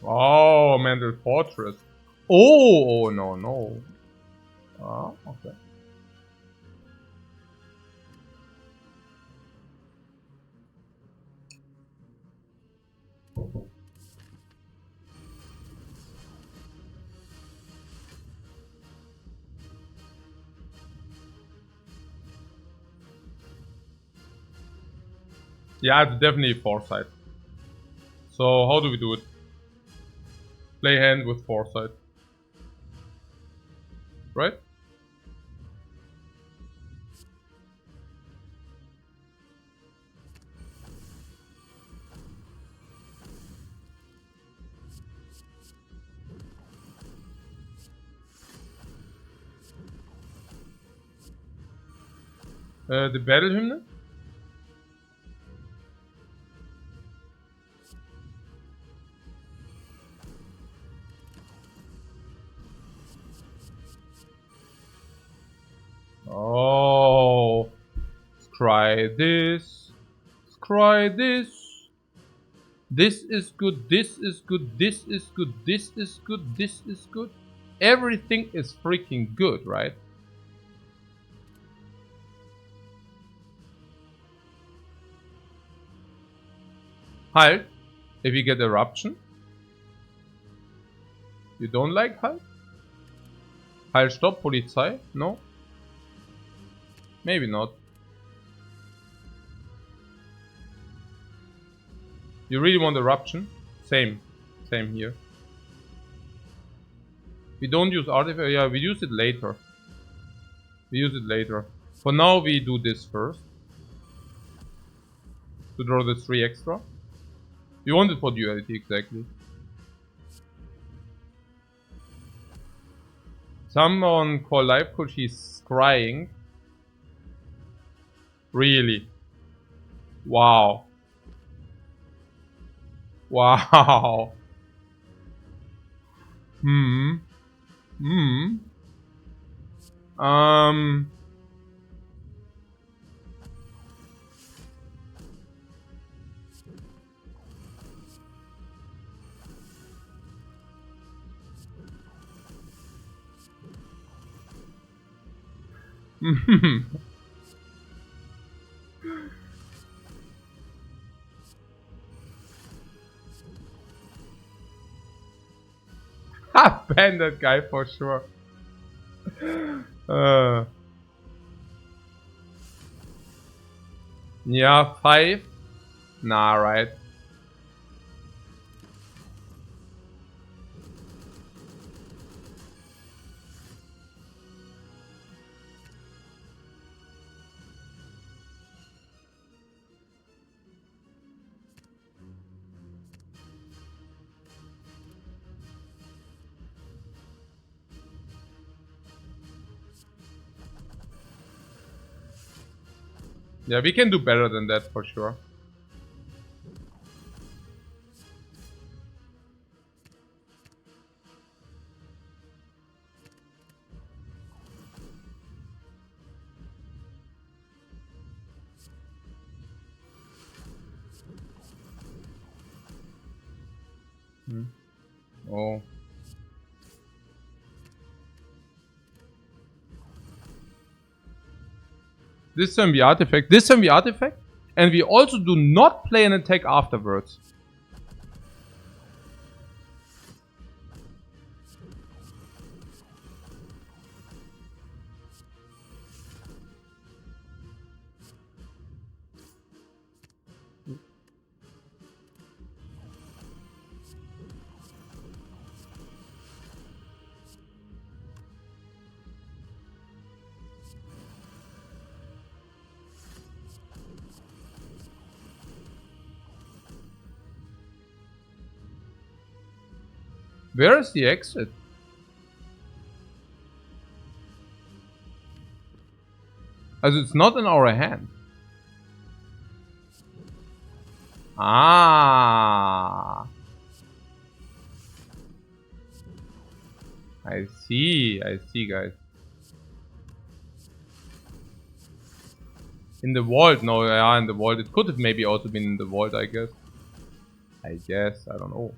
Oh, Mental Fortress. Oh, no, no. Ah, okay. Yeah, it's definitely Foresight. So, how do we do it? Play hand with Foresight. Right? The battle hymn? Oh, cry this, cry this. This is good, this is good, this is good, this is good, this is good. Everything is freaking good, right? Halt, if you get eruption. You don't like Halt? Halt, stop, Polizei? No? Maybe not. You really want eruption? Same. Same here. We don't use artifact. Yeah, we use it later. We use it later. For now, we do this first. To draw the 3 extra. We want it for duality, exactly. Someone call Lifecoach, he's crying. Really? Wow. Wow. Hmm. Hmm. Ban that guy for sure. Yeah, 5. Nah, right. Yeah, we can do better than that for sure. Oh. This time we artifact. This time we artifact. And we also do not play an attack afterwards. Where is the exit? As it's not in our hand. Ah. I see, guys. In the vault, no, yeah, in the vault. It could have maybe also been in the vault, I guess. I don't know.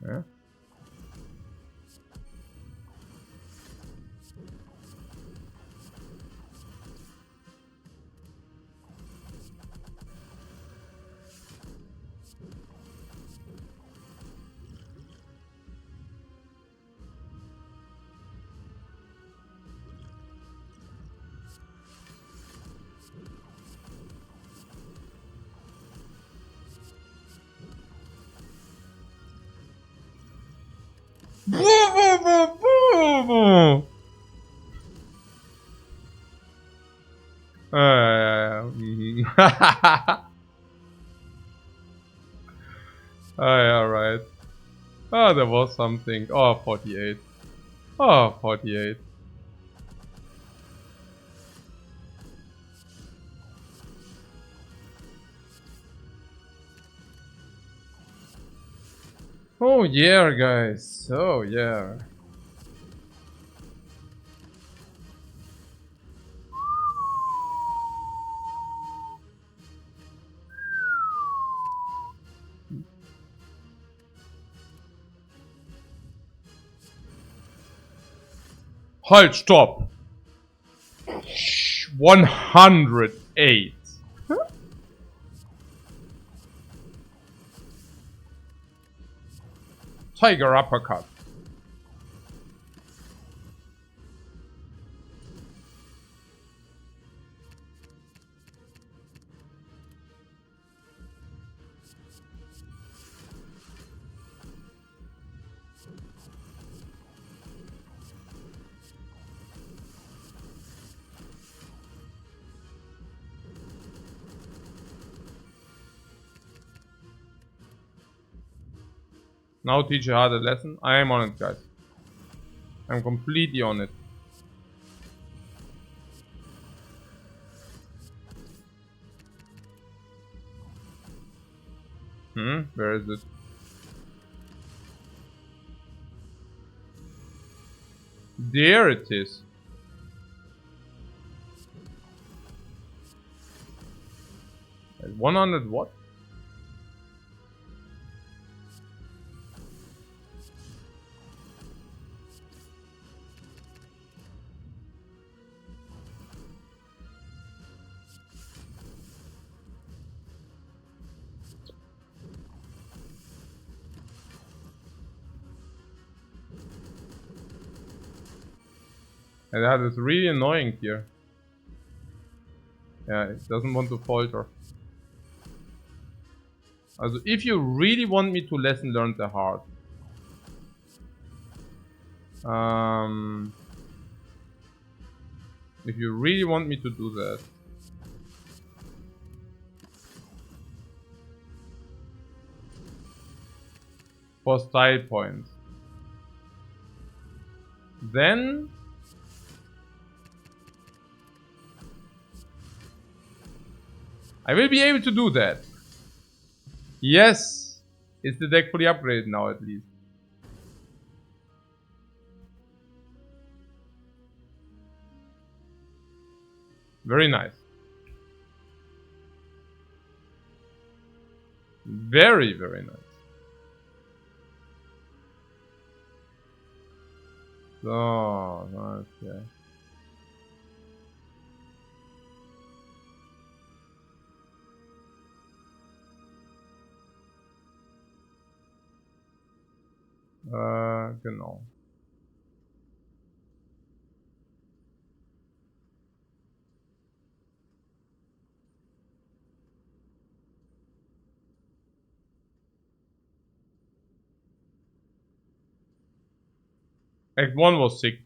Yeah. Oh, yeah, right. Oh, there was something. Oh, 48. Oh, 48. Oh, yeah, guys. Oh, yeah. Halt, stop! 108. Tiger uppercut. Now teach you how the lesson. I am on it, guys. I'm completely on it. Where is it? There it is. At 100 what? And that is really annoying here. Yeah, it doesn't want to falter. Also, if you really want me to lesson learn the hard, if you really want me to do that, for style points, then I will be able to do that. Yes, is the deck fully upgraded now at least? Very nice. Very, very nice. So, okay. Genau. Act 1 was sick.